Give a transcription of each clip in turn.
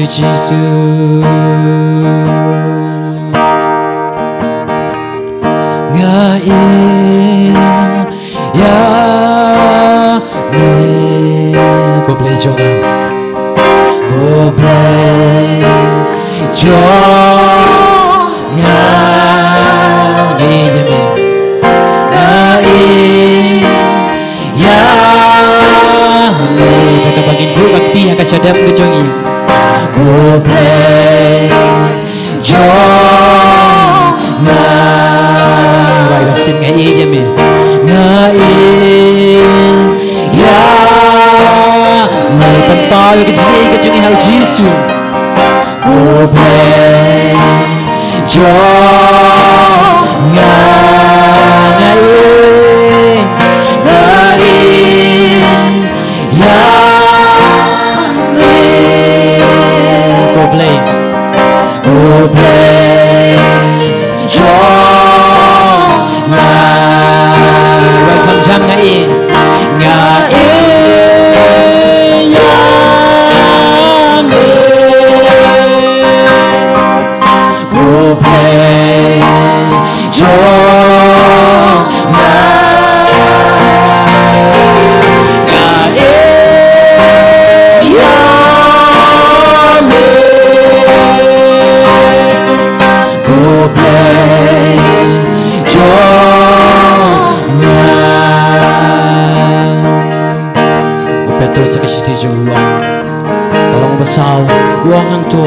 Jisu Ngai ya me Go play joga Go play joga Ngai ya me Ngai ya me Jaga bagin bu bakti yang kasyadam kejongi Go play joga Wai basin ngai ya me Ngai ya me Penpau yang kejongi hau Jisu Go play joga Ngai ya me Go play joga Welcome jam ngai ya me Go play joga Tolong besau uang tu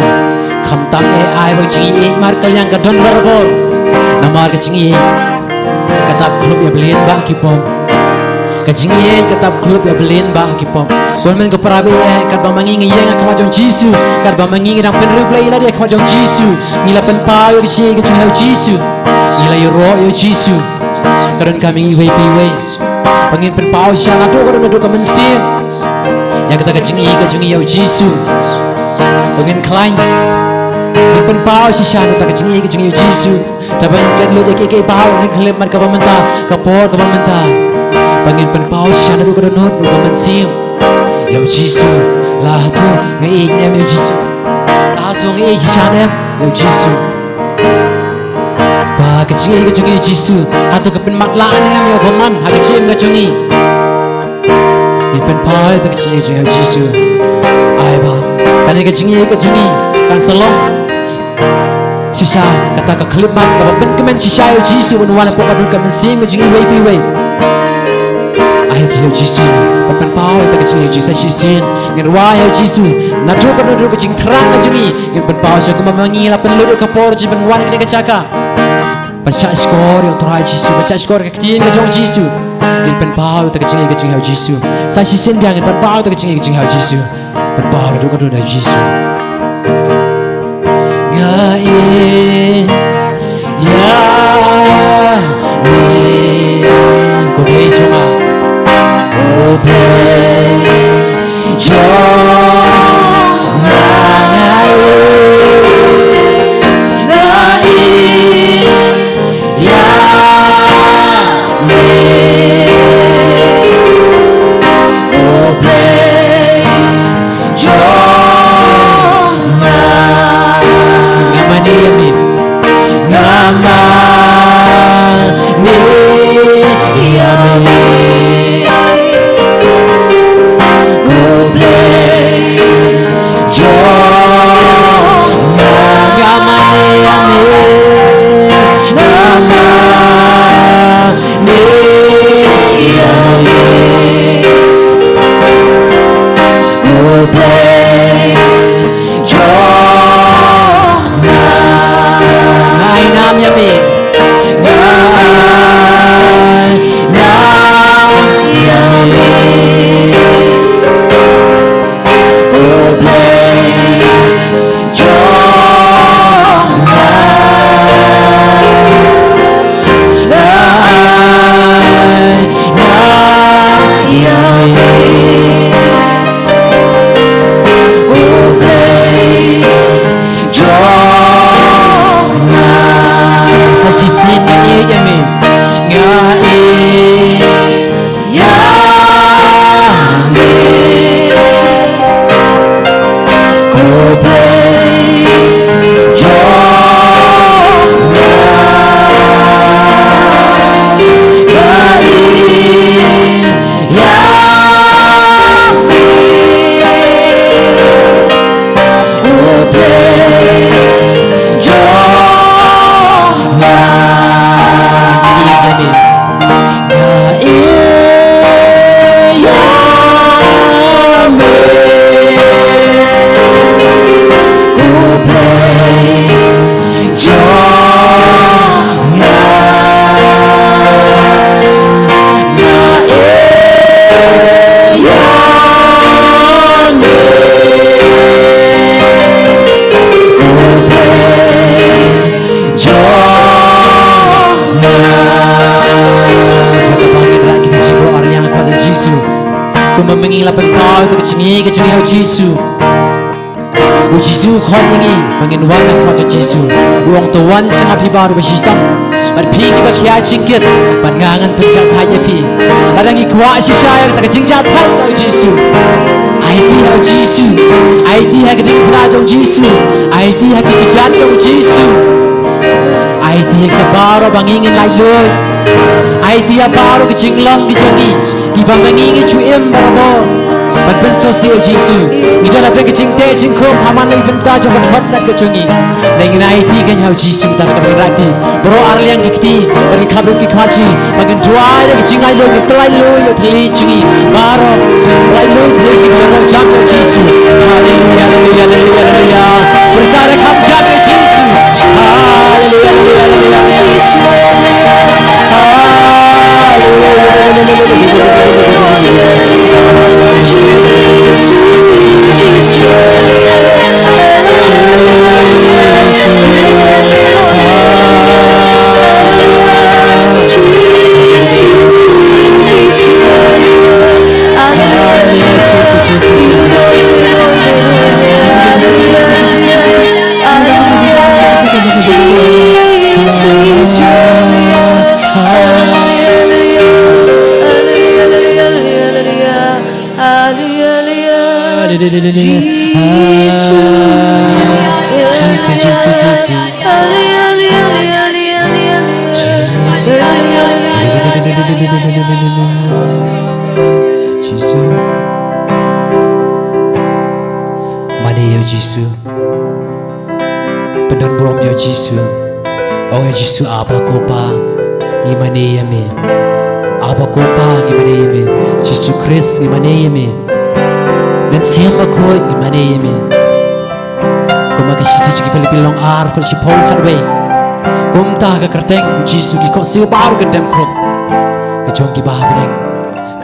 kamtang AI bercingi markal yang kadon berbor nama kecingi katap klub ya belin bah kipom kecingi katap klub ya belin bah kipom Tuhan ke perabe kat bamangi yang kamajong Jisu kat bamangi dang penreplay lah dia kamajong Jisu ngila penpau yo kecingi hau Jisu ngila yo ro yo Jisu kadon kami way pangin penpau siang ado kadon ado kamensim yang kita kecingi hau Jisu pangin klain ngil penpau siang kita kecingi hau Jisu tapi kat lu dek ke pau ni klep mar ka pamenta kapor ka pamenta pangin penpau siang ado kadon ado kamensim hau Jisu lah tu ngai nem hau Jisu lah tu ngai siang nem hau Jisu ba kecingi hau Jisu atau kepen maklaan nem hau paman ha kecingi Ni penpai tak kecingi hau Jisu ai ba kan kecingi kan selong sisa kata ka klip mat ka ben kemen sisa hau Jisu wala poka dul kemen sim kecingi way ai hau Jisu penpai tak kecingi hau Jisu sisin ngerwai hau Jisu na tu ka dul kecing terang kecingi ngin penpai sa ku mamangi la penludu ka por jiben wan ke kecaka Pasal skor yang terakhir Jisu, pasal skor kekinian kejong Jisu. Ini penpau tak kecingi hau Jisu. Saya sisin biang ini penpau tak kecingi hau Jisu. Penpau itu kadang hau Jisu. Ngai ya me, kau play cuma, kau play cuma ngai. Kuma mengilah pentau itu kecingi kecungi Yesus. Yesus khom lagi pangin wanga khot Yesus. Uang tuan sangat pibaru bersistam. Berpingi berkiai cingkit, berngangan pencak thai pi. Adangi kuat sisaya kita kecingkat thai Yesus. IT hak Yesus, IT hak keding pelajong Yesus, IT hak kejadian Yesus. IT hak baru bangingin lai loy. IT hak baru kecinglang kecangi, iba mangingin cuem baru. Ban sosial Yesus, kita nak pergi cingte cingkom, haman lagi benda jangan hot nak kecangi. Dengan IT kan hak Yesus kita nak berarti. Bro arliang kekti, bagi kabel kekaji, bagi jual lagi cingai loy, pelai loy, teli cingi, baru pelai loy teli cingi, baru jam Yesus. Haleluya, haleluya, haleluya, haleluya. Berkata kam jam Yesus. Haleluya, haleluya, haleluya. Yesus, pendon brom ya Yesus, oh ya Yesus apa kopa, gimana ya me, apa kopa gimana ya me, Yesus Kristus gimana ya me, dan siapa kau gimana ya me, kau makan Yesus kita lebih long ar, kau si Paul kadwe, kau tak kerteng Yesus kau siapa baru gendam krop, kejong kita bening,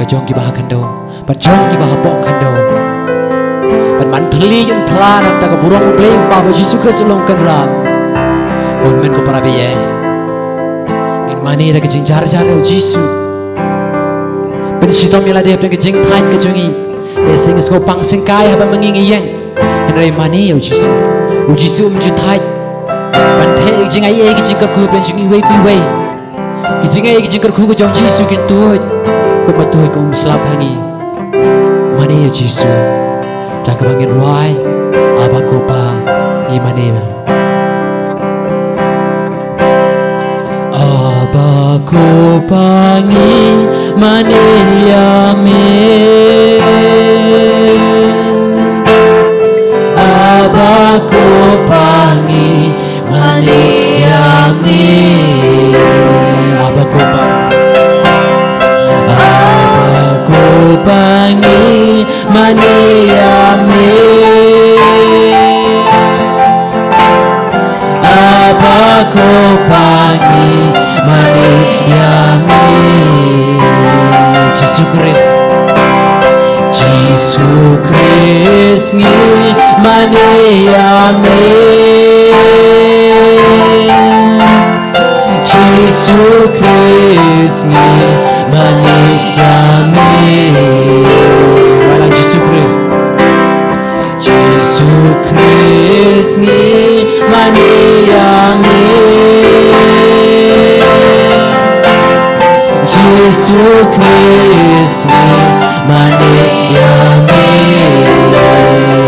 kejong kita kandau, kejong kita bok kandau. Man theli yang pelan tak keburung beli bahwa Yesus Kristus long kenra. Konmen ko para biye. In mani dah kecing jar-jar Yesus. Pensitom mila dia kecing tain kejongi. Esing sko pang singkai haba mengingi yang. Henry mani Yesus. Yesus menjutai. Man theli kecing ai kecing kerku kecing iwe piwe. Kecing ai kecing kerku kejong Yesus kentuh. Ko matuh ko selap hangi. Mani Yesus. Tak kebangin ruai, apa kopa, gimana? Apa kopa ni mana ya me? Apa kopa ni mana ya me? Apa kopa? Apa kopa ni mana ya me? Apa kopa ni mana ya me? Yesus Kristus, Yesus Kristus ni mana ya me? Yesus Kristus ni mana ya me? Yesus Kristus, Yesus Kristus ni mana ya me? Yesus Kristus ni mana ya me?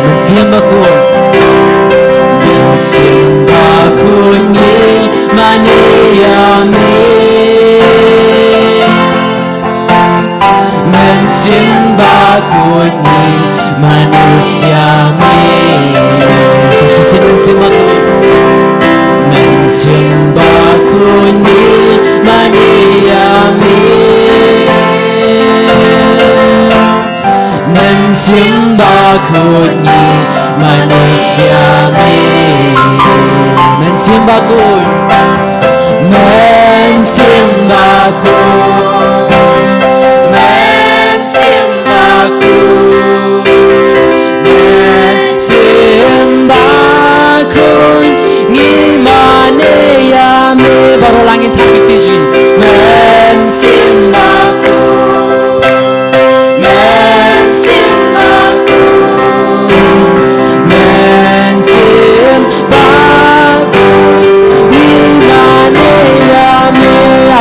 Mensimbaku, mensimbaku ni mana ya me? Mensimbaku ni mana ya me? Saksikan mensimbaku, mensimbaku ni mana ya me? Mensimbaku ni mana ya me? Mensimbaku, mensimbaku. Baru langit hati tiji mensimbaku, mensimbaku.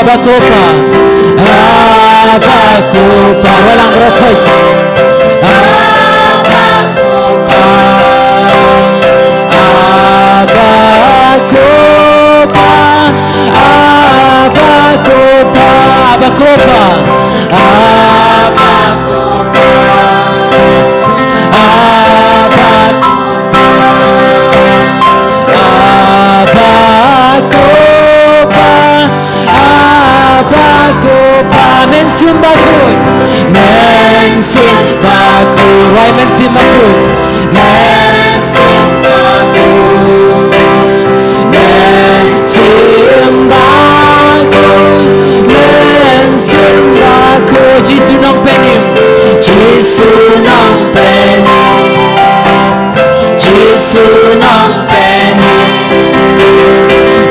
Abakopa, Abakopa, walang rokhoy. Abakopa, Abakopa, Abakopa, Abakopa, Mensimbakoy, mensimbakoy, why mensimbakoy, mensimbakoy, mensimbakoy, mensimbakoy, Jisu nang penim, Jisu nang penim, Jisu nang penim,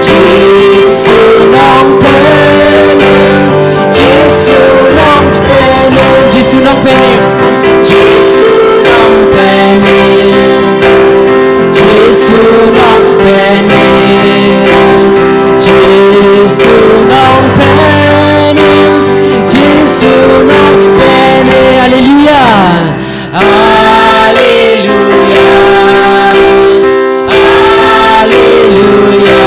Jisu nang penim. Jisu nang penim, Jisu nang penim, Jisu nang penim, Jisu nang penim, Jisu nang penim. Haleluya, haleluya, haleluya,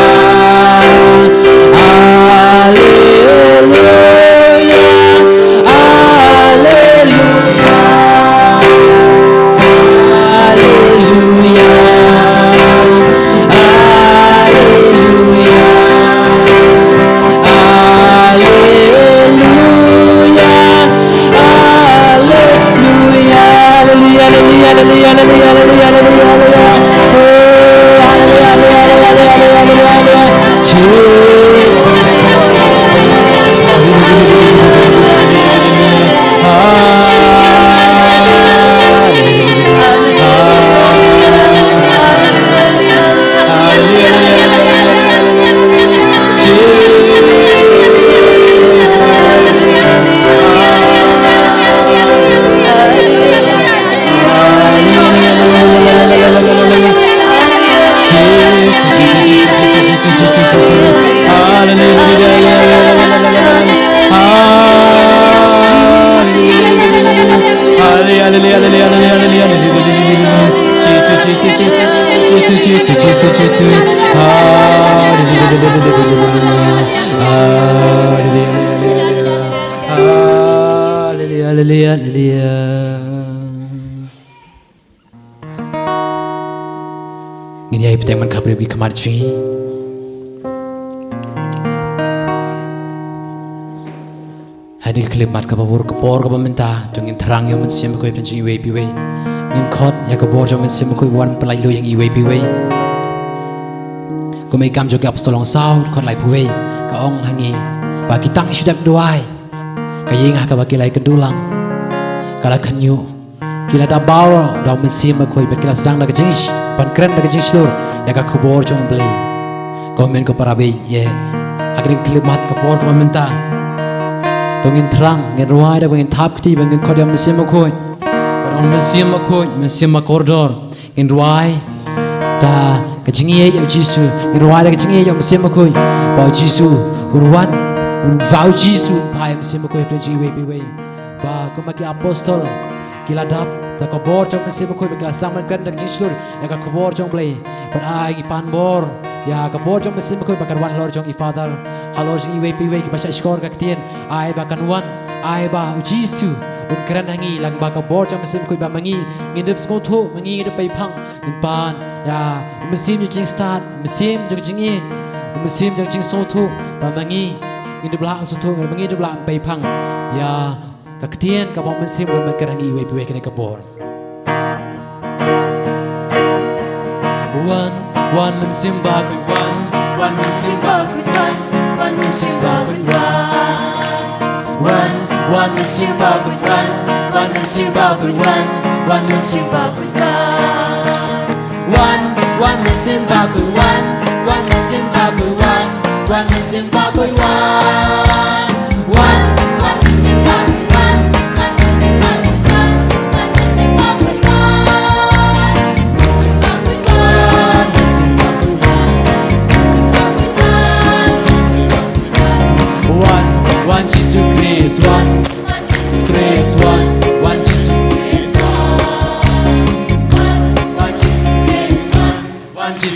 haleluya. Ngini ay pitang man kabri bi kamar chi. Hani klip mat kapawur kapor kapamenta tungin terang yang mensim koi penci iwe biwe. Ngin khot ya kapor jom mensim koi wan pelai lu yang iwe biwe. Ko mai kam jo gap stolong sao khot lai buwe ka ong hangi ba kitang isudap duai. Ka yinga ka bakilai kedulang. Kala kanyu kila da bawa da mensim koi bakila sang da kejing pan keren da kejing slur ya ka kubor jom play. Komen ko para be ye. Agri klip mat kapor kapamenta. Tungin terang, ngin ruai dah bangin tap kiti bangin kau dia mesin makoi, orang mesin makoi, mesin makordor, ngin ruai dah kecingin ya Jisu, ngin ruai dah kecingin ya mesin makoi, bau Jisu, uruan, bau Jisu, pai mesin makoi tu jiwe biwe, bah kemaki apostol, kila dap, tak kabor jom mesin makoi, kila saman kan dah Jisu, ya kau kabor jom play, berai ipan bor. Ya kabor jom mesin makoi bakar wan lor jong ifadal halor jing iwe piwe ki pasai skor ka ketien ai bakan wan ai ba Jisu un kran hangi lang ba kabor jom mesin makoi ba mangi ngidep skotho mangi ngidep pai phang in pan ya mesin jing start mesin jong jing e mesin jong jing sotho ba mangi ngidep la sotho mangi ngidep la pai phang ya ka ketien ka ba mesin ba bakar hangi iwe piwe kene kabor One man simba kun one man simba kun one man simba kun one man simba kun one man simba kun one man simba kun one man simba kun one man simba kun one man simba kun one man simba kun one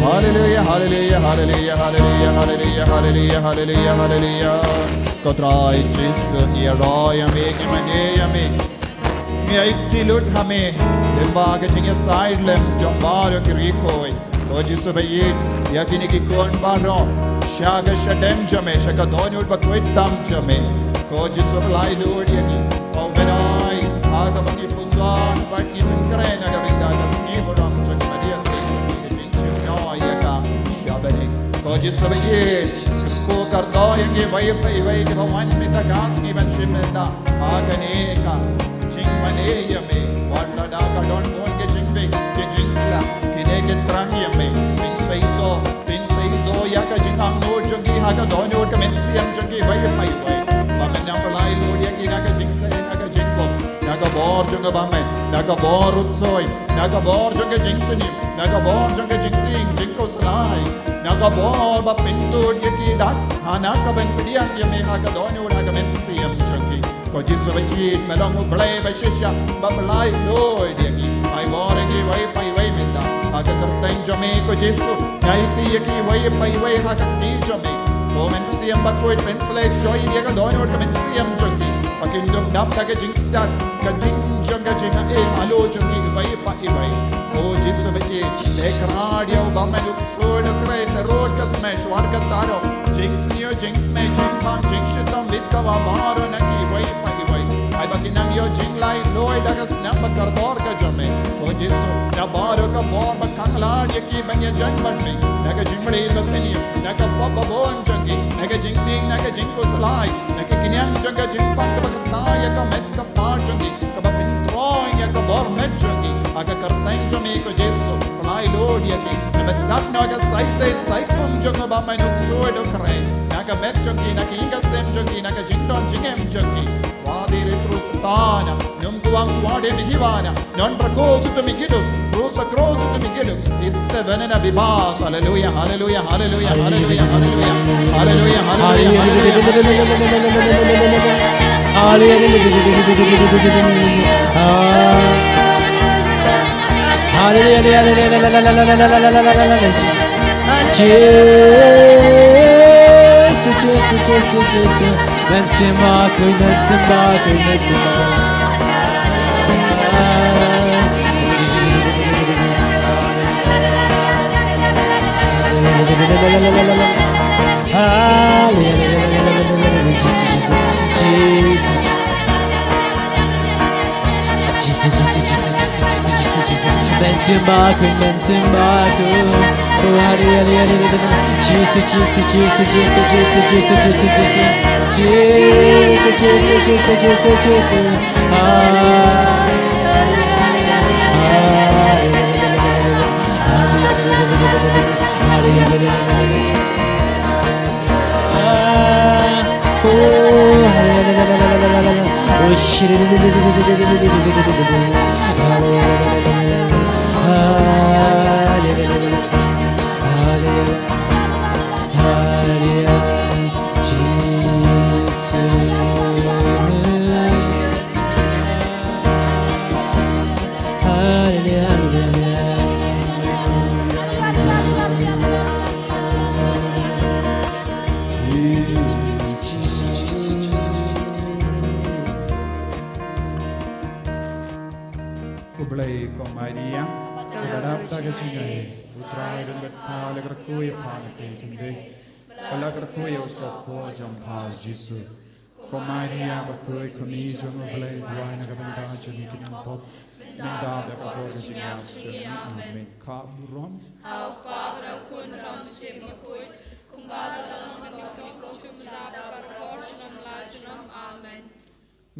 Hallelujah, hallelujah, hallelujah, hallelujah, hallelujah, hallelujah, hallelujah, hallelujah. Kotra Jesus, here I am, me. Me istilut hame, den bage tinge sidlem, jambaro kirikoi. To Jesus bayi, yakini ki kon baro, shaga shadem jame, shakadonyo bakwitam jame. Ko Jesus lai Lord yani, o benai, aga bangi puzan, but even krena gavinda, skiboram chakmadia. Ko Jesus bayi, ko kardo yangi vai ke bhawan में तकास की बंशी में ता आगने का चिंग मने यमे वाला डा का डॉन बोल के चिंग पे के चिंग सला किने के त्रंग ka donyo ka mensiam jangi vai pai vai ba men nam lai lo dia ki naga jingte naga jingbo naga bor janga ba men naga bor utsoi naga bor janga jingsani naga bor janga jingting jingko salai naga bor ba pintu dia ki dak hana ka ben pidiang ya me naga donyo naga mensiam jangi ko jisu ba ki melong blai ba shisha ba lai lo dia ki ai bor ngi vai pai vai menda aga kerteng jame ko jisu nyai ti ki vai pai vai ha ka ti jame ko mensiam ba ko translate joy dia ka donyo ka mensiam jangi pakindom dam ta ka jing start ka jing janga jinga e alo jangi vai pa i vai o jisu ba ki lekradio ba me luk so de kre te road ka smash war ka taro jinx neo jinx me jing pam jing shitam lit ka wa maro na ki vai pa i vai ai ba ki nang yo jing lai loi da ka snap ba kar dor ka jame o jisu na baro ka bor ba khangla ye ki ban ye jan ban me na ka jing bade ba seni na ka pa ba bon jangi na ka jing ting na ka jing ko slai na ka kinyang janga jing pam ka ba ta ya ka met ka pa jangi ka ba pin troy ya ka bor met jangi aga kartang jame ko jisu lai lord ye ki na ba tak na ka sai kum janga ba mai nuk so do kre na ka met jangi na ki ka sem jangi na ka jing don jing em jangi wa de retro stana num tuang swade mi hiwana non prakos to mi gidu rosa cross to mi gidu itte venena bibas hallelujah hallelujah hallelujah hallelujah hallelujah hallelujah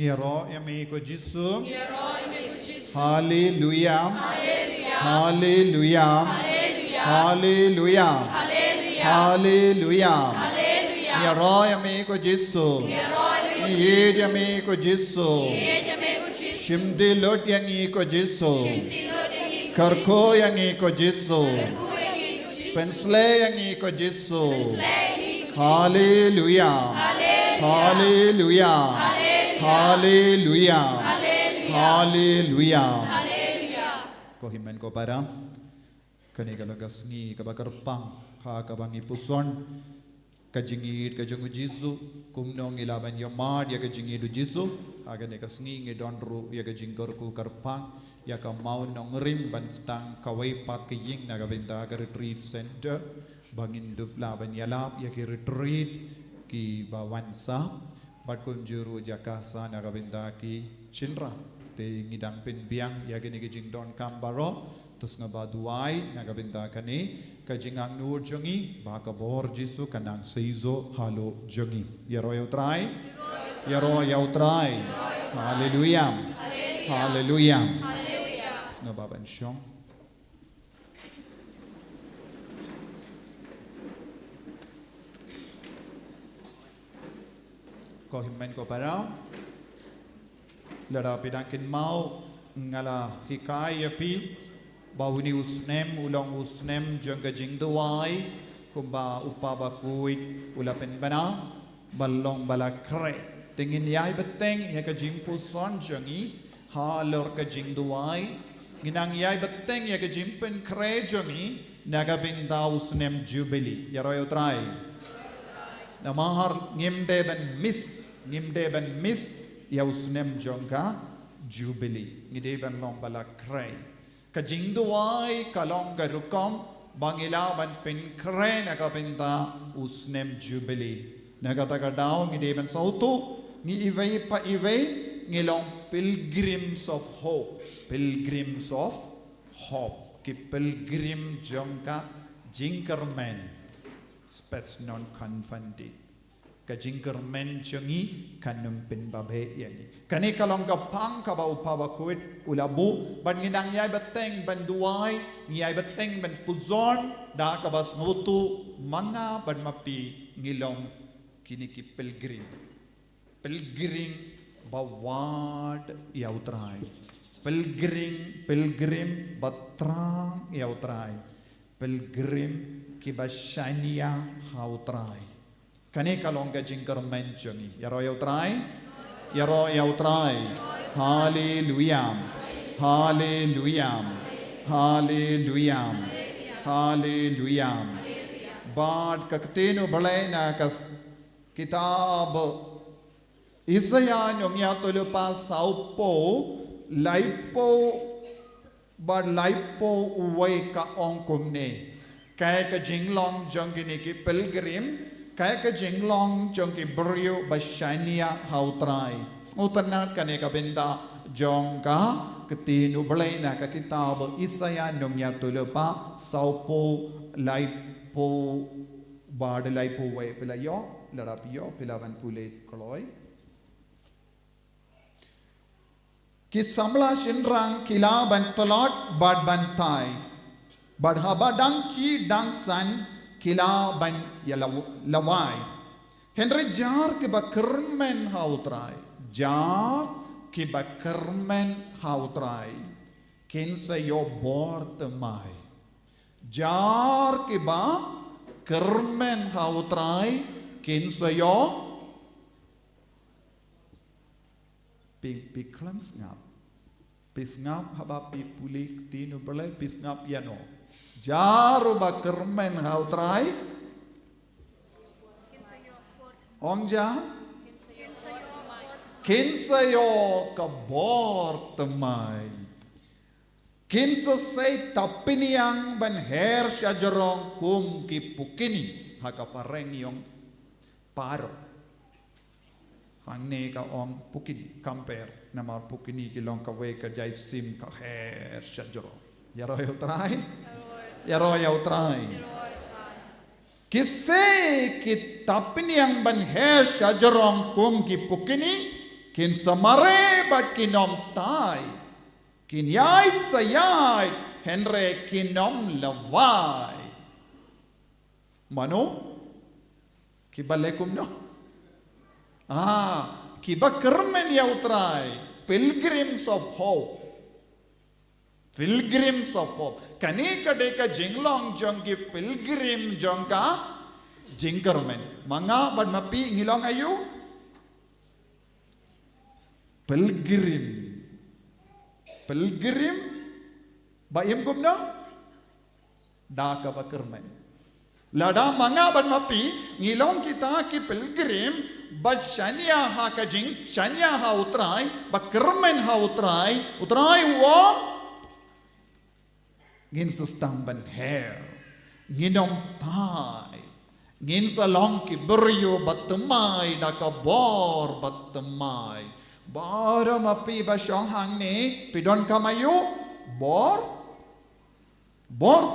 Ngiro yami ko Jisu. Hallelujah. Hallelujah. Hallelujah. Hallelujah. Ngiro yami ko Jisu. Ye yami ko Jisu. Shimdi lot yangi ko Jisu. Karko yangi ko Jisu. Pensle yangi ko Jisu. Hallelujah. Hallelujah. Hallelujah. Hallelujah. Ko himen ko para kani kalagas ngi kabakarpang ha kabangi puson kajingit kajangu Jisu kumnong ilaban yamad ya kajingidu Jisu agane kasngi ngi donru ya kajingkor ku karpang ya ka maun nong rim ban stang kawai pat kiying naga benta ka retreat center bangin dup laban yalap ya ki retreat ki bawansa bat kunjuru jakasa naga benta ki chinra te ngidang pinbiang ya gini kijing don kambaro tus nga baduay nagabinda kani kajingang nur jongi baka bor Jisu kanang seizo halo jongi yaro yautray hallelujah hallelujah nga baban syong ko himmen ko parang lada pidangkin mau ngala hikaya pi bawuni usnem ulong usnem jangga jingduai kumba upaba kuit ulapen bana balong balakre tingin yai beteng ya ka jingpu son jangi halor ka jingduai ginang yai beteng ya ka jimpen kre jangi naga binda usnem jubilee ya royo trai namahar ngimde ben miss ya usnem jongka jubilee ngide ben long balakre Kajingduai kalong garukom bangila ban pin kre nakapinta usnem jubilee nakataka daw ngidi ban sautu ni iway pa iway ngilong pilgrims of hope ki pilgrim jongka jinkermen spes non confunded ka jinkermen jongi kanum pin babe yani kani kalong gapang ka ba upawa kuit ulabu ban nginang yai beteng ban duai ngiyai beteng ban puzon da ka bas ngutu manga ban mapi ngilong kini ki pilgrim bawad yautrai pilgrim batrang yautrai pilgrim ki bashania hautrai kani kalong ka jingkar menchongi yaro yautrai hallelujah bad kaktenu balai na kas kitab Isaya nyongya tulupa saupo laipo uway ka ongkumne kaya ka jinglong jongini ki pilgrim kaya ka jinglong jongki buryo bashania hautrai ngutanat kane ka benda jongka ketinu balay na ka kitab Isaya nyongya tulupa saupo laipo way pilayo larapiyo pilawan pule kloy ki samla shinrang kila ban tolot bad bantai bad habadang ki dang san kila ban yalawai henry jar ki bakermen hautrai kinsa yo bortmai jar ki ba kermen hautrai kinsa yo Mawkhlam ngap pisngap haba pi pulik tinu belai pisngap yano jaru ba kermen hautrai ongja kinsayo kabor temai kinsa say tapiniang ban her syajarong kum ki pukini haka pareng yung paro Hane ka ong pukini kamper namar pukini kilong ka we ka jai sim ka her shajro yaro yautrai kisse ki tapni ang ban her shajrong kum ki pukini kin samare bat kinom tai kin yai sayai henre kinom lawai mano ki balekum no kiba kermen yautrai pilgrims of hope kani kadeka jinglong jongki pilgrim jongka jingkermen manga bad mapi ngilong ayu pilgrim bayim gumna da ka bakermen lada manga bad mapi ngilong kita ki pilgrim Bashania ha ka jing shania ha utrai bakermen ha utrai wo ngin sustamban hair nginom tai ngin salong ki buryo batmai da ka bor batmai baram api bashong hang ne pidon kamayu bor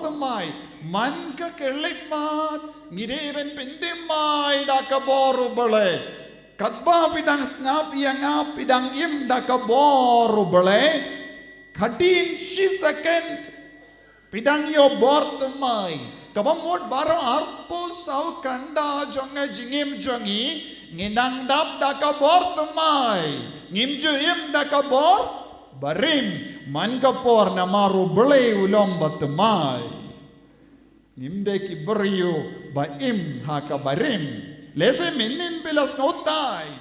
temai man ka kelipmat ngireben pindimai da ka boru bale katba pidang snap yang pidang im da ka boru bale khatin shi second pidang yo bor temai kabamot baro arpo sau kanda jonga jingim jongi nginang dap da kabor temai ngimjuim da kabor barim man kapor na maru bele ulom batemai ngimde ki beriyo baim haka barim lese minin pilas ngotai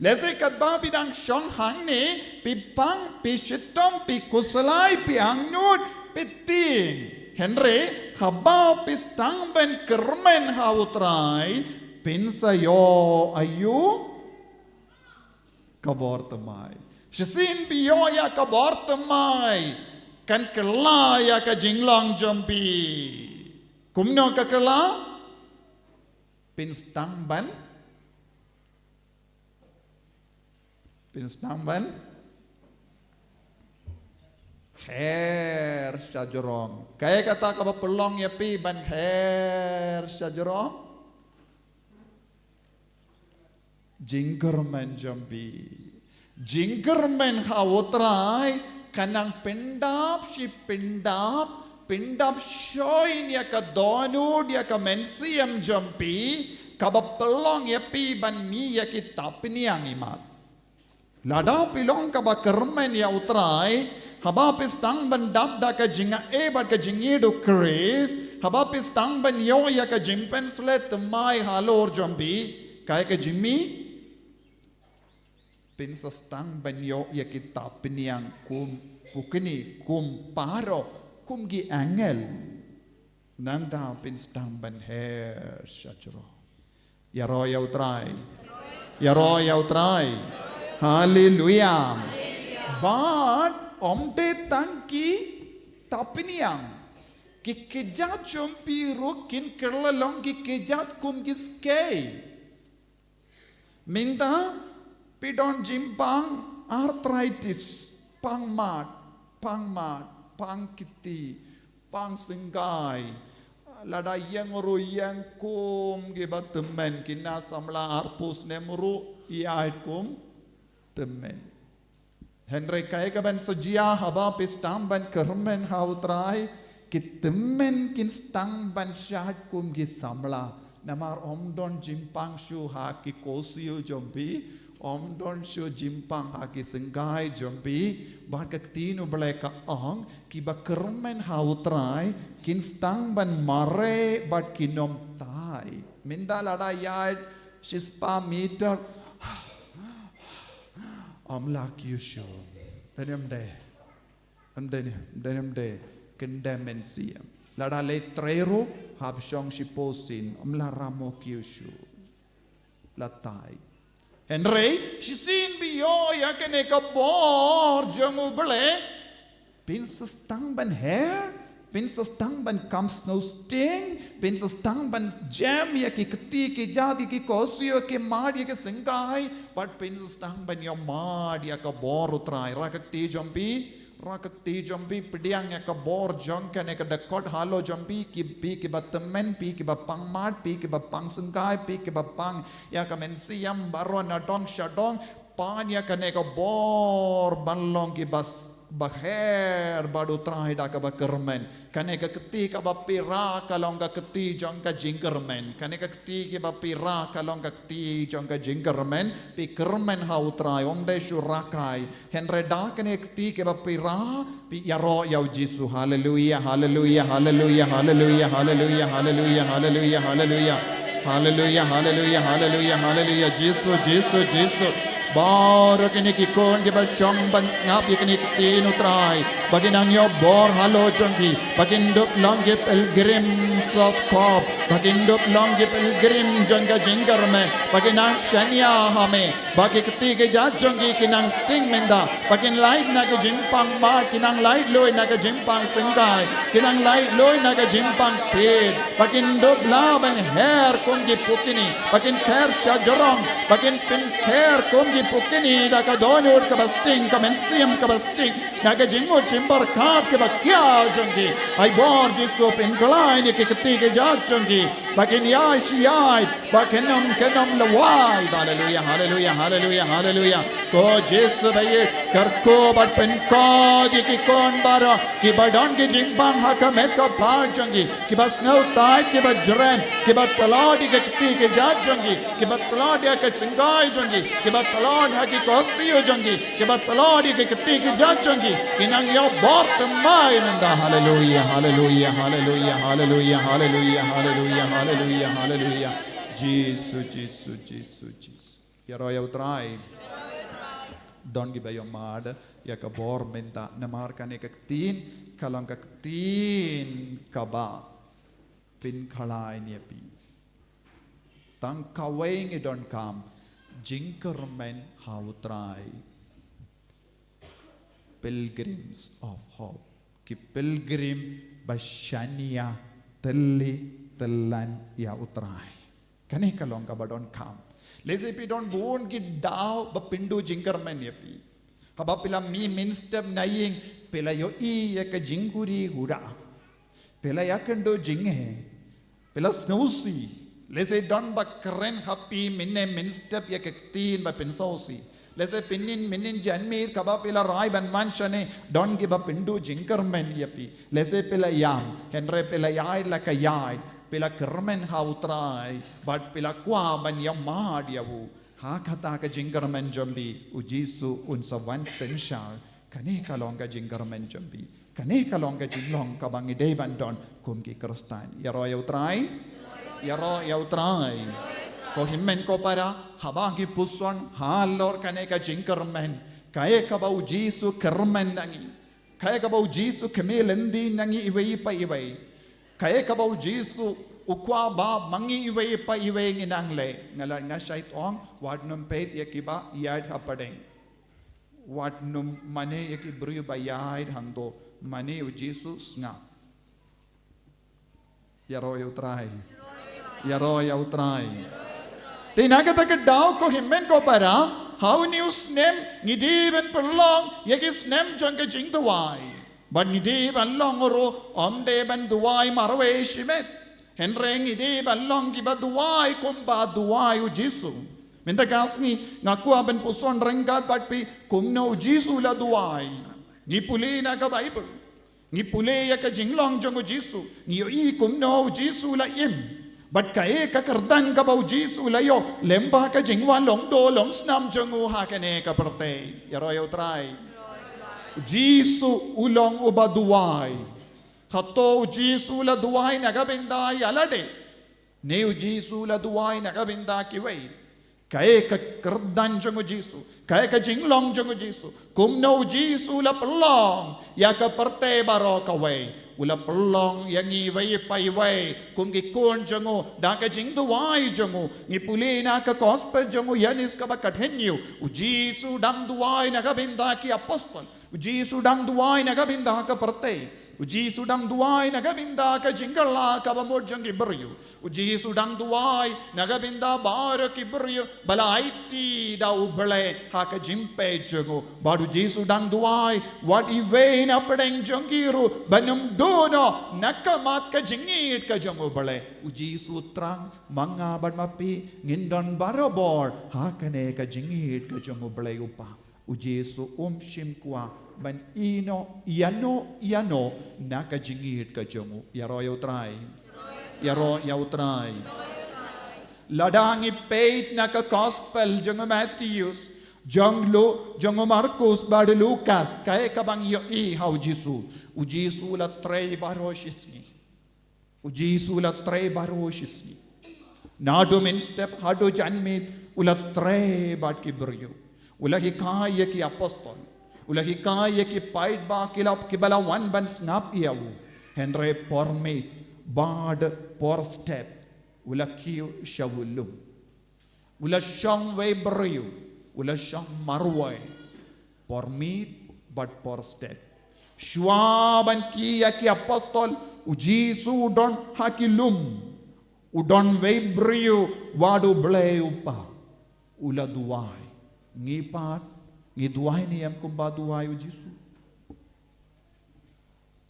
lese kat ba bidang shong hang ni pipang pishitom pikusalai piangnut piting Henry habau pistang ben kermen hautrai pinsayo ayu kabor temai Shisin biyo ya kabor temai kan kela ya ka jinglong jompi kumno ka kela pinstang ban Her syajurong. Kaya kata ka pelong ya pi ban her syajurong. Jinggerman jambi. Jinggerman hawutrai kanang pendap si pendap shoy niya ka donu dia ka mensiam jampi kaba pelong ya pi ban mi ya kitap niang imat. Lada pilong kaba kermen ya utrai habapis tang ban dap da ka jinga bat ka jingido kris habapis tang ban yo ya ka jimpen slet mai halor jambi kaya ka jimmi pinsas tang ban yo ya kita piniang kum pukini kum paro kum gi angel nanda pins tang ban her shachro ya ro ya utrai hallelujah but Omde tangki tapiniang kikejat jompi rukin kerlalong kikejat kum giskei minta pidon jimpang arthritis pangmat pangkiti pangsenggai lada yang yang kum gibat temen kina samla arpus nemuru iait kum temen Henry kaya ka ban sejia haba pistang ban kermen hautrai kitemen kin stang ban syahat kum gi samla namar omdon jimpang shu ha ki kosiu jompi omdon shu jimpang ha ki senggai jompi bat ka tinu belai ka ong ki ba kermen hautrai kin stang ban mare bat kinom tai minda lada yai shispa meter Amlak Yushu, Denim de, Kendemensiam. Lada le trero, Habshong Shiposin, Amla Ramok Yushu, Latai. Henry, she seen biyo yakaneka bor, Jamu Bele, Pinsas tang ban hair. Pinsas tang ban comes no sting, pinsas tang ban jam ya ki kati ki jadi ki kosio ki mad ya ki sengkai, but pinsas tang ban ya mad ya ka bor utrai rakakti jompi pediang ya ka bor jong ka ne ka dekot halo jompi ki batemen pi ki bapang mad pi ki bapang sengkai pi ki bapang ya ka mensiam baron adong shadong pan ya ka ne ka bor banlong ki bas Baher badu trai da ka bakermen kane ka keti ka bapira kalong ka keti jong ka jingkermen kane ka keti ki bapira kalong ka keti jong ka jingkermen pi kermen hau trai om de shurakai henre da kane keti ki bapira pi yaro yau jisu hallelujah hallelujah hallelujah hallelujah hallelujah hallelujah hallelujah hallelujah hallelujah hallelujah hallelujah hallelujah jisu Baru kini kikon di bashong ban snap kini tinu try baginang yo bor halo jongki bagindup longi pilgrims of cop bagindup longi pilgrim jongga jinggarme baginang shania hame bagi ketiga jajongki kinang sting menda bagin light naga jimpang mat kinang light loy naga jimpang sengkai kinang light loy naga jimpang pid bagindup laban hair kumgi pukini bagin hair shajarong bagin pin hair kumgi pukini daga donur ka basting ka mensiam ka basting naga jingmut jimbar kat ke bakya jongki ai bor jisu pin kalai ni ke ketiga jajongki bakin yai shiyai bakenom lawai hallelujah hallelujah hallelujah hallelujah ko jesu baye karko bat pen ko di ki kon baro ki badon ki jingbang hakamet ko parjangi ki bas no tai ki ba jren ki ba talodi ke ti ke jajangi ki ba talodi ke singai jangi ki ba talod ha ki kosi jangi ki ba talodi ke ti ke jajangi kinang yo bort mai nanda hallelujah hallelujah hallelujah hallelujah hallelujah hallelujah hallelujah hallelujah Jesus Jesus Jesus Jesus yaro ya utrai don gi bayo mad ya ka bor menta namar kan ek tin kalang ka tin kaba pin khalai ne pi tang kaweng e don kam jinkermen how try pilgrims of hope ki pilgrim bashania telli tellan ya utrai kane kalong ka badon kam leze pi don bon ki daw ba pindu jinkermen ya pi haba pila mi minstep naying pila yo I ya ka jinguri gura pila ya kendo jinghe pila snowsi leze don ba kren happy minne minstep ya ka tin ba pensosi leze pinin janmir kaba pila rai ban manchane don give up pindu jinkermen yapi leze pila yam henre pila yai la ka yai pila kermen hautrai but pila kwa ban yamad yawu ha kata ka jinkermen jambi ujisu unsa wan senshal kane ka longa jinkermen jambi kane ka longa jinglong ka bangi de ban don kum ki kristan yaro yautrai ko himmen ko para habangi puson halor kane ka jinkermen kae ka bau jisu kermen nangi kae ka bau jisu kemelendi nangi iwei pa iwei kae ka bau jisu ukwa ba mangi iwei pa iwei nginangle ngala nga shait ong wadnum pet yakiba yad hapadeng wadnum mane yaki bru ba yad hangdo mane u jisu snga yaro yautrai Tinagata ka daw ko himmen ko para how news nem ngidiben perlong yagis nem jang ka jing duwai but ngidiben long oro omde ben duwai marwe shimet henre ngidiben long giba duwai kumba duwai u jisu minta kasni ngaku ben puson rengkat but pi kumno jisu la duwai ni puli na ka bible ni puli ya ka jinglong jang u jisu ni I kumno jisu la im but kae ka kardan ka bau jisu layo lemba ka jingwan long do long snam jangu ha kane ka perte yaro yautrai jisu ulong ubaduai khato jisu la duai nagabinda yalade ne jisu la duai nagabinda kiwei kae ka kardan jangu jisu kae ka jinglong jangu jisu kumno jisu la pelong ya ka perte baro kawei ula pelong yang iwai pai wai kum ki kon jango da ka jing duai jango ni pulina ka gospel jango yanis ka bakathenyu uji su dang duai na ka binda ki apostol uji su dang duai na ka binda ka perte uji su dang duai na ka binda ka jingala ka ba mod jangi beryu uji su dang duai na ka binda bar ki beryu balaiti da ubale ha ka jimpe jango badu uji su dang duai what iwe na pedeng jangiru banum dono nakamat ka jingit ka jango bale uji sutrang manga ban mapi ngindon barobor ha kane ka jingit ka jango bale upa uji su shim kwa ban ino yano naka jingit ka jango yaro yautrai ladangi peit naka gospel jango Matthews jango Marcos bad Lucas kae kabang yo I how jisu ujisu la trei baroshisni nado min step hado janmit ula trei bad ki beryo ula hikaya ki apostol ula hikaya ki pait ba kilap kibala one ban snap yawu henre pormate bad por step ula kiu shawulum ula shang way beryo ula shang marway por meet but por step shwaban ki ya ki apostol ujisu don hakilum udon vebrio wadu ble upa ula duai ngipat ngiduai ni am kumba duai ujisu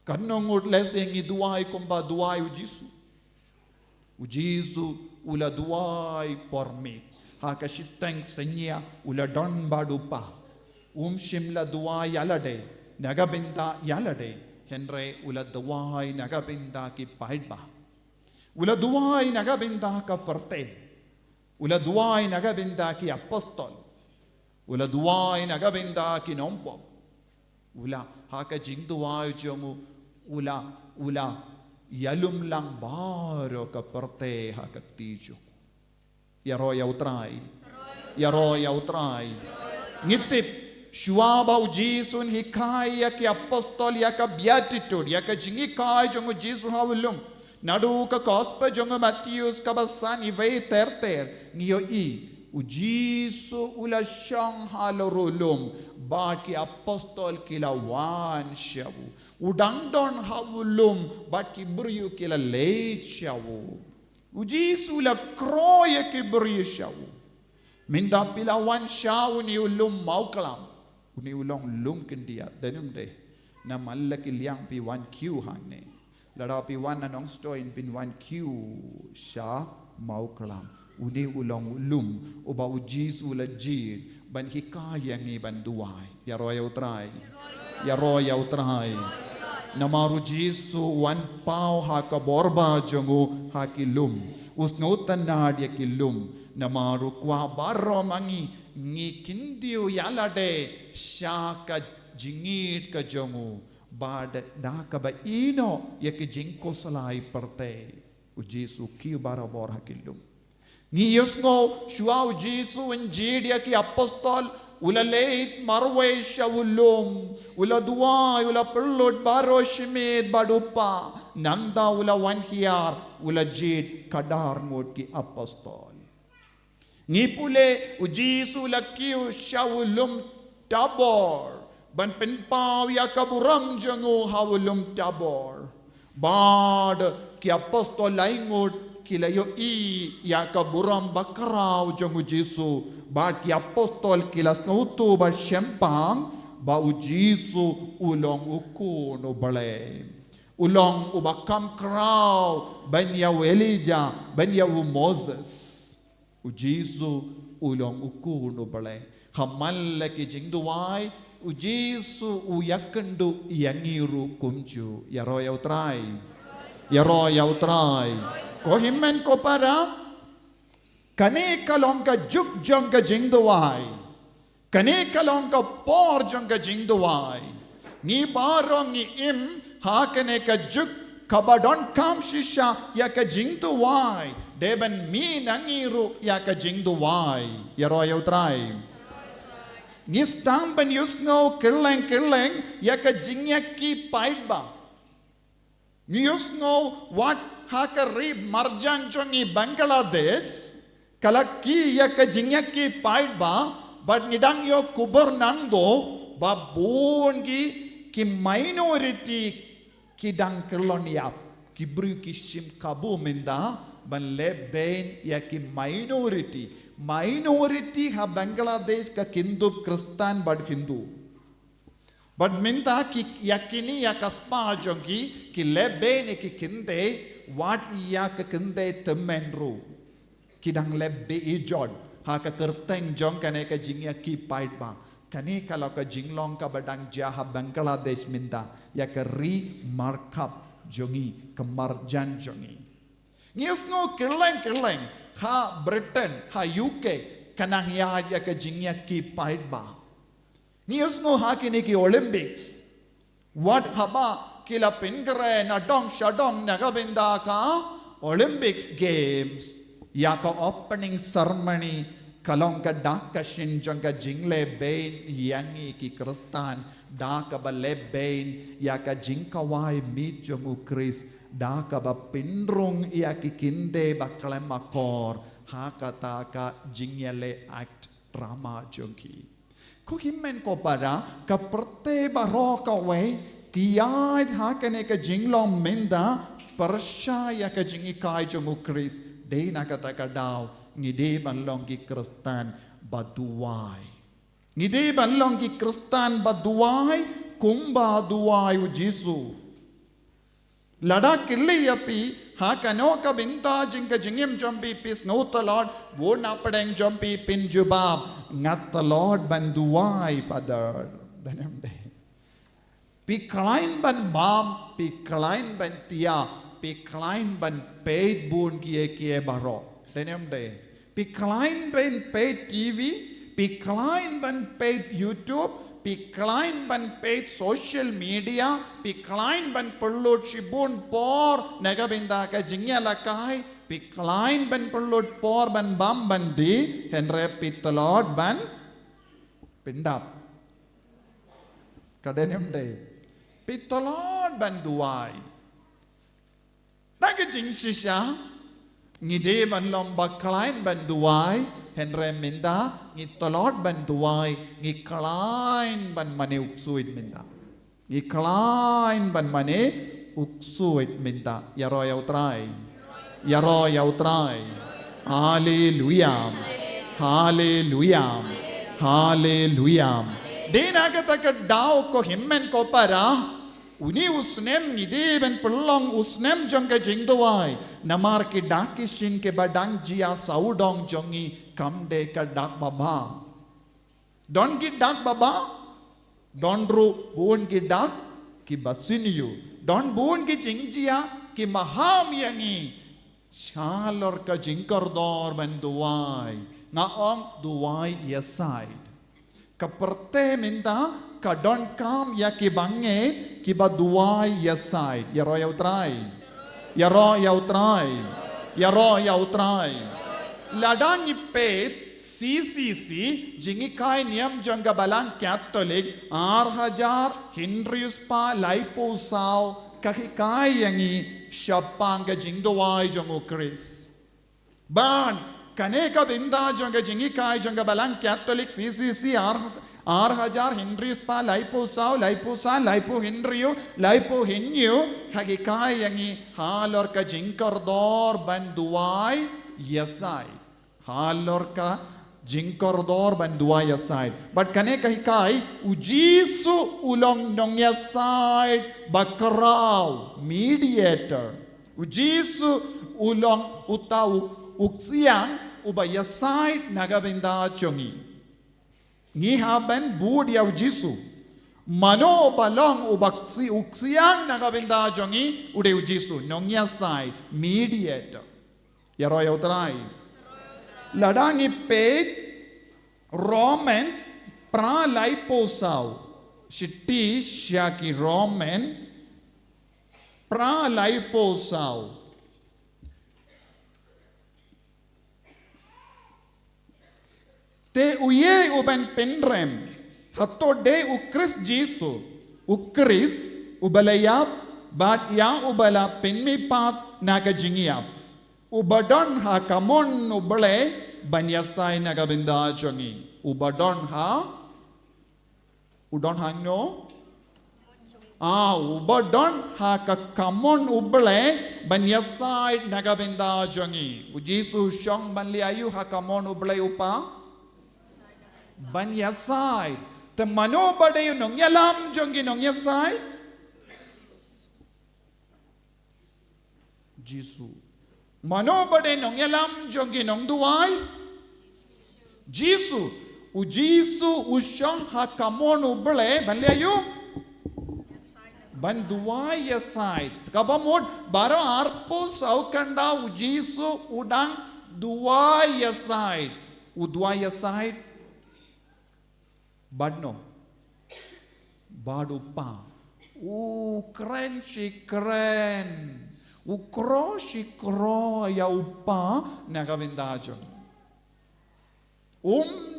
kanong ut lese ngiduai kumba duai ujisu Ujisu ula duai pormi. Haka shitang senya ula don badupa. Shimla duai yalade. Nagabinda yalade. Henry ula duai nagabinda ki paidba. Ula duai nagabinda ka perte. Ula duai nagabinda ki apostol. Ula duai nagabinda ki nompo. Ula haka jing duai jongu ula yalum lang baro ka perte haka tijo. Yaro yautrai. Ngitip shuaba ujisun hikai ya ki apostol ya ka beatitude ya ka jingi kai jongu jisu hawulum. Nadu ka gospel jongu Matthews ka basan ivay ter niyo o Jisu ula siyang halorulum baki apostol kila wan siyawu. Udangdon hawulum baki buryu kila late siyawu. O Jisu ula kroya ki buryu siyawu. Minda pila wan siyawu ni ulum Mawkhlam. Uni ulong lum kendia danum de na malaki liang pi wan Q hangne. Lada pi wan anong stoin pin wan Q siya Mawkhlam. Uni ulong lum uba ujis ula jid ban hikaya ngi ban duai ya roya utrai namaru jisu wan pau ha ka borba jongu ha kilum usnotan nadia kilum namaru kwa barro mangi ngi kindiu yalade shaka jingit ka jongu bad da ka ba ino yak jingko salai parte ujisu ki barabor ha kilum ni yusno shuau Jisu injidia ki apostol ula leit marwe shawulum ula duai ula perlot baro shimit badupa nanda ula wanhiar ula jid kadar ngot ki apostol ni pule Jisu ula kiu shawulum tabor ban penpaw ya kaburam jangu hawulum tabor bad ki apostol laingot kilayo ya ka buram bakarau jongu Jisu ba ki apostol kilas ngutu ba syempang ba u Jisu ulong uku no bale ulong ubakam krau ban ya Elijah ban ya Moses u Jisu ulong uku no bale hamal ki jingduai u Jisu u yakendu yangiru kumju ya roya utrai ko himmen ko para kane kalong ka juk jong ka jingduai kane kalong ka por jong ka jingduai ni barong ni im ha kane ka juk kabadon kam shisha ya ka jingduai deben mi nangiru ya ka jingduai ya roya utrai ni stang ban yusno kirleng ya ka jingyaki paidba ni yusno what hakari marjan chongi Bangladesh kalaki yak jingyaki paidba but nidang yo kubur nangdo ba bongi ki minority ki dang kerlonia ki bru ki sim kabu minda ban leben ya ki minority ha Bangladesh ka Hindu Kristan but Hindu but minta ki yakini yakaspa jongi ki leben ki kinde what iya ka kende temenru kidang lebbe ijod ha ka kerteng jong kane ka jingya ki paidba kane kalau ka jinglong ka badang jaha Bangladesh minta ya ka ri markup jongi kemarjan jongi ngiusno kirleng ha Britain ha UK kanang ya ka jingya ki paidba ngiusno ha kini ki Olympics what haba kila pingre na dong shadong nagabinda ka Olympics games ya ka opening ceremony kalong ka daka shinjong ka jingle bain yangi ki kristan daka ba lebain ya ka jingkawai mit jong Chris daka ba pindrung ya ki kinde ba klemakor ha kata ka jingyale act drama jongki ko himmen ko para ka perte ba ro ka we Kiyaid hakane ka jinglong menda persya ya ka jingi kai jongu Chris de nakata ka daw ngide banlong ki Kristan baduai ngide banlong ki Kristan baduai kumba duai u Jisu Lada killi yapi, ha kanoka binta jinka jingim jumpi pis no the Lord, won apadang jumpi pin jubab, ngat the Lord banduai padar. Danam day. Pi klein ban bam, pi klein ban tia, pi klein ban paid bun kie baro. Danam day. Pi klein ban paid TV, pi klein ban paid YouTube, pi klein ban paid social media, pi klein ban perlut shibun por nagabinda ka jingya lakai, pi klein ban perlut por ban bam ban di, henre pitolod ban pindap. Kadenem day. Pitolod ban duai. Nagajing sisya, ngide ban lomba klein ban duai, henre minda, ngitolod ban duai, ngiklein ban mane uksuit minda. Ngiklein ban mane uksuit minda. Yaro yautrai. Yaro yautrai. Hallelujah. Hallelujah. Hallelujah. Denagata dao ko himmen ko para. Uni usnem ngideven perlong usnem jongke jingdoai namar ke dakishin ke badang jia saudong jongi kamde ka dak baba don ki dak baba don ru buon ki dak ki basiniyu don buon ki jingjia ki maham yangi chalor ka jingkordor ban duai ngaong duai yesai kaperte minta kadon kam ya ki bange ki ba duai yesai yaro yautrai yaro yautrai yaro yautrai ladang ipet CCC jingikai niam janga balang Catholic 6000 Henrius pa laipo sao kakikai yangi syapanga jingdoai jongo Chris ban kaneka binda janga jingikai janga balang Catholic CCC 6000 Henrius pa laipo sao laipo sa laipo Henrio laipo henyo hagikai yangi halor ka jingkordor ban duai yesai halor ka jingkordor ban duai yesai but kane kahikai ujisu ulong nong yesai bakrau mediator ujisu ulong utau uksiang uba yesai nagabinda chongi Ngi haben bud yaw jisu mano balong ubaksi uksiang nagabinda jongi ude ujisu nongya sai mediator yaro yautrai ladangi page Romans pra laiposau shiti shaki Roman pra laiposau te uye uban pendrem hato de ukris jisu ukris ubalayap bat yang ubala penmi pat naga jingiyap ubadon ha kamon ubale banyasai naga binda jongi ubadon ha udon hanyo ubadon ha ka kamon ubale banyasai naga binda jongi ujisu shong banliayu ha kamon ubale upa Banyasai, the mano bade nong yalam jongi nong yasai. Jisu. Mano bade nong yalam jongi nong duai. Jisu. Ujisu ushang hakamon uble banlayu. Banduai yasai. Kabamod baro arpo saukanda ujisu udang duai yasai. Udwai yasai. Badno badupa keren si keren ukro si kro ya upa nagavindajon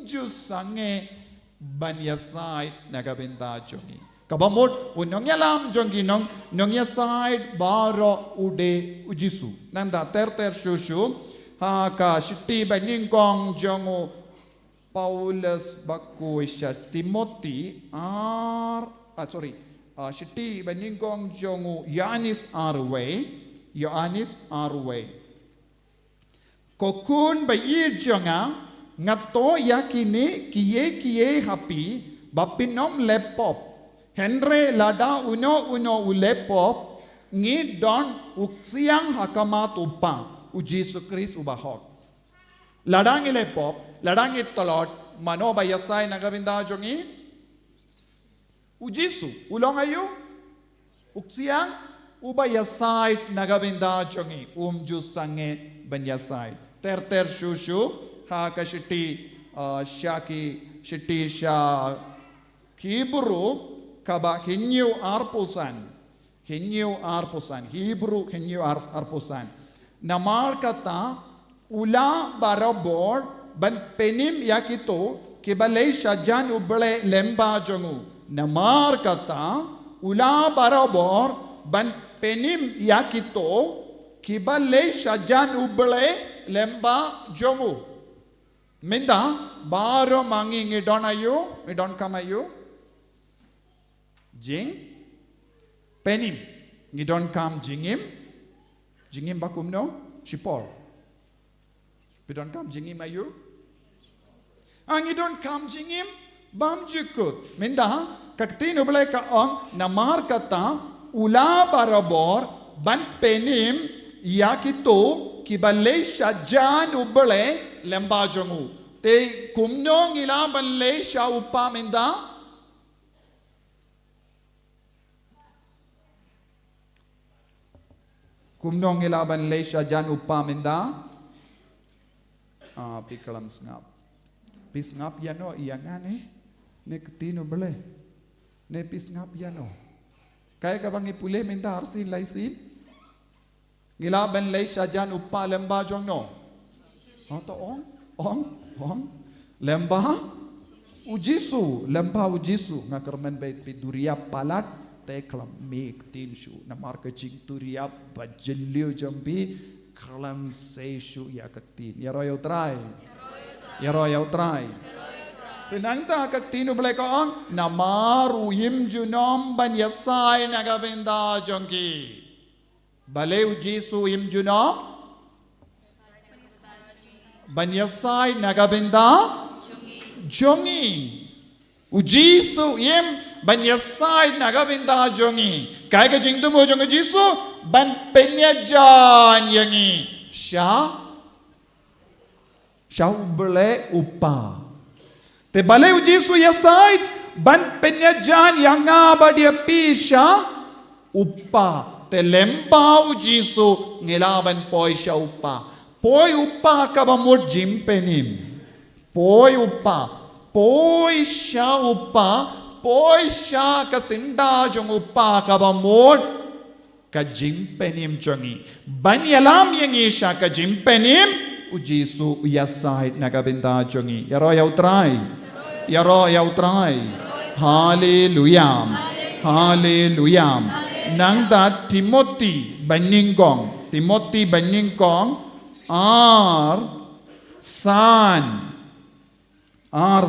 jusange banyasai nagavindajon kabamot unong yalam jongi nong yasai baro ude ujisu nanda ter shushu ha ka shiti baningkong jongo Paulus bakuisya Timothy Shiti baningkong jongu Yanis Arway Kokun bayi jonga ngato yakini kiye hapi bapinom laptop Henry lada uno laptop ngidon uksiang hakamat upa u Jesus Christ ubahok ladang ile pop ladang it tolot mano bayasai nagabinda jongi u Jesus ulong ayu uksiang ubayasai nagabinda jongi ju sange banyasai ter shushu ha kashiti syaki shiti sha Hebrew kaba hinyu arpusan Hebrew hinyu arpusan namar kata ula barabor ban penim yakito kibalay shajan uble lemba jongu namar kata ula barabor ban penim yakito kibalay shajan uble lemba jongu minda baro mangi ngidon kamayu jing penim ngidon kam jingim bakum no shipol ngidon kam jingim ayu ngidon kam jingim bam jikut minda kaktin uble ka ong namar kata ula barabor ban penim yakito kibalay shajan uble lemba jongu te kumno ngila banle sha upa minda kumno ngila banle sha jan upa minda pikalam ngap pis ngap yano iyangane ne ketino bele ne pis ngap yano kaya kabangi pule minda harsin laisin ngila banle sha jan upa lemba jong no to ong lemba ujisu ngakarman bait piduria palat teklam mek tinshu namar kecing turia bajelio jambi kalam seishu ya kaktin ya royal try tenang ta kaktinu bele ko ong namaru yim junom ban yasai nagabenda jongki bale ujisu yim junom Banyasai nagabenda jongi ujisu yem banyasai nagabenda jongi kaya ka jingtu mo jongi jisu ban penyajan yangi sha bele upa te bale ujisu yasai ban penyajan yanga badia pisha upa te lemba ujisu ngilaban poisha upa Poi upa kabamod jimpenim. Poi sha kasinda jong upa kabamod ka jimpenim jongi. Banyalam yang isha ka jimpenim ujisu uyasai nagabinda jongi. Yaro yautrai. Hallelujah. Nangda Timothy Banyingkong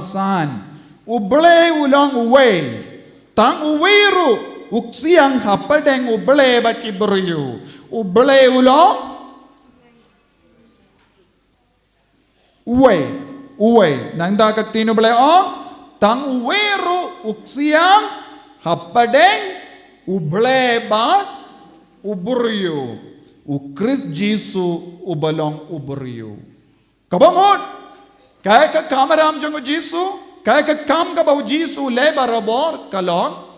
San uble ulang uwe tang uwiru uksiang hapadeng uble bat kiberiu uble ulang uwe nangda kaktino ble ong tang uwiru uksiang hapadeng uble bat uberiu Ukris Jisu ubalong uberiu. Kabamot. Kaya ka kamaram jong Jisu. Kaya ka kam ka ba Jisu lebarabor kalon.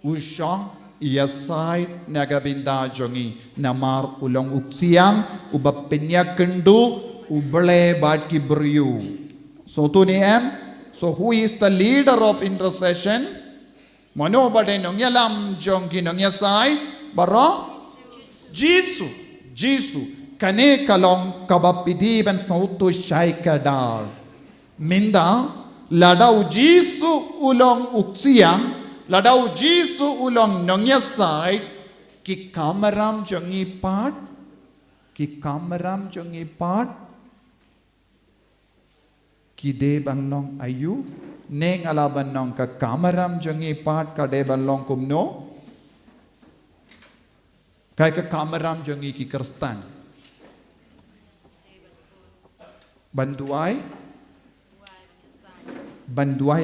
Usyong iyasay nagabinda jongi. Namar ulong uksiyang ubapenya kendu ubale bad ki beriu. So to ni so who is the leader of intercession? Mano bade nong yalam jong ki nong yasay baro Jisu kane kalong kabapidi ban sautu syai kadar minda ladau Jisu ulong uksiang ladau Jisu ulong nongyasai ki kamaram jongi pat ki de banlong ayu neng alaban nong ka kamaram jongi pat ka de banlong kumno Kaya ka kamaram jongi ki kerstan. Banduai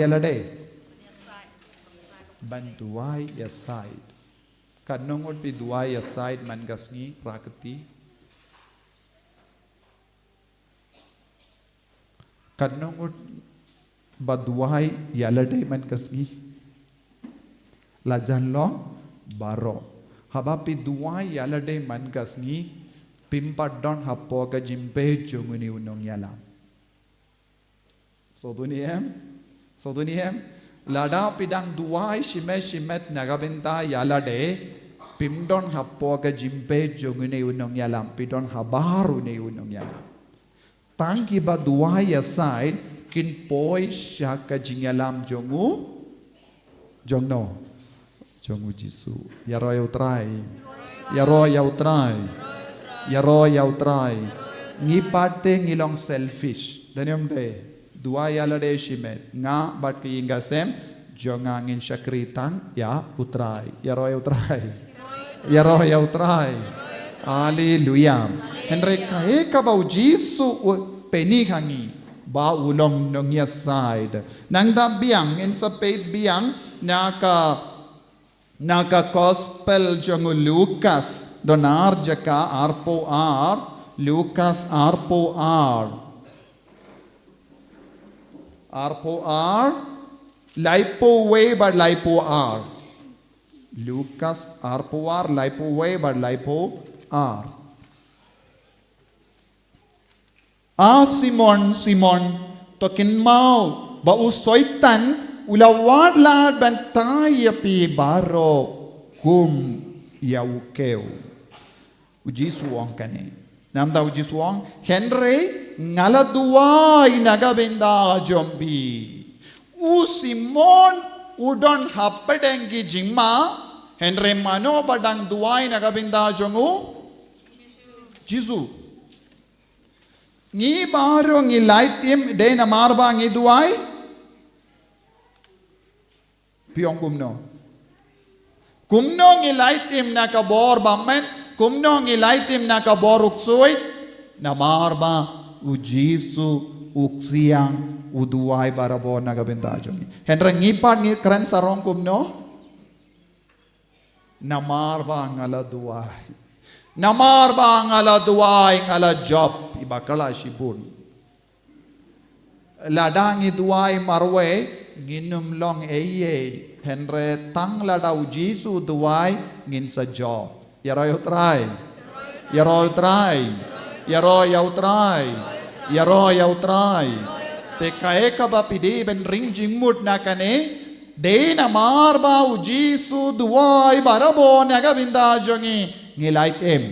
alade. Banduai yasai. Kanungot pi duai aside man gasngi prakati. Kanungot baduai yalade man gasngi. Lajan long baro. Habapi duai yalade man gasngi. Pimpadon hapoga jimpe junguni unong yalam. So duniem. Lada pidang duai shimet nagabenta yalade. Pimdon hapoga jimpe junguni unong yalam. Pidon habaru ne unong yalam. Tangki ba duai aside kin poi syaka jingyalam jongu. Jongno. Jongu Jisu. Yaro yautrai. Yaro yautrai. Yaro yautrai. Ngipate ngilong selfish. Daniam de. Dua yalade shimet. Nga bat ki ingasem. Jongangin syakritang ya utrai. Yaro yautrai. Yaro yautrai. Hallelujah. Henry kaheka bau Jisu peni hangi. Ba ulong nong ya side. Nang da biang in sa peit biang naka gospel jongu Lucas donar jaka arpo ar Lucas arpo ar lipo way but lipo ar Lucas arpo ar lipo way but lipo ar Simon tokin mau ba usoitan ulawad lahat bantay pi baro kum yaukeu ujisuang kane namda ujisuang Henry ngaladuai nagabenda jombi Simon udon happedengi jingma Henry mano badang duai nagabenda jongu Jisu Ngi baro ngi laitim de na marba ngi duai piong kumno ngi laitim na kabor bamen kumno ngi laitim na kabor uksoy na marba u Jisu uksiang u duai barabo na gabindajo ni Henry ngipat ngi kran sarong kumno na marba ngala duai Namar ba ngala duai ngala job ibakala shibun ladang duai marwe ginum long eye Henry tang lada Jisu duai ngin sa job yaro yautrai te kaeka ba pidi ben ring jingmut na kane de namar ba Jisu duai barabo naga binda jongi ngilaitem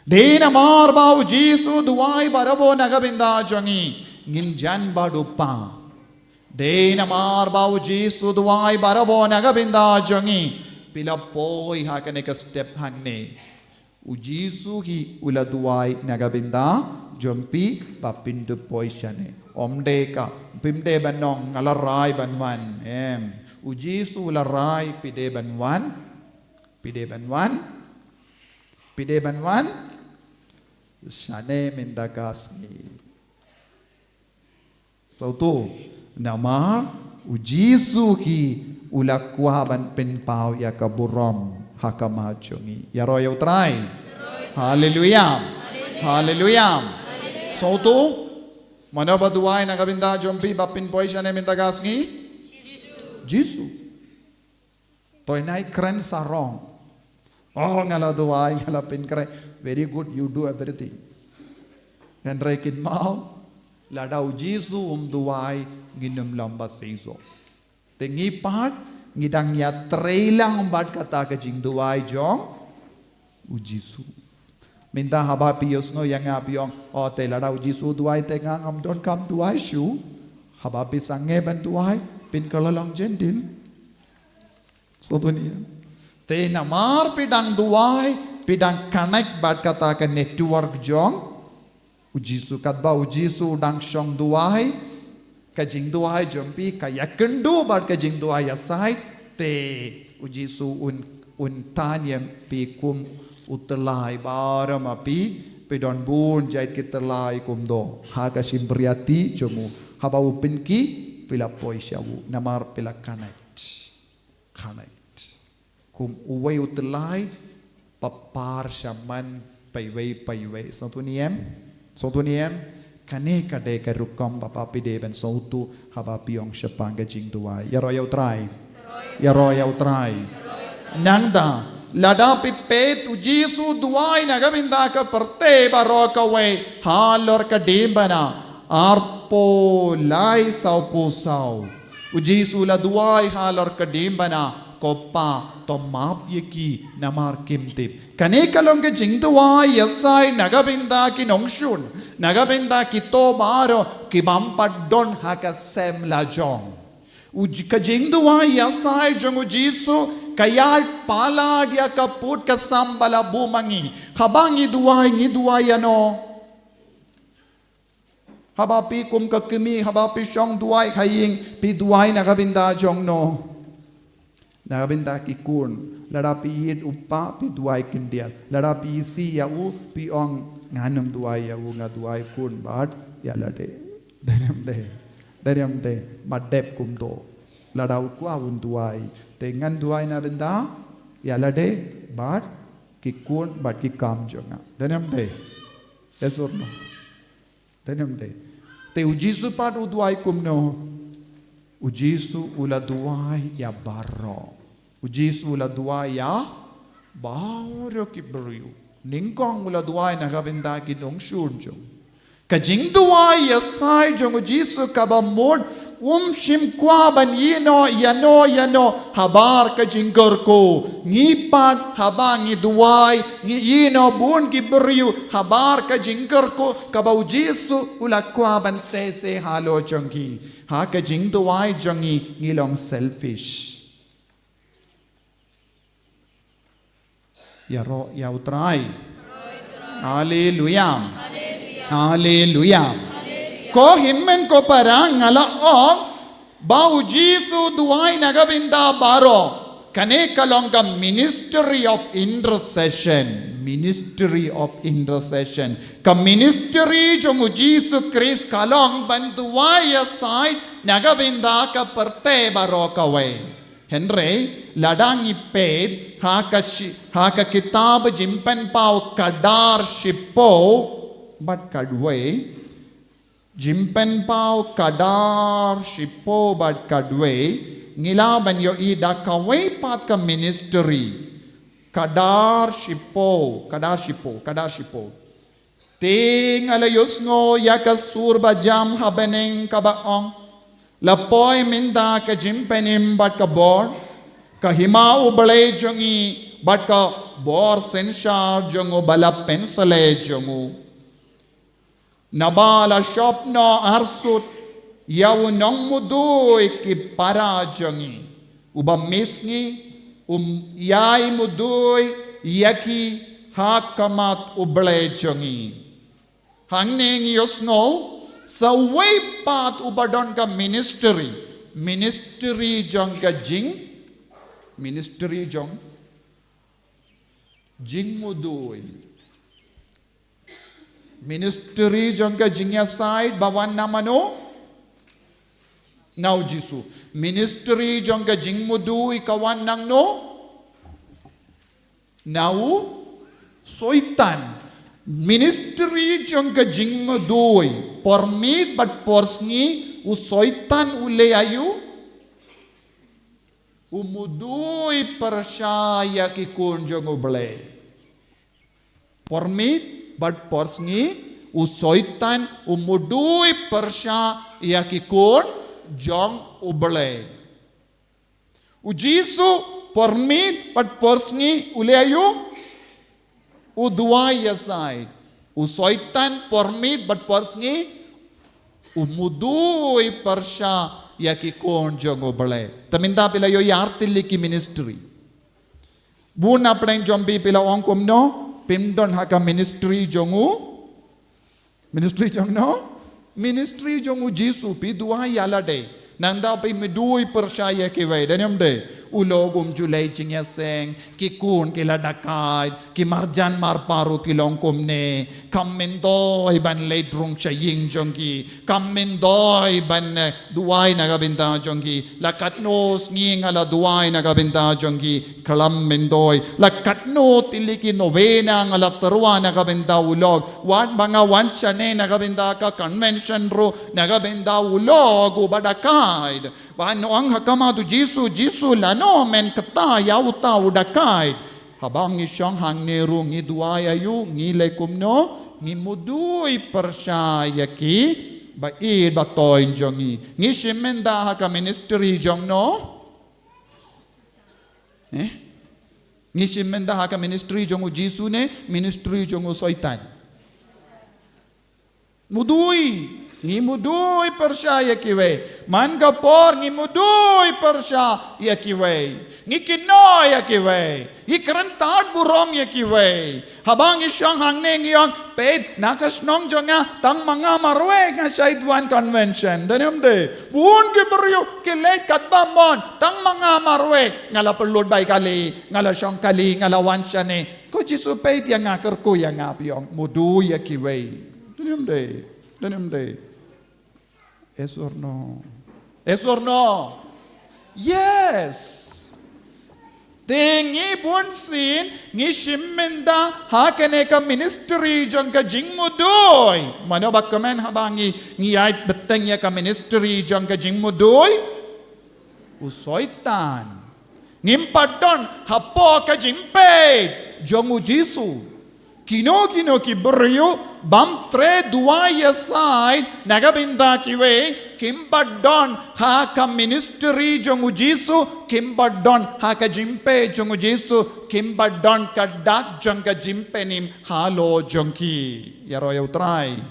Dina marbau Jisu duai barabo nagabinda jongi nginjan badupa Dina marbau Jisu duai barabo nagabinda jongi pilapoi hakane ka step hangne u Jisu hi ula duai nagabinda jompi papindu poishane omde ka pimde banong ngalarai banwan u Jisu larai pide banwan Pide banwan Shane mindagasni Sautu Namar Ujisu ki ulakwaban pinpau ya kaburom hakamachungi Yaro yautrai Hallelujah Sautu Manabaduay nagabinda jompi bapin poi shane mindagasni Jisu Toinai kren sarong Oh ngala duai ngala pinkre very good you do everything and rekin mau ladau Jisu duai nginum lamba seiso tengi part ngidang ya trailang bat kata ke jing duai jong Jisu minta haba pios no yang apiong oh te ladau Jisu duai te ngam don kam duai shu haba pisange ban duai pin kalalang jendil so dunia Te namar pidang duai pidang connect bat kata ke network jong Jisu katba Jisu dang shong duai ka jing duai jompi ka yakendu bat ka jing duai asai te Jisu un tanyem pi kum utelai baram api pidon bun jait kiterlai kum do ha ka simbriati jomu haba upin ki pila poi syawu namar pila connect kum uway utlay papar shaman paiway so tu niem kane kade karukom bapa pide ben so tu haba piong shapang ka jing tuai ya royal try nangda lada pipet ujisu duai nagaminda ka perte baro ka we halor ka dembana arpo lai sau pusau ujisu la duai halor ka dembana kopa to map yeki namar kimtip kane kalong ke jingduwa yasai nagabinda ki nongshun nagabinda ki to baro ki bampat don haka sem la jong uj ka jingduwa yasai jong ujisu kayal pala dia ka put ka sambala bumangi habangi duwai ano habapi kum ka kimi habapi shong duwai khaying pi duwai nagabinda jong no nagabinda kikun ladapi yid upa pi duai kindia ladapi isi ya u pi ong nganum duai ya u ngaduai kun bat ya lade derem de madep kumdo ladau kwa un duai te ngan duai na benda ya lade bat kikun bat kikam jonga derem de esorno derem de te ujisu pat u duai kumno ujisu ula duai ya barro ujisu ula duai ya baro kibru ningkong ula duai nagabinda ki dong shunjo kajing duai ya sai jong ujisu kabamod shim kwa ban yano habar kajing gorko ngipan habang duai yino bun kibru habar kajing gorko kaba ujisu ula kwa ban tese halo jongi ha kajing duai jongi ngilong selfish ya utrai hallelujah ko himmen ko parang ngala ong ba ujisu duai nagabinda baro kane kalong ka ministry of intercession ka ministry jong ujisu Christ kalong ban duai aside nagabinda ka perte baro ka we Henry ladang iped haka kitab jimpen pau kadar shipo but kadwe jimpen pau kadar shipo but kadwe ngilaban yo ida kawe pat ka ministry kadar shipo ting alayos ngo yakasur bajam habeneng kabaong lapoy minda ka jimpenim bat ka bor ka hima ubale jongi bat ka bor senshar jongo bala pensale jongo nabala shopno arsut yaw nong mudoy ki para jongi uba misngi yai mudoy yaki hakamat ubale jongi hangneng yosno sa way pat ubadon ka ministry jong ka jing mudoy ministry jong ka jing ya side bawan namano now jisu ministry jong ka jing mudoy kawan nang no now soitan ministry jong ka jing mudoy permit but porsni u soitan ule ayu umudoy persyaya ki kun jong uble permit but porsni u soitan umudoy persyaya ki kun jong uble u jisu permit but porsni ule ayu u duai aside u soitan permit but porsni umudoy persya yaki kon jong obale taminda pila yo yartilli ki ministry bun apeng jombi pila ongkom no pimdon haka ministry jongu ministry jongu jisu pi duai yala de nanda pi midui persya yaki vai denyam de ulogum julay jingya seng ki kun ki ladakay ki marjan marparu ki longkumne kammendoy ban leidrung chaying jongki kammendoy ban duway nagabinda jongki lakatnos ngingala duway nagabinda jongki kalam mendoy lakatno tiliki novena ngala terwa nagabinda ulog wan mga wan syane nagabinda ka convention ro nagabinda ulog ubadakaid Bano ang hakama tu Jisu lano men kata yauta udakay. Habang isyang hangneru ngi duay ayu ngi lekumno ngi muduy persyaya ki baid batoy jongi. Ngi shimenda haka ministry jong no? Ngi shimenda haka ministry jong u Jisu ne ministry jong u soitan. Muduy Ngi muduy persyaya kiwe. Man kapor ngi muduy persya ya kiwe. Ngi kinoy ya kiwe. Ngi kerentad burong ya kiwe. Habang isyang hangne ngiyang ped nakasnong jonga tang mga marwe nga Shaidwan Convention. Danim de. Buon kiberyo kilay katbamon tang mga marwe ngala pelud bay kali ngala syong kali ngala wansyane. Ko Jisu ped yang ngakerku yang ngapyong muduy ya kiwe. Danim de. Danim de. Yes or no? Yes or no? Yes. Tingi bunsin ngi shimmenda hakene ka ministry jong ka jingmudoy. Mano bakamen habangi ngi ait beteng ya ka ministry jong ka jingmudoy. Usoitan. Ngimpadon hapo ka jingped jong u Jisu. Kino ki beryo bam tre dua yasai nagabinda kiwe kimbadon ha ka ministry jong u Jisu kimbadon ha ka jimpe jong u Jisu kimbadon ka dak jong ka jimpe nim halo jong ki yaro yautrai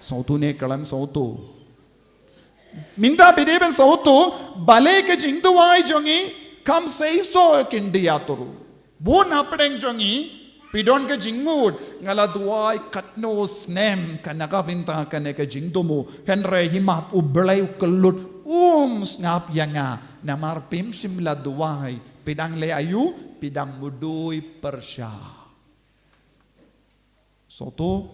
sautu ne kalam sautu minda bideben sautu bale ke jingduai jongi kam seiso kindia turu bun apdeng jongi Pidon ka jingmud ngala duay katnos nem kanakabinta kaneka jingdomo henre himat ublay kelut snap yanga namar pim simla duay pidang le ayu pidang mudoy persya soto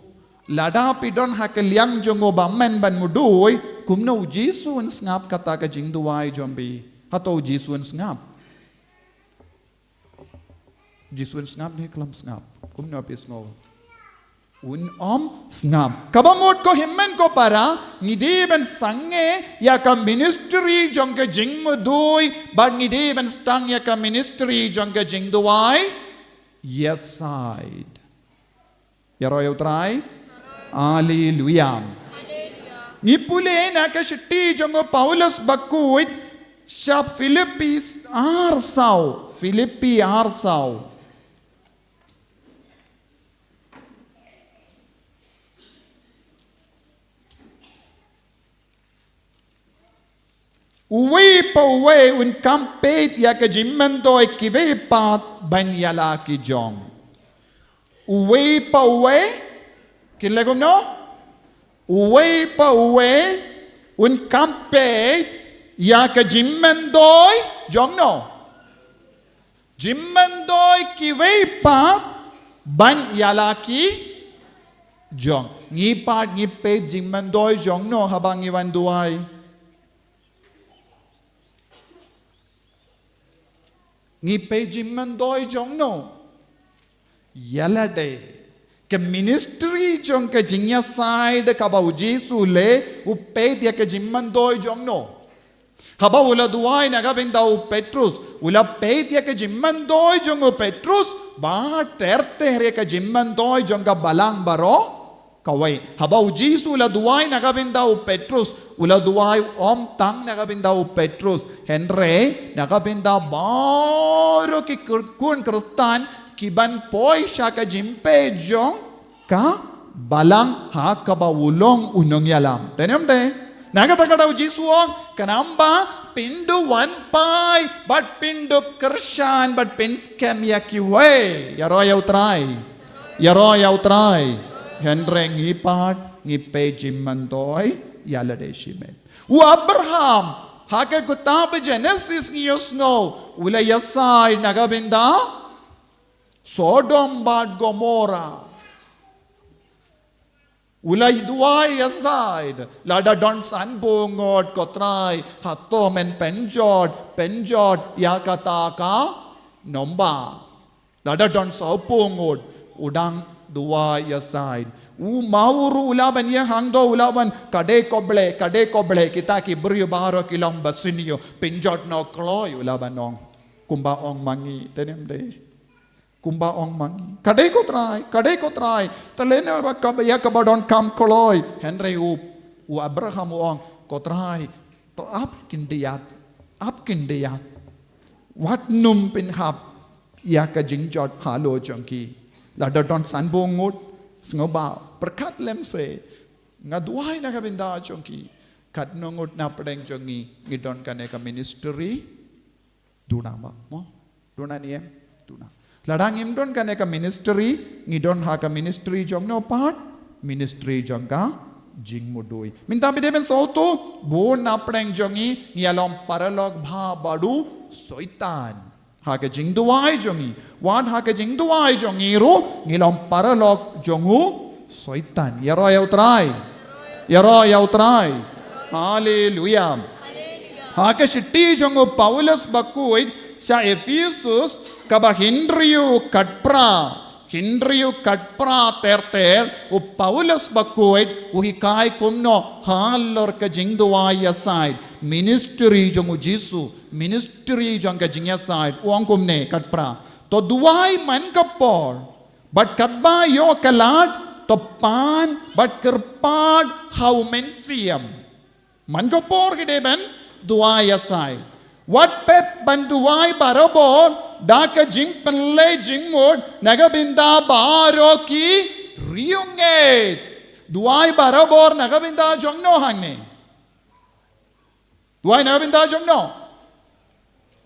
lada pidon hakelyang jongo bamen ban mudoy kumno Jisu snap kata ka jingduay jombi hato Jisu snap Jisu snap ni kelam snap kumno pismo snap kabamot ko himmen ko para ngideben sange ya ka ministry jong ka jingmudoy bad ngideben stang ya ka ministry jong ka jingduay yes side yaro try hallelujah ngipule na ka shiti jong Paulus bakuit sha Philippi arsaw Uwe pa uwe un kampet ya ka jimmendoy kiwe pat banyala ki jong. Uwe pa uwe kinlegom no? Uwe pa uwe un kampet ya ka jimmendoy jong no? Jimmendoy kiwe pat banyala ki jong. Ngipat ngipet jimmendoy jong no habang iwan duay. Ngipe jimmendoy jong no yalade ke ministry jong ka jingya side ka ba Jisu le upe dia ka jimmendoy jong no haba ula duay nagabinda u Petrus ula pe dia ka jimmendoy jong u Petrus ba terte re ka jimmendoy jong ka balang baro kawai haba u Jisu ula duay nagabinda u Petrus ula duay tang nagabinda u Petrus henre nagabinda baro ki kun kristan kiban poy siya ka jimpe jong ka balang ha kabawulong unong yalam tenem de nagatagadaw Jisu kanamba pindu one pai but pindu kershan but pin scam yakiwe yaro yaw try henre ngipat ngipe jimmandoy yalade shimet. U Abraham Hake kutab Genesis ngiyosno. Ula yasay nagabinda. Sodom bad Gomorrah. Ulay duay aside. Lada don sanbungod kotray. Hatom and penjod yakataka nomba. Lada don saupungod. Udang duay aside. Mauru ulaban yang hangdo ulaban kade koble kita ki beriu baro kilong basinyo penjod no kloy ulaban nong kumba ong mangi tenem de. Kumba ong mangi. Kadai ko try. Talena ba kabaya kabadon kam koloy. Henry u Abraham ong ko try. To up kindiyat. What num pin hap ya ka jingjot halo jongki. Lada don sanbungut sngoba perkat lemse. Ngaduai na kabinda jongki. Kat nongut na pedeng jongi ngidon kane ka ministry. Duna ba mo? Duna niem? Duna. Ladang imdon kan eka ministry, ngidon ha ka ministry jong no part, ministry jong ka jing mudui. Minta bideben sauto, bo napreng jongi, ngiyalom paralog bha badu soitan. Ha ka jing duai jongi, wan ha ka jing duai jongi ro, ngilom paralog jongu soitan. Yaro yautrai. Hallelujah. Ha ka shitti jongu Paulus bakuit, sa Ephesus kaba Hindriyu katpra ter u Paulus bakuit u hikay kumno halor ka jingduay aside ministry jong ujisu ministry jong ka jing aside uang kumne katpra to duay man kapor but katba yo kalad to pan but kerpad how mensiam man kapor kideben duay aside. What pep banduai barabor daka jing panle jing mod nagabinda baro ki riunget duai barabor nagabinda jongno hangne duai nagabinda jongno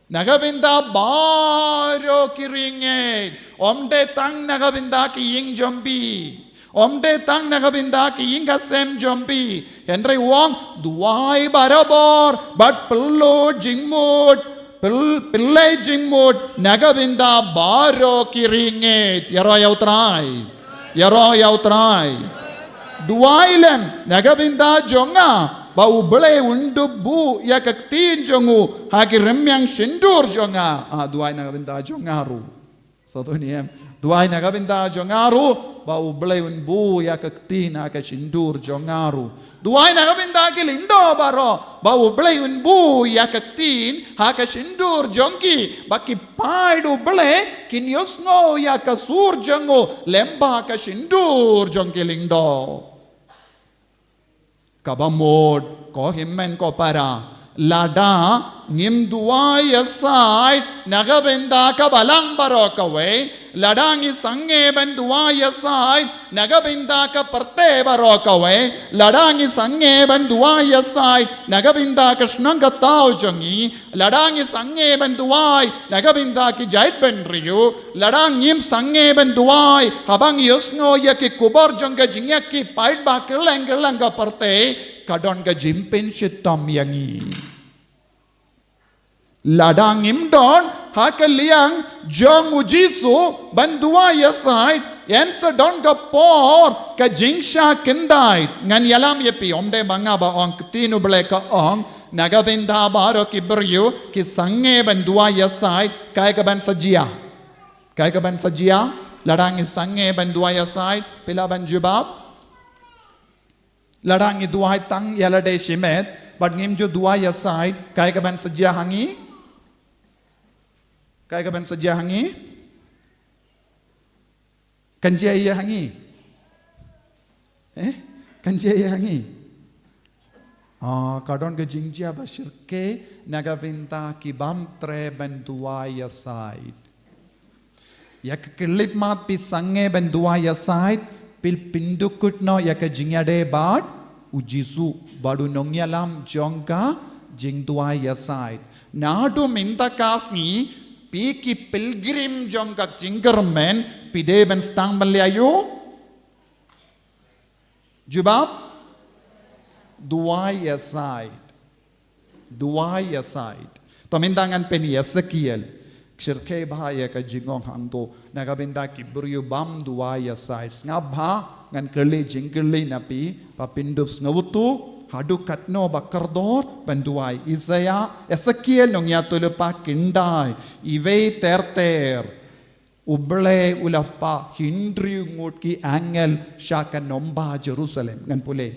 nagabinda baro ki ringet omde tang nagabinda ki ying jombi omde tang nagabinda ki ying kasem jombi Henry Wong duai barabor but pillo jingmod pillai jingmod nagabinda baro ki ringet yaro yautrai duai lem nagabinda jonga ba ubele undu bu ya kaktin jongu haki remyang shindur jonga duai nagabinda jongaru satu niem duai nagabinda jongaru ba ubele unbu ya kaktin haka shindur jongaru duai nagabinda ki lindo baro ba ubele unbu ya kaktin haka shindur jongi ba ki paid ubele kinyosno ya kasur jongo lemba ka shindur jongi lindo kabamod ko himmen ko para lada ngim duai aside nagabinda ka balang baro kawe ladangi sange ben duai aside nagabinda ka parte baro kawe ladangi sange ben duai aside nagabinda ka shnanga tao jongi ladangi sange ben duai nagabinda ki jait ben riyo ladang ngim sange ben duai habang yosno ya ki kubar jonga jingya ki paid ba kelanga parte kadon ka jimpen shitam yangi ladang imdon hakaliang jong ujisu bandua yaside yensa don ka por ka jingsha kindai ngan yalam yepi omde banga ba ong tinu ble ka ong nagabinda baro ki beryu ki sange bandua yaside kai ka ban sajia ladang sange bandua yaside pila ban jubab ladang duai tang yalade shimet but ngim jo duai aside kai ka ban sajia hangi kai ka ban sajia hangi kanjia iya hangi kanjia iya hangi kadon ke jingjia basirke nagabinta ki bam tre ban duai aside yak kelip mat pi sange ban duai aside pil pindukut no yak jingya de bad ujisu badu nongyalam jongka jingduai aside nadu minta kasni piki pilgrim jongka jingermen pide ben stang balyayu jubab duai aside duai aside tamindangan peni Ezekiel Shirke bahaya ka jingong hangto nagabinda ki buryu bam duai aside ngabha ngan kerli jingkerli napi papindup ngawutu hadu katno bakardor banduai Isaiah Ezekiel nong yatulupa kindai ive terter uble ulapa hindri ngut ki angel syaka nomba Jerusalem ngan pule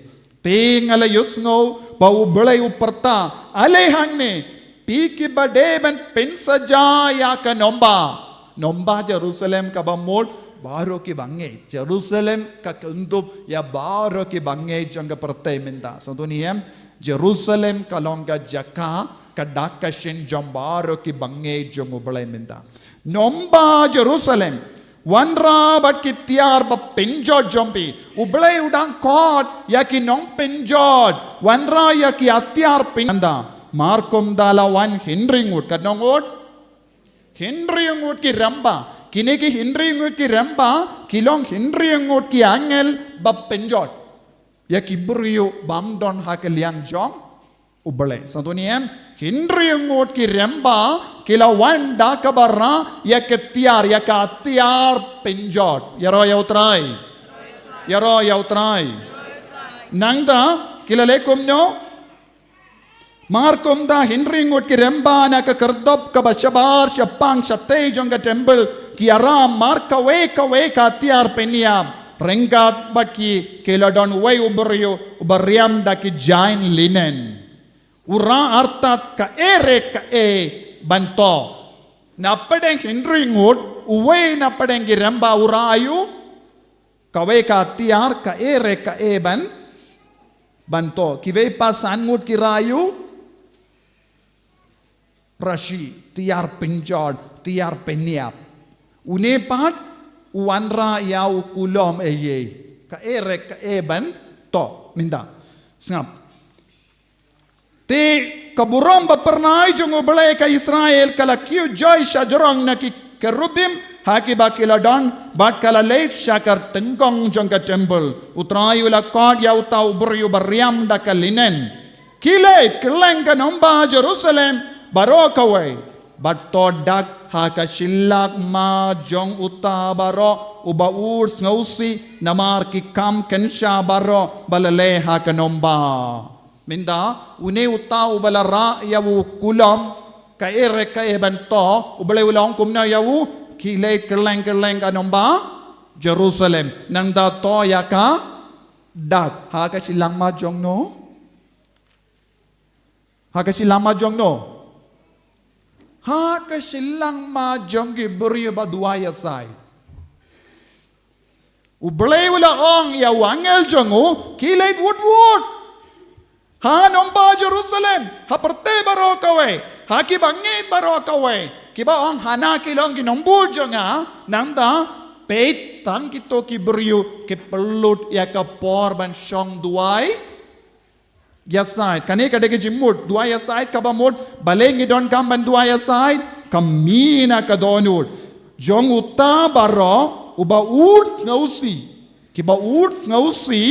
tingala yusngo ba uble uperta alehangne piki badeban pensaja yaka nomba Jerusalem ka bamol baro ki bange Jerusalem ka kundup ya baro ki bange janga pertai minta so tu niem Jerusalem kalonga jaka kadaka shin jambaro ki bange jong uble minta nomba Jerusalem wanra bat ki tiar ba penjod jompi ublai udang kot ya ki nong penjod wanra ya ki atiar pinanda markom dala wan hindringut kadnongot hindringut ki ramba kini ki hindringut ki ramba kilong hindringut ki angel ba penjod ya ki buriu bamdon hakeliang jong ublai santuniem hindringut ki ramba kila wan dakabara ya ketiar ya katiar penjot yaro yautrai nangda kila lekum no markum da hindringut ki ramba na ka kardop ka bashabar syapang syatay jong ka temple ki aram marka we katiar peniam rengat baki kila don way ubariam da ki jain linen ura artat ka banto napadeng hindringut uwe napadeng giramba urayu kawe ka tiar ka banto kiwe pasan ngut kirayu rashi tiar pinjod tiar peniap unepat uanra yau kulom ka banto minta ngap ti kaburom bapernai jong ublay ka Israel kala kiu joy shajarong na ki kerubim haki bakila don bat kala late shakar tengkong jong ka temple utrai ula kod ya utau buryu bariam da kalinen kile keleng ka nomba Jerusalem barokaway bat todak haka shillak ma jong uta baro uba urs ngausi namar ki kam kensha baro balale haka nomba minda une uta ubala ra yawu kulam ka banto ubala ulang kumna yawu kile keleng anomba Jerusalem nang da to yaka dat haka silang majong no haka silang majong gi buriya baduaya sai ubala ong yawu angel jongo kile wood ha nomba Jerusalem ha perte baro kawe ha ki bangit baro kawe ki ba ong hana ki long ki nombu jonga nanda peit tang kito ki beriu ki pelut ya ka por ban shong duai yasai kane kade ki jimut duai yasai ka ba mod balengi don kam ban duai yasai kamina ka donut jong uta baro uba ut ngausi ki ba ut ngausi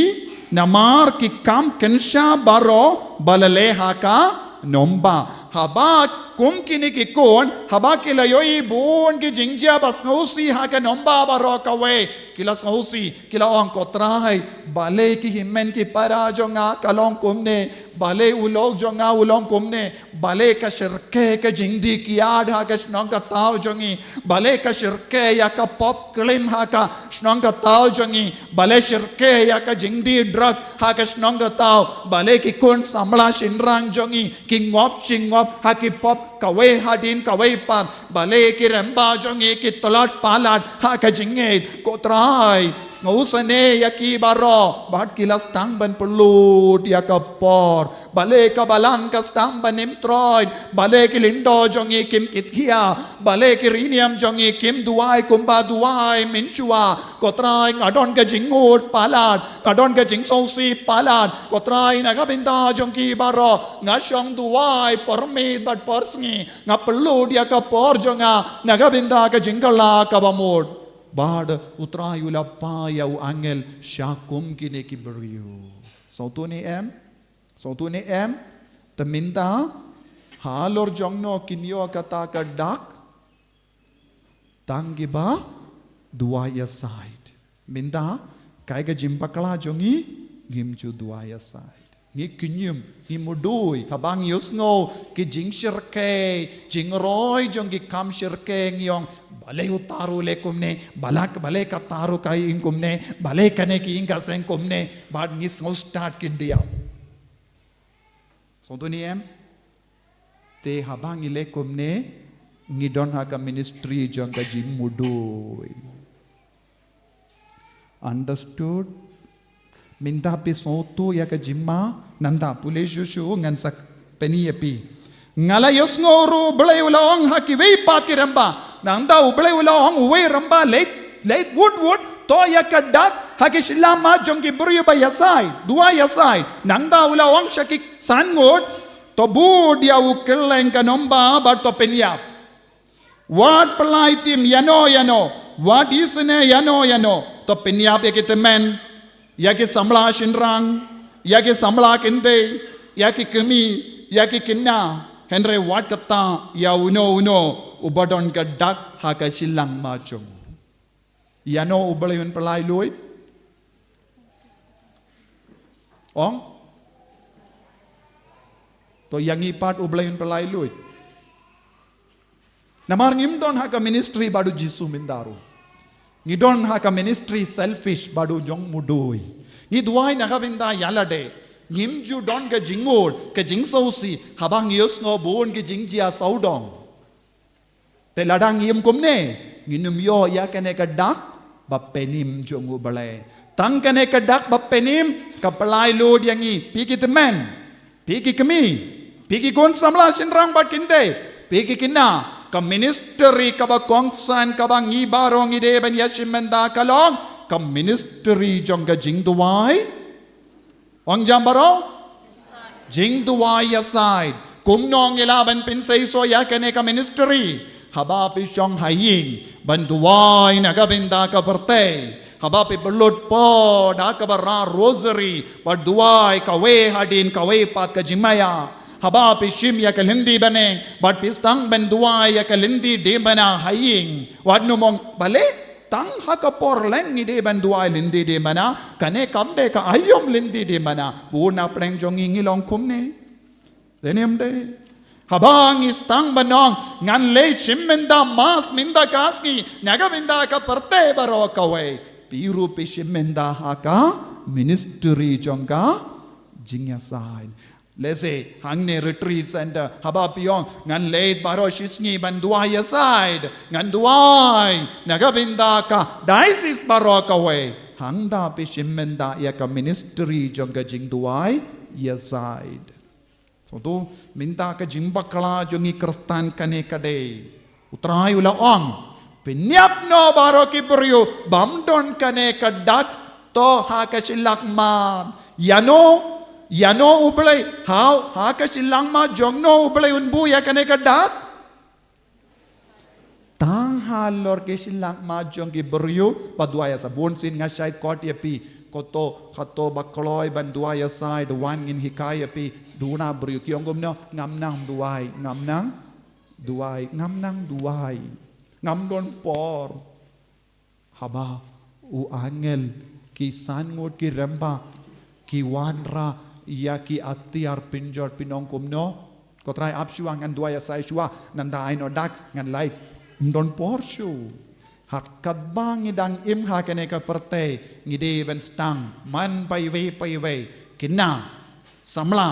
namar ki kam kensha baro balale haka nomba haba kum kini ki kon haba ki layoi bon ki jingja bas ngausi haka nomba baro kawe kila ngausi kila ong kotrai bale ki himmen ki para jonga kalong kumne bale ulog jonga ulong kumne bale ka shirke ka jingdi ki ad haka snong ka tao jongi bale ka shirke ya ka pop klim haka snong ka tao jongi bale shirke ya ka jingdi drug haka snong ka tao bale ki kon samla shinrang jongi ki ngop chingop haki pop kawe hadin kawe pap bale ki ramba jongi ki tolat palat haka jinget kotrai ngausane ya ki baro bat kilas tang ban pelut ya ka por bale ka balang ka stang ban imtroid bale ki lindo jongi kim kitkia bale ki riniam jongi kim duai kumba duai minchua kotrai ngadon ka jingut palat ngadon ka jingsosi palat kotrai nagabinda jongi baro ngashong duai pormit bat porsngi ngapelut ya ka por jonga nagabinda ka jingkala ka bamod bad utrayula pa yaw angel syakum kini ki beriu. So tu ni em taminta halor jongno kinyo kata ka dak tangiba duaya side minda kaiga jimpakala jongi gimju duaya side ngi kinyum ngi mudui habang yusngo ki jing shirke jing roy jongi kam shirke ngyong bale utaru le kumne balak bale ka taru kai in kumne bale kane ki inga seng kumne bad ngis ngo start kindia so to niem te habang ile kumne ngi don ha ka ministry jonga jing mudui understood minta pi soto ya ka jimma nanda puleju shu ngan sak peni epi ngala yosngoru blai ulong haki wei pakiramba nanda ublai ulong wei ramba late wood to ya ka dak haki shilama jongi buru ba yasai dua yasai nanda ulong shaki sangot to bud ya ukelleng kanomba ba to penia what pelaitim yano what isne yano to penia pe kitemen yaki samla shinrang yaki samla kinde yaki kemi yaki kinna henry wat kata ya uno ubadon ka dak haka silang machong yano ubalayon palay luit ong to yang ipat ubalayon palay luit namar ngimdon haka ministry badu jisu mindaru ngidon haka ministry selfish badu jong mudui ngidwai nakabinda yalade ngimju don ka jingod ka jingsausi habang yusngo bon ki jingjia saudong te ladang yim kumne nginum yo ya kane ka dak bapenim jongu balai tang kane ka dak bapenim ka palai lod yangi piki temen piki kemi piki kon samla sinrang bat kinde piki kinna ka ministry ka ba kongsan ka ba ngi barong ide ban yashimenda kalong ka ministry jong ka jingduwai ong jambaro jingduwai aside kumnong ilaban pinsay so ya kane ka ministry habapi siyang haying banduwai nagabinda ka parte habapi belot po da ka bara rosary banduwai kawe hadin kawe pat ka jimaya habapi shim ya kalindi baneng but pistang banduwai ya kalindi de bana haying wadno mong bale tang hakapor len ni de banduwai lindi de mana kane kamde ka ayom lindi de mana buna preng jong ingilong kumne denem de habang istang banong ngan le shimmenda mas minda kaski naga minda ka parte baro kawe piru pe shimmenda haka ministry jongka jingya side lese hangne retreat center haba piong ngan late baro shisngi banduai aside ngan duai nagabinda ka diocese baro kawe hangda pe shimmenda ya ka ministry jongka jing duai aside so tu minta ka jimbakla jongi kristan kane kade utrai ula ong penyap no baro ki brio bamdon kane kadak to ha ka silak ma yano ublay how ha ka silang ma jongno ublay unbu ya kane kadak tang halor ke silang ma jong ki brio padwaya sa bonsin nga shait kot yapi koto khato bakloy banduaya side one in hikaya pi duna brio kiongom no ngamnang duai ngamdon por haba u angel ki sangot ki remba ki wanra ya ki atiar pinjor pinongkom no kotrai apshuang ngan duaya sai shua nanda aino dak ngan lai ndon por shu hat kadbang idang im ha kene ka perte ngide ben stang man pai we kinna samla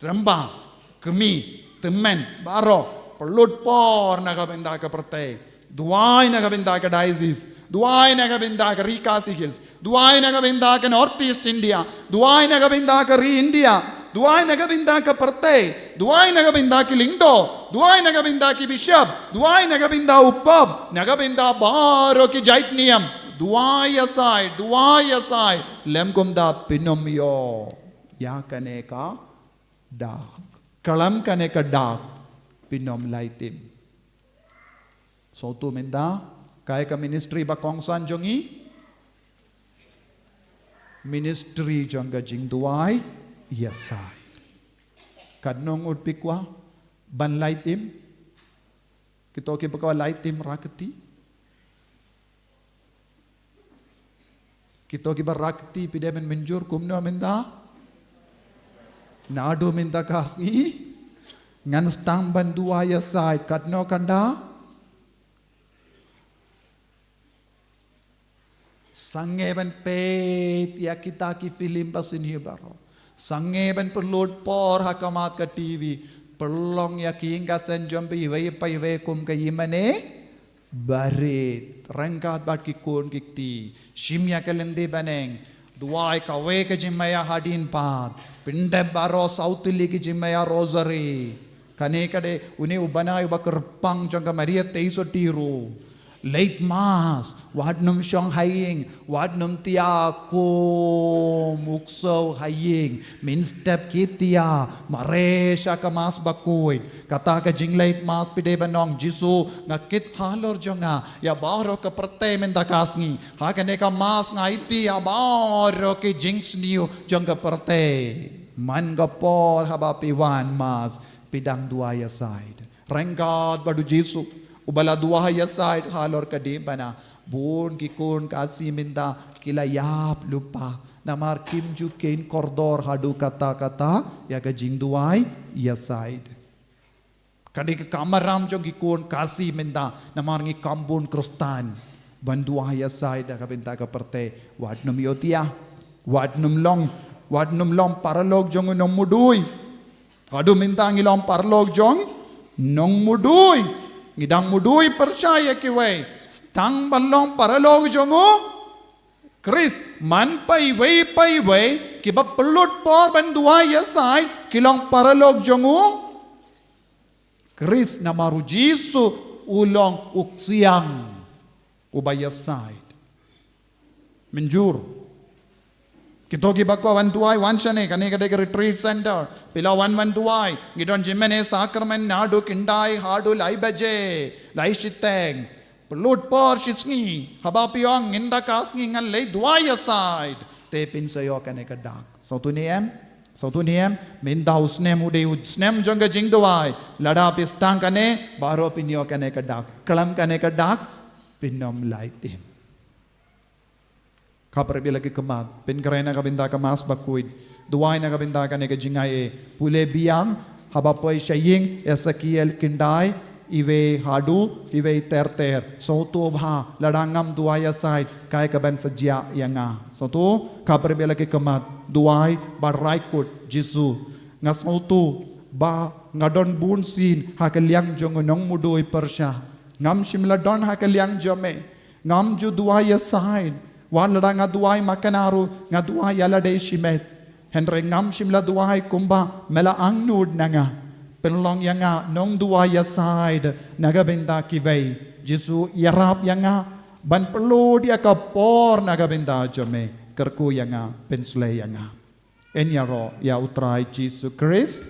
ramba kemi temen baro pelut por nagabenda ka perte duai nagabenda ka diocese duai nagabenda ka Rikasi Hills duai nagabenda ka Northeast India duai nagabenda ka India duai nagabenda ka perte duai nagabenda ki Lingdo duai nagabenda ki Bishop duai nagabenda Upab nagabenda baro ki Jaitniam duai aside lemgumda pinomyo ya kane ka dak kalam kane ka dak pinom laitim so tu menda kaya ka ministry ba kongsan jongi ministry jongga jing duai yasai kadnong utpikwa ban laitim kita ke bakawa laitim rakti kita ke rakti pide men menjur kumno minda nado minda kasi ngan stang ban dua ya side katno kanda sangeban pe tia kita ki film pasin hibaro sangeban perlod por hakamat ka TV perlong ya kinga sen jombi we kum ka yimane barit rangkat bat ki kon kikti shimya kalende baneng duai ka we ka jimmaya hadin pat pinde baro sautili ki jimmaya rosary kane kade uni ubanai bakerpang jangka maria teiso tiru late mass wadnum shong haying wadnum tia ko mukso haying min step kitia maresha ka mas bakoy kata ka jing late mass pide banong jisu ngakit halor jonga ya baro ka prate men dakasngi ha kane ka mas ngaiti ya baro ke jings niu jonga prate man ga por habapi wan mas pidang dua ya side rengkat badu jisu ubala dua ya side halor kadi bana bun ki kon kasi minda kila yap lupa namar kim ju kein kordor hadu kata ya ka jing duai ya side kadi ke kamaram jo ki kon kasi minda namar ngi kambun krustan ban dua ya side ka binta ka perte wadnum yotia wadnum long paralog jong nong mudui hadu minta ngi long paralog jong nong mudui ngidang mudui percaya kiway stang balong paralog jongo Chris man pai wei kiba pelut por ban dua ya sai kilong paralog jongo Chris namaru jisu ulong uksiang ubaya side menjur kita ki bakwa wan duai wan chane kane kade retreat center pila wan duai gidon jimene sakramen nadu kindai hadu lai baje lai shiteng pelut por shitsngi habapiong inda kasngi ngan lei duai aside te pin sayo kane kadak so tu niem min dau snem ude snem jonga jing duai lada pistang kane baro pinyo kane kadak kalam kane kadak pinom lai tim kapar bila ke kemat pen kerana kabinda ka mas bakuid duai na kabinda ka ne ka jingaye pule biam habapoi shaying esakiel kindai iwe hadu iwe ter soto bha ladangam duaya side kai ka ban sajya yanga soto kapar bila ke kemat duai ba right put jisu ngas soto ba ngadon bun sin hakaliang jong nong mudoi persha ngam shimla don hakaliang jome ngam ju duaya side wan lada ngaduai makanaru ngaduai yalade shimet henre ngam shimla duai kumba mela angnud nanga penlong yanga nong duai ya side naga benda kivei jisu yarap yanga ban perlu dia ka por naga benda jome kerku yanga pensle yanga enyaro ya utrai jisu Chris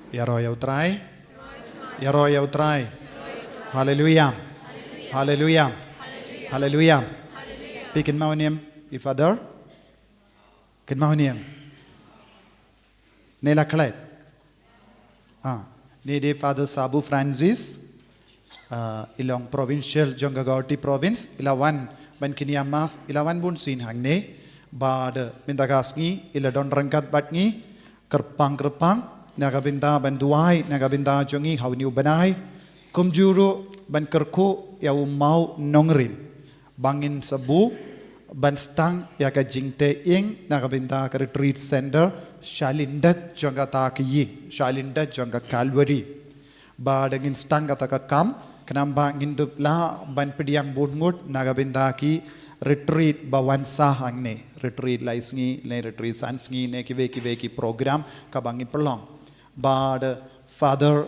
Ya roh ya utrai. Ya roh ya utrai. Haleluya. Haleluya. Haleluya. Pikin mau niam I Father. Kin mau niam. Nela klet. Ni de Father Sabu Francis. Ilong provincial Jonggagauti province. Ilawan ban kiniamas. Ilawan bun sin hang ne. Bad mintagasngi. Ila don rangkat batngi. Kerpang. Nagabinda ban duai, nagabinda jongi hawniu banai, kumjuru ban kerku ya mau nongrim, bangin sebu, ban stang ya ka jingte ing, nagabinda ka retreat center, shalindat jonga ta kiyi, shalindat jonga Calvary, ba dengin stang kata ka kam, kenamba ngindup la ban pediang bungut, nagabinda ki retreat bawan sahang ne, retreat laisngi, ne retreat sansngi, ne kiwe ki program kabangin pelong. But Father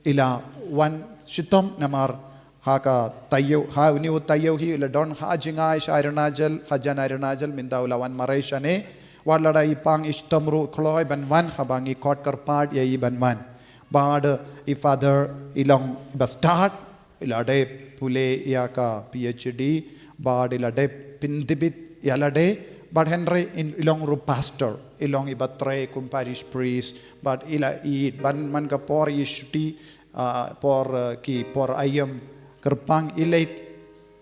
ila one shitom namar haka tayo ha uniu tayo hi ila don ha jingai shairanajal hajan airanajal minda ula one maraishane warlada ipang ishtomru khloy banwan habangi kot karpad ye banwan but if Father ilong ba start ila de pule ya ka PhD but ila de pindibit yala de but Henry in ilong ru pastor ilong ibatre kum parish priest but ila I ban man ka por yishti por ki por ayam kerpang ilait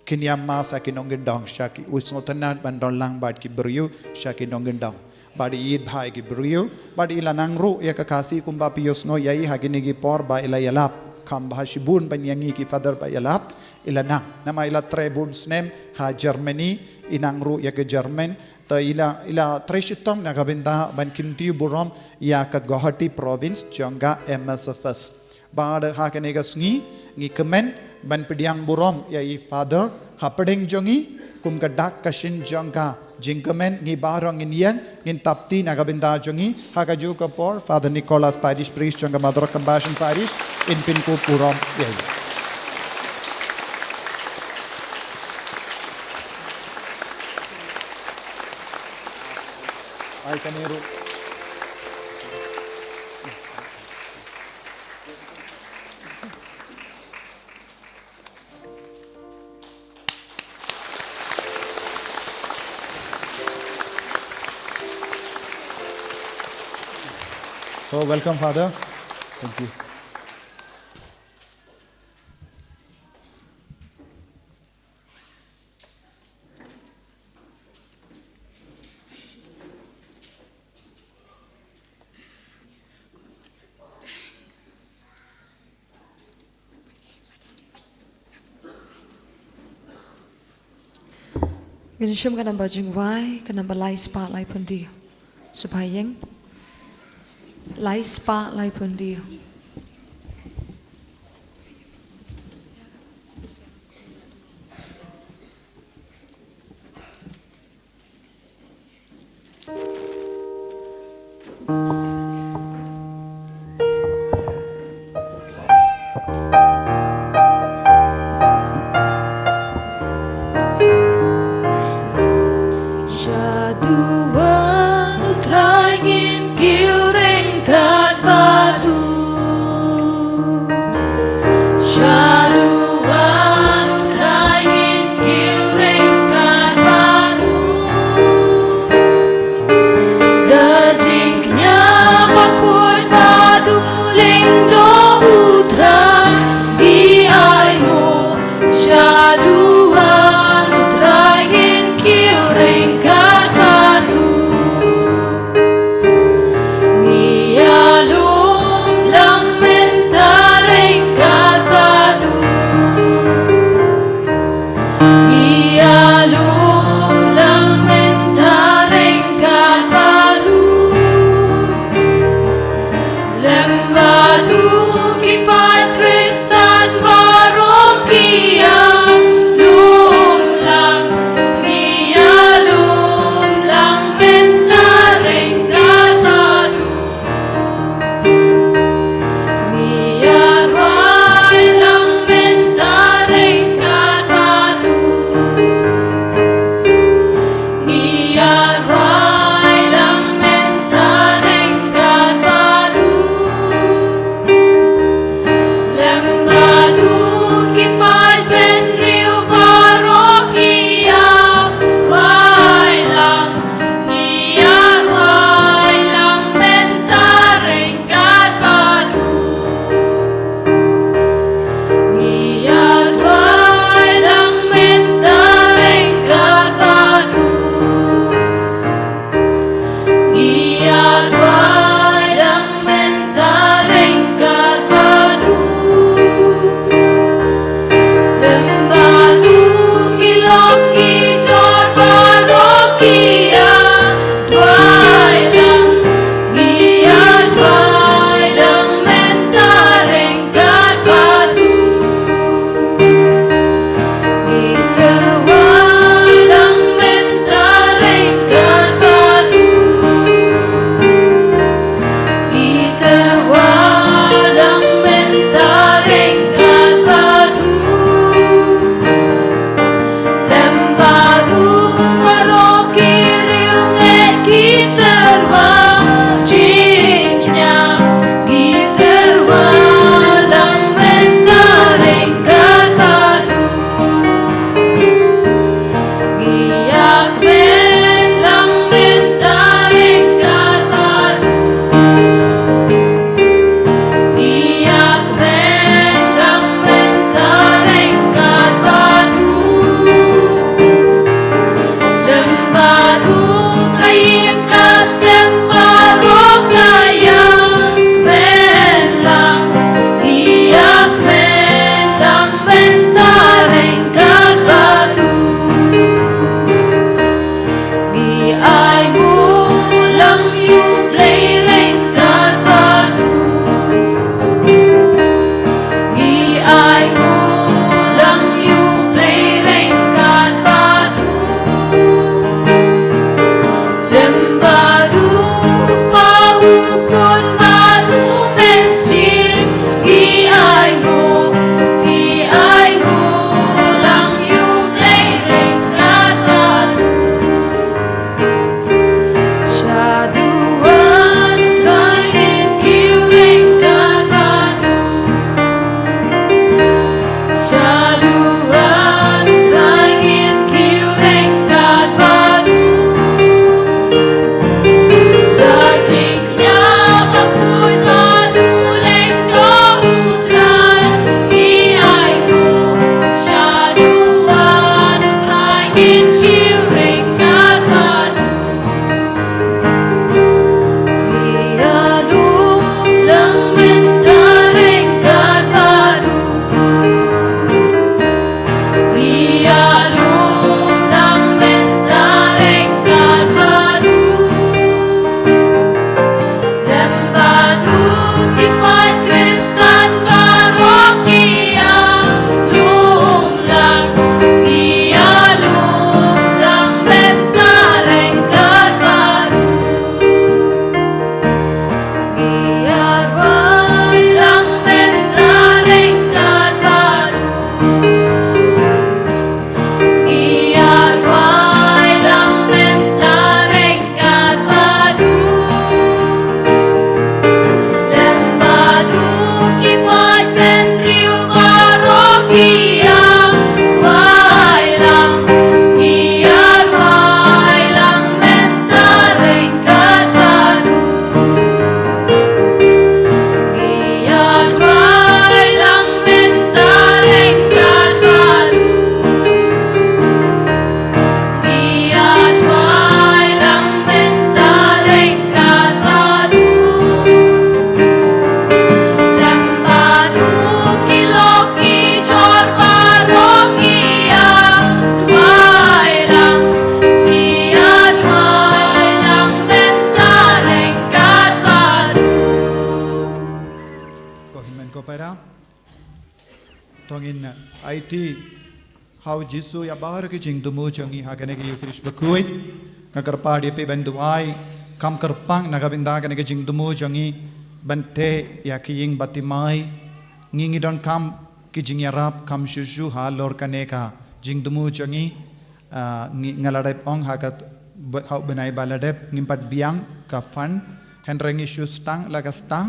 kinyam masa kinonggendong shaki usnotanat bandon lang bad ki beriu shaki nonggendong bad id bhai ki beriu bad ila nangru ya kakasi kumba piosno yai hagini ki por ba ila yalap kam bahashibun panyangi ki Father ba yalap ila na nama ila trebun snem ha Germany inangru ya ke German ila treshitom nagabinda ban kintiu burom ya ka Guwahati province jonga MSFS bad ha kenegas ngi kemen ban pediang burom ya I Father hapadeng jongi kum ka dak kashin jonga jingkemen ngi barong yang ngin tapti nagabinda jongi ha ka ju ka por Father Nicholas Parish priest jonga Mother of Compassion Parish in Pinku Purom ya ay kanero. So welcome Father. Thank you. Minsyam ka namba jingwai, ka namba lai spa lai pundi. Supayeng lai spa lai pundi. Jadua Lembadu kipat Kristen Barokia Lumlang Nia lumlang Mentareng Gatadu Nia Rai lang Mentareng Gatadu Nia Rai lang Mentareng Gatadu Lembadu kipat Benriu Barokia Wai lang Nia Rai lang Mentareng Gatadu Nia Rai lang Mentareng Gatadu Nia Rai lang Mentareng Gatadu Lembadu kiloki jor Barokia Dwai lang Nia Dwai lang Mentareng Gatadu Iterwai lang Mentareng Gatadu Iterwai lang Mentareng Gatadu Lembadu Baroki riunget Giterwai Jinya Giterwai lang Mentareng Gatadu Giyak men lang Mentareng Gatadu Giyak men lang Mentareng Gatadu Lembadu kain kasem Barokayak men lang Giyak men lang Mentareng Gatadu Giay mo lang yublay ring Gatadu Giay mo lang yublay ring Gatadu Lembadu pahukon baru bensin Giay mo lang yublay ring Gatadu Syaduan train kiring Gatadu Syaduan train kiring Gatadu Dajiknya bakuy maduleng dohutran Iay mo syaduan train kiring Gatadu Iyalum lang Mentareng Gatadu Iyalum lang Mentareng Gatadu Lembadu kipat Kristen Barokia Lumlang Iyalum lang Mentareng Gatadu Iyarwai lang Mentareng Gatadu Iyarwai lang Mentareng Gatadu Lembadu ko para tongin IT how Jisu ya bahar ke jing dumu changi ha kane ke yukrish bakuit nagar padi pe benduai kam karpang nagabinda kane ke jing dumu changi bante ya ki ying batimai ngingi don kam ki jing yarap kam shushu ha lor kane ka jing dumu changi ngaladep ong ha kat hau benai baladep ngimpat biang ka fan henrengi shu stang laga stang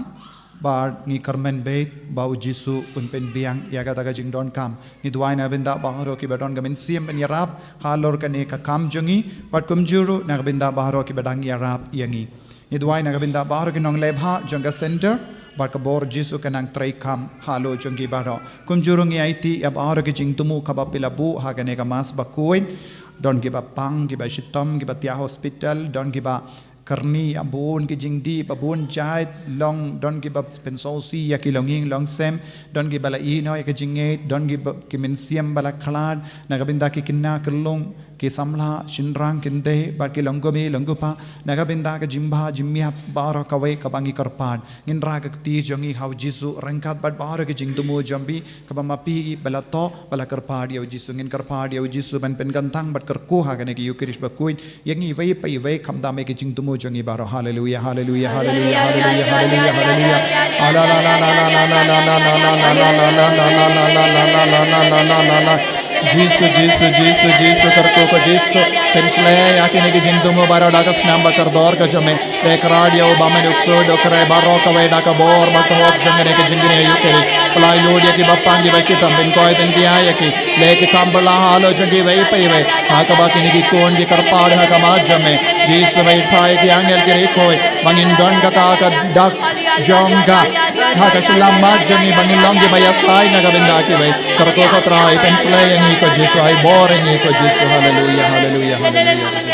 bar ngi karmen bait bau Jisu unpen biang ya kata ka jing don kam ni duai na binda baharo ki badon gamin siem ben yarap halor kane ka kam jangi pat kumjuru na binda baharo ki badang yarap yangi ni duai na binda baharo ki nong lebha janga center bar ka bor Jisu kanang trai kam halo jangi baro kumjuru ngi IT ya baharo ki jing tumu ka bapilabu ha kane ka mas bakuin don ki ba pang ki ba shitom ki ba tia hospital don ki ba karni abun ki jingdi babun jait long don give up pensosi ya ki longing long sem don give bala ino ya ki jinget don give ki mensiam bala khalad nagabinda ki kinna kerlong ki samla shinrang kinde ba ki longomi longupa nagabinda ka jimba jimya baro kawai kabangi karpad nginra ka ti jongi how Jisu rangkat bad baro ki jingdumu jambi kabama pi bala to bala karpad ya Jisu ngin karpad ya Jisu ban pen gantang bad karku ha kane ki yukirish bakuin yangi vai pai vai khamda me ki jingdumu jangi baro hallelujah hallelujah hallelujah hallelujah hallelujah hallelujah ala la la la la la la la la la la la la la la la la la Jisu Jisu Jisu Jisu karko ko Jisu pensle yakine ki jingdumu baro daga snamba kar dor ka jame ekrad ya obama nukso dokre baro ka weda ka bor mat hok jangene ki jingine yukeri plai lod ya ki bappangi bachi tambin ko den ki ayaki le ki kambala halo jangi vei pai ve ha ka ba ki ki kon ki karpad ha ka ma jame Jisu vei pai ki angel ki rekoi mangin don ka ka dak jonga ha ka shilam ma jangi bangin long ki baya sai na ka binda ki vei karko ko trai pensle yani ko Jisu ai bor ni ko Jisu hallelujah hallelujah hallelujah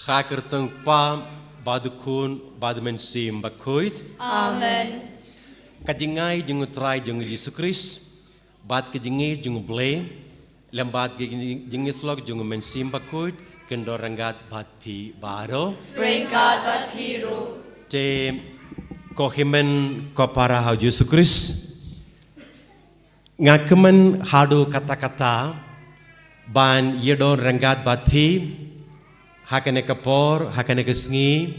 Haker tung pa badukun badmen sim bakuit Amen. kajingai jung try jung Yesus Christ bad kajingai jung ble lembat jung slog jung men sim bakuit kendorangat bad pi baro Ringkat bathiru. te kohimen kopara ha Yesus Christ ngakemen hadu kata-kata ban yedon rangat bad pi hakane kapor hakane kesngi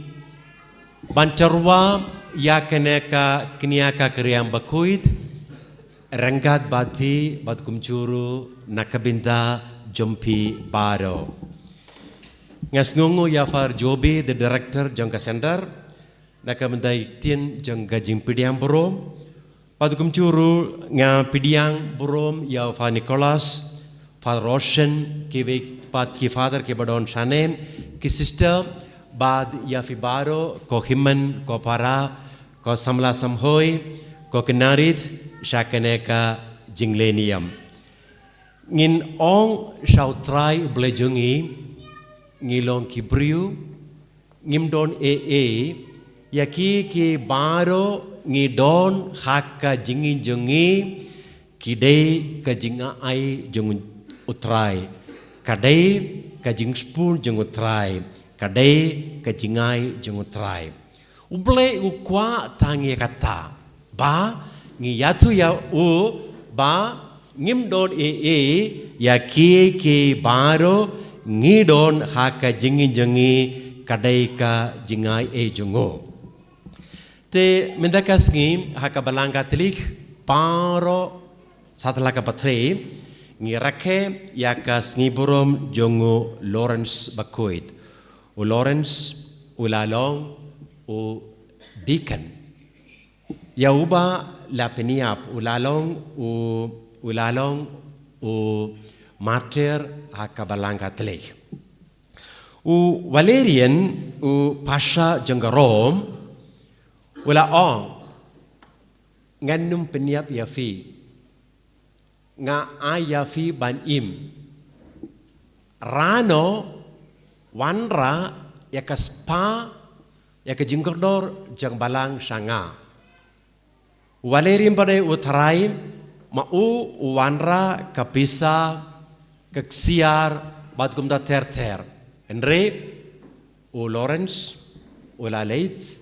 bancarwa yakane ka kniaka kriam bakuit rangat badpi bad kumchuru nakabinda jompi baro ngasngungu yafar jobi the director jangka center nakabinda itin jangka jimpidiam borom bad kumchuru nga pidiang borom yafa Nicholas Father Roshan kiwe pat ki father ke badon shanem ki sister bad ya fi baro ko himan ko para ko samla samhoi ko kenarit shakaneka jinglenium ngin ong shau try blejungi ngilong kibriu ngimdon ya ki baro ngidon hakka jingi jungi kidei ka jinga ai jungun utrai kadai ka jing spoon jeng utrai kadai ka jingai jeng utrai uble ukwa tangi kata ba ngi yatu ya u ba ngim don ya ki baro ngi don ha ka jingi jengi kadai ka jingai jengo te mendakas ngi ha ka balanga telik paro satla ka patre ngirake yakas ngiburom jongo Lawrence bakuit u Lawrence ulalong u deacon yauba la peniap ulalong u martyr akabalanga tleh u Valerian u pasha janggarom ula ong ngannum peniap yafi nga ayafi ban im rano wanra yakaspa yakajingkodor jang balang sanga Valerian pada utrai mau wanra kapisa kaksiar bat kumda ter Andre o Lawrence o Laleith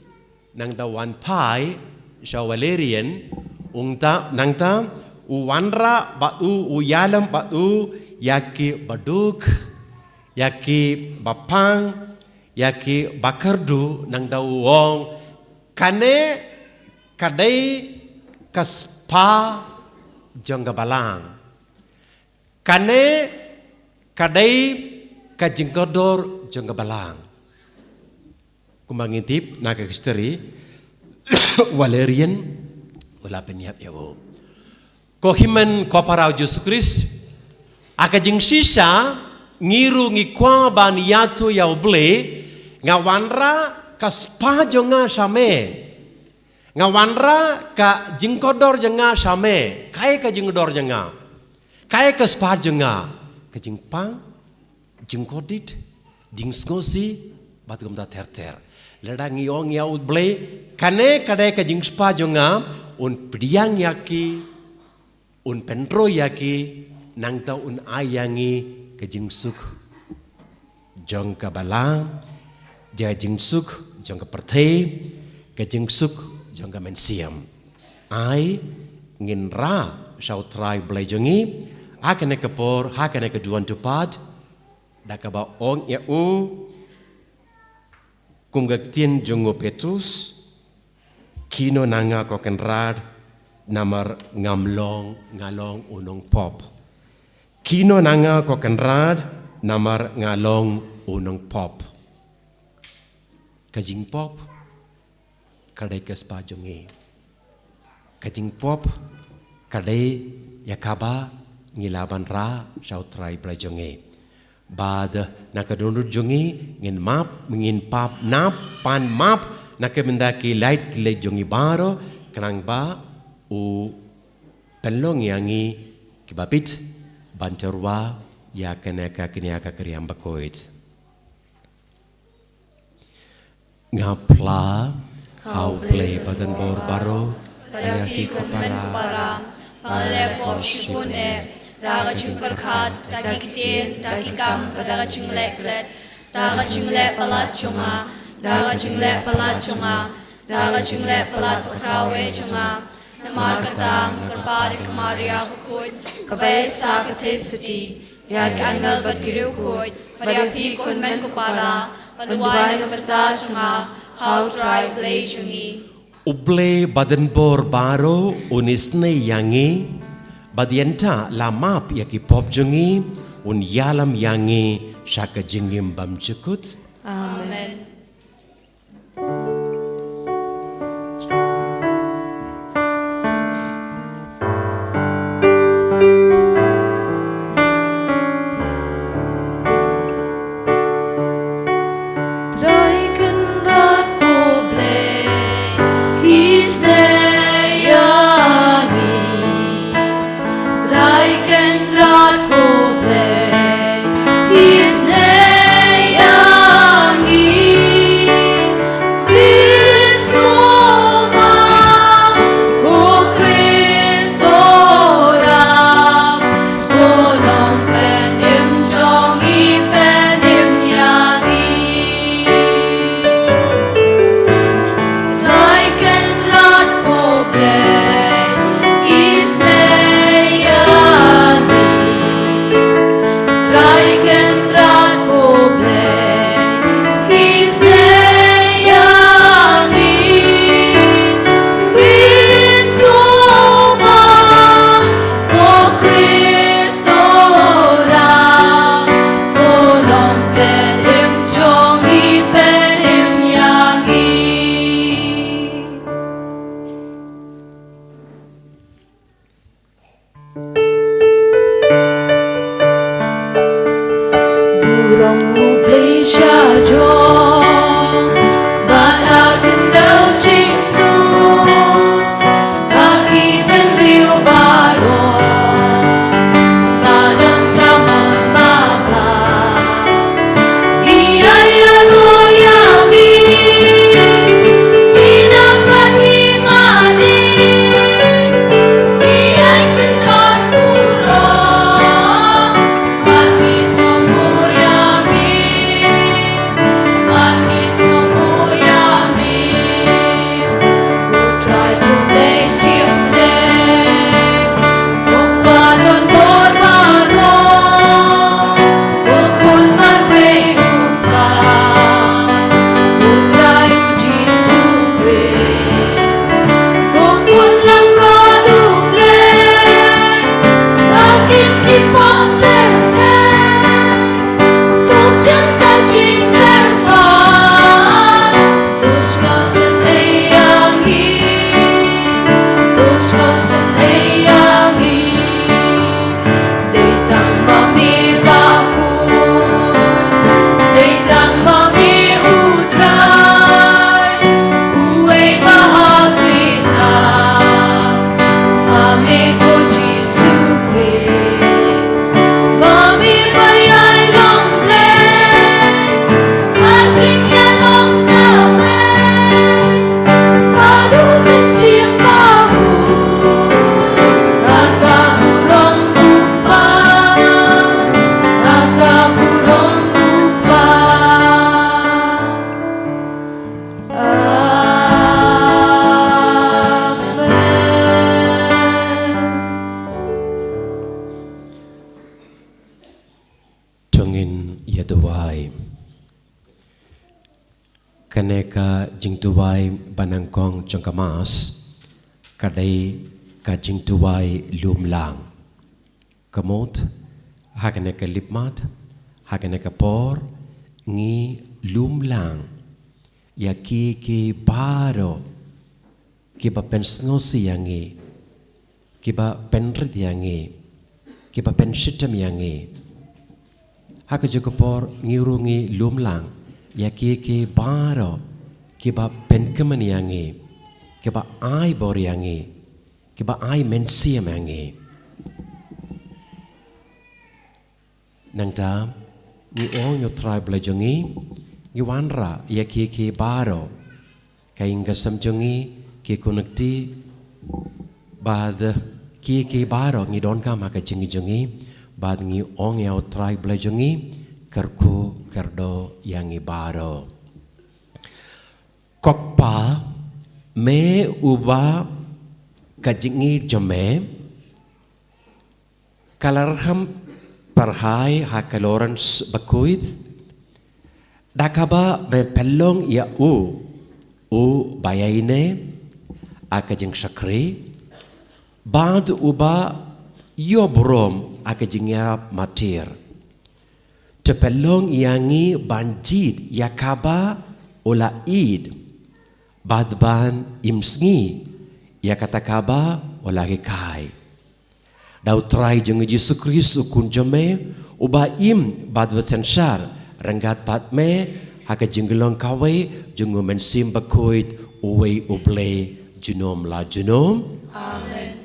nang da wan pai sha Valerian ungta nangta u wanra ba u yalam ba u yaki baduk yaki bapang yaki bakardu nang da wong kane kadai kaspa jangga balang kane kadai kajingkodor jangga balang kumangintip naga kisteri Valerian wala penyap yawo kohiman koparau Yesus Kristus akajing sisa ngiru ngikwa ban yatu yaw ble ngawanra kaspa jonga same ngawanra ka jingkodor jenga same kai ka jingkodor jenga kai ka spa jenga ka jingpang jingkodit jingsgosi batgum da ter leda ngiong ya ble kane kadai ka jingspa jenga un pediang yaki un penro yaki nang ta un ayangi ka jingsuk jong ka balang ja jingsuk jong ka perthe ka jingsuk jangka mensiam, ai nginra shau try belajongi, hakane kepor, hakane keduan tupat, dakaba ong ya kumgaktin jongo Petrus, kino nanga kokenrad, namar ngalong unong pop, kino nanga kokenrad, namar ngalong unong pop, kajing pop. Kadai kespa jongi kajing pop kadai yakaba ngilaban ra sautrai blajongi bad nakadunur jongi ngin map ngin pap nap pan map nakemendaki light kile jongi baro kanang ba u penlong yangi kibapit banterwa ya keneka kiniaka kriam bakoit ngapla Hau play badan bor baro, ayaki para, palepop shikune, daga chimperkat, dagi kitin, dagi kam, daga chingleklet, daga chinglek palat chunga, daga chinglek palat chunga, daga chinglek palat pakrawe chunga, namar katang, karpari kamaria kukut, kabesa katisati, yak angal bat giriw kut, pariapi kun men kupara, panuway na bata chunga, How try play chungi. Uble badan bor baro unisne yangi badienta lamap yaki pop jungi un yalam yangi shaka jingim bam chukut. Amen. Yangi Kaneka jingtuwai banangkong jongkamas kadai ka jingtuwai lumlang. Kamot hakaneka lipmat hakaneka por ngi lumlang ya ki baro kiba pensngosi yangi kiba penrit yangi kiba penshitam yangi hakajukapor ngirungi lumlang ya ki baro kiba penkeman yangi kiba ai bor yangi kiba ai mensiam yangi nangta ni ong yo tribe lajongi ni wanra ya ki baro kaing gasam jongi ki konekti bad ki baro ni don kama ka jingi jongi bad ni ong yo tribe lajongi kerku kerdo yangi baro kokpa me uba kajingi jome kalarham parhai hakaloran bakuid dakaba be pelong ya u bayaine akajing sakri bad uba yobrom akajingya matir tepelong yangi banjit yakaba ola id badban imsngi yakatakaba ola kai dau try jeng Yesus Kristus kun jome uba im badwa sensar ranggat patme haka jenggelong kawe jengu mensim bakoit uwe uble junom la junom Amen.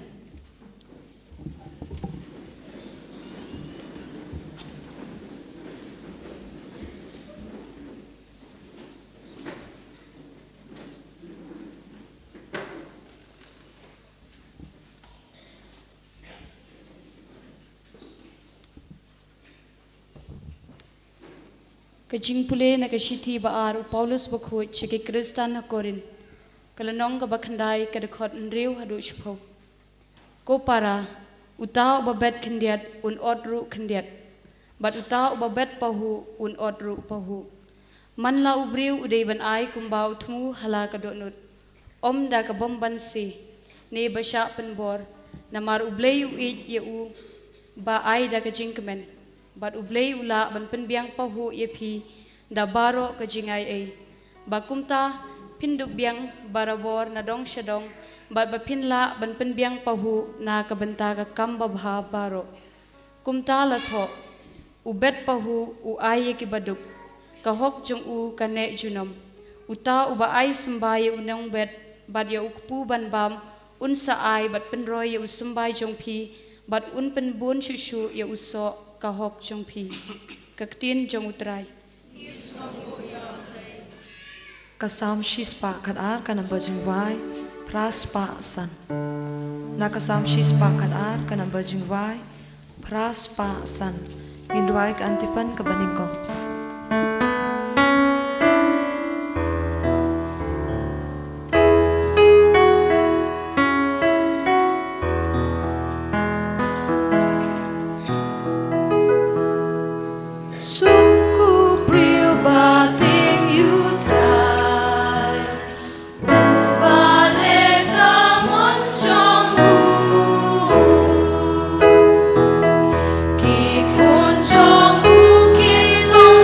Kajing pule na kashiti baar Paulus bakhut chike Kristan na korin kalanong ka bakhandai ka dekhot nriu hadu chpo ko para utau babet khandiat un odru khandiat bat utau babet pahu un odru pahu man la ubriu udei ban ai kumbau thmu hala ka donut om da ka bomban si ne basha penbor namar ublei u ij ye u ba ai da ka jingkemen bat ublei ula ban penbiang pahu ye phi da baro ka jingai ai bakumta pinduk biang barabor na dong shadong bat ba pinla ban penbiang pahu na ka benta ka kamba bha baro kumta la tho ubet pahu u ai ki baduk ka hok jong u ka ne junom uta uba ai sembai unong bet bat ya ukpu ban bam un sa ai bat penroy ya usumbai jong phi bat un penbun shushu ya uso ka hok jong phi kaktin jong utrai Kasam shispa kan ar kan bajing wai praspa san. Na kasam shispa kan ar kan bajing wai praspa san. Ngindwai ka antifan ka baningkong. Ki kun jong u ki long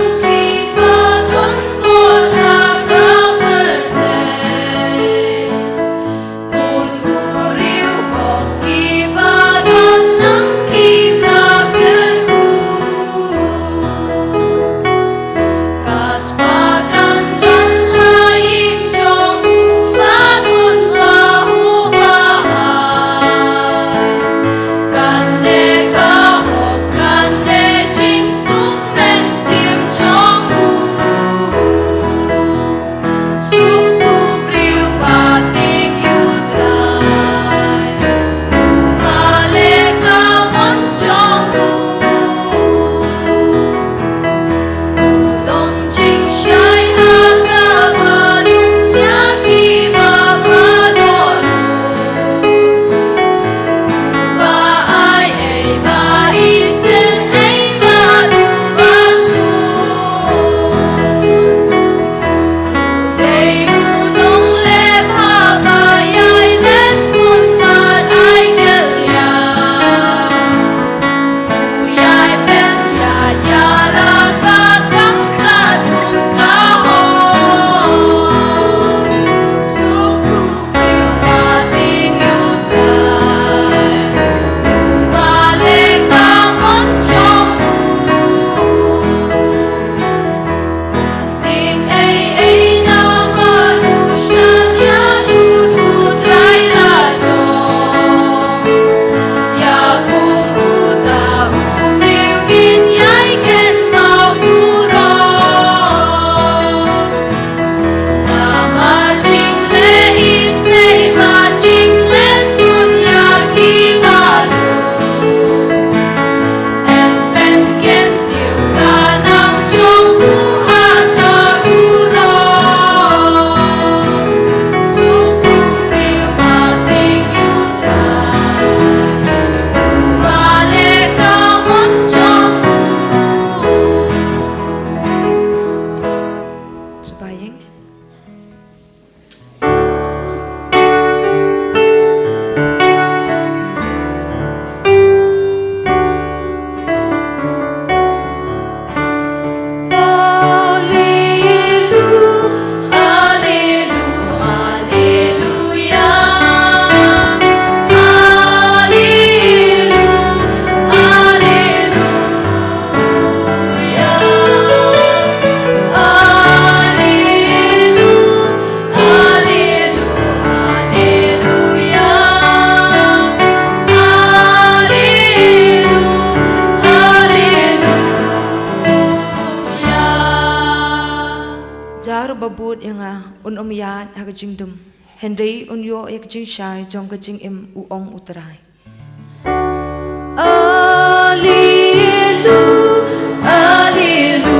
kabut yang yat ha jing dum Henry yo yak jing shai jong ka jing im uong utrai Alleluia Alleluia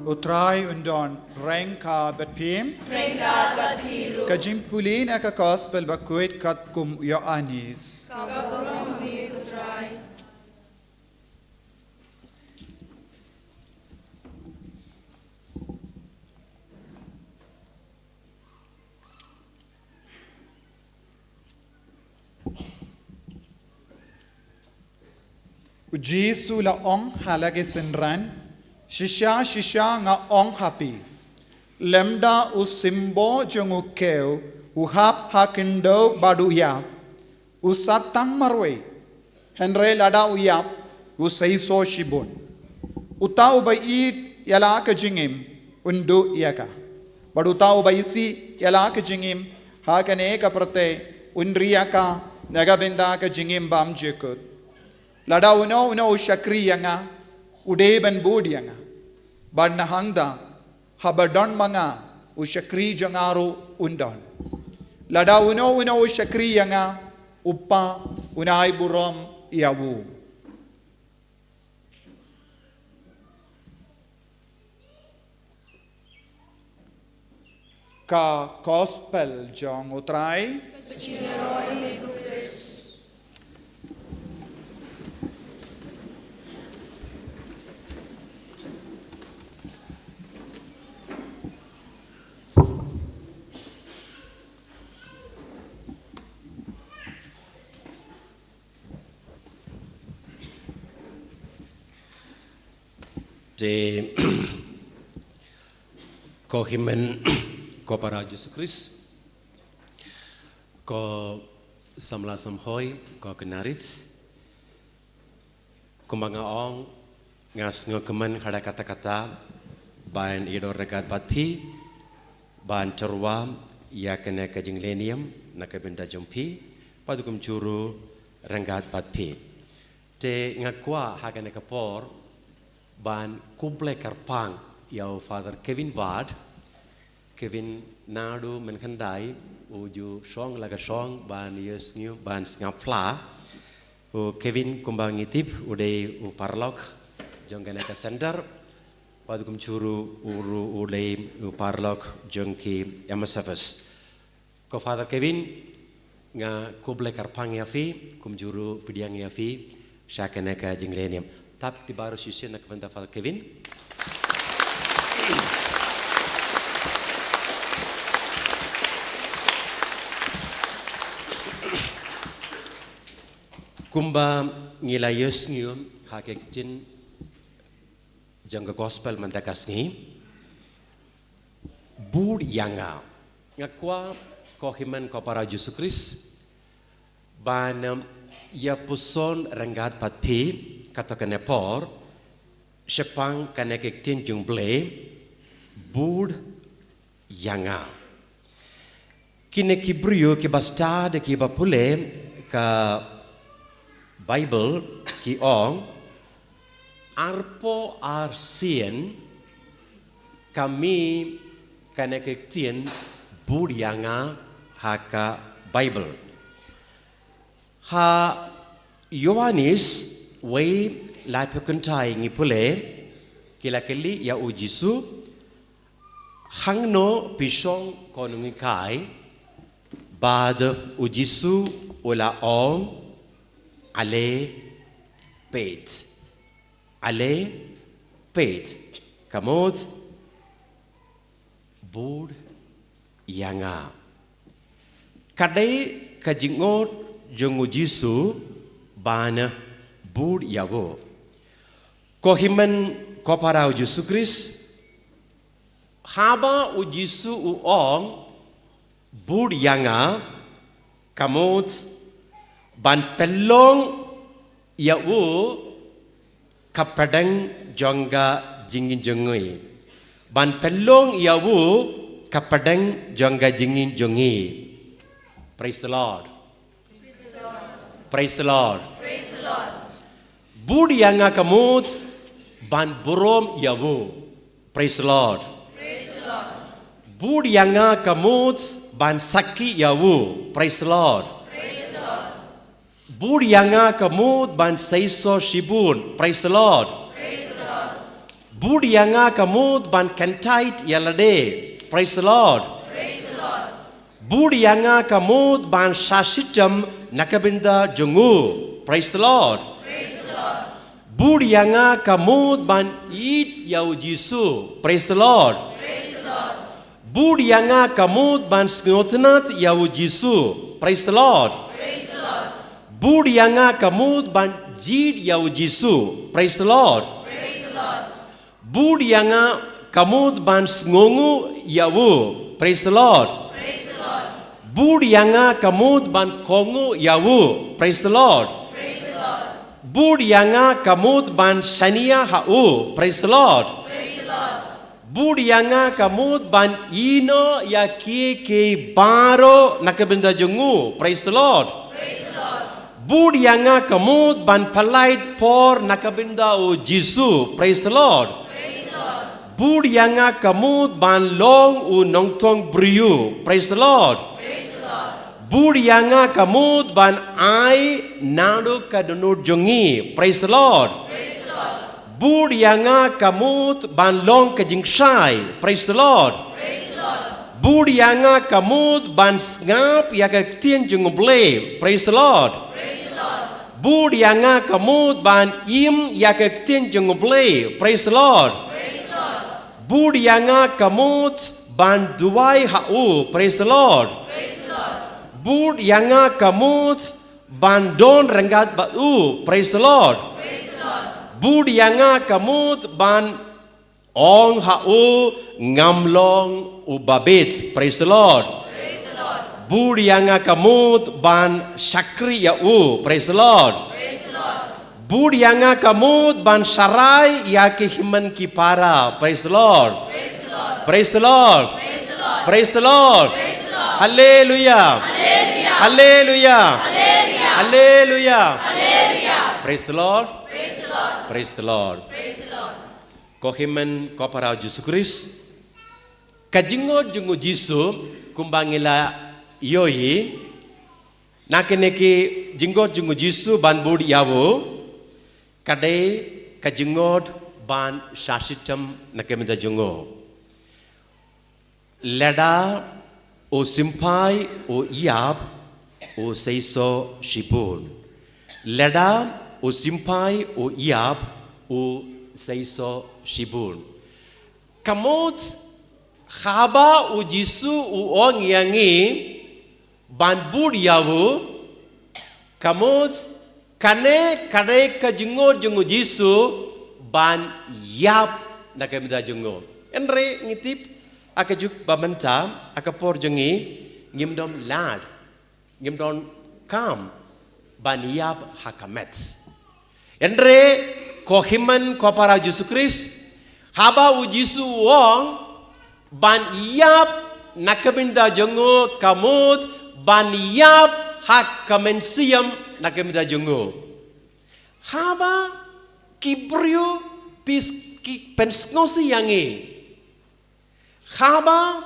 Utrai undon rengka batpim Rengkat bat piru. kajim pulin aka gospel bakuit kat kum yo anis Kagorong mi utrai. Jesu la ong halage sinran shisha nga ong happy lemda u simbo jongu keu u hap hakindo badu ya u satang marwe henre lada u yap u saiso shibun utau ba it yala ka jingim undu yaka badu tau ba isi yala ka jingim hakane ka prate unriyaka nagabenda ka jingim bam jekut lada uno shakri yanga udeben bud yanga ban hangda habadon manga u shakri jangaru undon lada uno shakri yanga uppa unai burom yawu ka gospel jong utrai Pachinaroi mi Kukris. Je ko himen ko para Jesus Christ ko samla samhoi ko kenarith kumbanga ong ngas ngokemen hada kata-kata ban ido regat batpi ban terwa ya kena kajing lenium nakabenda jumpi padukum curu renggat batpi te ngakwa hagane kapor ban kumple karpang yau Father Kevin Bard Kevin nadu menkandai uju song laga song ban yes new ban ngapla u Kevin kumbang itip uday u parlok jongkana ka center padukum curu uru uday u parlok jongki MSFS ko Father Kevin nga kumple karpang yafi kumjuru pidiang yafi syakana ka jinglenium tap tibaru sisi nak benda Father Kevin kumba ngilayos ngium hakek jin jangga gospel mantakas ngi bud yanga ngakwa ko himan ko para Jesus Christ ban ya puson renggat patpi kata kenepor sepang kanekek tin jumble bud yanga kine kibrio ki basta de ki bapule ka Bible ki ong arpo arsien kami kanekek tin bud yanga haka Bible ha Yohanes way lai pekentai ngipule kilakeli ya ujisu hangno pisong konungi kai bad ujisu ula ong ale pet kamod bud yanga kadai kajingot jong ujisu bana bud yago kohimen kopara Jesus Christ haba ujisu uong bud yanga kamut ban pelong yau kapadang jongga jingin jongui ban pelong yau kapadang jongga jingin jongi. Praise the Lord. Praise the Lord. Praise the Lord. Bud yanga kamut ban burom yau. Praise the Lord. Praise the Lord. Bud yanga kamut ban saki yau. Praise the Lord. Praise the Lord. Bud yanga kamut ban seiso shibun. Praise the Lord. Praise the Lord. Bud yanga kamut ban kentait yalade. Praise the Lord. Praise the Lord. Bud yanga kamut ban shashitam nakabinda jungu. Praise the Lord. Praise the Lord. Bud yanga kamut ban eat yau Jisu. Praise the Lord. Praise the Lord. Bud yanga kamut ban sngotenat yau Jisu. Praise the Lord. Praise the Lord. Bud yanga kamut ban jid yau Jisu. Praise the Lord. Praise the Lord. Bud yanga kamut ban sngongu yau. Praise the Lord. Praise the Lord. Bud yanga kamut ban kongu yau. Praise the Lord. Praise the Lord. Bud yanga kamut ban shania hau. Praise the Lord. Praise the Lord. Bud yanga kamut ban ino ya ke baro nakabinda jungu. Praise the Lord. Praise the Lord. Bud yanga kamut ban palait por nakabinda o Jisu. Praise the Lord. Praise the Lord. Bud yanga kamut ban long u nongtong briu. Praise the Lord. Praise the Lord. Bud yanga kamut ban ai nado kadunur jongi. Praise the Lord. Praise the Lord. Bud yanga kamut ban long kajingshai. Praise the Lord. Praise the Lord. Bud yanga kamut ban ngap ya tien junguble. Praise the Lord. Praise the Lord. Bud yanga kamut ban im ya tien junguble. Praise the Lord. Praise the Lord. Bud yanga kamut ban duai hau. Praise the Lord. Praise the Lord. Bud yanga kamut ban don rengat bau. Praise the Lord. Praise the Lord. Bud yanga kamut ban ong hau ngamlong ubabit. Praise the Lord. Praise the Lord. Bud yanga kamut ban shakri yau. Praise the Lord. Praise the Lord. Bud yanga kamut ban sharai ya kehiman kipara. Praise the Lord. Praise the Lord. Praise the Lord. Praise the Lord. Praise the Lord. Praise the Lord. Hallelujah. Hallelujah. Hallelujah. Hallelujah. Hallelujah. Hallelujah. Praise the Lord. Praise the Lord. Praise the Lord. Praise the Lord. Kohiman kopara Jesus Christ. Kajingo jungu Jisu kumbangila yoi. Nakeneki jingo jungu Jisu ban bud yawo. Kadai kajingod ban shashitam nakemida jungo. Leda o simpai o iab o seiso shipun. Leda o simpai o iab o seiso shibun. Kamot khaba o Jisu o ong yangi ban bud yawu. Kamot kane kare ka jungo Jisu ban yap nakemida jungo. Enre ngitip akajuk babanta akapor jongi ngimdom lad ngimdom kam ban yap hakamet. Endre kohiman kopara Jesus Christ haba u Jisu wong ban yap nakabinda jongo kamut ban yap hakamensiam nakabinda jongo haba kibrio pis ki pensnosi yangi haba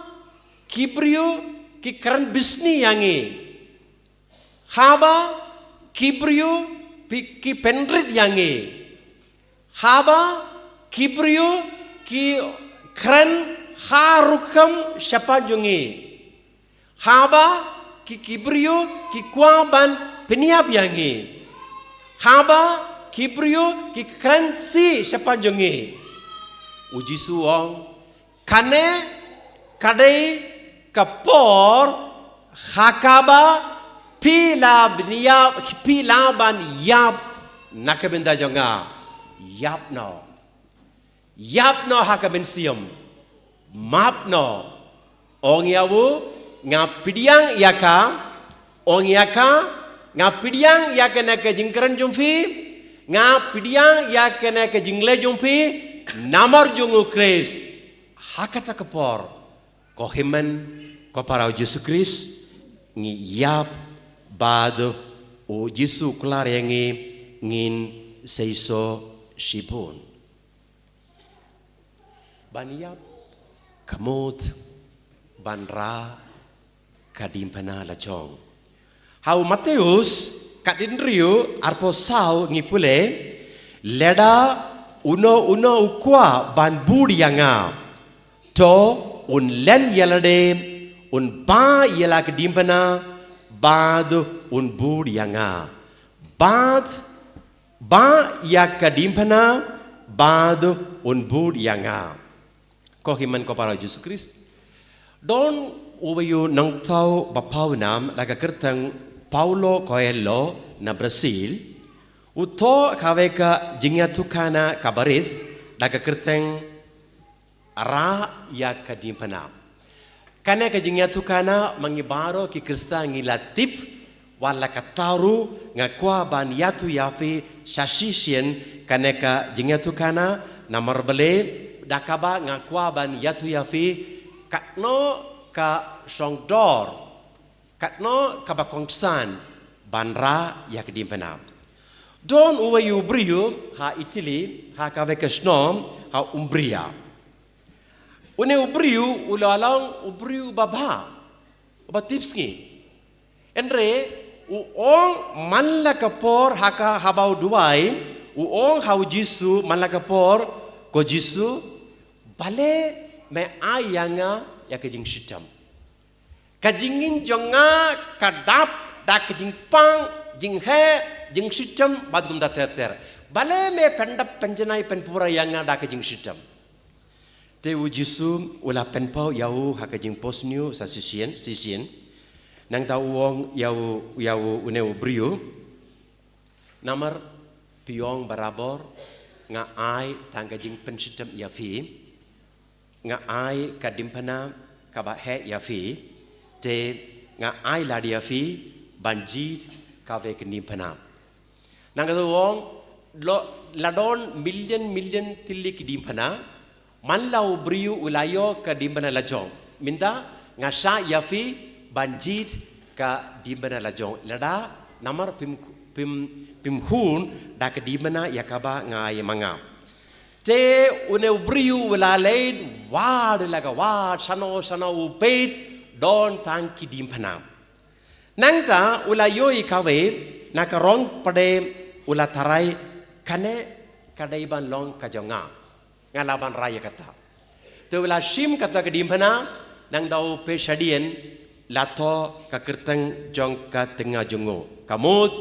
kibrio ki kran bisni yangi haba kibrio ki penrit yangi haba kibrio ki kran harukam syapajungi haba ki kibrio ki kwaban peniap yangi haba kibrio ki kran si syapajungi uji suong kane kadai kapor hakaba pilaban yap nakabenda jonga yap no hakabensium map no ong yawu ngapidiang yaka ong yaka ngapidiang yakana ke jingkran jumpi ngapidiang yakana ke jingle jumpi namar jungu kris hakata kapor ko himan ko parau Yesus Kris ngi yap bad o Yesus klar yangi ngin seiso shipun baniyap kamot banra kadimpana lachong hau Mateus kadinriu arpo sau ngipule leda uno ukwa ban budiyanga to un len yalade un ba yala kadimpana bad un budiyanga bad ba ya kadimpana bad un budiyanga ko himan ko para Yesus Kristus don uwayu nang tau bapawinam laga kertang Paulo Coelho na Brazil uto kaweka jingya tukana kabarith laga kertang ara ya kadimpana kana ka jingya tukana mangibaro ki Krista ngilatip wala kataru ngakwa ban yatu yafi shashisien kana ka jingya tukana namar bale dakaba ngakwa ban yatu yafi katno ka songdor katno ka bakongsan banra ya kedimpana don uwayu briyu ha Italy ha ka vekesnom ha Umbria une ubriyu ulalang ubriyu baba batipski endre uong manlakapor haka habau duai uong hau Jisu manlakapor ko Jisu bale me ayanga ya kejing shitam kajingin jonga kadap da kejing pang jing he jing shitam badgum da ter bale me pendap penjenai penpura yanga da kejing shitam te ujisu ula penpau yau ha kejing posniu sa sisien nang ta uong yau uneu brio namar piong barabor nga ai tang kejing penshitam ya fi nga ai kadimpana kaba he ya fi te nga ai la dia fi banjid ka ve kadimpana nang do wong ladon million tilli kadimpana man lau briu ulayo kadimpana lajong minda nga sha ya fi banjid ka dimbana lajong lada namar pim hun da kadimpana yakaba nga ay manga te une ubriu wala leid wad laga wad sano upeit don tangki dimpana nangta ula yoi kawe nakarong pade ula tarai kane kadaiban long kajonga ngalaban raya kata te ula shim kata ke dimpana nang dau pe shadien lato kakirtang jong ka tengah jongo kamut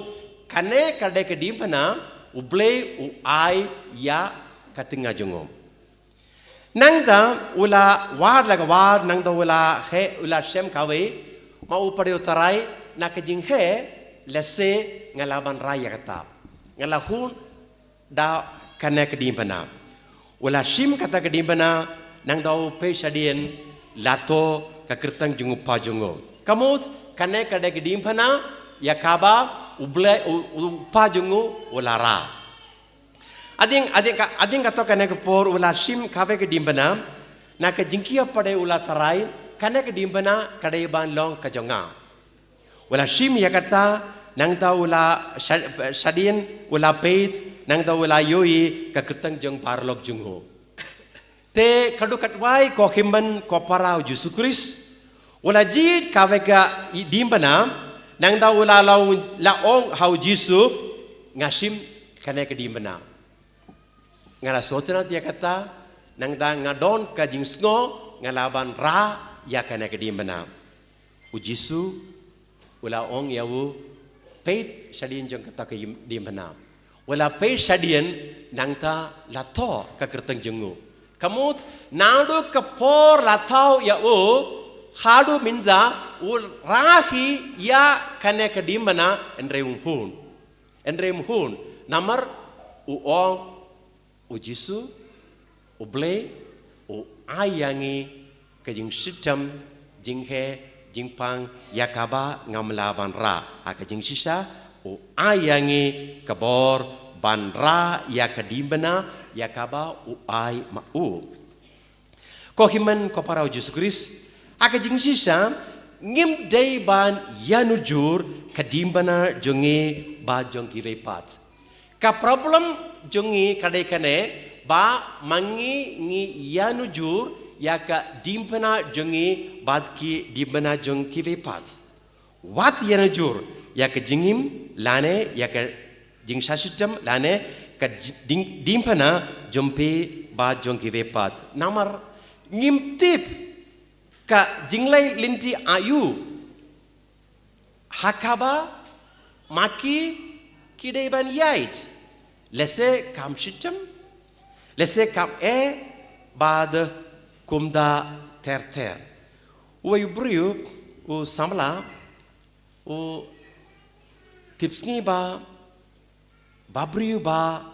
kane kadai ke dimpana uble u ai ya katinga jongom nangda ula war laga war nangda ula he ula shem kawe mau pade utarai nakajing he lese ngalaban raya kata ngalahun da kana kedimpana ula shim kata kedimpana nangda pe shadien lato kakirtang jungupa jongo kamut kana kada kedimpana yakaba uble upa jongo ulara ading kata kana ke por ula shim kave ke dimbana na ke jingkia pade ula tarai kana ke dimbana kadai ban long kajonga ula shim ya kata nang ta ula shadien ula peit nang ta ula yoi ka kertang jong parlok jungho te kadu katwai ko himban ko parau Yesus Kris ula jid kave ka dimbana nang ta ula laong hau Yesus ngashim kana ke dimbana ngala sotena dia kata nang da ngadon ka jingsngo ngalaban ra ya kana kedimbana ujisu ula ong yawu peit shadien jong kata ke dimbana wala peit shadien nang ta lato ka kerteng jengu kamut nadu ka por latau ya u hadu minza ul rahi ya kana kedimbana enrem hun namar u ong ujisu uble u ayangi kajing sitam jinghe jingpang yakaba ngamla banra aka jing sisa o ayangi kabor banra yakadimbana yakaba o ay mau kohiman koparau Jesus Christ aka jing sisa ngim day ban yanujur kadimbana jongi ba jongki vepat ka problem jongi kadai kane ba mangi ngi yanujur yaka dimpana jongi badki dimbana jongki vepat wat yanujur yaka jingim lane yaka jing sasitam lane ka dimpana jompe ba jongki vepat namar ngim tip ka jinglai linti ayu hakaba maki kidei ban yait lese kam shitam lese kam bad kumda ter o yubriu o samla o tipsngi ba babriu ba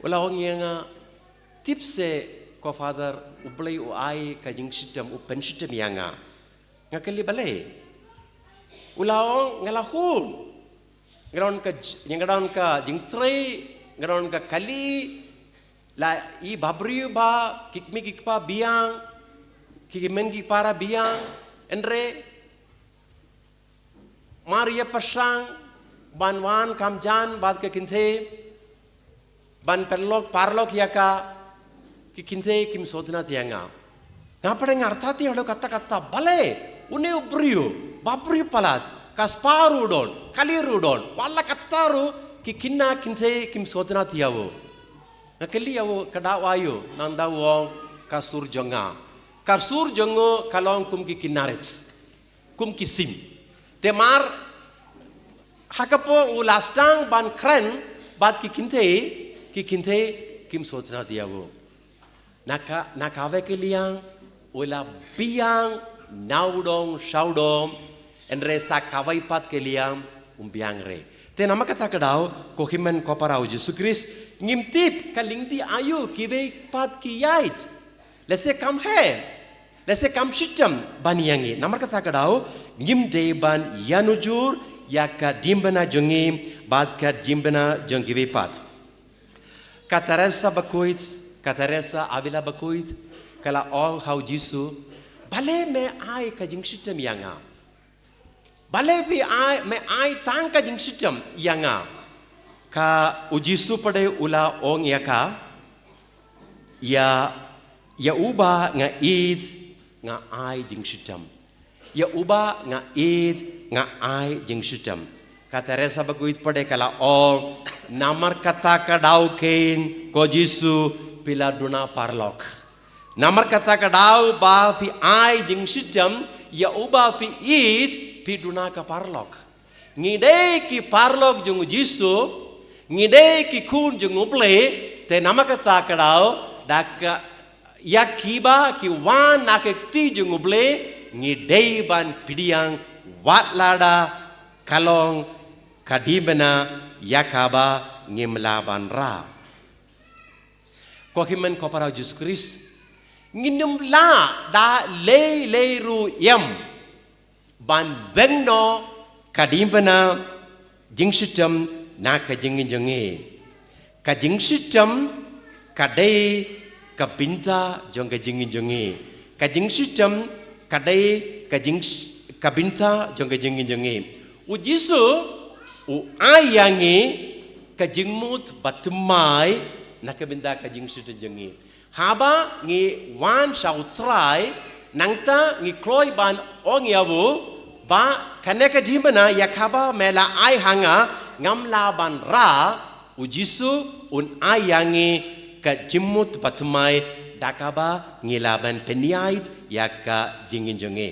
wala onyenga tipse ko father ublay o ay kajing shitam o pen shitam yanga ngakali balay ulaong ngalahum ngaron ka jing tre ngaron ka kali la i babri ba kikmi kikpa biang kikimen kikpara biangendre maria pasang banwan kamjan bad ke kinthe ban perlok parlok yaka kikinte kim sodna tianga ngapare ngartati halo kata bale une ubriu babri palat kasparu don kaliru don wala kataru kikinna kinte kim sodna tiawo nakeli awo kadawayo nanda wong kasur jonga jongo kalong kum kikinaret kum kisim temar hakapo ulastang ban kren bad kikinte kim sodna tiawo nakave kiliang ula biang naudong saudomendre sa kawai pat kiliang biang re te nama kata kadau kohimen koparau Jesus Christ ngimtip kalingti ayu kive pat kiyait lese kam shitam baniyangi nama kata kadau ngim de ban yanujur yaka dimbana jongi bad ka dimbana jongi pat kataresa bakuit kataresa avila bakuit kala all how jisu bale me ai ka jing shitam yanga bale bi ai me ai tang ka jing shitam yanga ka ujisu pade ula ong yaka ya uba nga id nga ai jing shitam ya uba nga id nga ai jing shitam kataresa bakuit pade kala all namar kata ka dau kain ko jisu pila duna parlok namar kata kadau ba fi ai jing shitam ya uba fi id pi duna ka parlok ngide ki parlok jung jisu ngide ki kun jung uple te nama kata kadau dak ya kiba ki wan nakti jung uple ngide ban pidiang watlada kalong kadibena yakaba ngimlaban ra kohimen koparau Jesus Christ nginum la da le ru yam ban vengno kadimbana jingshitam na ka jingi ka jingshitam kadai ka binta jonga jingi ka jingshitam kadai ka binta jonga jingi ujisu u ayangi ka jingmut batumai nakabinda ka jingshita jengi haba ngi wan shau try nangta ngi kloi ban ong yabu ba kaneka dimbana yakaba mela ai hanga ngamla ban ra ujisu un ayangi ka jimmut patmai dakaba ngi laban peniaid yaka jingin jengi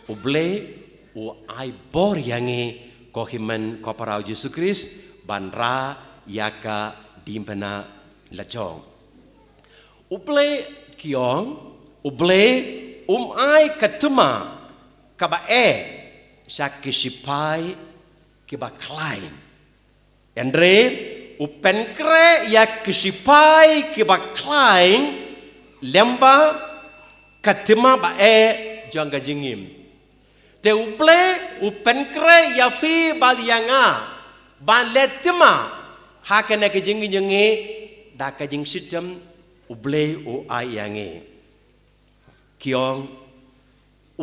uble u ai bor yangi kohiman koparau Jesus Christ ban ra yaka dimpana lachong uple kiong uble ai katuma kaba shakishipai kiba klein andre upenkre yakishipai kiba klein lemba katuma ba janga jingim te uble u penkre ya fi bad yanga ban letima hakana ke jingi jingi da ka jing sitam uble u ayange kiong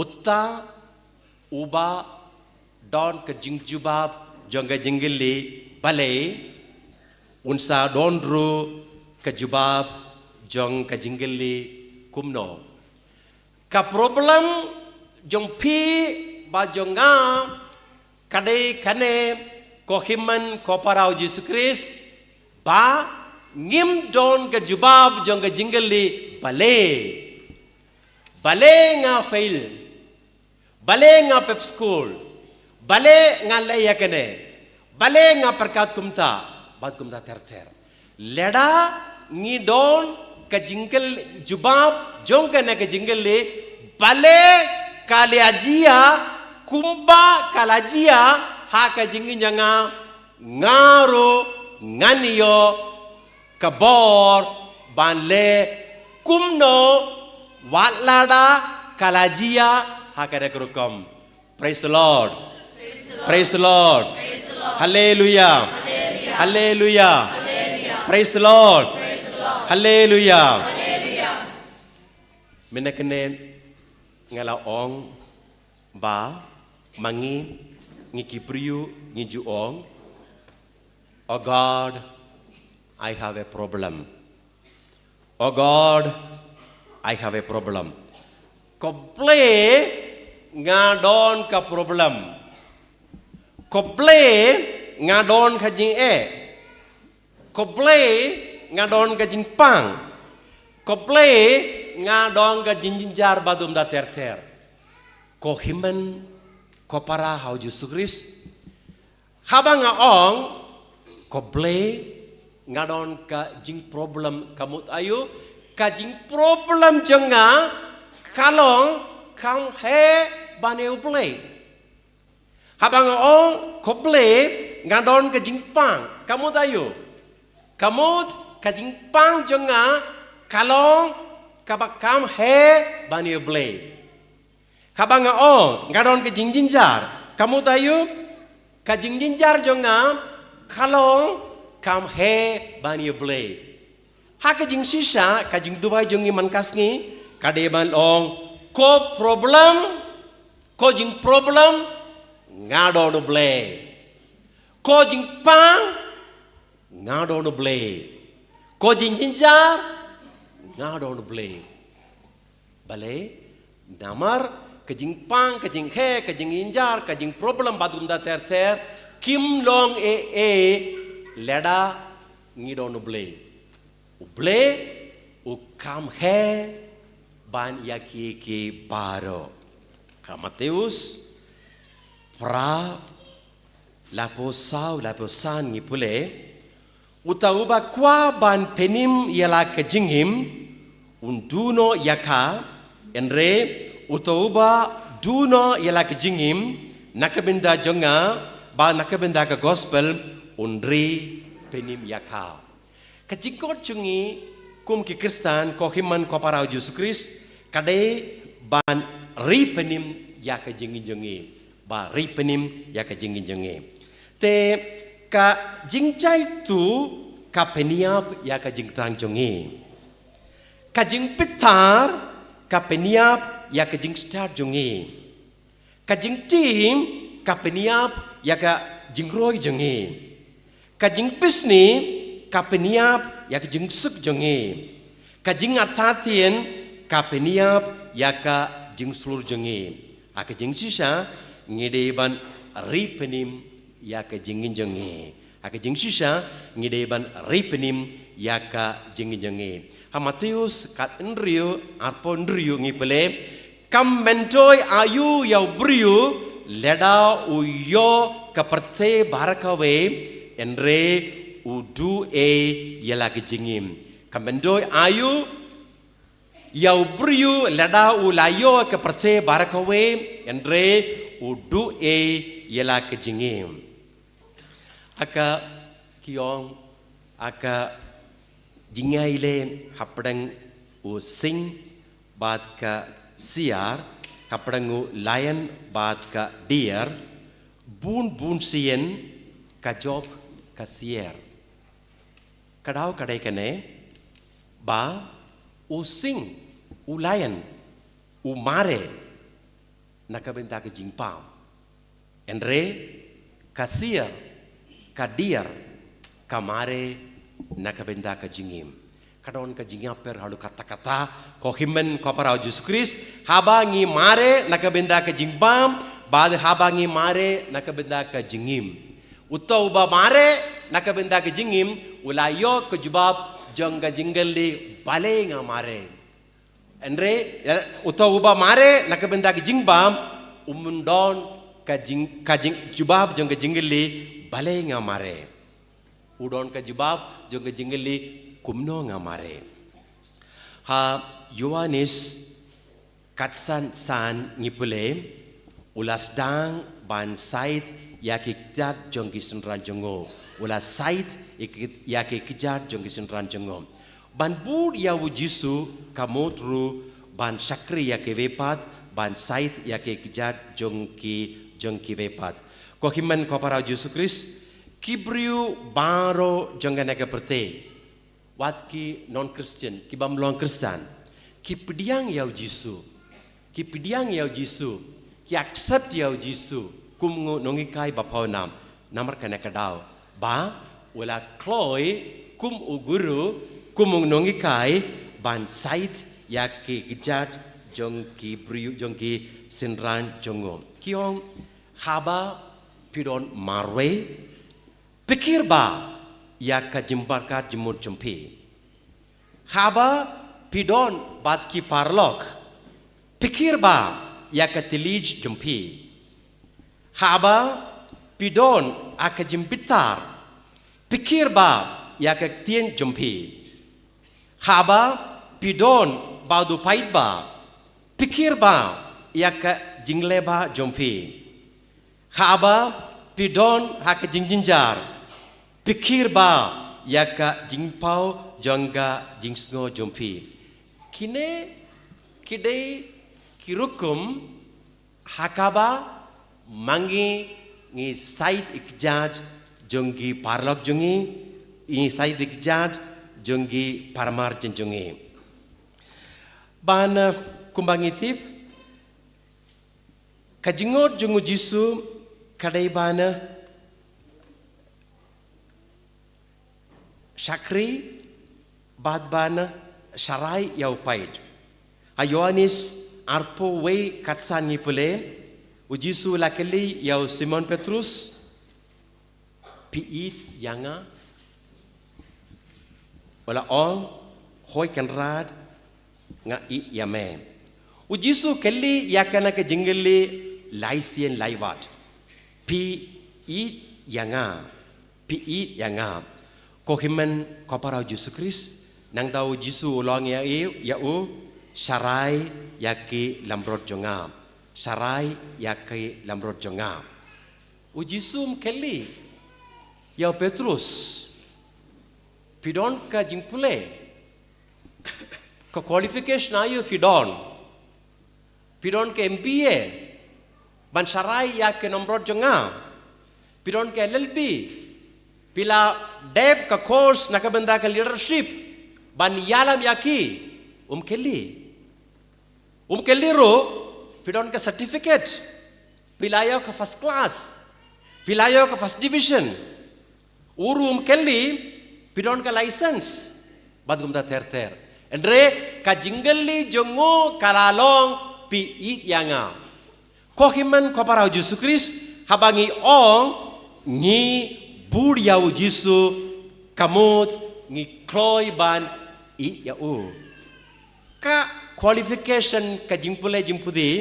utta uba don ke jing jubab jonga jingili bale unsa donru ke jubab jong ke jingili kumno ka problem jong pi ba jonga kadai kane ko himan ko parau Jesus Christ ba ngim don ke jubab jong ke jingili bale nga fail bale nga pep school bale nga laya kane bale nga perkat kumta bad kumta ter leda ngi don ka jingle jubab jong ka na ka jingle bale kaliajia kumba kalajia ha ka jingi janga ngaro nganiyo kabor banle kumno watlada kalajia ha ka rekrukom. Praise the Lord. Praise the Lord. Hallelujah. Hallelujah. Praise the Lord. Hallelujah. Menakene ngala ong ba mangi ngiki priyu ngiju ong. Oh God, I have a problem. Oh God, I have a problem. Kople ngadon ka problem. Kople ngadon ka jing Kople ngadon ka jing pang. Kople ngadon ka jing jinjar badum da ter. Ko himan ko para hau Jesus Christ. Habang ong kople ngadon ka jing problem kamut ayu ka jing problem jenga kalong kang he bane uple. Habang ong kople ngadon ka jing pang kamut ayu kamut ka jing pang jenga kalong kabakam he bane uple. Habang ong ngadon ka jing jinjar kamut ayu ka jing jinjar jenga kalong kam he bani uple. Ha ka jing sisa ka jing dubai jongi mankasngi kade ban ong ko jing problem ngadon uple. Ko jing pang ngadon uple. Ko jing jinjar ngadon uple. Bale namar ka jing pang ka jing he ka jing jinjar ka jing problem badum da ter kim long leda ngidon uble u kam he ban yaki ke baro ka Mateus pra laposan ngipule utauba kwa ban penim yala ke jinghim unduno yaka enre utauba duno yala ke jinghim nakabinda jonga ba nakabinda ka gospel unri penim yaka. Kajikot jungi kum ki Kristan ko himan ko parau Jesus Christ kadai ban ri penim yaka jingi ba ri penim yaka jingi te ka jingjai tu ka peniap yaka jingtang jungi ka jing pitar ka peniap yaka jing star jungi ka jing tim ka peniap yaka jingroi jungi kajing pisni kapeniap ya kajing suk jonge kajing artatien kapeniap ya ka jing slur jonge akajing sisa ngedeban ripenim ya ka jingin jonge akajing sisa ngedeban ripenim ya ka jingin jonge ha Mateus kat enrio arpon rio ngipele kam mentoy ayu ya brio leda uyo kaparte barakawe enre udu yala kijingim kamendoi ayu yau briu lada ulayo ke perte barakawe enre udu yala kijingim aka kiong aka jingaile hapdang u sing bat ka siar kaprangu lion bat ka deer bun sien ka job ka sier kadau kadai kane ba u sing u lion u mare nakabenta ka jingpamendre ka sier ka deer ka mare nakabenta ka jingim kadon ka jingaper halu kata-kata ko himmen ko parau Jesus Christ habangi mare nakabenta ka jingbam bad habangi mare nakabenta ka jingim utau ba mare nakabenta ka jingim ulayo ko jubab jongga jingalli bale nga mare andre utau ba mare nakabenta ka jingbam umundon ka jing jubab jongga jingalli bale nga mare udon ka jubab jongga jingalli kumno nga mare ha Yohanes katsan san ngipule ulas dang ban sait yakikjat jongki senran jongo ulas sait yakikjat jongki senran jongo ban bud yawu jisu kamotru ban sakri yakevepat ban sait yakikjat jongki vepat ko himan ko para Jesus Christ kibriu baro jongga naga perte wat ki non Christian ki bamlong Kristen ki pediang yau Jisu ki pediang yau Jisu ki accept yau Jisu kum nongi kai bapau namar kana kadau ba wala kloi kum uguru kum nongi kai ban sait ya ki gejat jong ki briu jong ki sinran jongo kiong haba pidon marwe pikir ba ya ka jimbarkat jemur jempi haba pidon bat ki parlok pikir ba ya ka tilij jempi haba pidon aka jempitar pikir ba ya ka tien jempi haba pidon badu pait ba pikir ba ya ka jingle ba jempi haba pidon haka jingjinjar pikir ba yaka jingpau jangga jingsngo jompi kine kidei kirukum hakaba mangi ngi sait ikjat jongi parlok jongi ngi sait ikjat jongi parmar jongi ban kumbangitip kajingot jongu Jisu kadai bana Syakri badban syarai yau paid. Yohanes arpo we katsan ni pule ujisu lakeli yau Simon Petrus piit yanga wala ong hoi kanrad nga it yame. Ujisu kelli yakana ke jingeli laisien laiwat. Piit yanga. Ko himan ko parau Jesus Christ nang tahu Jisu ulang ya syarai yaki lamrot jonga syarai yaki lamrot jonga Jisu kelli ya Petrus pidon ka jingpule ko qualification ayu pidon ka MBA ban syarai yaki lamrot jonga pidon ka LLB Pila deb ka course nakabenda ka leadership ban yalam yaki kelli ro pidon ka certificate pilayo ka first class pilayo ka first division uru kelli pidon ka license badgum da ter andre ka jingalli jongo kalalong pi it yanga ko himan ko parau Jesus Christ habangi ong ni Budiau Jisu kamut ngi kloi ban i yau ka qualification ka jimpule jimpudi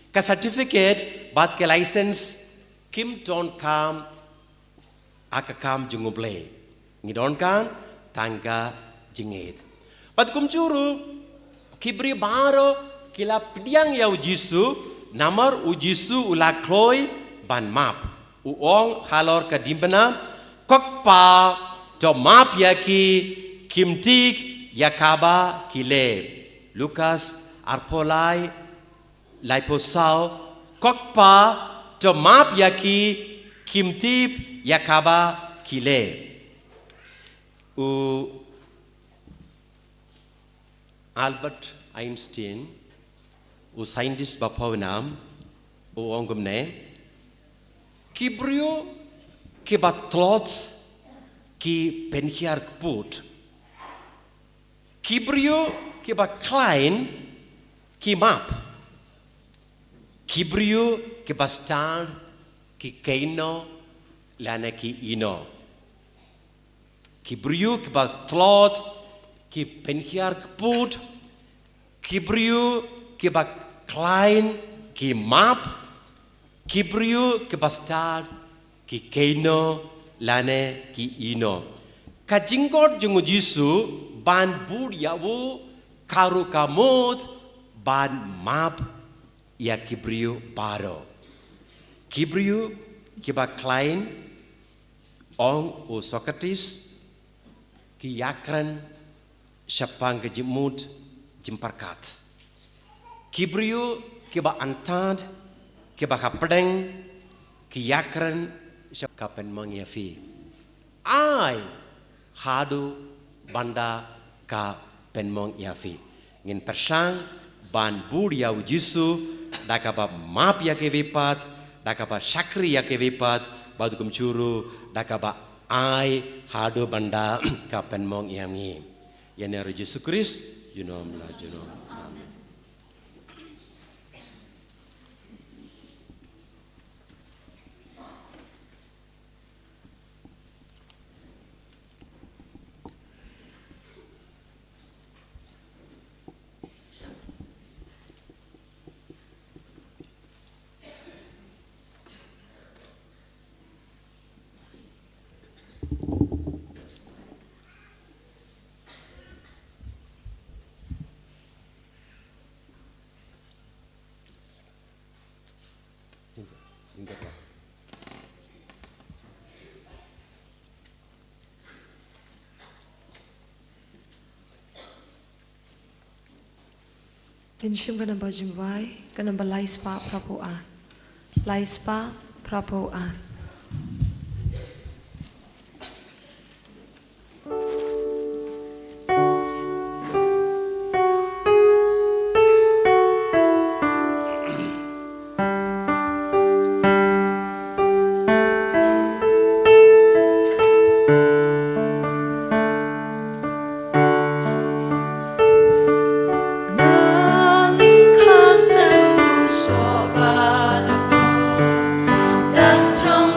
ka certificate bat ke license kim ton kam aka kam junguble ngi don kan tangga jingit bat kumcuru kibri baro kila pediang yau Jisu namar u Jisu ula kloi ban map uong halor ka dimbana kokpa to map yaki kimtik yakaba kile Lukas arpolai lại phố sao cóc pa cho map yaki kim tip yakaba kile u Albert Einstein u scientist bapawnam u ongumne kibrio kibatlot ki penhiar kput kibrio kiba klein ki map kibrio kiba stand ki keino lana ki ino kibrio kiba tlot ki penhiar kput kibrio kiba klein ki map kibrio kiba stand ki keino lane ki ino kajingkot jungu jisu ban bud yawu karu kamut ban map ya kibrio baro kibrio kiba klein ong o Socrates ki yakran syapang kejimut jimparkat kibrio kiba antad kiba kapedeng ki yakran kapan mangyafi ai hadu banda ka penmong yafi ngin persang ban budia ujisu dakaba map ya ke vipat dakaba syakri ya ke vipat badu kumcuru dakaba ai hadu banda ka penmong yami yana Yesus Kristus junom la junom. Linshim ka namba jingwai, ka namba laispa prapoan. Laispa prapoan. Trong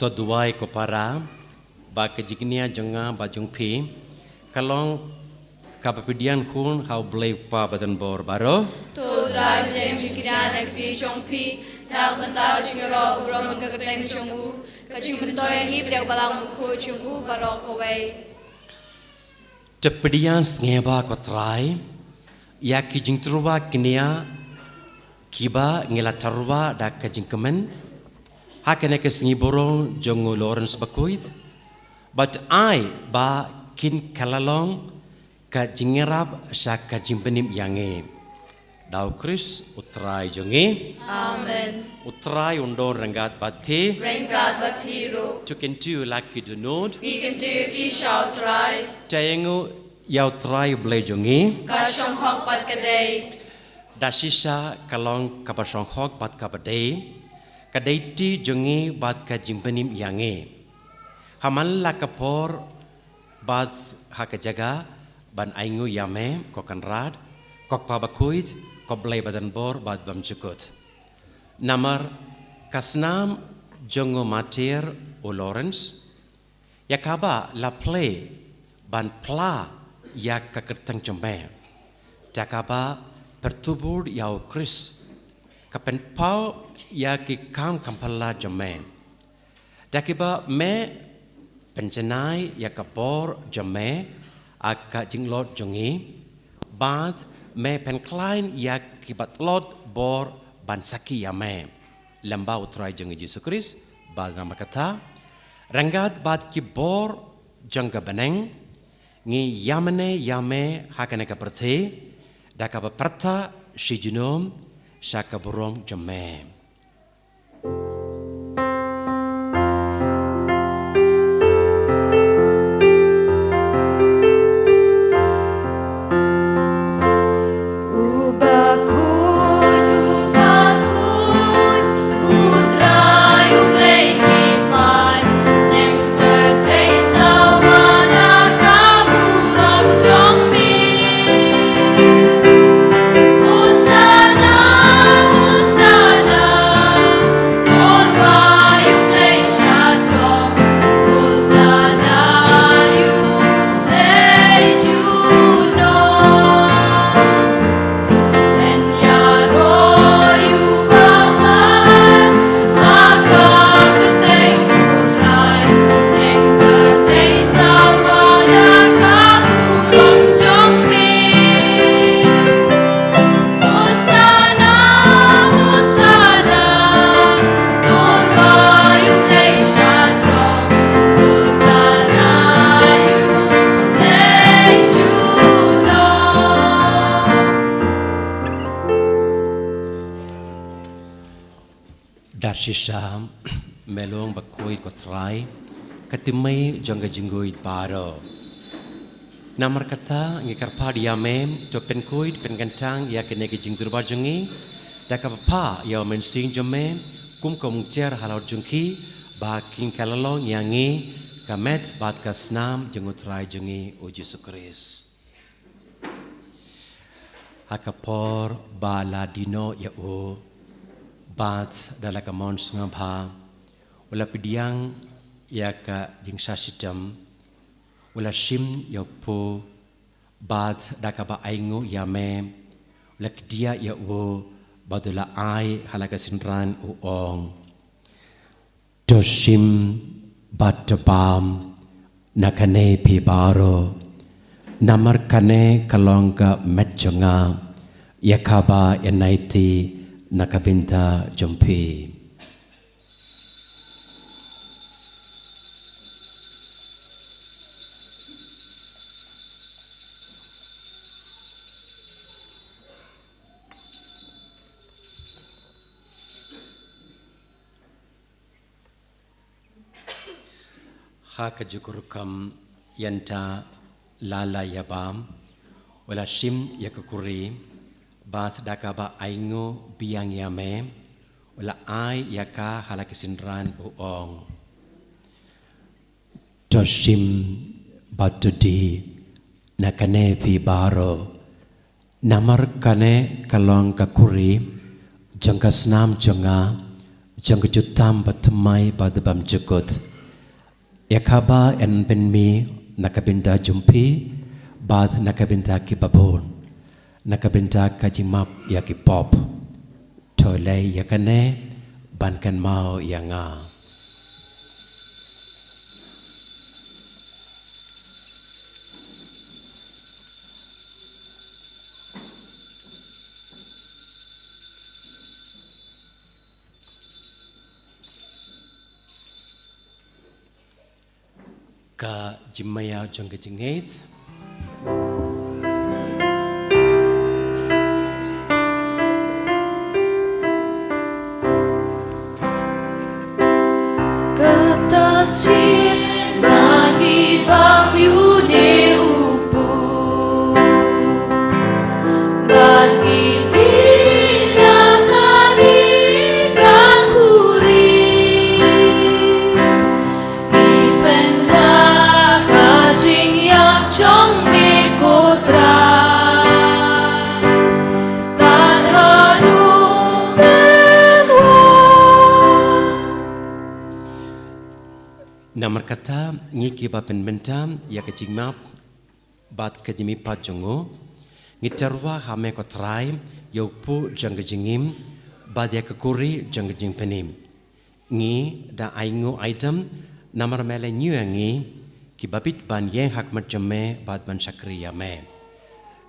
Toduai ko para ba kejignia jonga ba jungpi kalong kapapedian kun hau blai pa badan bor baro Tu drive deng jikina nek ti chong pi na bantao chingro ubro ka deng chongu ka chingbentoy ngi bdek balang khu chungu barok away. Tepedian ngeba ko try ya kijing truwa kinia kiba ngela tarwa da kajing kemen hakene kesengi borong jongo Lawrence bakuit but I ba kin kalalong ka jingerap sa ka jimpenim yange dau Chris utrai jonge Amen. utrai undor rengat bat ke Rengat bat hero. tukentu laki dunod We can do we shall try. tayengu yau trai ble jonge Ka shong hok bat kaday. dasisa kalong kapasong hok bat kabade kadaiti jonge bat ka jimpenim yange haman la kapor bat hakajaga ban aingu yame kokanrad kok pabakuit koblay badan bor bad bam cukut namar kasnam jongo matir o Lawrence yakaba la play ban pla yak kakertang jombe jakaba pertubur yau Chris kapen pau yaki kam kampala jombe dakiba me penjenai yakapor jombe aka jinglot jongi bad me penklein yak kibat lot bor bansaki yame lamba utrai jongi Yesus Kristus bad nama kata rangat bad ki bor jangga beneng ngi yamane yame hakane kaperte dakaba perta shijunom shakaburom jome Darshisha melong bakoi kotrai katimai jangga jinggoit baro namar kata ngikarpa diamem to penkoid pengantang ya kenegi jingdur bajongi dakapa ya mensing jome kum komungcer halau jungki ba king kalalong yangi kamet bat kasnam jengutrai jongi o Yesus Kristus hakapor baladino ya o bat dalam kamon sengapa, wala pidiang ya ka jingsa sidam, wala sim ya po bat dakaba aingu ya me, wala kedia ya wo badula ai halaka sinran uong, dosim bat tebam nakane pi baro, namar kane kalongka metjonga, ya kaba enaiti nakabinta jompi haka jukurukam yanta lala yabam wala sim yakukuri bath dakaba aingo biang yame wala ai yaka halakisinran uong tosim batudi nakane pi baro namar kane kalong kakuri jangkasnam jonga jang kejutam batamai badabam jukut yakaba en benmi nakabinda jumpi bad nakabinda kibabon nakabinda kajimap yakipop tolei yakane bankan mau yanga ka jimaya jangka jengit Ketasir bagi bam yude upo bagi tinakani kakuri ipenda kajing yak chong me kotra tan hadu menwa. Namar kata ngiki ba penbentam ya kejimap bat kejimi pajongo ngitarwa hame ko trai yopu jangga jingim bad ya kekuri jangga jing penim ngi da aingo item namar mele nyuangi ki babit ban yang hak merjeme bad ban sakri yame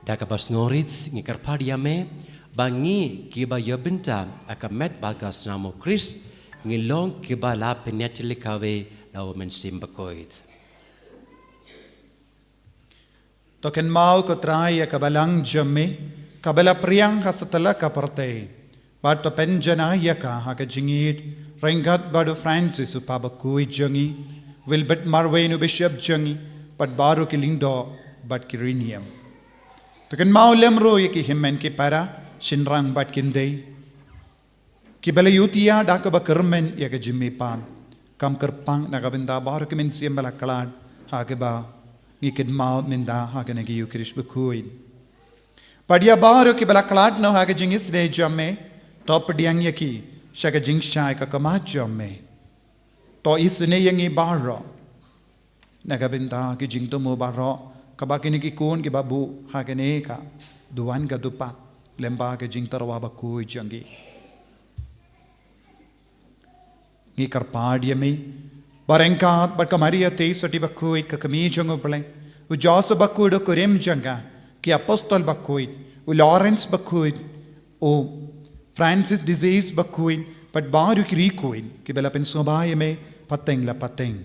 da kabas ngorit ngi karpad yame bangi ki ba yobenta akamet bagas namo Chris ngi long ki ba la penetili kawe lau mensim bakoit. Token mau ko trai ya kabalang jamme kabala priang hasatala kaparte but to penjana ya ka ha ka jingit rengat badu Francis upabakui jangi Wilbert Marwenu Bishop jangi but baru kilindo but kirinium token mau lemro ya ki himmen ki para shinrang but kinde kibala yutia dakaba kermen ya ka jimmi pan kam kerpang nakabinda baru ke mensiam bala kalad hageba ngikid maut minda hagane gi yukrish bekuin padia baru ke bala kalad no hage jingis de jamme top diang yaki shaga jingshai ka kama jamme to isne yangi baro nakabinda ki jingto mo baro kabakini ki kun ki babu hagane ka duan ka dupat lemba ke jingtarwa bakui jangi ngi karpadia me barengkat bat kamaria te sati bakui ka kami jango ple u joso bakui do kurem janga ki apostol bakui u Lawrence bakui o Francis disease bakui pat baru ki rikuin ki bela pen sobaye me pateng la pateng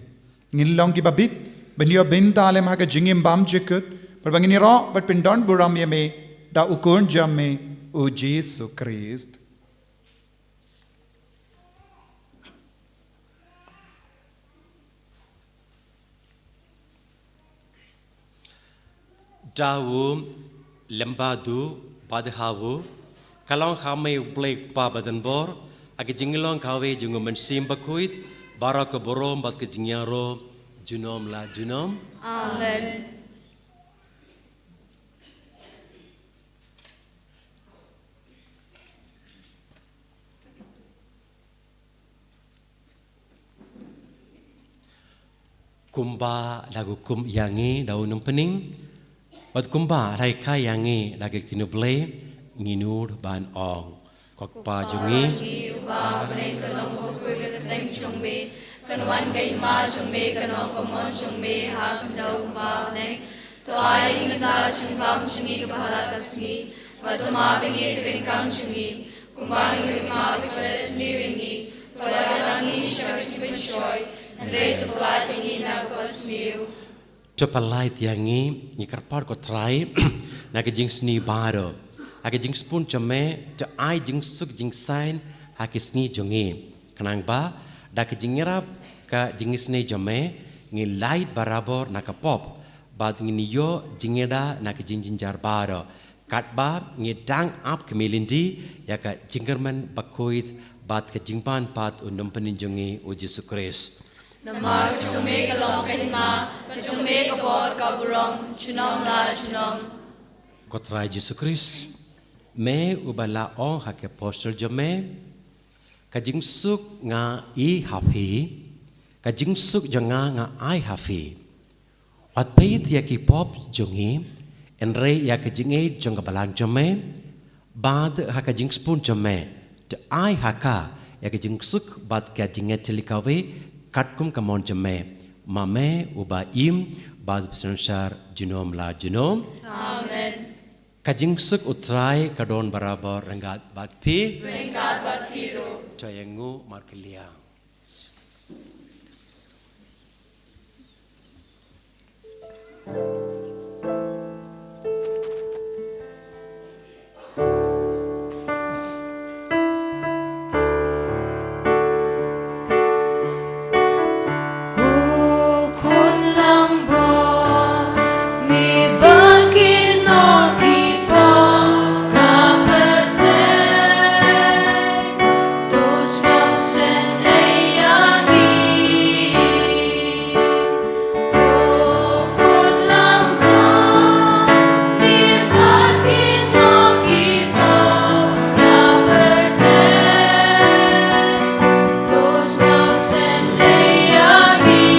ngilong ki babit benio bentale ma ka jingim bam jekut pat bangini ro bat pindon buram ye me da ukun jamme o Jesus Christ Dawu lembadu padhawu kalong khamai blake pa badan bor ag jingilong kawe jungo mensim bakuit barak borom bat ke jingyaro junom la junom Amen. kumba lagu kum yangi daun pening Wat kumba rai kai yangi lagi tinuble nginur ban ong kok pa jungi Ba neng kanong hukui ka teng chungbe kanwan kay ma chungbe kanong komon chungbe ha kandau ma neng to ai ngata chungbam chungi ka bahala kasni wa to ma bingi kring kang chungi kumbang ngi ma bikles ni wingi pala langi shak chibin shoy andre to pala tingi na kasniu Cepalai tiangi nyikarpar ko try naga jing sni baro aga jing spoon chame to ai jing suk jing sign haki sni jongi kanang ba dak jing ngerap ka jing sni jame ngi light barabor naka pop bad ngi yo jingeda naka jing jinjar baro kat ba ngi dang up kemilindi ya ka jingerman bakoit bad ka jingpan pat unum peninjongi o Jesus Christ Namar chume kalong kahima, chume kapor kaburom, chunom la chunom. Kotrai Jesus Christ, me ubala ong hake poster jome, kajing suk nga I happy kajing suk jonga nga I happy at pay tia ki pop jongi en re ya kajing e jonga balang jome bad ha kajing spoon jome to I haka ya kajing suk bad kajing e telikawe katkum kamon jome mame uba im bad pesensyar jinom la jinom Amen. kajing suk utrai kadon barabar renggat bad pi Ringkat bat hiru. Cayangu markelia. Kukun lambron mi bagi no kipa kapete tus vausen eyangi Kukun lambron mi bagi no kipa kapete tus vausen eyangi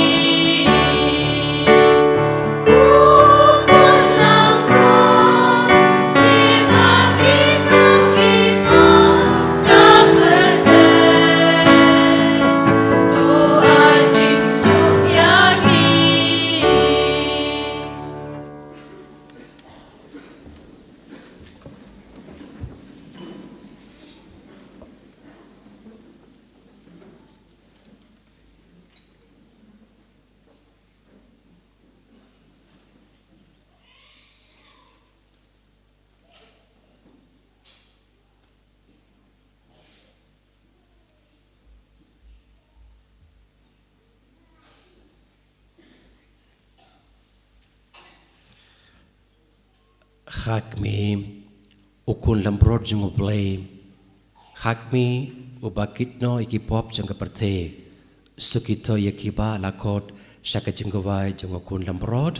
Kukun lambron mi bagi no kipa kapete tu ajing sukyangi Hakmi ukun lambrod jung play hakmi ubakit no ikipop jung kaperte sukito yakiba lakot shaka jingwai jung ukun lambrod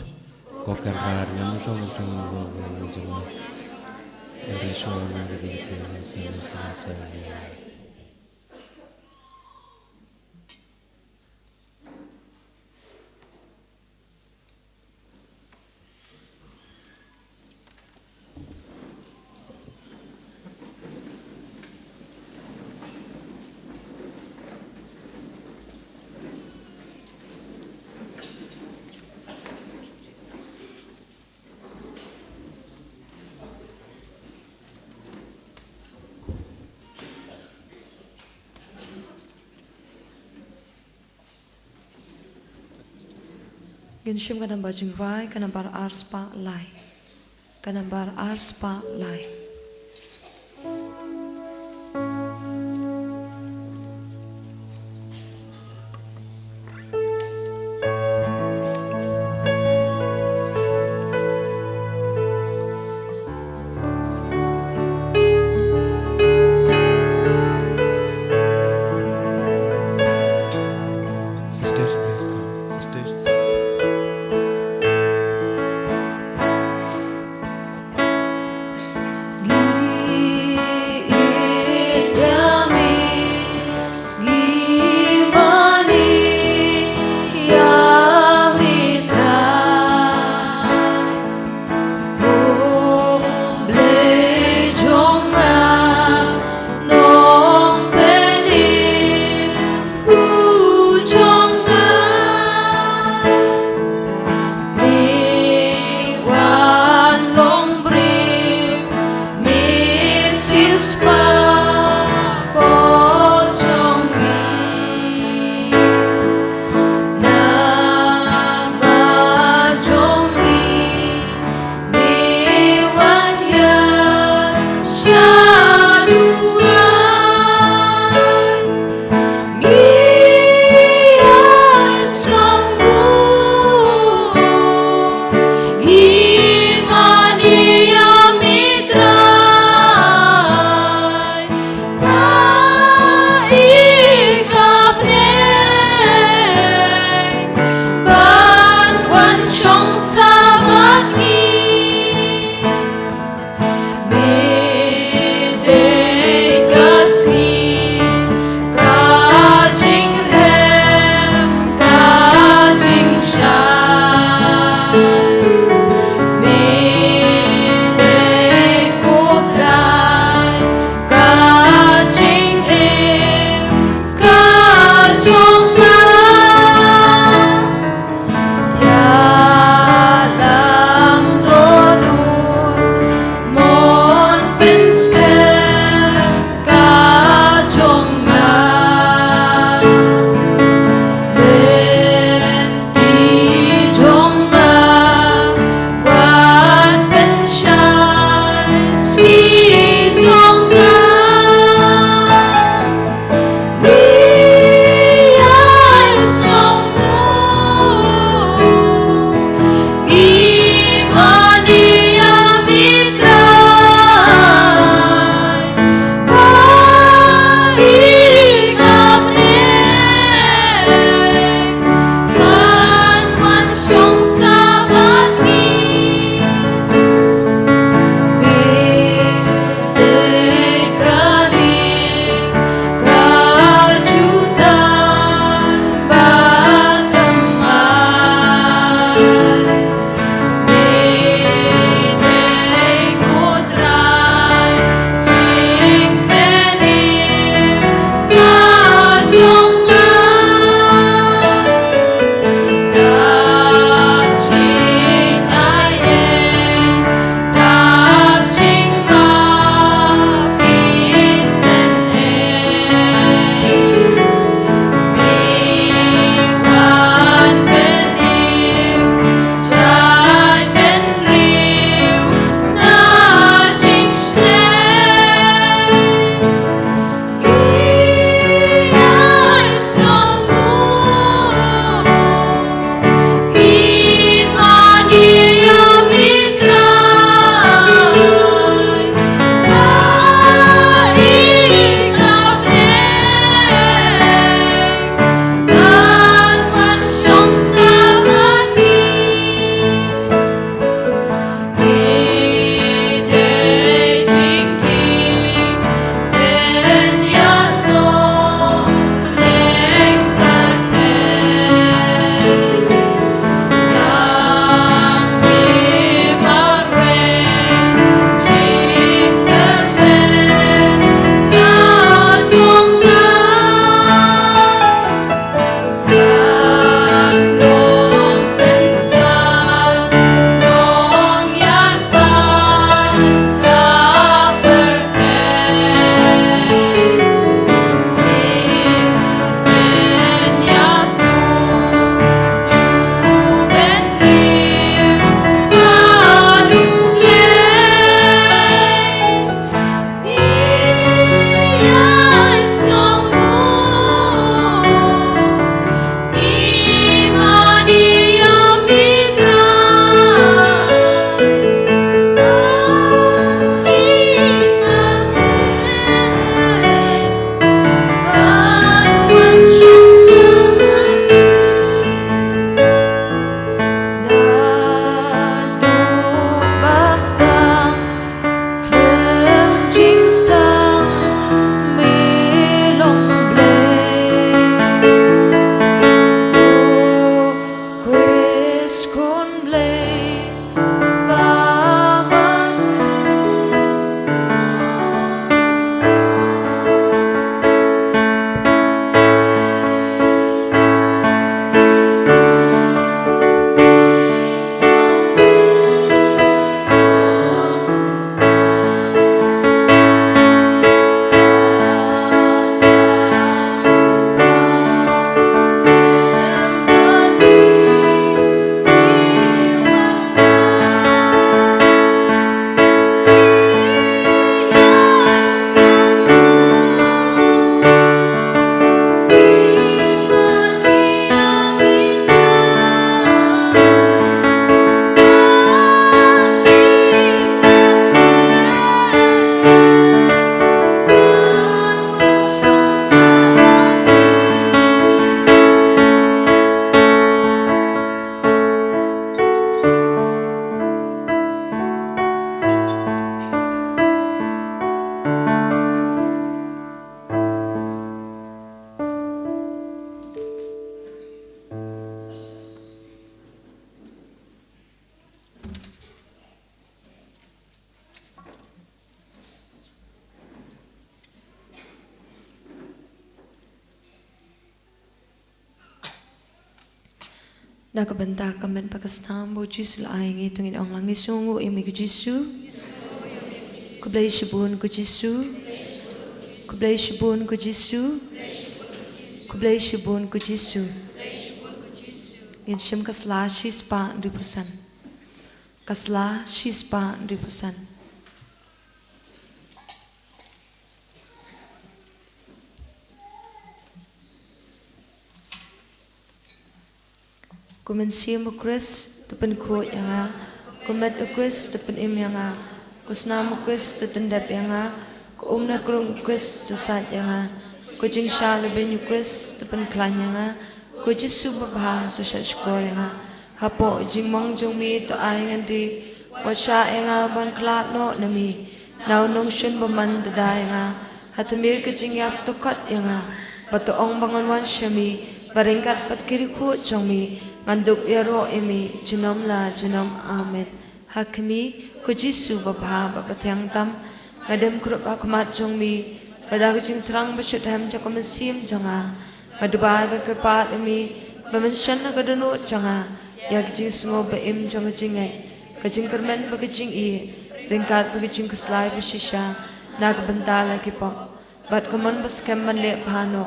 ko kanrar ngam jung jung erisho Ginshim kanambar jingwai kanambar arspa lai. Kanambar arspa lai. Sisters, please come. Sisters. Nakabanta kamen pakastam bo Jisu laing itungin ong langi sungu imi ku Jisu. Kublai shibun ku Jisu. Kublai shibun ku Jisu. Kublai shibun ku Jisu. Inshim kasla shispa 100%. Kasla shispa 100%. Kumensiam ukris tepen ku yanga, kumet ukris tepen im yanga, kusnam ukris tetendap yanga, kuumna kurung ukris tesat yanga, kucing sha lebih ukris tepen klan yanga, kujisu babha tu syashkor yanga, hapo jing mong jong mi tu ay ngandi, washa yanga ban klat no nami, nau nong shun baman tada yanga, hatamir kucing yap tu kat yanga, batu ong bangon wan shami, baringkat pat kiri ku jong mi. Nganduk yaro imi junom la junom amen. Hakmi ku Jisu babha babatang tam ngadem krup akmat jong mi badag jing terang besyut ham jakom sim jonga ngadubai berkepat imi bamenshan nagadunu jonga yak jing sngo ba im jonga jingai kajing kermen bagajing i ringkat bagajing kuslai besisha nag bentala kipom bat kamon baskem manle phano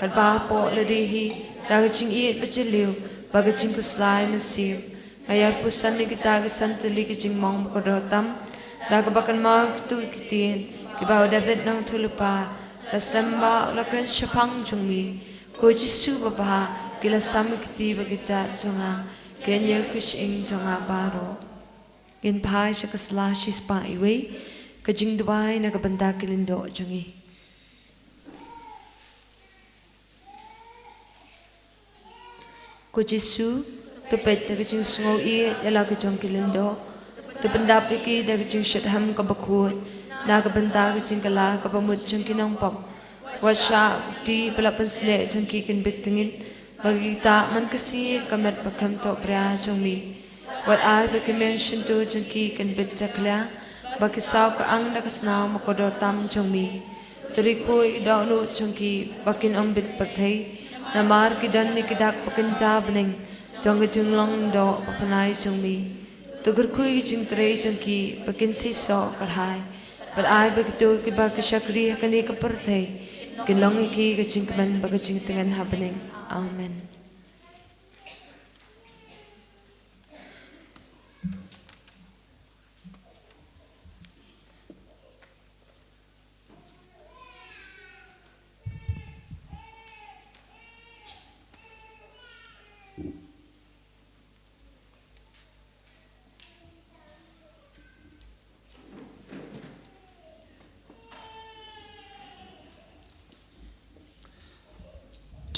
kadba po ladihi dagajing i bejeliu bagajing kuslai nasib ayat pusan ni kita kesan teli kejing mong kodotam dah kebakan mau tu kitin kibau dapat nang tulupa lasamba lakan syapang jungmi ko Jisu bapa kila sam kiti bagija jonga kenya kushing jonga baro in pai syakasla shispa iwe kejing dubai na kabanda kilindo jongi ko Jisu tupet daga jing sungo i yala ka jong kilindo tupendap iki daga jing shadham ka bakut naga benta ka jing kala ka pamut jong kinang pam washa di pelapan sile jong ki kin bitingin bagi kita man kasi kamet bakam to pria jong mi wat ai bagi mention to jong ki kin bit jakla bagi saw ka ang nakasnaw makodo tam jong mi tari ko idaw no jong ki bakin ang bit patay namar kidan ni kidak pakenja bening jong jing long do papanai jong mi tugur kui jing tre jong ki pakin si so karhai but ai begitu ki ba ki shakri kani ka perthai ki long ki ka jing kaman ba jing tengan happening amen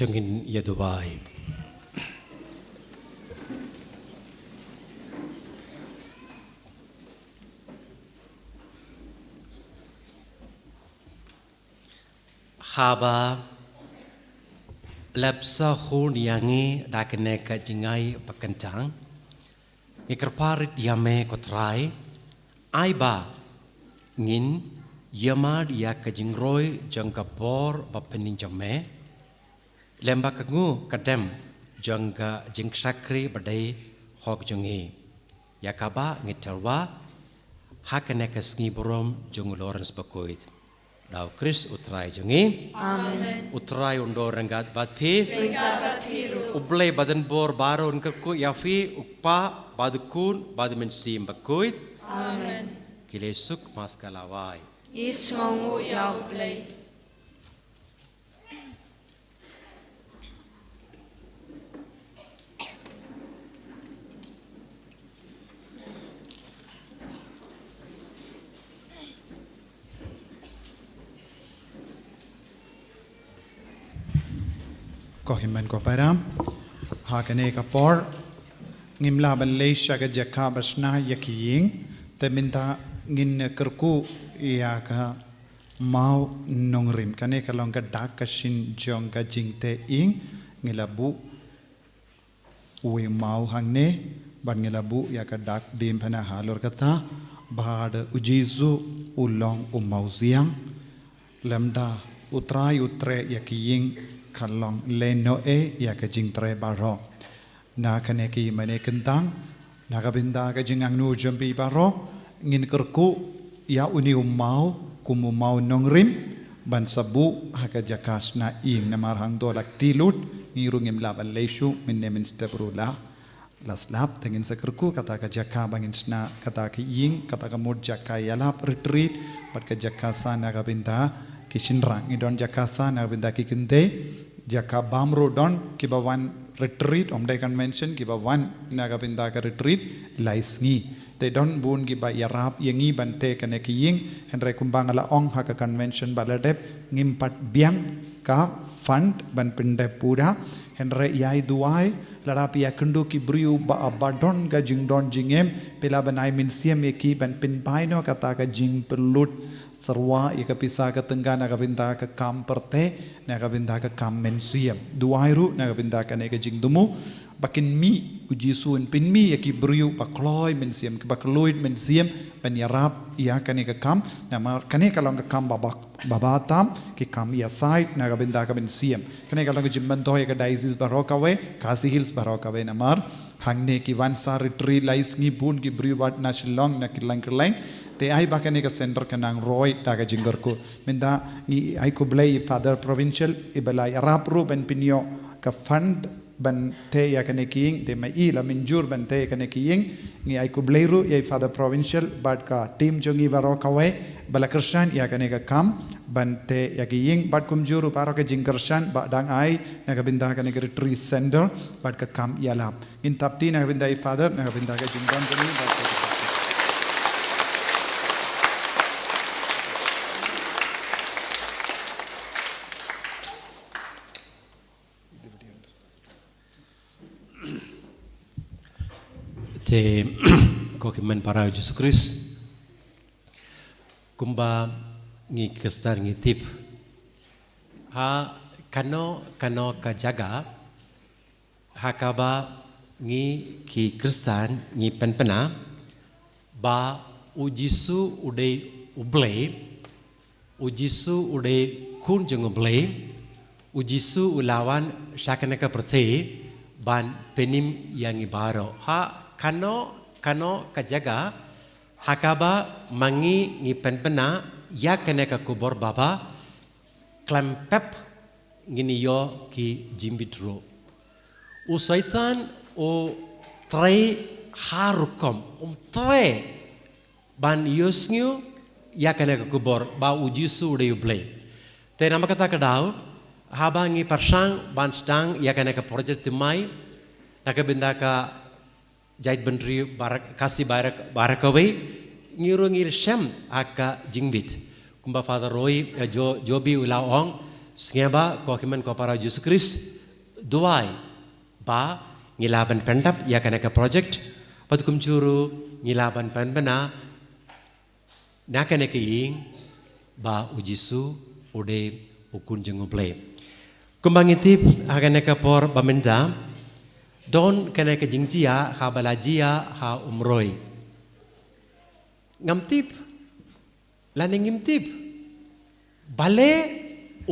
Jengin ya Dubai. Haba lapsa khun yangi dakne ka jingai pakencang ikerparit yame kotrai aiba ngin yamad ya ka jingroi jangkapor bapenin jame lemba kengu kadem jangka jingsakri badai hok jungi yakaba ngitarwa hakane kasngi borom jung Lawrence bakoit daw Chris utrai jungi amen utrai undo renggat batpi ringkat bathiru ublay badan bor baron kerku yafi ukpa badukun badmensim bakoit amen kilesuk maskalawai isngongu yaw play Kohiman ko param hakane ka por ngimla Malaysia ka jakha basna yakiying teminta ngin kerku ya ka mau nongrim kane ka long ka dak ka shin jong ka jingte ing ngilabu we mau hangne ban ngilabu ya ka dak dim phana halor kata bad ujizu ulong umauziang lamda utrai utre yakiying kalong leno e ya ka jing tre baro na kaneki mane kentang nakabinda ka jingang nu jampi baro ngin kerku ya uni umau kumu mau nongrim ban sabu haka jakas na ing na marhang do lak tilut ngirungim laban lesu minne min stebrula laslap tengin sakerku kata ka jaka bangin sna kata ka ing kata ka mod jaka yalap retreat bat ka jakasa nakabinda kishinrang idon jakasa nakabinda kikinte jaka bamro don kibawan retreat omdai convention kibawan nakabinda ka retreat laisngi they don't bun giba yarap yengi bante kane kiying henre kumbang ala ong haka convention baladep ngimpat biang ka fund ban pinde pura henre yai duai larapi akundu ki briu ba abadon ga jingdon jingem pela banai min siam eki ban pin paino kata ka jing pelut serwa ika pisa ka tengga na kabinda ka kam perte na kabinda ka kam mensiam duai ru na kabinda ka ne ka jing dumu bakin mi uji sun pin mi eki briu bakloi mensiam ki bakloi mensiam ban yarap ia kane ka kam na mar kane ka long ka kam babatam ki kam ya side na kabinda ka mensiam kane ka long jimban toy ka disease barokawe kasi hills barokawe na mar hangne ki wansa retreat lais ngi bun ki briu bat na shillong na kilang te ai bakane ka center kanang roy taga jingerku minda ni ai ko blay father provincial ibala yarap ru ben pinyo ka fund ban te ya kane king te mai ila minjur ban te kane king ni ai ko blay ru ye father provincial bat ka team jongi baro kawe bala krishan ya kane ka kam ban te ya king bat kum juru paro ka jingershan ba dang ai na ka binda kane ka retreat center bat ka kam yalap in tapti na ka binda father na ka binda ka jingdon jongi bat te kokimen para Jesus Christ kumba ngi kestar ngi tip ha kano ka jaga hakaba ngi ki Kristan ngi penpena ba ujisu ude uble ujisu ude kun jeng uble ujisu ulawan shakanaka prathe ban penim yang ibaro ha kano ka jaga hakaba mangi ngi penpena ya kene ka kubor baba klempep ngini yo ki jimbitro u saitan o tre harukom tre ban yosnyu ya kene ka kubor ba ujisu de uble te nama kata kadau haba ngi persang ban stang ya kene ka project mai nakabinda ka jait bendri barak kasih barakawe ngiru ngir shem aka jingbit kumba father roy jobi ulaong sngeba kokimen ko para Jesus Christ duai ba ngilaban pendap ya kanaka project patkum juru ngilaban penbena nakanaka ying ba ujisu ode ukun jenguble kumbangitip akanaka por bamenda don kena ke jingjia ha balajia ha umroi ngamtip lane ngimtip bale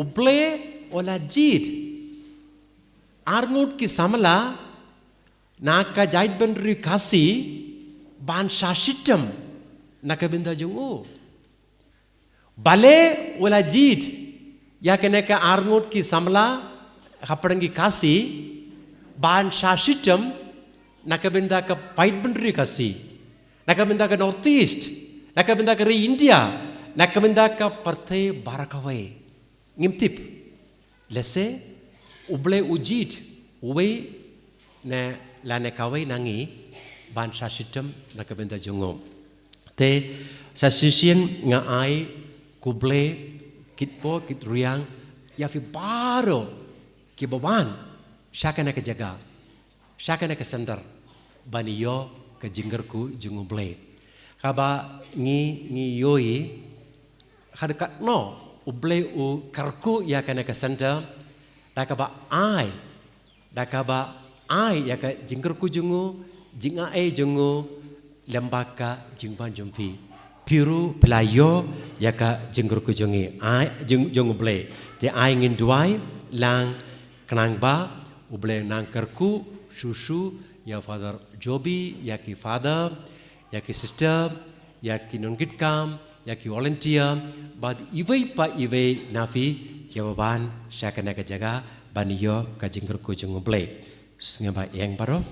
uble ola jid arnut ki samala naka jait bandri kasi ban shashitam nakabinda jungu bale ola jid ya kena ke arnut ki samala hapadangi kasi ban shashitam nakabinda ka pait bandri kasi nakabinda ka northeast nakabinda ka India nakabinda ka parthe barakawai ngimtip lese uble ujit uwe na lane kawai nangi ban shashitam nakabinda jungo te sasisien nga ai kuble kitpo kitriang ya fi baro kibawan Syakana ke jaga, syakana ke sender, baniyo ke jinggerku junguble. Kaba ngi yoi, hadakat no uble u karku ya kana ke sender, dakaba ai ya ke jinggerku jungu, jinga jungu, lembaka jingban jumpi. Piru pelayo ya ke jinggerku jungi, junguble. Te ai ngin duai lang kenang ba. Uble nang kerku Shushu, your father Joby, yaki father, yaki sister, yaki nungitkam, yaki volunteer, but iway pa iway nafi, kiawaban, shakanaka jaga, baniyo, kajingur kujunguble. Singaba yang baro.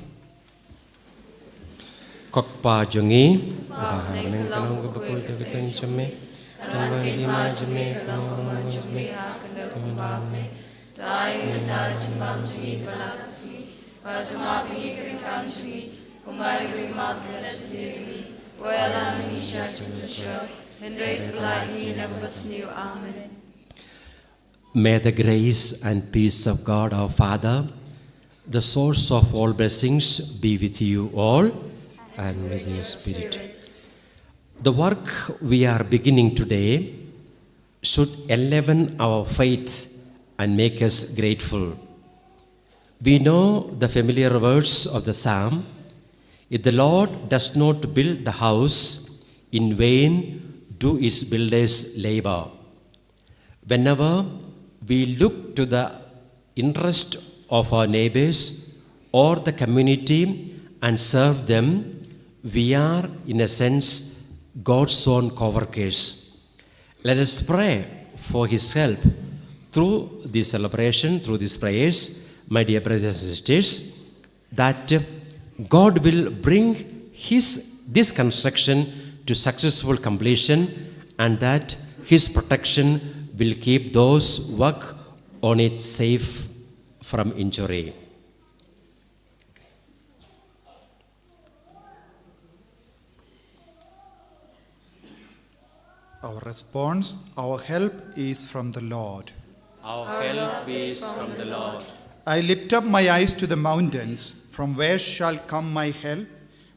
Kokpa jungi, bahar neng kanong kabukul tegutang jame, kanong hima jame, kanong jame, kanong bame, dai dai jimbam jungi balakasi, patuma pingi kringkang jungi, kumai bima belasni, wala manisha junusha, and rate blindly never new. Amen. May the grace and peace of God our Father, the source of all blessings, be with you all and with your spirit. The work we are beginning today should enliven our faith and make us grateful. We know the familiar words of the psalm, if the Lord does not build the house, in vain do its builders labor. Whenever we look to the interest of our neighbors or the community and serve them, we are, in a sense, God's own co-workers. Let us pray for His help through this celebration, through these prayers, my dear brothers and sisters, that God will bring this construction to successful completion, and that His protection will keep those who work on it safe from injury. Our response, our help is from the Lord. Our help is from the Lord. I lift up my eyes to the mountains. From where shall come my help?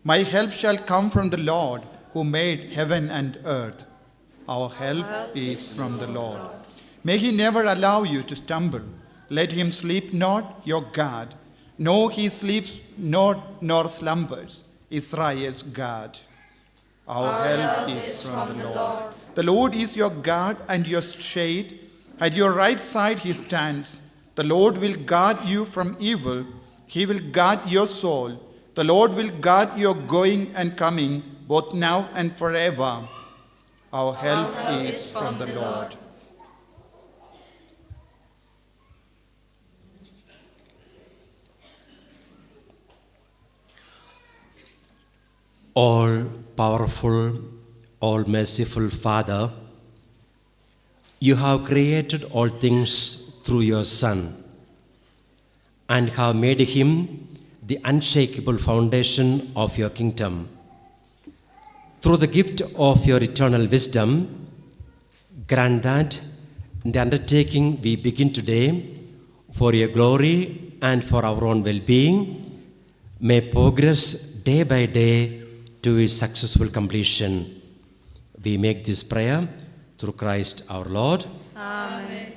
My help shall come from the Lord who made heaven and earth. Our help is from the Lord. May He never allow you to stumble. Let Him sleep not, your God. No, He sleeps not nor slumbers, Israel's God. Our help is from the Lord. The Lord is your God and your shade. At your right side He stands. The Lord will guard you from evil. He will guard your soul. The Lord will guard your going and coming, both now and forever. Our help is from the Lord. All powerful, all merciful Father, you have created all things through your Son and have made Him the unshakable foundation of your kingdom. Through the gift of your eternal wisdom, grant that in the undertaking we begin today, for your glory and for our own well-being, may progress day by day to its successful completion. We make this prayer through Christ our Lord. Amen.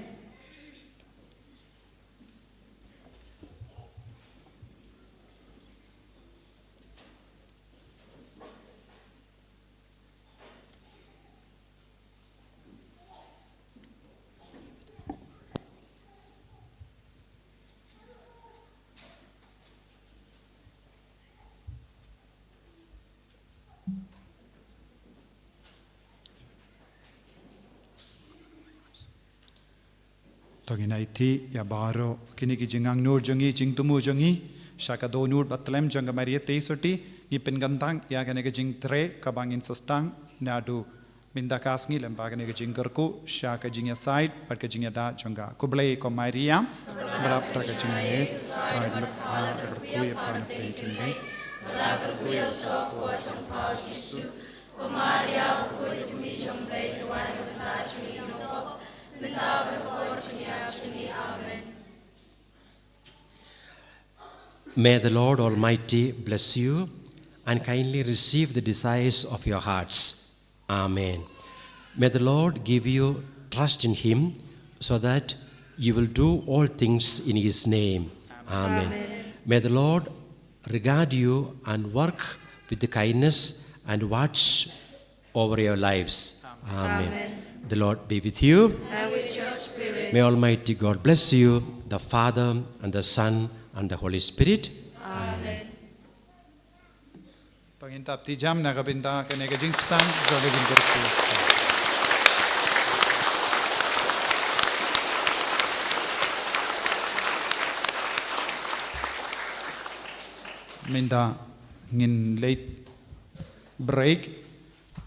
Toginaiti ya baro kini ki jingang nur jangi jing tumu jangi shaka do nur batlem janga maria teisoti ni pengantang ya kene ke jing tre kabangin sestang nadu minda kasngi lemba kene ke jing kerku shaka jing ya side pat ke jing ya da janga kublai ko maria berap ta ke jing ne pride lut pa kerku ya pan pe kinde la kerku ya so ko jang pa jisu ko maria ko mi jang play to one ta chi no May the Lord Almighty bless you and kindly receive the desires of your hearts. Amen. May the Lord give you trust in Him so that you will do all things in His name. Amen. May the Lord regard you and work with the kindness and watch over your lives. Amen. The Lord be with you. And with your spirit. May Almighty God bless you, the Father and the Son and the Holy Spirit. Amen. Pangintap ti jam na kabinta kanega jingstan jolegin kurku. Minda ngin late break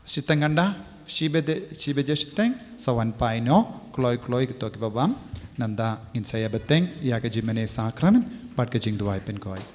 sitanganda shibede siteng sawan paino kloi to ki babam nanda ngin saya beteng ya ka jimene sakramen pat ka jing duai pen koi.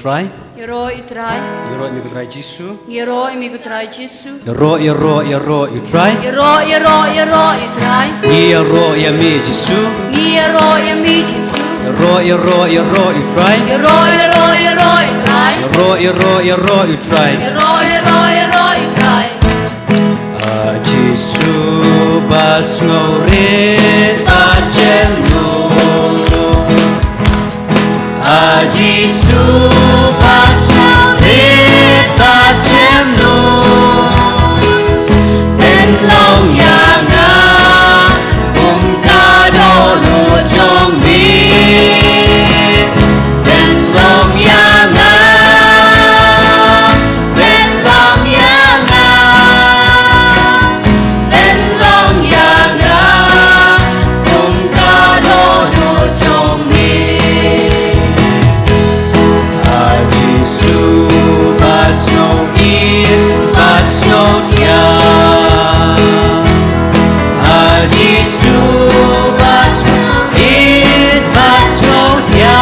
utrai. Yero utrai. Yero imi utrai Jisu. Yero imi utrai Jisu. Yero utrai. Yero utrai. Yero yami Jisu. Yero yami Jisu. Yero utrai. Yero utrai. Yero utrai. Yero utrai. Jisu bas ngore tajemnu. Jisu bas ngore tajemnu. Ben long yanga kado nu trong mi. Ben long yanga. Ben long yanga. Ben long yanga kado nu trong mi. Jisu bas no ir bas no dia. Jisu bas no ir bas no dia.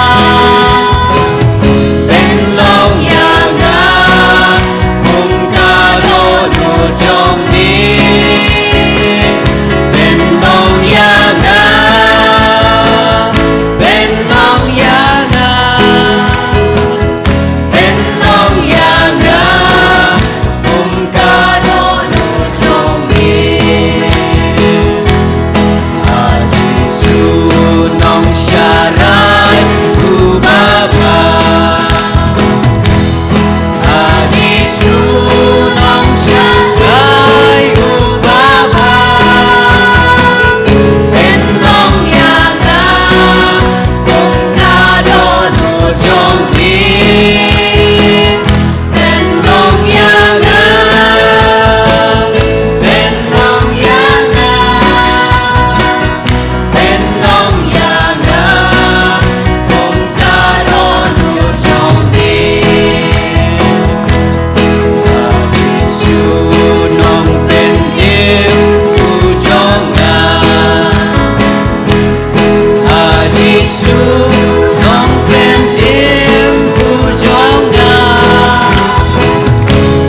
Ben long yanga kado nu trong mi. Ben long yanga. Ben long yanga. Ben long yanga kado nu trong mi. Jisu nong syarai ku baba. Jisu nong syarai ku baba. Ben long yanga kado nu trong mi. Ben long yanga. Ben long yanga. Ben long yanga kado nu trong mi. Jisu nong ben im pujonga. Jisu nong ben im pujonga.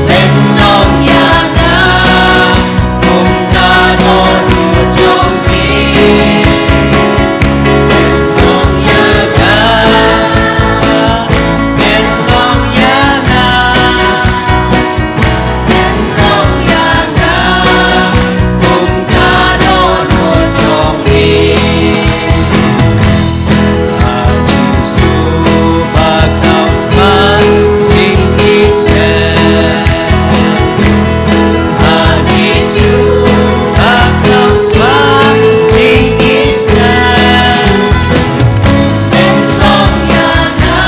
Ben long yanga kado nu trong mi. Ben long yanga. Ben long yanga. Ben long yanga kado nu trong mi. Jisu bakal semakin Israel. Jisu bakal semakin Israel. Ben long yanga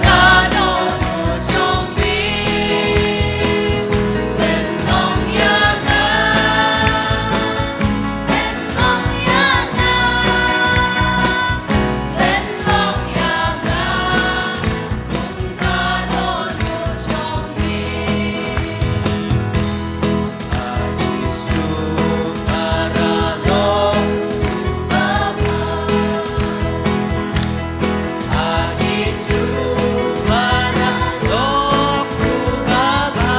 kado nu trong mi. Ben long yanga. Ben long yanga. Ben long yanga kado nu trong mi. Jisu paralo baba. Jisu paralo baba.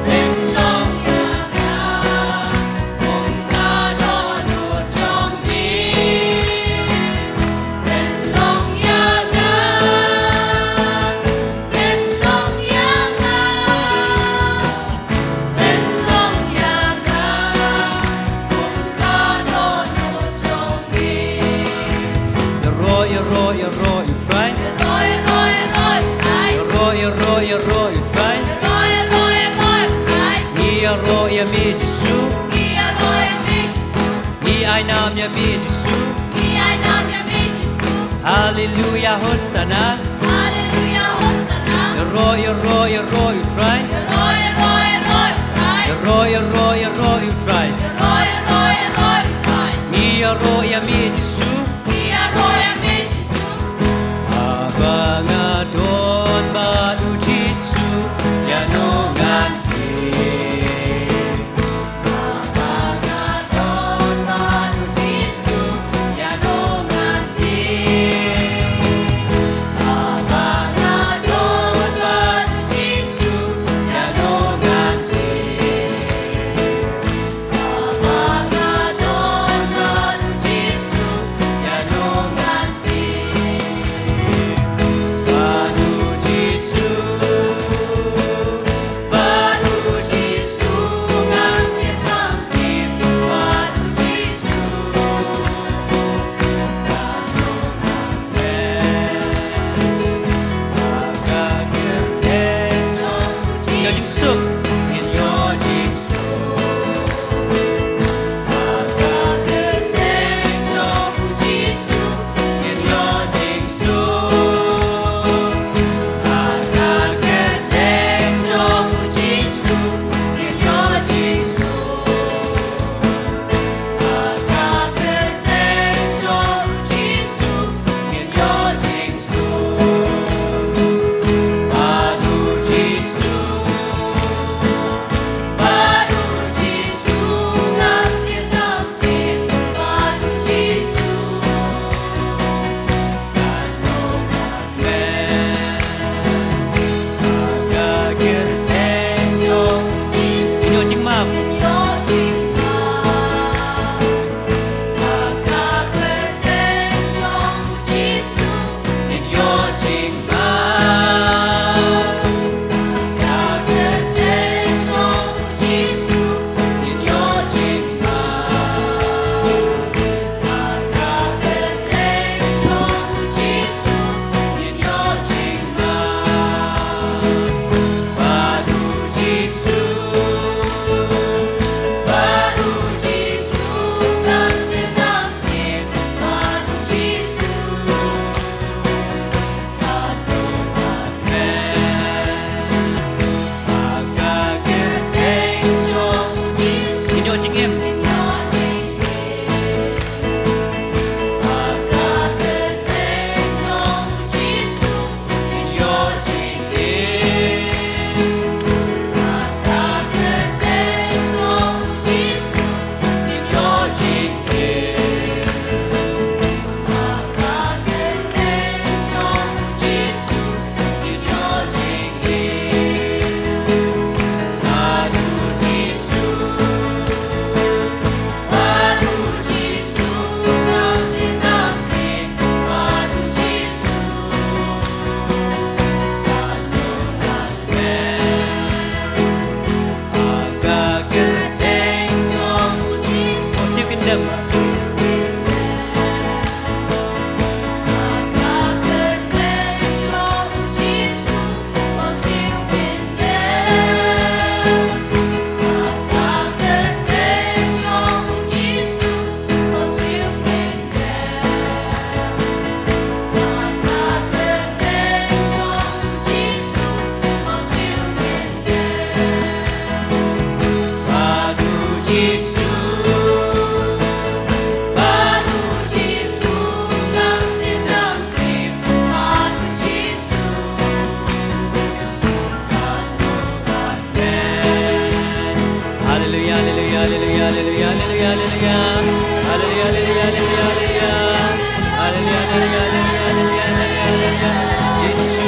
Ben long yanga kado nu trong mi. Ben long yanga. Ben long yanga. Ben long yanga kado nu trong mi. Yero utrai. Yero utrai. Yero yami Jisu. I nam yami Jisu. Hallelujah Hosanna. Yero utrai. Yero utrai. Yero yami Jisu. Abang adon batu Jisu ya nongan. Abang adon batu Jisu ya nongan. Giêsu in your Giêsu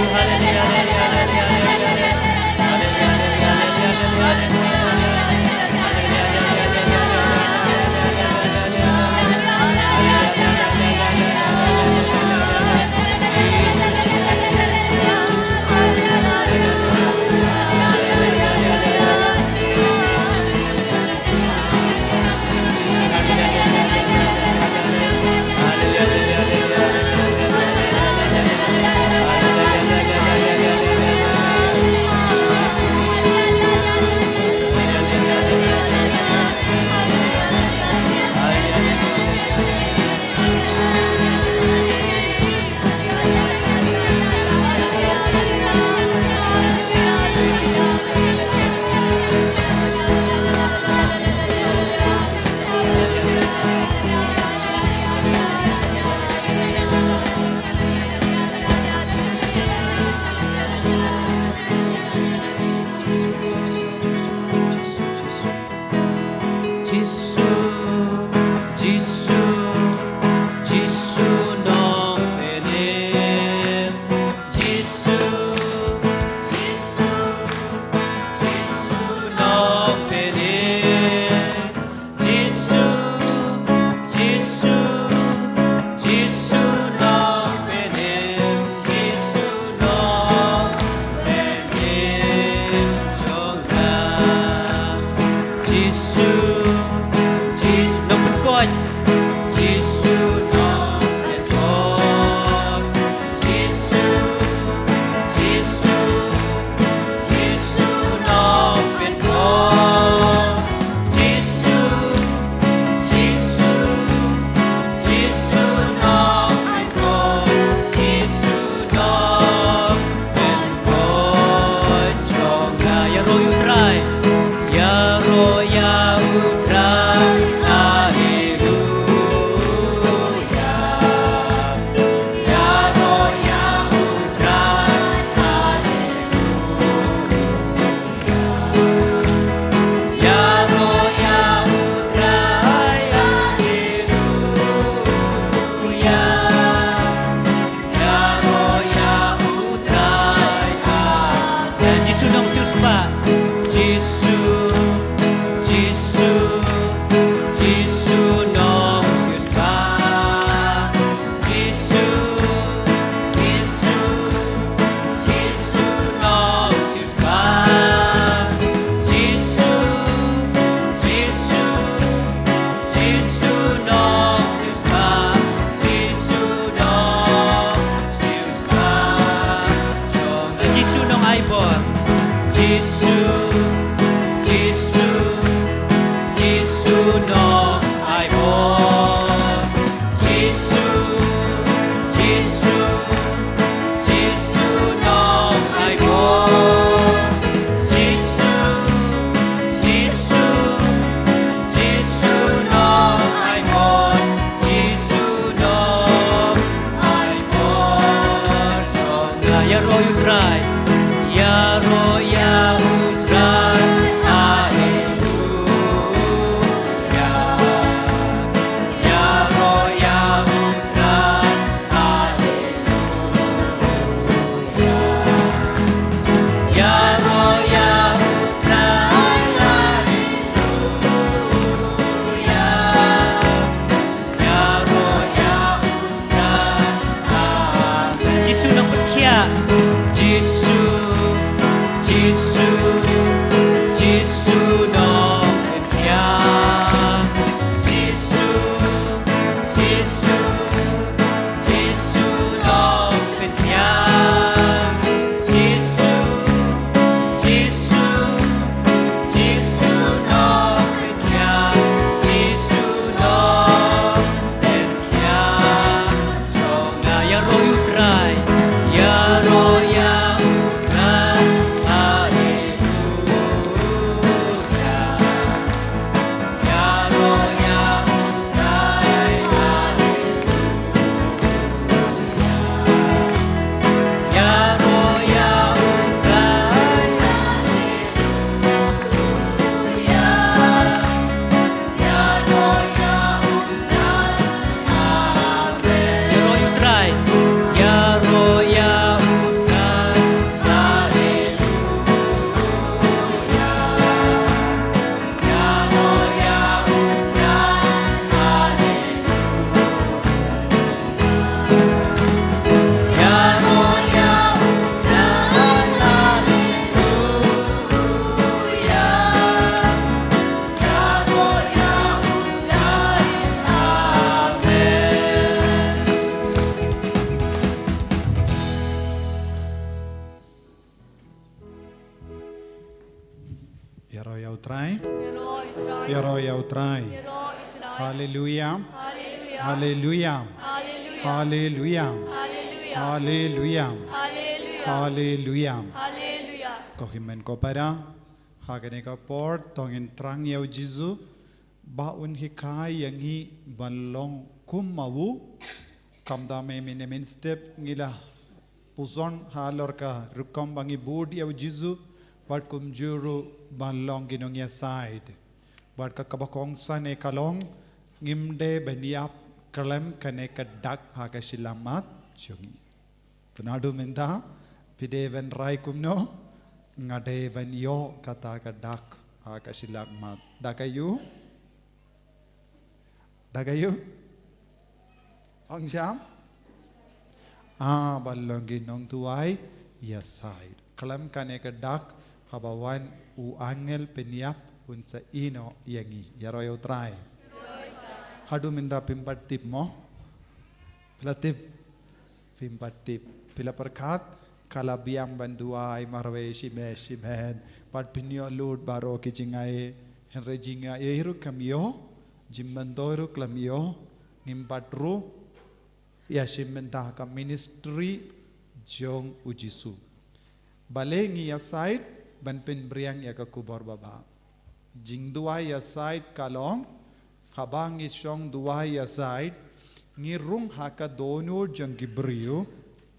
Hallelujah. Hallelujah. Hallelujah. Hallelujah. Hallelujah. Kohimen ko para hagane ka port tongin trang yaw jizu baun hikai yang hi balong kumawu kamda me minemin step ngila puzon halor ka rukom bangi bud yaw jizu wat kum juru balong ginong ya side wat ka kabakong sane kalong ngimde baniap kalem kane ka dak haga silamat chungi tunadu minda pideven rai kumno ngadeven yo kata ka dak haga silamat dakayu ang siam balong ginong tuai ya side kalem kane ka dak habawan u angel peniap unsa ino yangi yaroyo try hadu minda pimpatip mo pilatip pimpatip pila perkat kala biang banduai marwe shimen pat pinyo lord baro kijingai henre jinga hiru kamyo jimmandoro klamyo nimpatru ya shimenta ka ministry jong ujisu balengi ya side banpin briang ya ka kubor baba jingduai ya side kalong habang isong duai aside ngirung haka dono jangki brio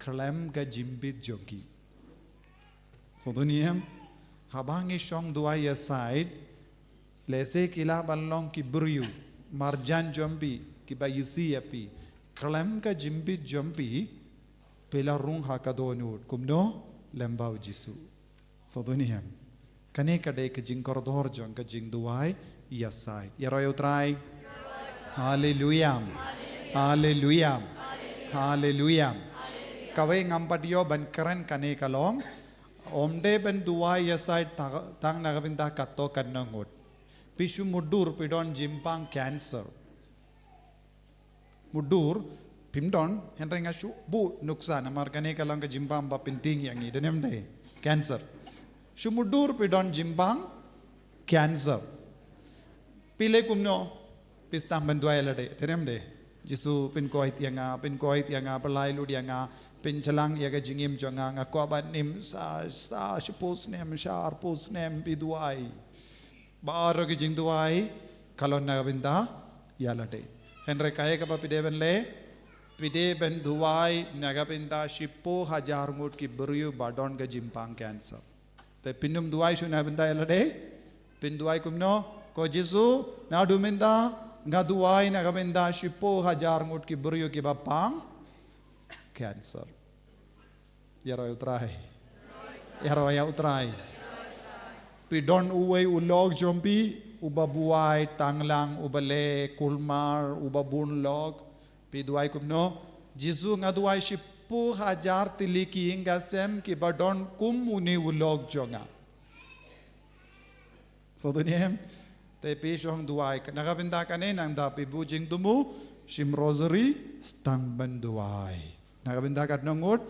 klem ga jimbit jangki so duniyam habang isong duai aside lese kila balong ki brio marjan jambi ki bayisi api klem ga jimbit jambi pelarung haka dono kumno lembau jisu so duniyam kane kade ke jingkor dor jang ka jing duai yasai yaroyo try hallelujah hallelujah hallelujah kawe ngampadio ban keren kane kalong omde ban duai yasai tang nagabinda katto kannangot pisu mudur pidon jimpang cancer mudur pimdon henrenga shu bu nuksan amar kane kalong ka jimpang ba pinting yang idenem de cancer Sumudur pidon jimbang cancer. Pile kumno pistam banduai lade. Terem de. Jisu pin koit yanga pelai lu yanga pin chalang yaga jingim jonga ngakobat nim sa shipos nem shar pos nem piduai. Baro ki jingduai kalon na binda yalade. Henry kaya ka pide ben duai nagapinda shippo 1000 ngut ki beriu badon ga jimpang cancer. Te pinum duai shuna binda yalade. Pin duai kumno ko jisu na duminda nga duai nagapinda shippo 1000 ngut ki beriu ki bapang cancer. Yaro utrai. Yaro ya utrai. Pidon uway ulog jompi ubabuai tanglang ubale kulmar ubabunlog piduai kumno jisu ngaduai shippu 1000 tiliki ingasem ki badon kumuni ulog jonga so duniem te pishong duai nagabinda kane nang da pibujing tumu shim rosary stang banduai nagabinda kat nongut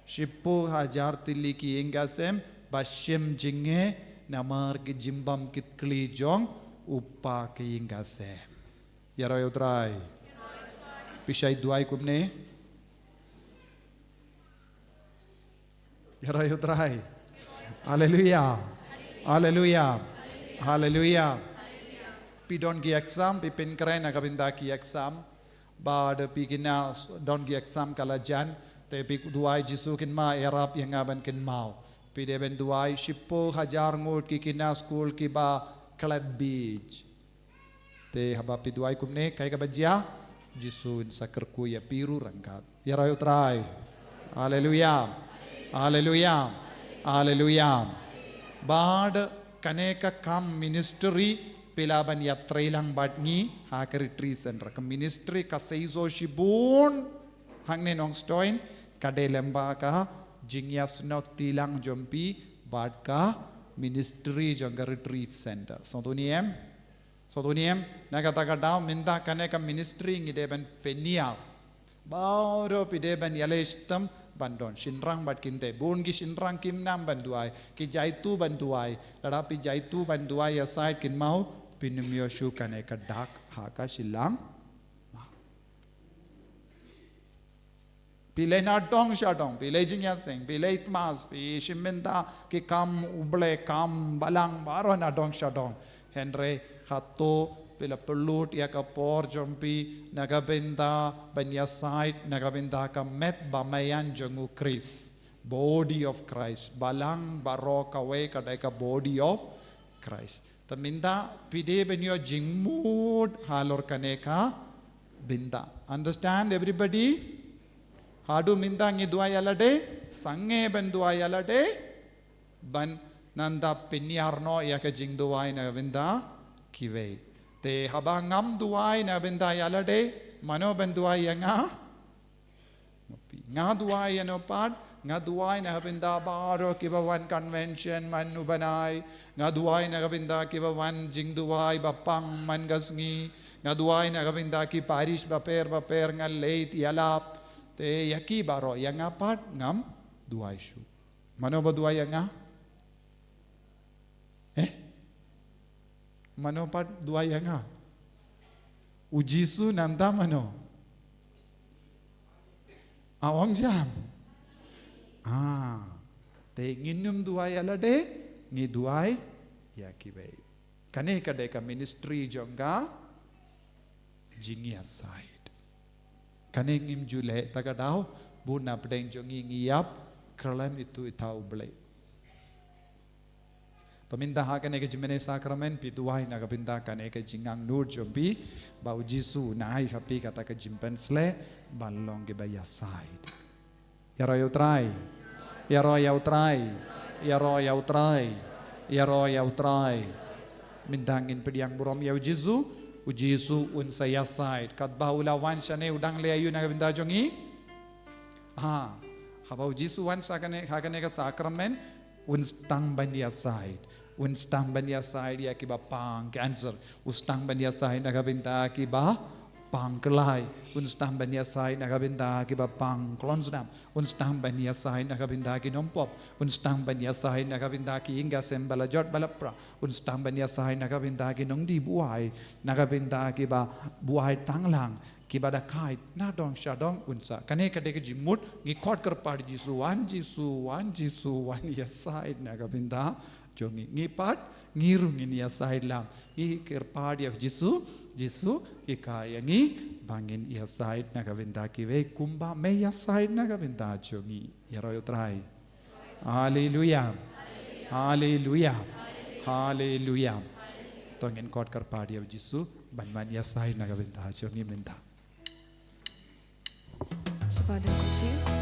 shippu 1000 tiliki ingasem Bashim jinge namar ki jimbam kit kli jong upa ki ingase. Yaro utrai. Pishai duai kumne. Yaro utrai. Hallelujah. Hallelujah. Hallelujah. Pidon ki exam pipin keren agabinda ki exam. Bad pigina don ki exam kalajan. Te pik duai jisu kin ma erap yang aban kin mau. Pide ben duai shippo 1000 ngut ki kina school ki ba Klad Beach. Te haba pi duai kumne kai ka bajia jisun sakerku ya piru rangkat. Ya rayu trai. Hallelujah. Hallelujah. Hallelujah. Bad kaneka kam ministry pilaban yatrailang badngi ha ka retreat center ka ministry ka seizo shibun hangne nong stoin kade lemba ka Jingyas nok tilang jompi badka ministry jongga retreat center. Sontuniem nagata minta kaneka ministry ngideben penial. Bauro pideben yalestam bandon shinrang bad kinte bun ki shinrang kim nam banduai ki jaitu banduai ladapi jaitu banduai aside kin mau pinumyo shu kaneka dak haka silang Pilay na dong siya dong, pilay jingya sing, pilay itmas, pilay shiminda, ki kam uble, kam balang, baro na dong siya dong. Henry, hato, pila pelut, ya ka por jompi, nagabinda, banyasait, nagabinda ka met bamayan jongu Chris, body of Christ, balang, baro kawe, kadai ka body of Christ. Taminda, pide benyo jingmood, halor kaneka, binda. Understand everybody? Hadu minta ngi duai alade sange ben duai alade ban nanda pinyarno ya ka jing duai na binda kiwe te haba ngam duai na binda alade mano ben duai nga duai ano pad nga duai na binda baro kiba wan convention manu banai nga duai na binda kiba wan jing duai bapang mangasngi nga duai na binda ki parish baper nga leit yalap te yaki baro yang apat ngam duai shu. Mano ba duai yang Mano pat duai yang Ujisu nanta mano. Awang jam. Te nginum duai alade ngi duai yaki bay. Kane kadai ka ministry jongga jingi aside. Kaning im jule tagadao buna pedeng jongi ngiyap kerlem itu itau blay. Paminta ha kane ke jimene sakramen pituai na kapinta kane ke jingang nur jompi bau jisu nai hapi kata ke jimpen sle balong ke baya side. Yaro yautrai. Yaro yautrai. Yaro yautrai. Yaro yautrai. Mindangin pediang burom yau jisu Ujisu un saya side kat baula wan shane udang le ayu na binda jongi haba ujisu wan sakane hakane ka sakramen un stang bandia side ya ki ba pang cancer ustang bandia side na binda ki ba pangkelai unstam bania sai nakabinda ki ba pang klonsnam unstam bania sai nakabinda ki nompop unstam bania sai nakabinda ki inga sembala jot balapra unstam bania sai nakabinda ki nongdi buai nakabinda ki ba buai tanglang ki ba da kai na dong shadong unsa kane kade ki jimut ngi khot kar pad jisu wan ya sai nakabinda jongi ngi pat ngirung ini ya sai lam ngi ker pad ya jisu ikaya ngi bangin ia side nakabinda kiwe kumba me ia side nakabinda chungi yaro trai hallelujah hallelujah hallelujah tongin kot kar padi of jisu banman ia side nakabinda chungi minta Kepada kecil.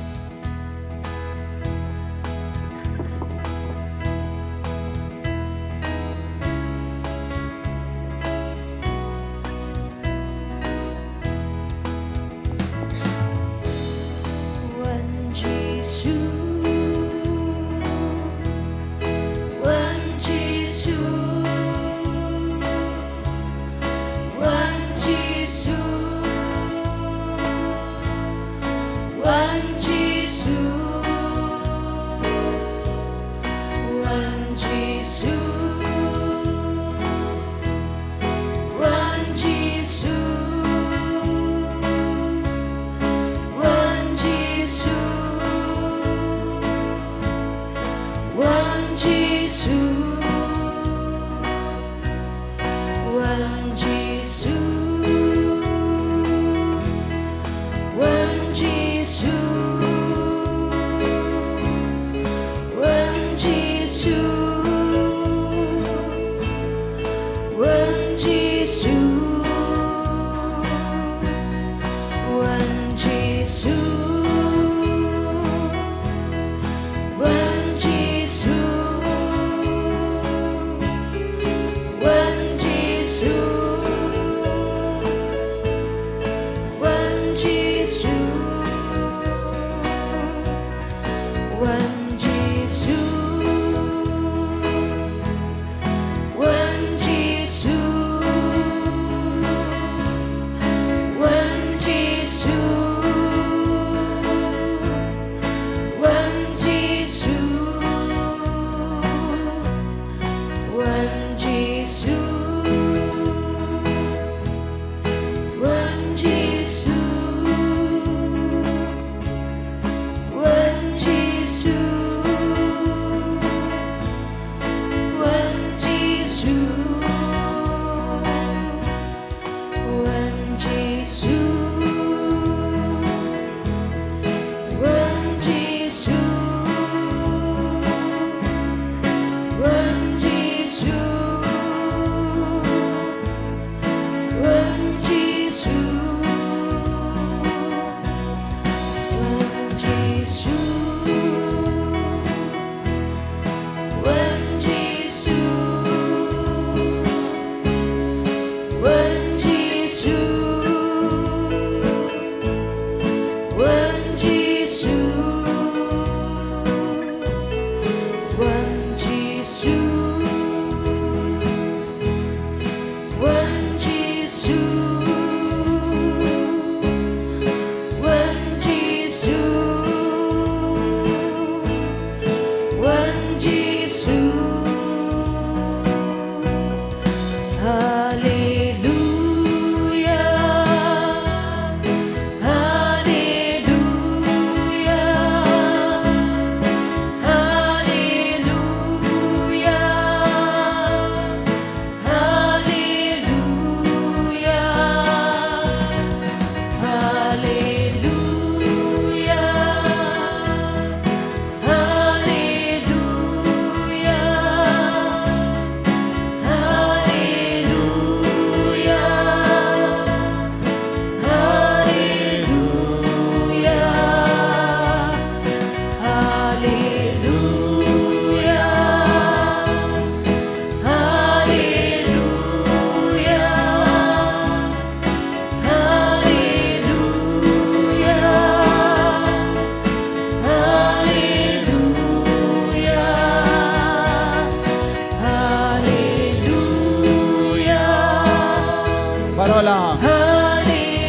Parola.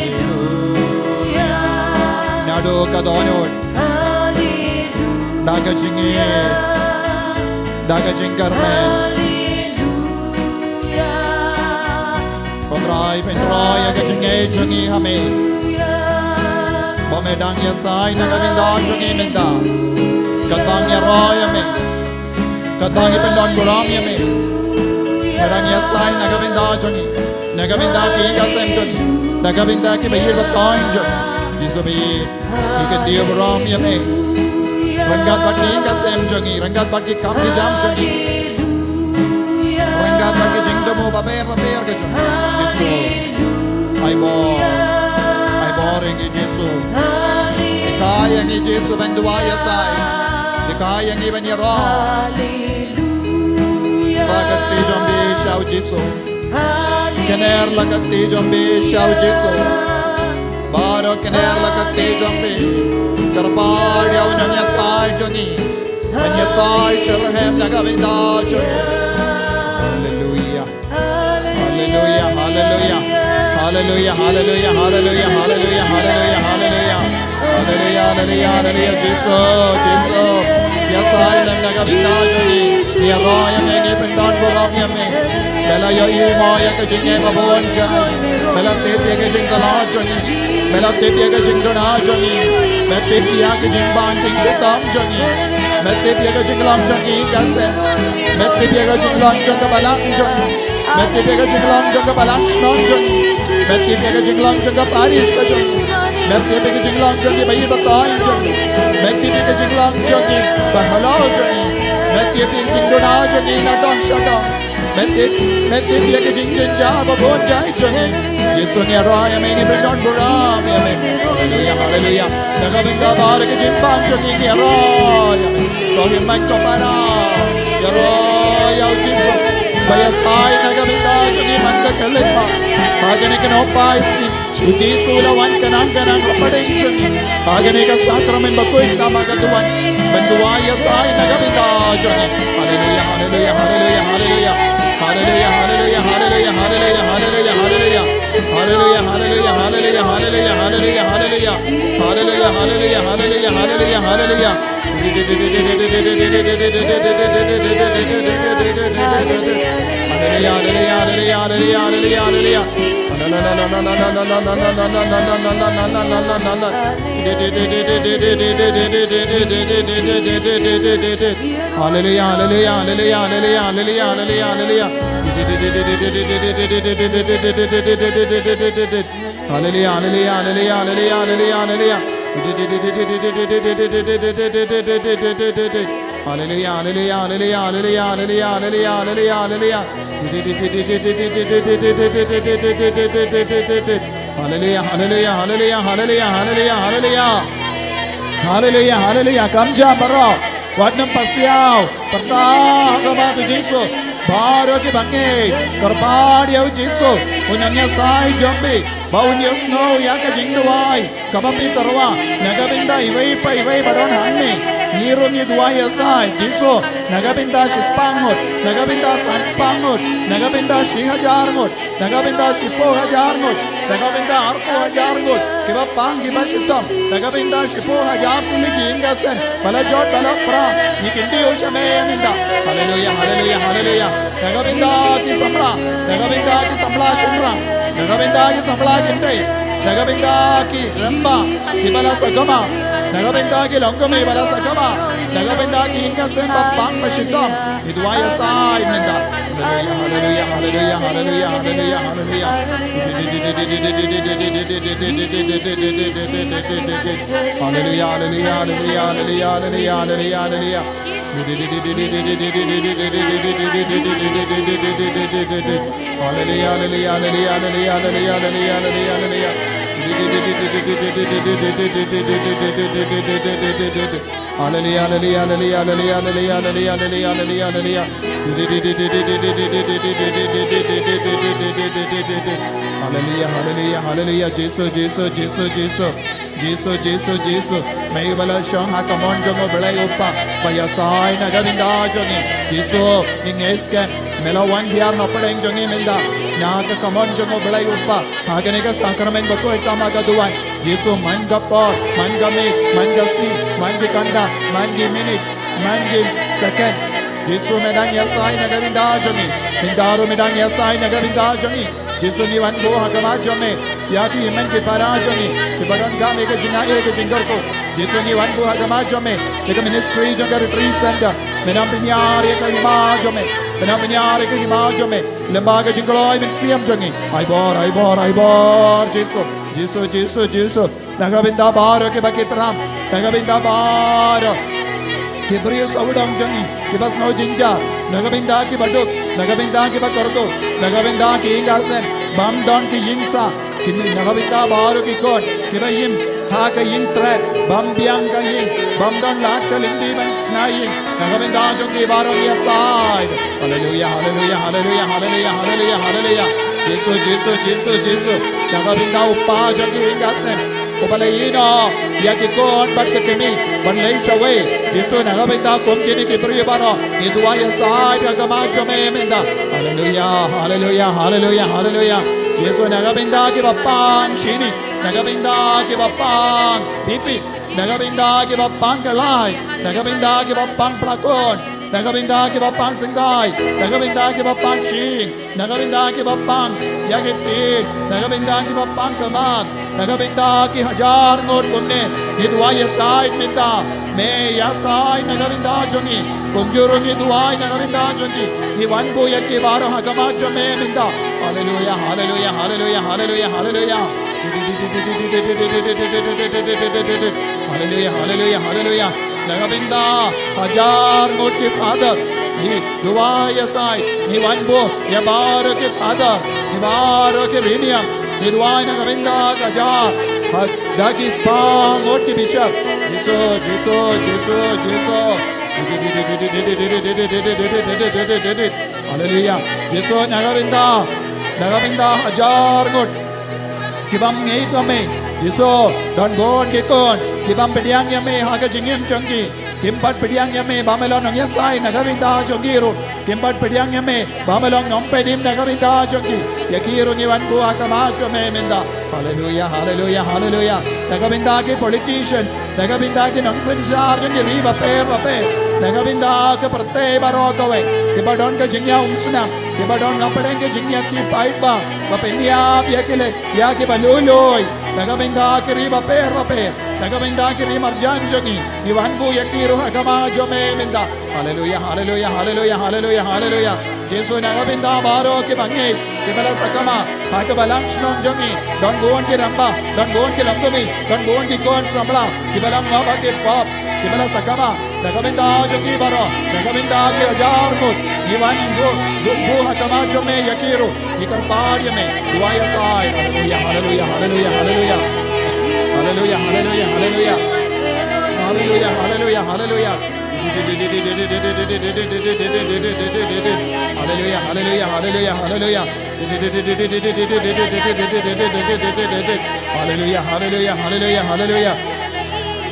Lo kadonot. Daga jingi. Daga jingkarmen. Potrai pentrai aga jingi jungi hame. Bomedang ya sai na gavinda jungi menda. Katang ya roya me. Katang ya pendon buram ya me. Medang ya sai na gavinda jungi. Na gavinda ki ka sem jungi. Na gavinda ki bayir batain jungi. Jisu bi ki dia buram ya me. Ranggat bagi ka sem jungi. Ranggat bagi kam ki jam jungi. Ranggat bagi jing demo baber ka jungi. Jisu. I bor ingi Jisu. Kaya ni Yesus banduaya sai. Kaya ni banyara. Ragati jombe shau Yesus. Kener lagati jombe shau Yesus. Baro kener lagati jombe. Karpal yau nanya sai joni. Nanya sai sherhem nagavinda joni. Hallelujah. Hallelujah. Hallelujah. Hallelujah. Hallelujah. Hallelujah. Hallelujah. Hallelujah. Hallelujah. Hallelujah, hallelujah, hallelujah, Jesus, Jesus. Yes, I am Nagavinda Joni. Ya Raya Megi Pendon Buram Yame. Bella Yo Maya Kajinga Babon Jan. Bella Tepia Kajing the Lord Joni. Bella Tepia Kajing Dona Joni. Metepia Kajing Banting Shetam Joni. Metepia Kajing Lam Joni Gasem. Metepia Kajing Lam Jonga Balang Joni. Metepia Kajing Lam Jonga Balang Snon Joni. Metepia Kajing Lam Jonga Paris Joni. Metti pe ke jinglang jongi bayi batain jongi. Metti pe ke jinglang jongi bahalau jongi. Metti pe jingdona jongi na don shada. Metti pe ke jingjanja babon jai jongi. Yesu ni araya meni pendon buram amen. Hallelujah, hallelujah. Nagavinda bar ke jimbang jongi ni araya. Tohi mak to para. Ya Yesu. Bayasai nagavinda jongi manda kalepa. Hagane ke no paisni. Udisula wan kanang kapadinchuni. Aganega sakramen bakuin tamagaduan. Banduaya sai nagavinda joni. Hallelujah, hallelujah, hallelujah, hallelujah. Hallelujah, hallelujah, hallelujah, hallelujah, hallelujah, hallelujah. Hallelujah, hallelujah, hallelujah, hallelujah, hallelujah, hallelujah. Hallelujah, hallelujah, hallelujah, hallelujah, hallelujah. Hallelujah, hallelujah, hallelujah, hallelujah, hallelujah, hallelujah, hallelujah, hallelujah. Hallelujah, hallelujah, hallelujah, hallelujah, hallelujah, hallelujah. Hallelujah, hallelujah. Kamja maro. Wadnam pasiao. Pertah kama tu Yesus. Baru ke bangai. Kerpadi au Yesus. Unanya sai jambi. Baunya snow ya ke jingduai. Kapapi terwa. Nagavinda iwai pa iwai badon hanni. Niru ni duaya sai Yesus. Nagavinda sispangut. Nagavinda sanspangut. Nagavinda shihajarngut. Nagavinda shipo hajarngut. Nagavinda arpo hajarngut. Kiba pang kiba shitam. Nagavinda shipo hajar tuliki ingasen. Bala jod bala pra. Nikindi ushame aminda. Hallelujah, hallelujah, hallelujah. Nagavinda ki samla. Nagavinda ki samla shimra. Nagavinda ki samla kinte. Nagavinda ki ramba. Kibala sagama. Nagavinda ki longame bala sagama. Nagavinda ki ingasen bapang mashitam. Idwaya sai minda. Hallelujah, hallelujah, hallelujah, hallelujah, hallelujah. Hallelujah, hallelujah, hallelujah, hallelujah, hallelujah, hallelujah, hallelujah. Hallelujah, hallelujah, hallelujah, hallelujah, hallelujah, hallelujah, hallelujah. Hallelujah, hallelujah, hallelujah, hallelujah, hallelujah, hallelujah, hallelujah, hallelujah. Hallelujah, hallelujah, hallelujah. Jesus, Jesus, Jesus, Jesus. Jesus, Jesus, Jesus. May bala shah kamon jongo belai upa. Bayasai nagavinda jongi. Jesus, ingesken. Melawan biar napadeng jongi minda. Naga kamon jongo belai upa. Haganega sakramen bako itama gaduan. Jesu man ka por, man ka make, man ka see, man ki kanda, man ki minute, man ki second. Jesu medang yasai nagavinda jami, Hindaru medang yasai nagavinda jami. Jesu ni wan bo hakama jami, yaki himan ki para jami, ki badan ga meka jina eka jingar ko. Jesu ni wan bo hakama jami, eka ministry janga retreat center, menam pinyar eka hima jami. Benar-benar ke himaju me lembaga jingkoloi min siam jangi ai bor Jesus nagabinda bar ke bakitram nagabinda bar Hebrew saudang jangi kibas no jinja nagabinda ki baduk nagabinda ki bakordo nagabinda ki ingasen bam don ki yinsa kin nagabinda bar ki kon kibayim ha ka yin threat bam biang ka yin bam don lat ka lindi ban snayin nagabinda jangi baro ya side hallelujah Jesus nagabinda upa jangi ingasen Upalayino, yakikon barkakimi, banlaysha way. Jesu nagabinda kumkini kipriya baro. Iduaya side agamacho me minda. Hallelujah. Jesu nagabinda ki bapang shini, nagabinda ki bapang pipi, nagabinda ki bapang kalay, nagabinda ki bapang prakon. Nagabinda ki bapang singay, nagabinda ki bapang shing, nagabinda ki bapang yagiti, nagabinda ki bapang kamat, nagabinda ki hajar ngot kumne, iduaya side minta, me ya side nagabinda jongi, kunjurung iduay nagabinda jongi, ni wanbu yaki baro hagamacho me minta. Hallelujah. Hallelujah. Nagabinda hajar ngot ki father ni duaya sai ni wanbo ya baro ki father ni baro ki riniam ni duaya nagabinda hajar daki spa ngot ki bishop Jesus Hallelujah. Jesus nagabinda hajar ngot kibam ngei tome Jesus don bon gekon kibam pediang yame haga jingim changi kimbat pediang yame bamelon ng yasai nagabinda chongiro kimbat pediang yame bamelon ng pedim nagabinda changi yakiro ngiwan ko akamacho me menda hallelujah nagabinda ki politicians nagabinda ki ng sensar yung riba pape nagabinda ke prate barokawe kibadon ka jingya umsunam kibadon ngapadeng ke jingya ki paitba bapenya yakile yaki baluloy nagabinda ki riba pape nagabinda ki rimar janjongi iwan bu yakiro hagama jome minda hallelujah Jesu nagabinda baro ki bangay kibala sakama hakabalang shnong jongi don buon ki ramba don buon ki lamdumi don buon ki kon samla kibalang ngaba ki pop kibala sakama nagabinda jongi baro nagabinda ki ajar mut iwan bu hakama jome yakiro ikarpad yame duaya sai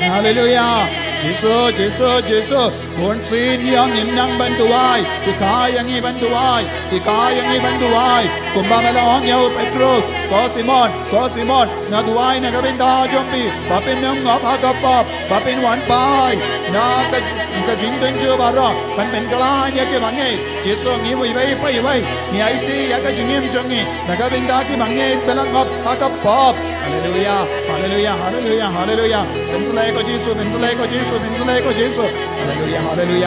hallelujah Jesus Kun sin yang innang bantuai ikayang ibantuai kumbamalong yaw Pedro ko Simon na duai na gabinda jombi bapin ng ngapagapap bapin wan pai na kajingdeng jubara panpen kalay ya ke mangay Jesu ngi wai ni aiti ya kajingim jongi na gabinda ki mangay belang ngapagapap hallelujah bensalay ko Jesus hallelujah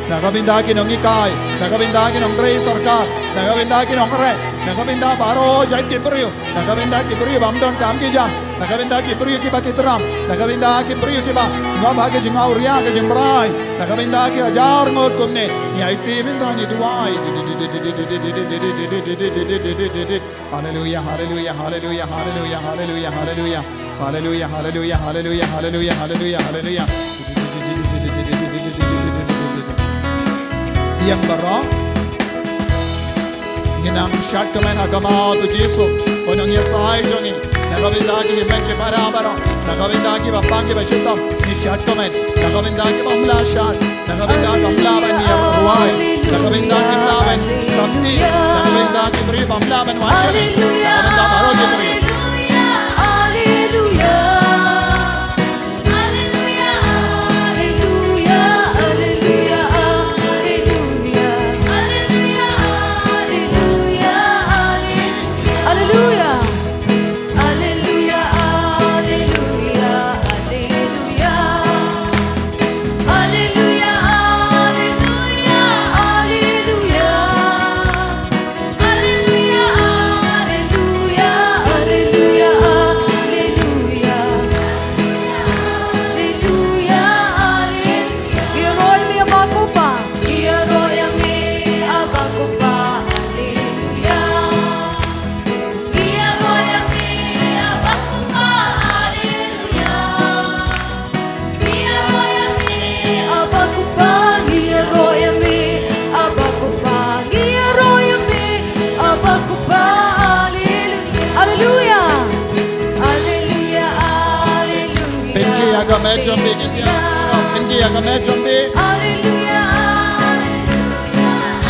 nagabinda ki nong ikay nagabinda ki nong Trey Sarkar nagabinda ki nong Re nagabinda baro jait kibriyo nagabinda kibriyo bamdon kam ki jam nagabinda kibriyo ki bakitram nagabinda kibriyo ki ba ngaba ki jingauria ki jimbrai nagabinda ki hajar ngot kumne ni aiti minda ni duai hallelujah yang bara ginang shat kamen agama tu Jesu onong yasai jongi nagabinda ki himen ke barabara nagabinda ki bapang ki bashitam ni shat kamen nagabinda ki bamla shat Nakabinda kamlaban ni Ruwai. Nakabinda kimlaban kamti. Nakabinda kibri pamlaban wanchani. Nakabinda baro kibri.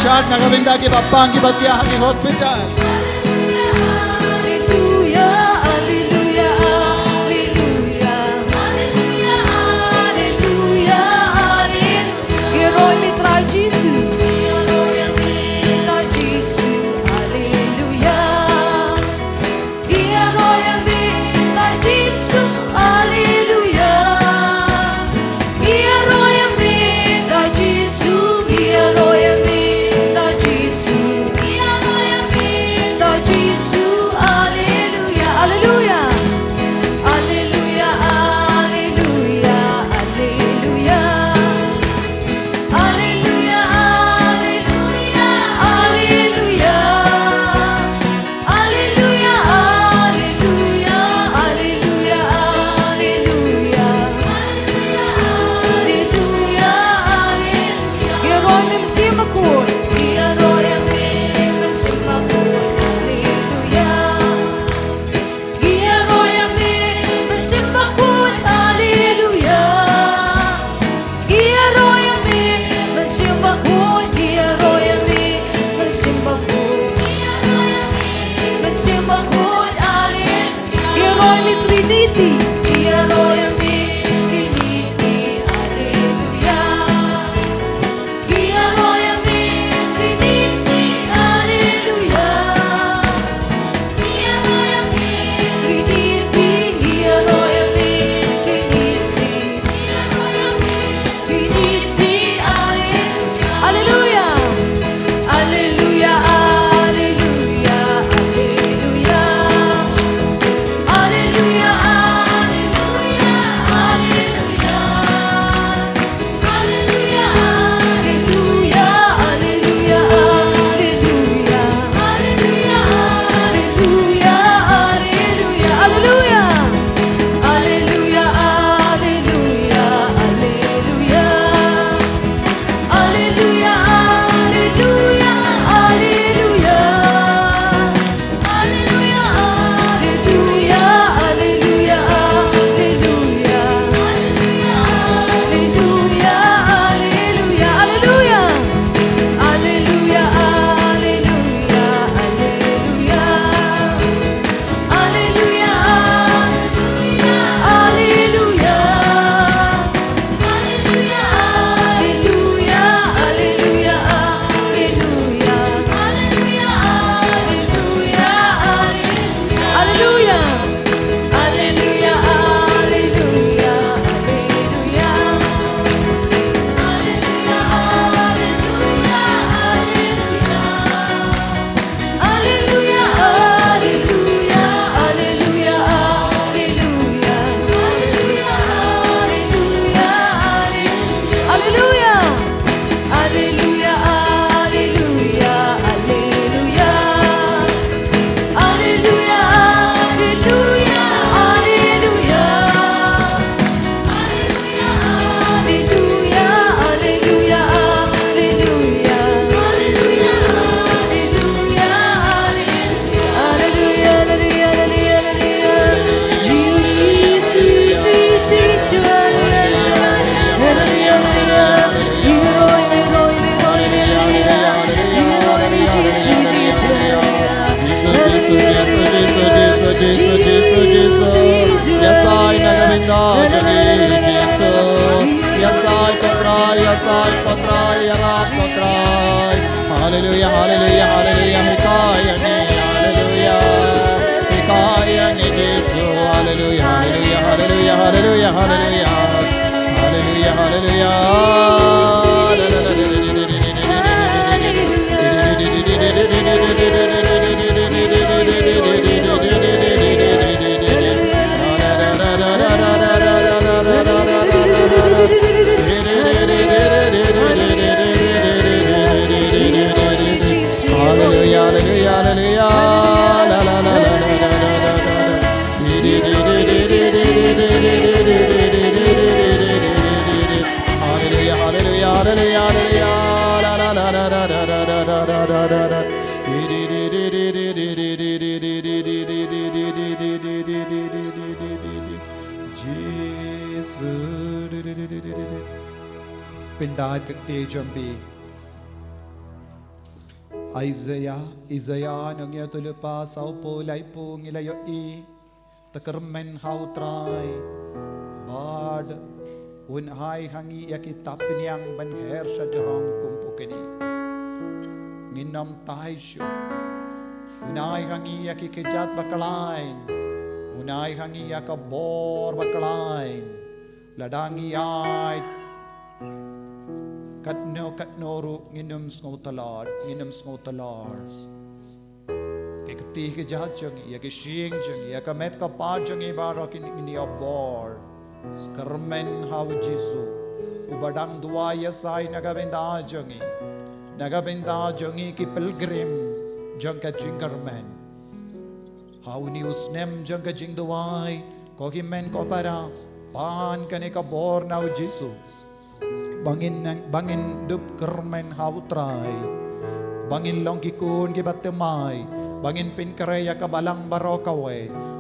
Shad nakabinda ki babang ki batiya ki hospital. Jesus. Yes, I nagavinda Jesus. Yes, I kotrai, yes, I kotrai, yarab kotrai. Hallelujah, hallelujah, hallelujah, Mikaya ni, hallelujah. Mikaya ni Jesus, hallelujah, hallelujah, hallelujah, hallelujah, hallelujah. Hallelujah, hallelujah. Hallelujah, hallelujah, hallelujah. La la la la la hallelujah, hallelujah, hallelujah, hallelujah. La la la la la la la la la la la. Pindad Tejambi Isaiah Nongya Tulupa Saupo Laipo Nilayo E Takermen Hautrai Bad Unhai Hangi Yakitapiniang Ban Hersha Jarang Kumpukini Ninam Taishu Unai Hangi Yakikijat Bakalain Unai Hangi Yakabor Bakalain Ladangi Ay Katnoru nginum snotalard ke kti ke jahangi ya ke shing jangi ya ka met ka pa jangi barak in your board karmen how jisu ubadang dua ya sai nagabenda jangi ki pilgrim jang ka jingarmen how ni usnem jang ka jing duai ko ki men ko para pan kane ka bor now jisu bangin dup kermen hautrai bangin long kikun ki batemai bangin pin karaya ka balang barokawe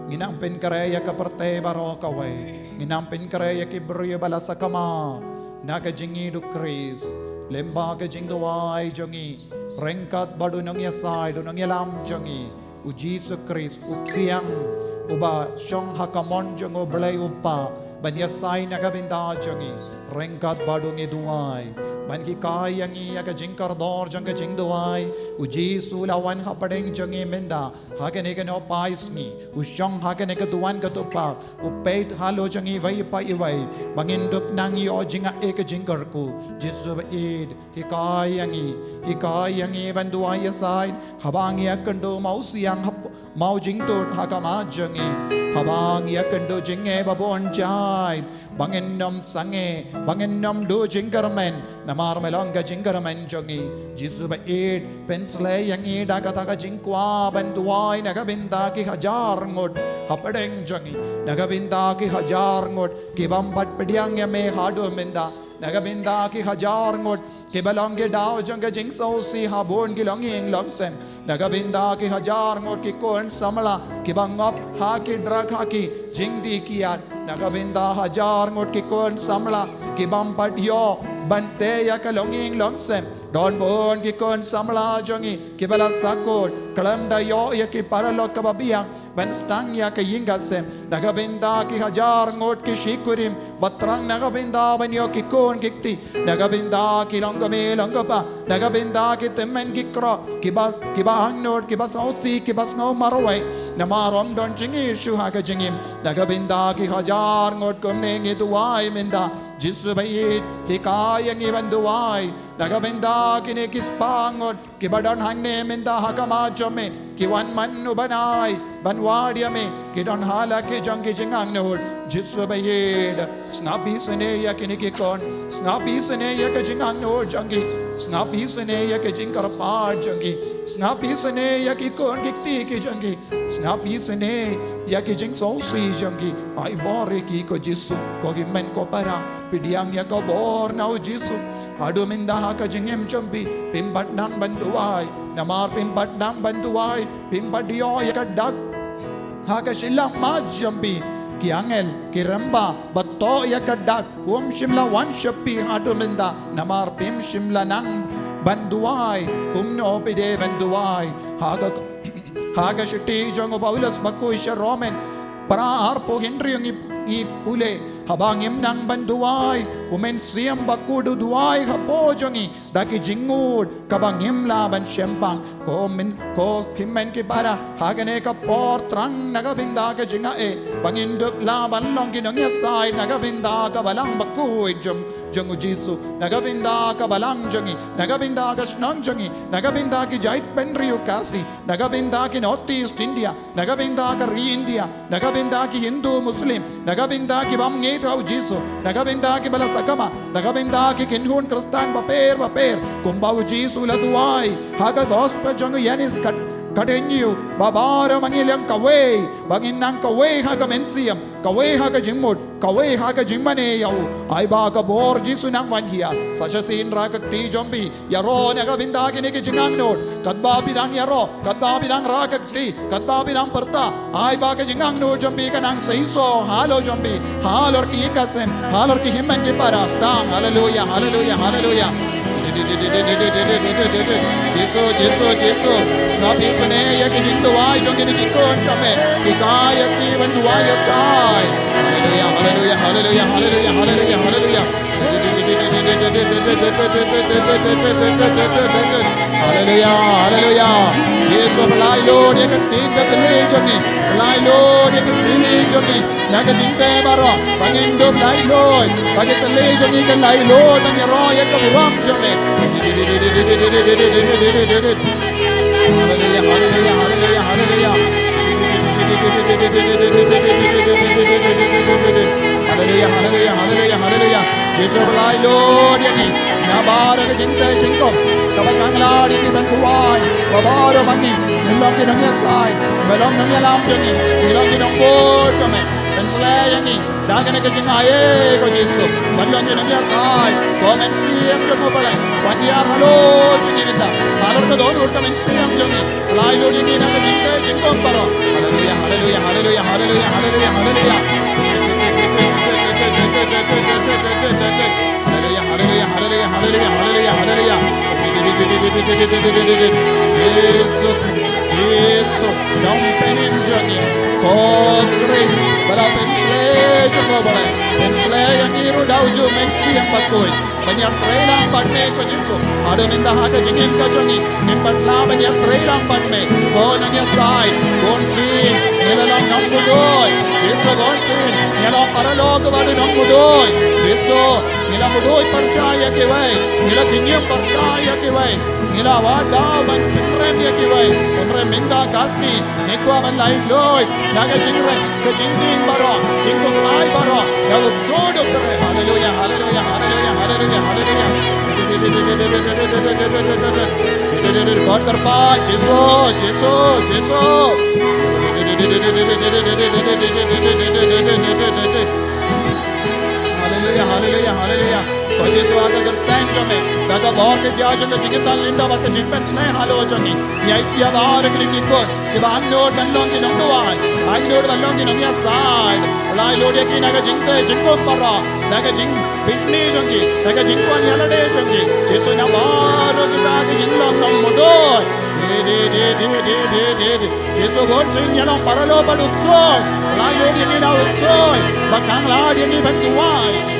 nginang pin karaya ka parte barokawe nginang pin karaya ki brio balasa kama naga jingi du kris lemba ka jing duai jongi rengkat badu nong yasai du nong yalam jongi uji su kris upsiang uba shong hakamon jongo blai upa banyasai nagabinda jongi rengkat badungi duai ban ki kayangi ya ka jingkar dor jang ka jing duai uji sulawan hapadeng jongi menda hagene ka no paisni ushong hagene ka duan ka tupa upeit halo jongi vai pa iwai bangin dup nang yo jinga ek jingkar ku jisu id hikayangi ban duai asai habangi akando mausiang mau jing tut hakama jongi habangi akando jinge babon jai bangin nom sange bangin nom do jingarmen namar melonga jingarmen jongi jisu ba id pensle yang ida kata ka jingkwa banduai nagabinda ki hajar ngot hapadeng jongi nagabinda ki hajar ngot ki bambat pediang ya me hado menda nagabinda ki hajar ngot ki balonge dao jonga jing so si habon ki longing longsen nagabinda ki hajar ngot ki kon samla ki bangop ha ki drag ha ki jingdi kiat nagabinda hajar ngot ki kon samla ki bampat yo bante ya ka longing longsen don bon ki kon samla jongi ki bala sakot kalam da yo ya ki paralok ka babiang ban stang ya ka yingasem nagabinda ki hajar ngot ki shikurim batrang nagabinda ban yo ki kon kikti nagabinda ki longame longapa nagabinda ki temen ki kro ki bahang not ki basausi ki basngau marwai namarom don jingi shuha ka jingim nagabinda ki hajar ngot ko mengi duai menda jisu bayit hikayangi banduai nagabinda kini kispangot kibadan hangne menda hakama jome kiwan manu banai banwadia me kidon hala ke jangi jingang nehul jisu bayit snapi sene ya kini kikon snapi sene ya ke jingang nehul jangi snapi sene ya ke jingkar pa jangi snapi sene ya ki kon kikti ki jangi snapi sene ya ki jing so si jangi ai bore ki ko jisu ko ki men ko para pidiang ya ko bor nau jisu adu minda ha ka jingem champi pimbat nang banduai namar pimbat nang banduai pimbat dio ya ka dak ha ka shilang ma jampi ki angel ki ramba batto ya ka dak shimla wan shapi adu minda namar pim shimla nang banduai kumno pide banduai haga shitti jongo Paulus bakku isha Roman Parar po Henry yung ipule. Habang imnang banduay, umen siyam bakudu duay hapo jongi, daki jingud, kabang imlaban siyempang, ko kimen kibara, hagane ka portrang, nagabinda ka jingae, bangindup laban long ginong yasay, nagabinda ka balang bakuy jongu jisu, nagabinda ka balang jongi, nagabinda ka snong jongi, nagabinda ki jait penriu kasi, nagabinda ki Northeast India, nagabinda ka India, nagabinda ki Hindu Muslim, nagabinda ki bamngi Tau Jisu, nagabinda ki bala sakama, nagabinda ki kinhun Kristan baper, kumbau Jisu laduai, haga gospel jongu yanis kadinyu, babara mangilang kaway, banginang kaway haga mensiam, kaway haga jingmud, kaway haga jingmane yau, ay baga bor Jisu nang wanhiya, sasya sin rakak ti jombi, yaro nagabinda ki niki jingang nod, kadba bidang yaro, kadba bidang rakak ti, kadba bidang perta, ay baga jingang nod jombi kanang seiso, halo jombi, halor ki ikasem, halor ki himmen ki paras, tang, hallelujah, hallelujah, hallelujah. Jesu, snapi sene ya ki hinduai jongi ni kon chame, ikaya ki banduai sai. Hallelujah, hallelujah, hallelujah, hallelujah, hallelujah, hallelujah. Hallelujah, hallelujah. Jesu belai Lord ya ki tinggal tele jongi, belai Lord ya ki tele jongi, naga jinte baro, bangindum lai Lord, bagi tele jongi kan lai Lord dan ya roh ya ki buram jongi. Hallelujah, hallelujah, hallelujah, hallelujah. Hallelujah, hallelujah, hallelujah, hallelujah. Jesu belai Lord ya ni, nabara ke cinta cingkom, kabakang ladi ki bantuai, babaro mangi, melong ki nang yasai, melong nang yalam jongi, melong ki nang bor kame, penslay yang ni, dagan ke cingaye ko Jesu, melong ki nang yasai, komen siam jongo balai, wandiar halo jongi nita, halor ka don urta men siam jongi, belai Lord ya ni nang cinta cingkom paro. Hallelujah, hallelujah, hallelujah, hallelujah, hallelujah, hallelujah. Hallelujah, hallelujah, hallelujah, hallelujah, hallelujah, hallelujah. Jesu, dompenin jongi, kokris, bala pensle jongo balai, pensle yang iru dauju mensi yang bakoi, banyak trailang badme ko Jesu, ada minta haga jingin ko jongi, nimpatla banyak trailang badme, ko nanya sai, bonsin, nilalang nambudoy, Jesu bonsin, nilalang paralog badu nambudoy, Jesu, nilang budoy persaya kiway, nilang kinyam persaya kiway, nilang wadawan penrem ya kiway, penrem minta kasni, nikwa man lain loy, naga jingre, ke jingding baro, jingko sai baro, yago sodo kare, hallelujah, hallelujah, hallelujah, hallelujah, hallelujah. God terbaik, Jesu, Jesu, Jesu. Hallelujah, hallelujah, hallelujah. Kau Yesus agak gerteng jome, daga bahar ke dia jome jigitan linda waktu jimpen senai halo jongi. Niai dia bahar ke likikun, iba angnod bandong ki nongduai, angnod bandong ki nongya side. Ulai lodi ki naga jingte jingkom para, naga jing bisni jongi, naga jingkuan yalade jongi. Yesus na bahar kita ki jinglong nong modoi. Yesus bonsin yalong paralo badutsoy, ulai lodi ki na utsoy, bakang ladi ni bantuai.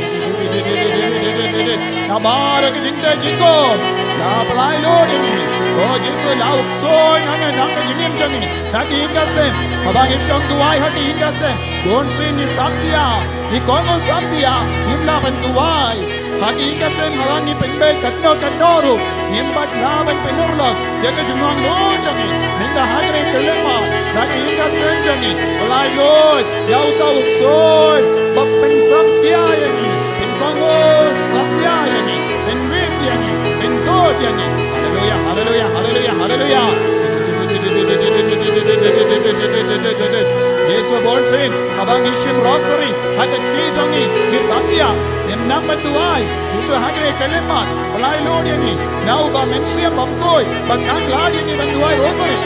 Nabara ke jinta jingko, na pelai Lord ini. Oh Yesus lauk soy nanga nanga jinim jami, nagi ingasem, abang isyong tuai hati ingasem. Bonsin ni sabtia, ni kongo sabtia, nimla bantuai. Hati ingasem abang ni penbe katno katnoru, nimbat laban penurlok, jaga jumang lo jami. Ninda hagre kelema, nagi ingasem jami. Pelai Lord, yau tauk soy, bapen sabtia ini. Kongos sabtia yani, ben wind yani, ben god yani. Hallelujah, hallelujah, hallelujah, hallelujah. Yesus bonsin, abang ishim rosary, hakat tijongi, ni sabtia, nemnam bantuai. Yesus hagre kelemat, pelai Lord yani. Now ba mensiam bamkoi, bakang lad yani bantuai rosary.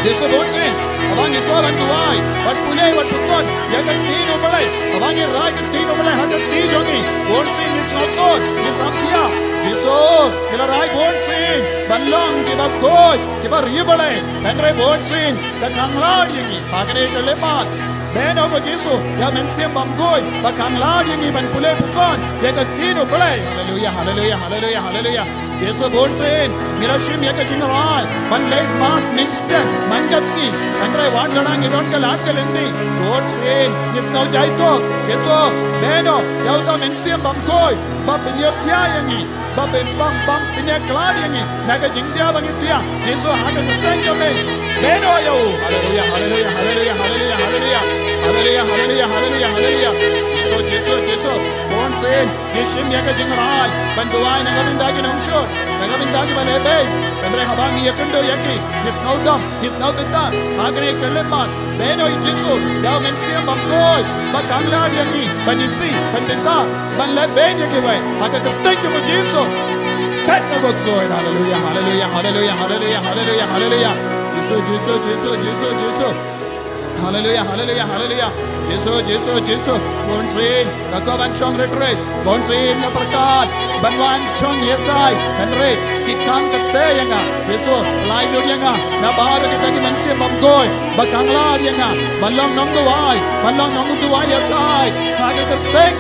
Yesus bonsin, abang itu bantuai, bat pulai bat puson, jaga tino balai, abang irai ke tino balai hakat tijongi, bonsin ni sabton, ni sabtia. Yesus, kita rai bonsin, balong kita koi, kita ribalai, tangre bonsin, takang lad ini, hagre kelemat. Beno ko Jesu, ya men siam bam goy, bakang la yang iban pule pusan, ya ka tino pulai. Hallelujah, hallelujah, hallelujah, hallelujah. Jesu born sin, mira shim ya ka jingarai, man late mass minster, man gaski, andre wan gadang idon ka lat ka lendi. Born sin, yes kau jaito, Jesu, beno, ya uta men siam bam goy, ba pinyot ya yangi, ba bam bam pinyat klad yangi, naga jingdia bangitia, Jesu haga kerteng jame. Beno ya u, hallelujah, hallelujah, hallelujah, hallelujah, hallelujah. Hallelujah, hallelujah, hallelujah, hallelujah. Jesus. Born sin, Yeshim yaka jingrai, banduai nagabindagi nungshur, nagabindagi balebe, andre habangi yakundo yaki, yes no dum, yes no bita, agre keleman, beno Jesu, yao mensiam bamgoy, bakangla yaki, banisi, bandita, banlebe yaki way, haga kerteng mo Jesu. Pet na gotsoy, hallelujah, hallelujah, hallelujah, hallelujah, hallelujah, hallelujah. Jesus. Hallelujah, hallelujah, hallelujah. Jesus. Born sin, nakaban siyang retreat. Born sin na perkat. Banwan siyang yesay. Henry, kikang kataya nga. Jesus, layo niya nga. Nabaro kita ki mansiya mamgoy. Bakangla niya nga. Banlang nang duway yesay. Hagagarteng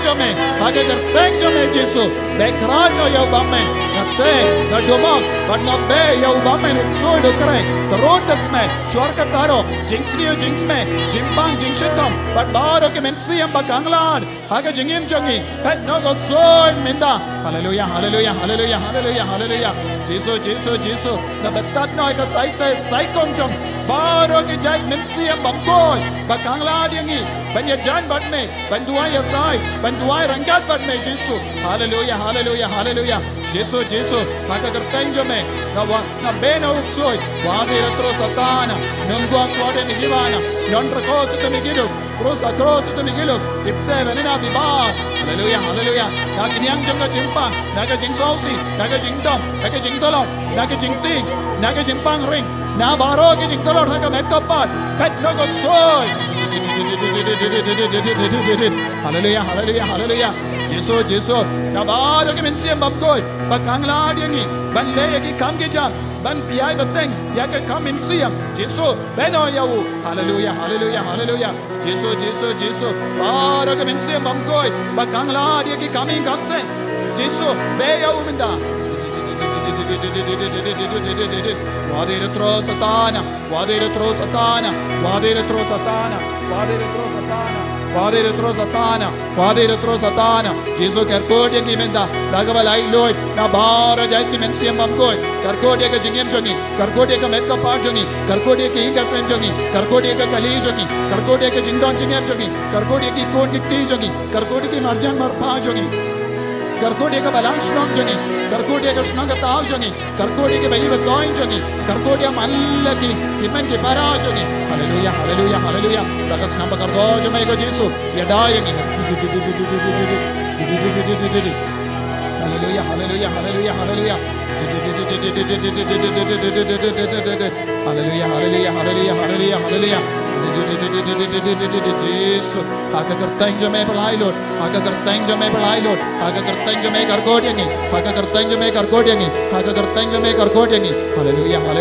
jame, Jesus. Bekran no yaw bamen. Nate, nadumag. Bangabe yaw bamen. Uksoy dukray. Tarotas me. Shuar kataro. Jinx me. Jimpang jingshitam. Baro ke mensiam bakanglan. Haga jingim jangi. Pet no goksoy minda. Hallelujah, hallelujah, hallelujah, hallelujah, hallelujah. Jesus. Na betat no ka saikong jong. Baro ke jait mensiam bamkoy. Bakanglan yangi. Banyajan bat me. Banduay yasay. Banduay ranggat bat me. Jesus. Hallelujah, hallelujah, hallelujah. Jesus. Haga kerteng jome. Na bena uksoy. Wadi retro satana. Nungguang kuade nigivana. Non recose to Miguel, cross to Miguel, if seven in a bibar. Hallelujah. Naginyang Junga Jimpa, Naga Jing Sausi, Naga Jing Dom, Naga Jing Dollar, Naga Jing Ting, Naga Jing Pang Ring, Nabaro Jing Dollar, Naga Metapad, Pet Nogo Soy. Hallelujah. Jesus. Nabaro Kimensiam Babgoy, Bakangla Yangi, Banleki Kamgijam. Ban piai bateng ya ke come in siam Jesus beno yau hallelujah Jesus baro ke mensiam bamkoi bakangla dia ki coming kamse Jesus be yau minda wade retro satana Jesus kerkod yang kimenda lagabalai loy na bara jait kimensiam bamkoi kerkod yang jingem jongi kerkod yang metka part jongi kerkod yang inga sem jongi kerkod yang kali jongi kerkod yang jingdon jingem jongi kerkod yang kon kiti jongi kerkod yang marjan marpa jongi kerkod yang balance long jongi kerkod yang snang taw jongi kerkod yang bayi batoin jongi kerkod yang mallaki kimen ke para jongi hallelujah lagas namba kardo jomai ko Jesus ya dayangi hallelujah Jesus haga kerteng jome belai Lord haga kerteng jome karkodiangi haga kerteng jome karkodiangi haga kerteng jome karkodiangi hallelujah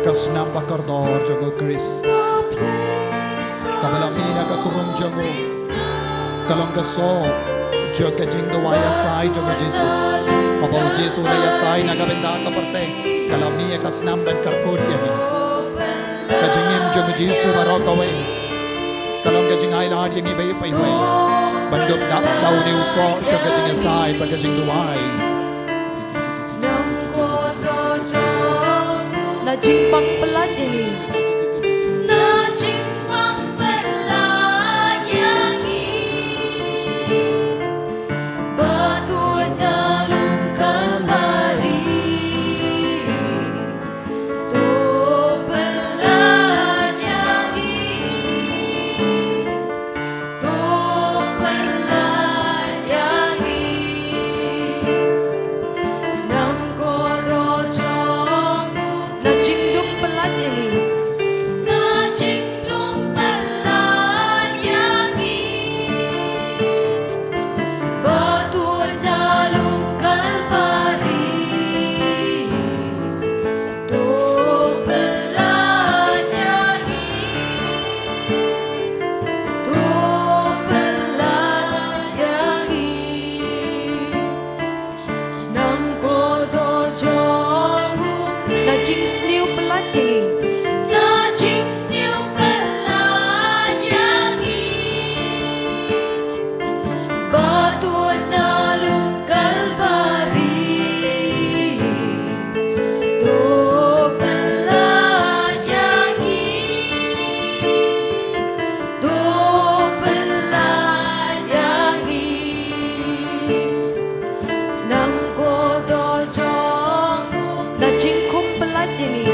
Kasnam bakardor jago Chris kabalamina ka kurum jago kalong gaso jaga jingdo waya sai jago Jesus abaw Jesus na yasai na kabenda ka parte kalamia kasnam ban karkod yahi kajingim jago Jesus barokaway kalong kajing ay lahad yang ibay paiway bandok dap daw ni uso jaga jing yasai baga jingdo way na jimpang pelat ini nalung Kalvari, tu pelayangi, tu pelayangi, senang ko dojong na jingkum pelayangi,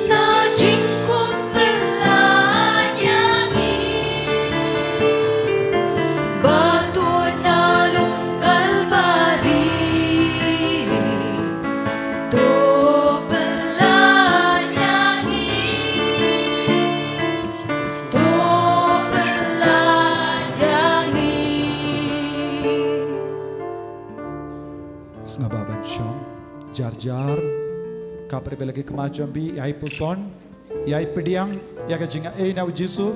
na jingkum pelayangi, batu nalung Kalvari, tu pelayangi, tu pelayangi. Sengababan syam, jar-jar, kapre belagi kemacam bi, yai puson, yai pediang, yaga jinga nau Jisu,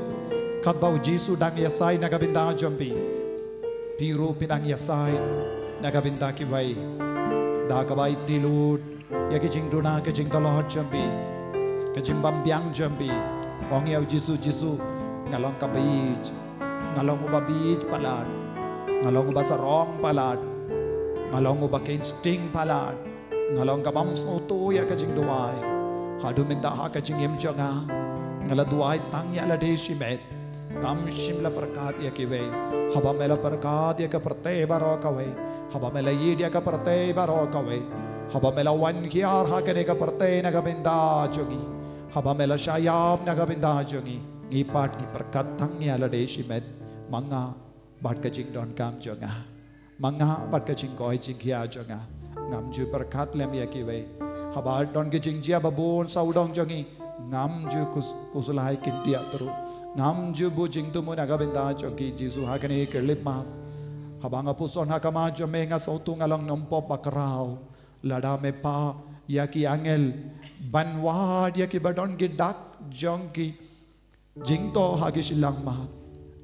katbau Jisu dang yasai naga bintang jambi, piru pinang yasai naga bintang kiwai, da kabai tilut, yaga jing duna ke jing taloh jambi, ke jing bambiang jambi, ong yau Jisu ngalong kabij, ngalong ubabij palat, ngalong ubasarong palat, ngalong ubakin sting palat, ngalong kabam soto ya kajing duai, hadu minta ha kajing yem janga, ngala duai tang ya la deshi met, kam shimla perkat ya kiwe, haba mela perkat ya ke perte baro kawe, haba mela yid ya ke perte baro kawe, haba mela wan kiar ha kene ke perte naga binda jogi, haba mela shayab naga binda jogi, ngipat ni perkat tang ya la deshi met, manga bat kajing don kam janga. Manga bat ke jing koi jing kia jonga ngam ju berkat lem ya kiwe habar don ke jing jia babon saudong jongi ngam ju kusulai kintia teru ngam ju bu jing tu mun aga benda jongi Jisu hakane kelip ma habanga puson hakama jome nga sautu ngalong nompo bakrau lada me pa ya ki angel banwad ya ki badon ki dak jongi jing to hagi silang ma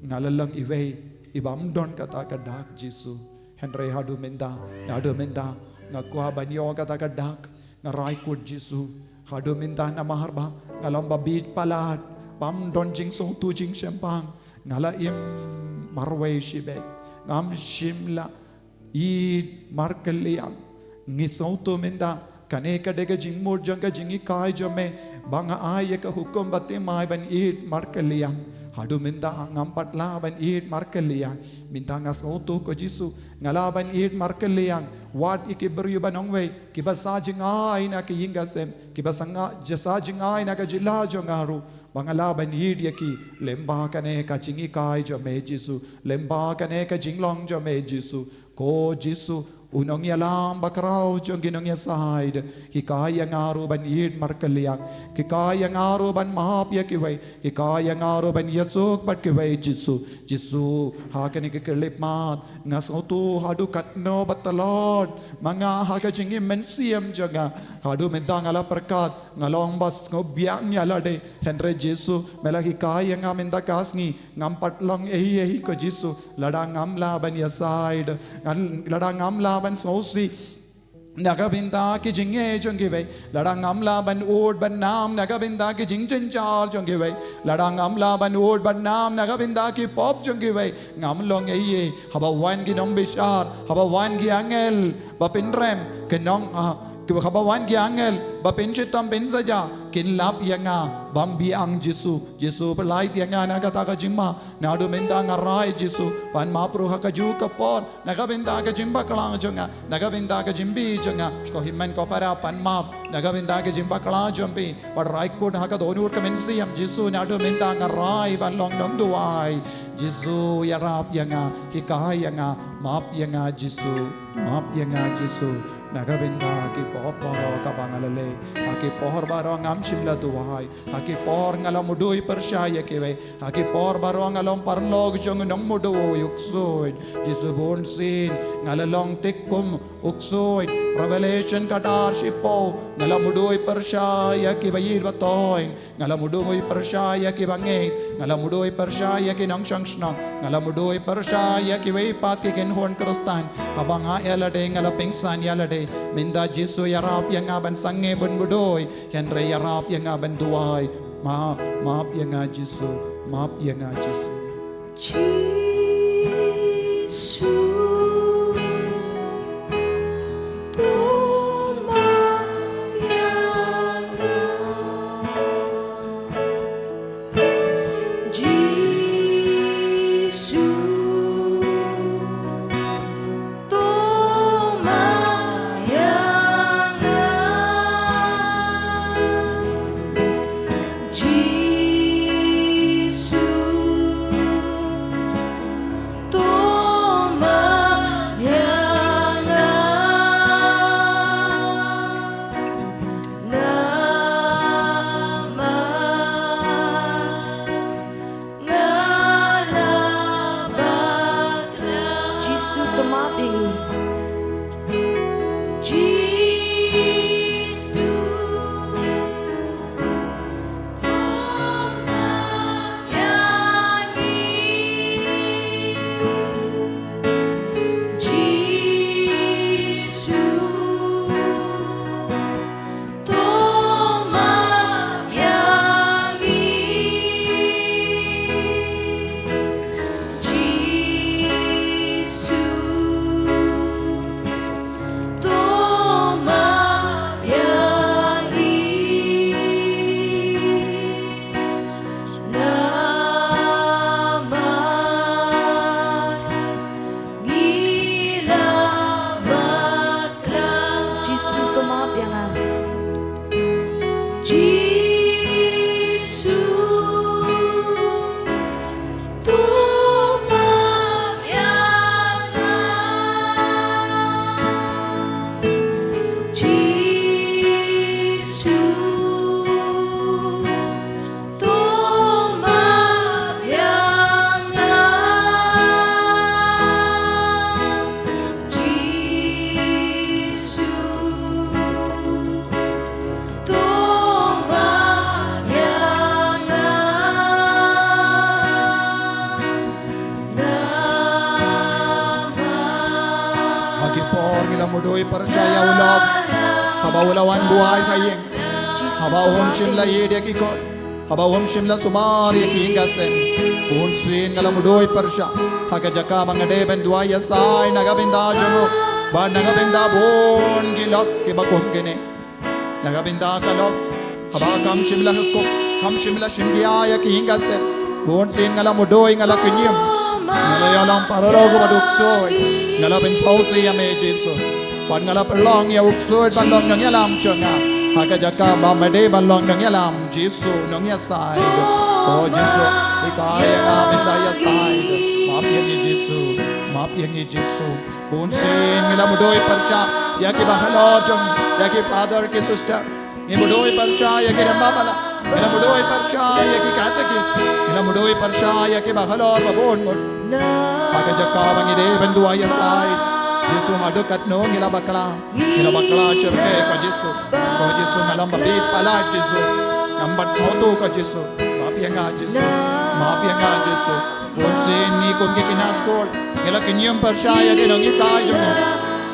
ngalalang iwe ibam don kata kadak Jisu Henry hadu minda ngakua banyo kata kadak ngarai kut Jisu hadu minda na maharba ngalomba bit palat pam don jing so tu jing sempang ngala im marway shibet ngam shimla id markeliang ngisau tu minda kane kadega jing mur janga jingi kai jame banga ay ka hukum bate mai ban id markeliang hadu minda ngampat laban id markeliang minta ngasautu ko Jisu ngalaban id markeliang wat iki beryuban ongwe kibasa jingai na ki yingasem kibasanga jasa jingai na ka jila jongaru bangalaban id yaki lemba kane ka jingi kai jo me Jisu lemba kane ka jinglong jo me Jisu ko Jisu unong yalam bakrau jong ginong ya side hikaya ngaru ban id markeliang hikaya ngaru ban mahap ya kiwai hikaya ngaru ban yasuk bat kiwai Jisu hakani ke kelip mat ngasotu hadu katno batalod manga haga jingi mensiam jaga hadu mentang ala perkat ngalong bas ngobiang ya lade Henry Jisu mela hikaya ngamenda kasngi ngampat long ehi ko Jisu ladang ngamla ban ya side ladang ngamla ban sausi nagabinda ki jinge jongiwe ladang amla ban od ban nam nagabinda ki jingchen char jongiwe ladang amla ban od ban nam nagabinda ki pop jongiwe ngamlong ei haba wan ki nom bishar haba wan ki angel bapinrem kenong haba wan ki angel bapinchitam bin saja kin lap yanga bambi ang Jisu pelai tianga nagata ka jimma nadu menda ngarai Jisu pan mapru hakaju kapor nagabinda ka jimba kalang jonga nagabinda ka jimbi jonga ko himman ko para pan map nagabinda ka jimba kalang jombi but right kod haka donur ka mensiam Jisu nadu menda ngarai ban long long duai Jisu yarap yanga hikaya nga map yanga Jisu nagabinda ki poporo ka bangalale aki pohor baro ngam shimla duwai aki pohor ngalam mudui persyaya kewe aki pohor baro ngalam parlog jong nong mudu yuksoid Jisu bonsin ngalalong tikkum uksoid revelation kadar shipo ngalam mudui persyaya ki bayil batoy ngalam mudui persyaya ki bangit ngalam mudui persyaya ki nang shangsna ngalam mudui persyaya ki weipat ki kenhon krustan habang ayalade ngalapingsan yalade minda Jisu yarap yang aban sange bun budoy Henry yarap yang aban duai maaf yang Jisu Jisu to mapingi. Mudoi percaya ulog habawulawan buhay kayeng habawhom shimla yede ki kot habawhom shimla sumari ki ingasem unsin ngala mudoi persya hagajaka mangade ben duaya sai nagabinda jongo ba nagabinda bon gilok ki bakum gene nagabinda kalok habakam shimla ko ham shimla shimgiya ki ingasem unsin ngala mudoi ngala kinyim ngala yalam paralogo baduksoy ngala ben sausi ame jesuวันงาลาปลองยาอุกซุยบัลลองนงยาลามชงาหากจะกาบามาเดบัลลองนงยาลามจิสุนงยาสายโอจิสุอีกายงาเป็นดายาสายมาเพียงจิสุมาเพียงจิสุบุญสินงาลามุดอยปัญชายากิบาฮลอจงยากิฟาเดอร์กิสิสเตอร์นี่มุดอยปัญชายากิเรมบาบาลางาลามุดอยปัญชายากิคาเทกิสงาลามุดอยปัญชายากิบาฮลอร์บาบุญหมดหากจะกาบังเดบันดัวยาสายYesus hadu katno ngila bakla cerke ko Yesus ngalam babit pala Yesus ngambat sauto ko Yesus mapianga Yesus bonsin ni kun ki kinaskol ngila kinyam percaya ke ngi kai jono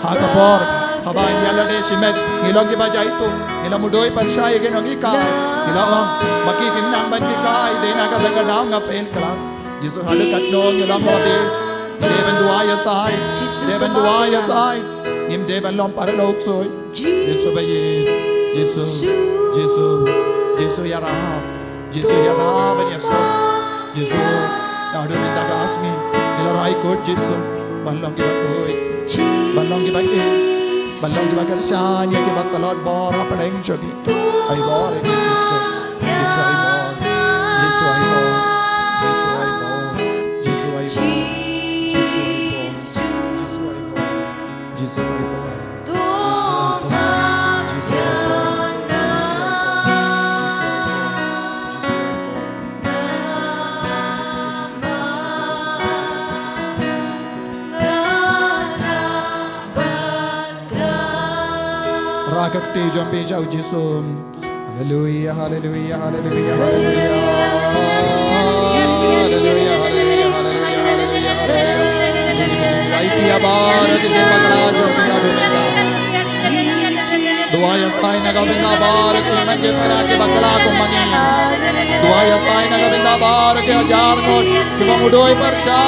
hakapor haban yalade simet ngila ki bajaitu ngila mudoi percaya ke ngi kai ngila om baki kinang ban ki kai de na ka daga daw nga fail class Yesus hadu katno ngila babit Devan duaya sahai, Devan duaya sahai, Nim Devan lom paralog soy, Yesu bayi, Yesu ya Rahab and Yesu, Yesu, now do minta gasmi, Elorai kot Yesu, balong giba kershan, ya giba talot bor apa deng jogi, ay bor Yesu, Yesu ay bor, Yesu ay bor, Yesu ay bor, Yesu ay bor. Rakakti jambi jau Yesus. Hallelujah, hallelujah, hallelujah, hallelujah. Hallelujah, hallelujah, hallelujah. Raiti abar di bagla jambi adumega. Duaya sai nagavinda bar ki manje para ke bagla ko mangi. Duaya sai nagavinda bar ke hajar no sibamudoi parsha.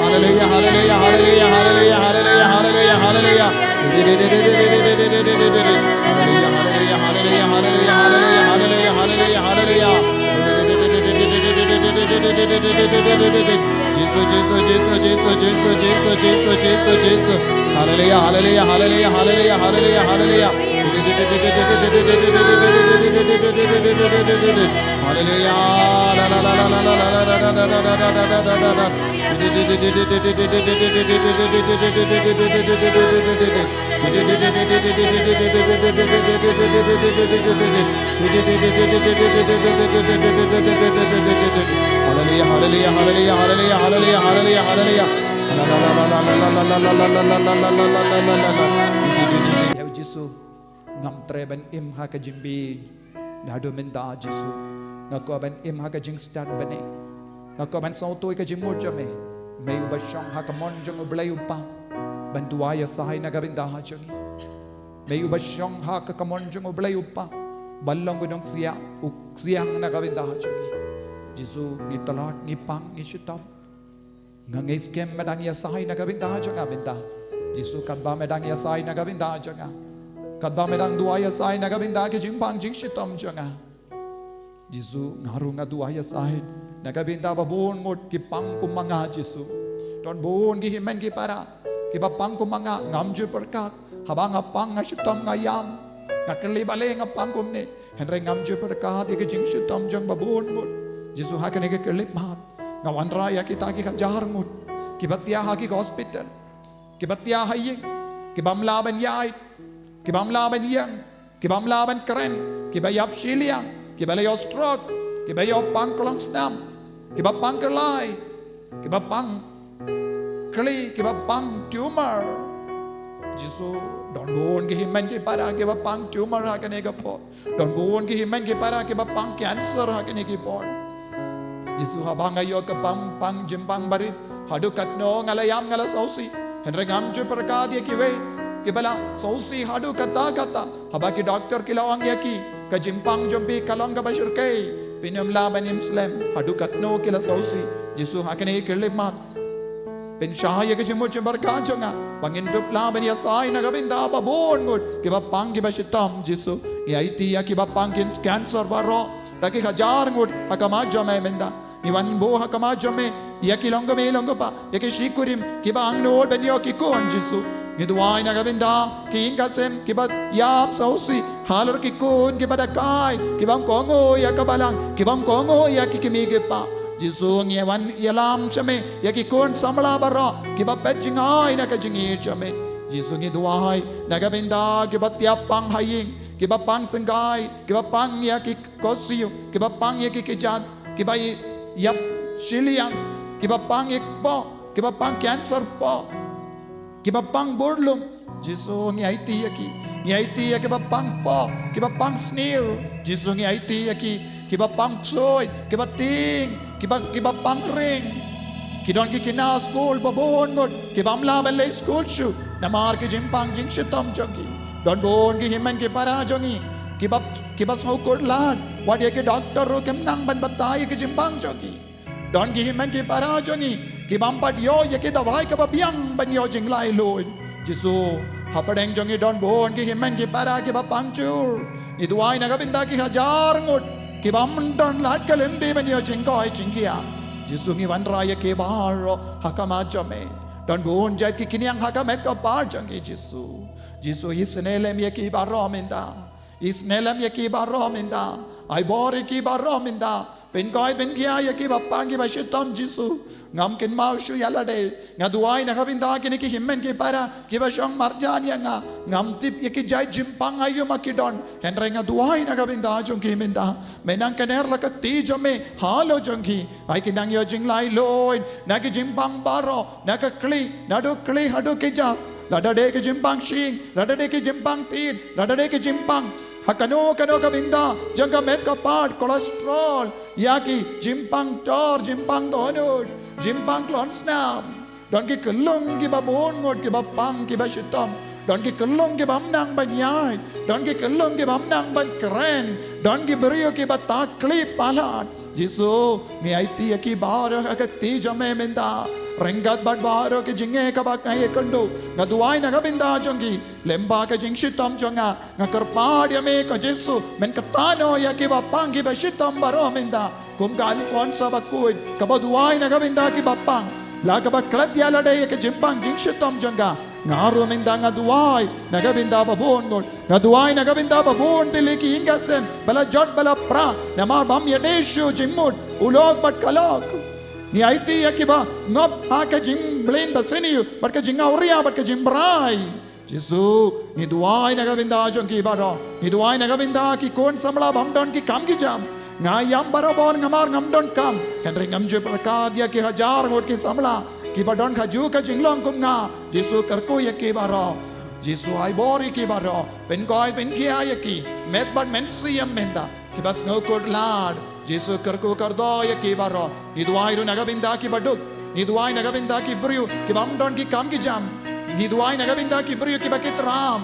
Hallelujah, hallelujah, hallelujah, hallelujah, hallelujah, hallelujah, hallelujah. Hallelujah, hallelujah, hallelujah, hallelujah, hallelujah, hallelujah, hallelujah. Jesus. Hallelujah, hallelujah, hallelujah, hallelujah, hallelujah, hallelujah. Hallelujah. Hallelujah, hallelujah, hallelujah, hallelujah, hallelujah, hallelujah, hallelujah. Yaw Jisu ngam treban im ha ka jimbi nadu menda Jisu ngakoban im ha ka jing stan bane ngakoban sautoy ka jimmo jame may ubashong ha ka mon jong ublay upa banduaya sahay nagabinda ha jangi may ubashong ha ka mon jong ublay upa ballang gunong siyang nagabinda ha jangi Jisu ni talat ni pang ni shitam ngangay skem medang ya sahay nagabinda ha janga binda Jisu kadba medang ya sahay nagabinda ha janga kadba medang duaya sahay nagabinda ke jimpang jing shitam janga Jisu ngaru nga duaya sahay nagabinda babon ngot ki pang kumanga Jisu don bon gi himen gi para ki ba pang kumanga ngamju perkat habang apang nga shitam ngayam ngakeli bale nga pang kumne henre ngamju perkat ke jing shitam jang babon ngot Jisu hakane ke kelip mat ngawan raya kita ki kajar ngut ki batia ha ki hospital ki batia haying ki bamlaban yai ki bamlaban yang ki bamlaban keren ki bayap shiliang ki balayo stroke ki bayo pangklang snam ki bapang kelai ki bapang kli ki bapang tumor Jisu don bon ki himen ki para ki bapang tumor ha kane ka po don bon ki himen ki para ki bapang cancer ha kane ki po Jisu habang ayo ke pang jimpang barit hadu katno ngalayam ngala sausi henre ngamju perkadi kiwe kibala sausi hadu kata habaki doctor kilawang yaki ka jimpang jompi kalong ka bashir kay pinam laban imslem hadu katno kila sausi Jisu hakane kilimat pin shahaya ke jimu jimbar kajonga bangin dup laban ya sai nagabinda babon ngut kiba pang kiba shitam Jisu yaiti ya kiba pang kin cancer baro taki hajar ngut hakama jome menda iwan bo hakama jome yaki longo me longo pa yaki shikurim kiba angno benyo ki kon Jisu ngidwai nagabinda ki ingasem kiba yap sausi halar ki kon kiba dakai kibam kongo yakabalang kibam kongo yaki kimige pa Jisu ngewan yalam chame yaki kon samla baro kiba pejingai nakajingi chame Jisu ngidwai nagabinda kiba tiapang haying kiba pang senggai kiba pang yaki kosiu kiba pang yaki kijat kiba yap shiliang kiba pang ikpo kiba pang cancer po kiba pang burlum Jisu ngiaiti yaki kiba pang po kiba pang sneer Jisu ngiaiti yaki kiba pang soy kiba ting kiba pang ring kidon ki kina school babon ngot kibam laban le school shu namar ki jimpang jing shitam jongi don bon ki himen ki para jongi kibas ngukut lad wadi ke doctor ro kem nang ban batai ke jimpang jongi don ki himen ki para jongi kibam pat yo ye ke dawai ka biang ban yo jing lai loin Jisu hapadeng jongi don bon ki himen ki para ke ba pangchur ni duai na kabinda ki hajar ngut kibam don lad kalendi ban yo jing koi jingkia Jisu ngi wan raya ke baro hakama jame don bon jait ki kiniang hakamet ka par jongi Jisu isnelem ye ki baro minda isnelem ye ki baro minda ai bori ki baro minda pen koi pen kia ye ki bapang ki bashitam Jisu ngam kin mau shu yalade ngaduai na kabinda kini ki himmen ki para ki bashong marjan yanga ngam tip ye ki jai jimpang ayu makidon henre ngaduai na kabinda jong ki minda menang kener la ka ti jome halo jong ki ai ki nang yo jing lai loin na ki jimpang baro na ka kli nadu kli hadu ki ja ladade ki jimpang shing ladade ki jimpang tin ladade ki jimpang hakano kabinda janga met ka part cholesterol yaki jimpang tor jimpang donut jimpang klonsnam don ki kelung ki babon ngot ki bapang ki bashitam don ki kelung ki bamnang banyai don ki kelung ki bamnang ban keren don ki berio ki batakli palat Jisu mi aiti ki bar ka ti jame menda rengat bad baro ke jinge ka bak ngai kando ngaduai na kabinda jongi lemba ka jing shitam jonga ngakarpad me ko Jisu men katano ya ki bapang ki bashitam baro menda kum gal fon sabakui ka baduai na kabinda ki bapang la ka baklat ya lade ke jimpang jing shitam jonga ngaru menda ngaduai na kabinda babon ngol ngaduai na kabinda babon tiliki ingasem bala jot bala pra namar bam yadeshu jimut ulog bat kalok Ni IT akiba ngop ka jing blin basini bat ka jing auria bat ka jing brai. Jisu ni duai naga binda jong ki baro. Ni duai naga binda ki kon samla bam don ki kam ki jam. Ngayam barobon ngamar ngam don kam. Henry ngam je prakadia ki hajar ngot ki samla. Ki badon khaju ka jing long kum nga. Jisu karko ya ki baro. Jisu ai bori ki baro. Pen koi pen ki ay ki. Met bat men siyam menda. Ki bas ngokot lad. Jisu karko kardo ya ki baro. Ni duai ru naga binda ki baduk. Ni duai naga binda ki briu. Ki bam don ki kam ki jam. Ni duai naga binda ki briu ki bakit ram.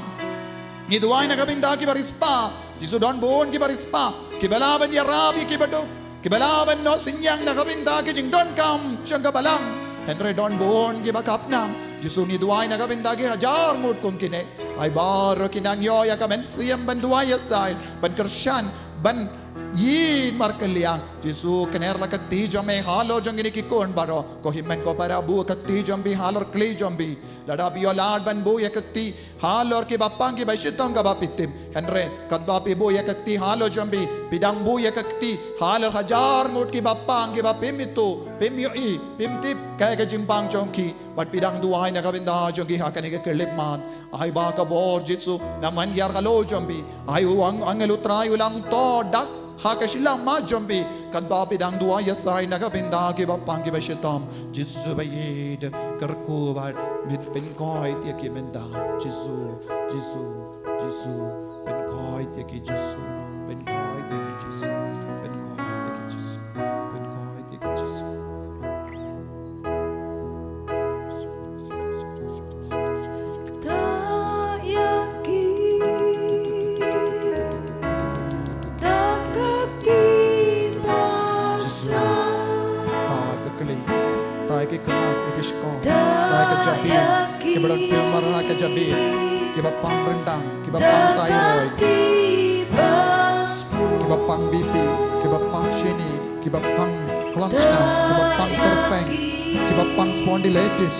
Ni duai naga binda ki barispa. Jisu don bon ki barispa. Ki balaban ya rabi ki baduk. Ki balaban no sinyang naga binda ki jing don kam. Siyang kabalang. Henry don bon ki bakap nam. Jisu ni duai naga binda ki hajar mut kum kine. Ay baro kinangyo ya kamen siyam ban duai ya sain. Ban kersyan. Ban yin markaliang Jisu kener la kakti jome halo jongini ki kon baro ko himmen ko para bu kakti jombi halor kli jombi lada bio lad ban bu ya kakti halor ki bapang ki baishitong ka bapitim henre kat bapi bu ya kakti halo jombi pidang bu ya kakti halor hajar mut ki bapang ki bapim itu pim yoi pim tip kaya ka jimpang jongki bat pidang duai na kabinda jongki hakani ka kelip man ay ba ka bor Jisu naman yar kalo jombi ay uang angelutray ulang to dak Hakasilang ma jombi kan babi dang dua ya sai naga binda ki bapang ki bashitam Jisu bayid kerku bat mit pen koi tia ki menda Jisu Jisu Jisu pen koi tia ki Jisu pen koi tia ki Jisu pen koi tia ki Jisu pen koi tia ki Jisu ke kenak ke skon tai ke jabi ke badan ke marah ke jabi ke bapang rendang ke bapang thyroid ke bapang BP ke bapang sini ke bapang cluster ke bapang perfect ke bapang spondylitis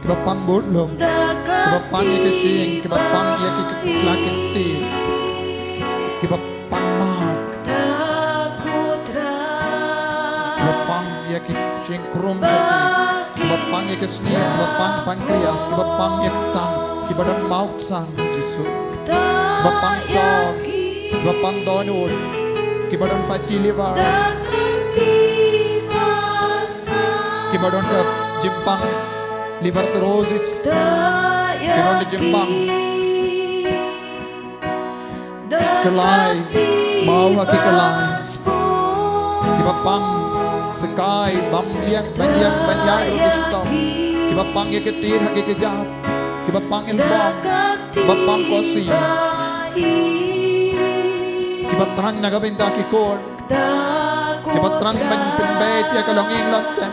ke bapang bodlum ke bapang ke sing ke bapang ke kecelakaan ti ke bapang mat ke bapang ke sing krum Kibapang ya kesni, kibapang pankreas, kibapang ya sang, kibadan mauk sang, Jisu. Kibapang don, kibapang donut, kibadan fatty liver, kibadan ke jimpang liver cirrhosis, kibadan ke jimpang kelai, mau haki kelai, kibapang Sekai bambiang banyak Kristus kibapang ye ketir haki kejat kibapang ilbang kibapang kosi kibatrang naga binta kikor kibatrang ban penbet ya kalongin lansem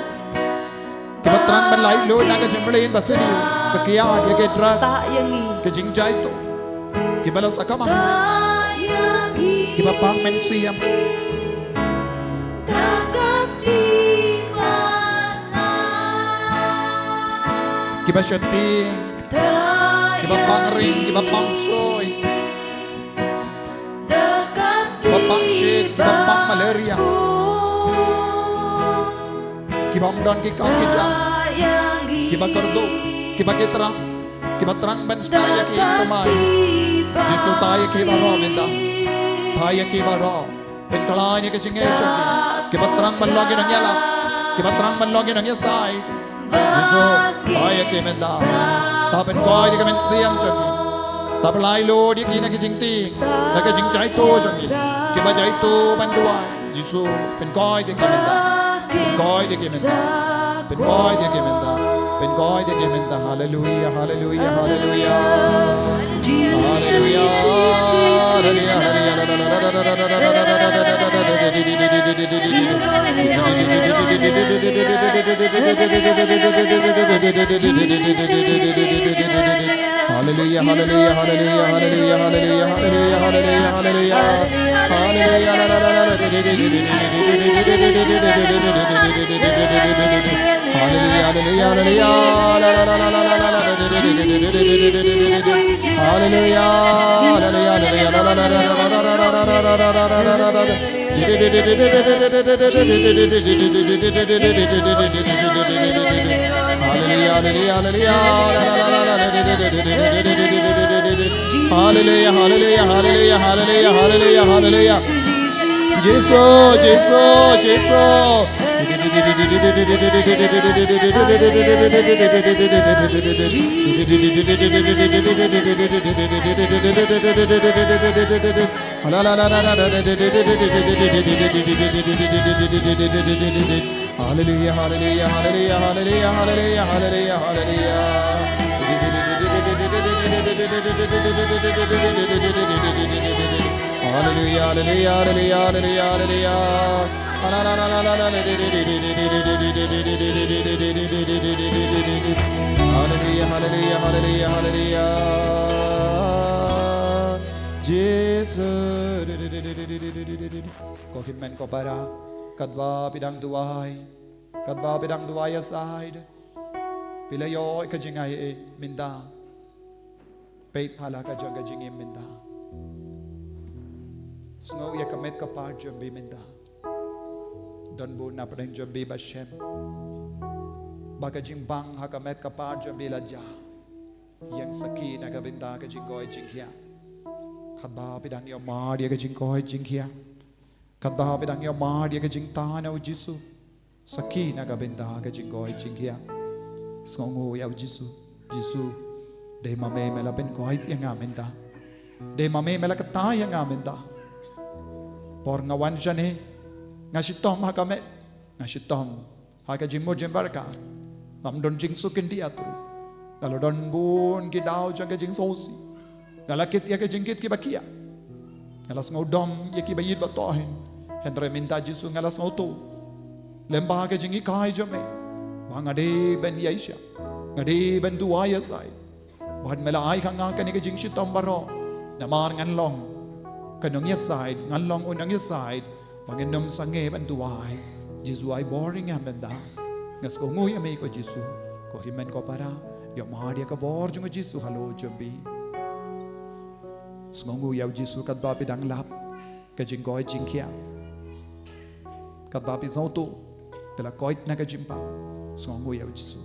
kibatrang ban lai lo naga jemlin basini kekiat ya kedra kejingjai to kibalas akamang kibapang mensiam Kiba syuting, kiba pangring, kiba pangsoy, kiba pangshit, kiba pang malaria, kiba mdon ki kang kijang, kiba kardo, kiba kitra, kiba terang ban staya ki kumai, Jisu taya kiba ro benda, taya kiba ro, penkalanya ke cingay chongi, kiba terang ban lagi nang yala, kiba terang ban lagi nang yasay. Jisu, ay ke menda, tapen koi di kemen siam jogi, tapen lai lo di kina kijingting, na kijingcai to jogi, kiba jai to banduai. Jisu, pen koi di kemenda, pen koi di kemenda, pen koi di kemenda, pen koi di kemenda. Hallelujah, hallelujah, hallelujah, hallelujah, Hallelujah, hallelujah, hallelujah, hallelujah, hallelujah, hallelujah, hallelujah, hallelujah, hallelujah, hallelujah, Hallelujah, hallelujah, hallelujah, hallelujah, hallelujah, hallelujah. Jesus, Jesus, Hallelujah, hallelujah, hallelujah, hallelujah, hallelujah, hallelujah, Hallelujah, hallelujah, hallelujah, hallelujah, hallelujah, hallelujah, hallelujah, hallelujah. Jesus. Kau himen kau bara, kadwa bidang duai aside. Bila yo ikajingay minda, peit hala ka jaga jingim minda. Snow ya kamet ka par jambi minda. Don bu na pren jambi bashem. Baka jing bang ha kamet ka par jambi la ja. Yang saki na ka binda ka jinggoy jingkia. Kadba bidang yo mar ya ka jinggoy jingkia. Kadba bidang yo mar ya ka jingta na ujisu. Saki na ka binda ka jinggoy jingkia. Sngongo ya ujisu. Jisu. De mame mela ben koy yang aminda. De mame mela kata yang aminda. Por ngawan jane ngasitom hakamet ngasitom haka jimmo jembarka nam don jing sukin dia tu kalau don bun ki dau jaga jing sosi galakit ya ke jingkit ki bakia ngalas ngodom ya ki bayid batohin hendre minta jisu ngalas ngoto lemba ke jingi kai jame bangade ben yaisha ngade ben duaya sai bad mela ai khanga ka ni ke jing shitom baro namar ngan long kanong ya side ngalong unang ya side panginom sange bantuai Jesu ay boring amenda ngas ko nguy amay ko Jesu ko himen ko para yo mahadi ka bor jung Jesu halo jambi sngongu yaw Jesu kat bapi dang lap ka jinggoy jingkia kat bapi zauto pela koit na ka jimpa sngongu yaw Jesu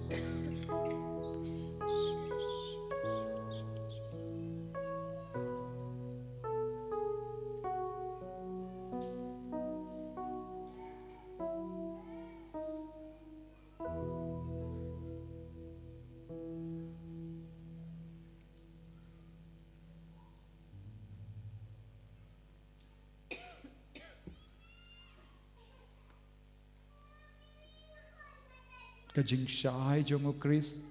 kajing syai jongo Kris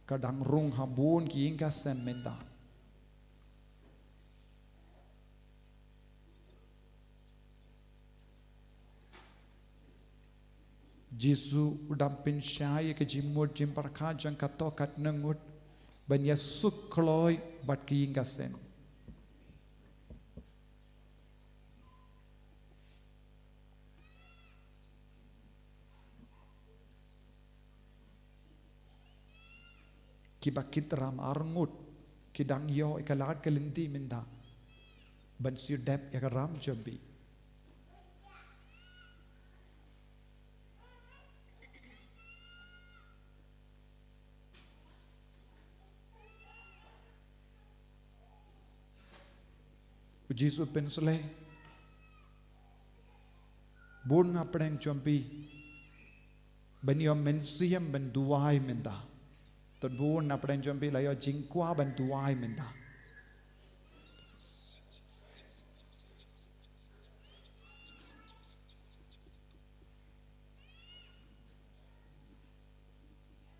kadang rung habun ki ingka sem menda Jesu udampin syai ke jimut jimparka jang kato kat nengut ban yasuk kloy bat ki ingka sem kibakit ram arngut kidang yo ikalat kalinti minda ban sir dep ya ram jambi Jesu pensle bun apeng jambi ban yo mensiam ban duai minda Tot bun na pren jambi la yo jingkwa ban duai minda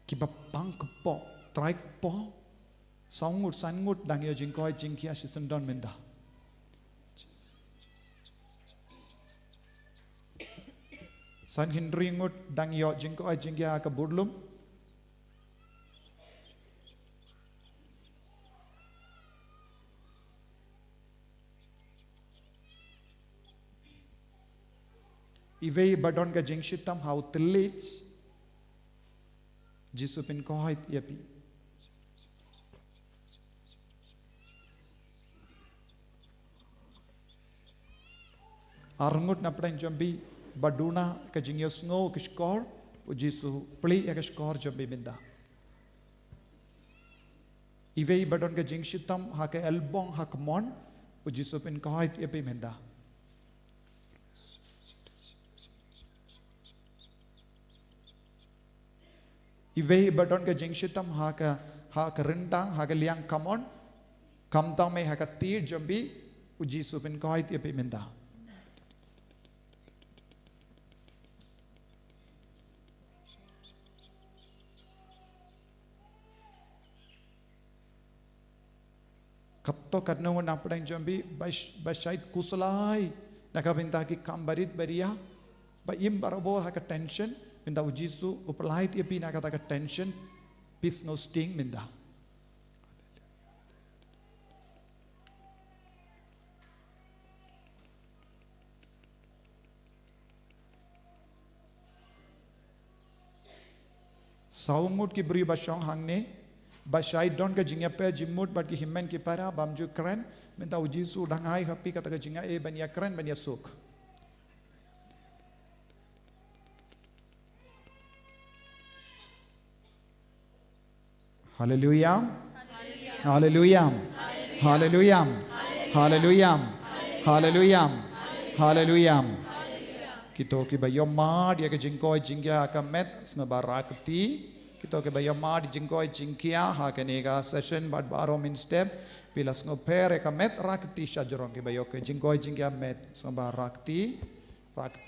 kibapang kepo traik po sangut sangut dang yo jingkoi jingkia si sendon minda san hindringut dang yo jingkoi jingkia ke burlum Iwei badon ka jing shitam how telit Jesu pin kohit yapi Arngut na pren jambi baduna ka jingyos ngo ka skor puji su pli ka skor jambi minda. Ive badon ka jingshitam ha ka elbong ha ka mon puji su pin kahit epi minda. Ive badon ka jingshitam ha ka rintang ha ka liang kamon kamtang me ha ka tir jambi puji su pin kahit epi minda. Katto kadno na pren jambi bashait kusalai nakabinta ki kambarit beria ba im barabor ha ka tension minda ujisu upalait epi na kata ka tension peace no sting minda. Saumut ki beri basong hangne Bashai don ka jingya pe jimut bat ki himmen ki para bamju kren minta uji su dangai happy kata ka jingya e bania kren bania suk. Hallelujah. Hallelujah. Hallelujah. Hallelujah. Hallelujah. Hallelujah. Kito ki bayom ma dia ka jingkoi jingya ka met snabarakti Kita ke bayar mad jingkoi jingkia ha kenega session bad baro min step pilas ngo pere ka met rakti sajorong ke bayar ke jingkoi jingkia met samba rakti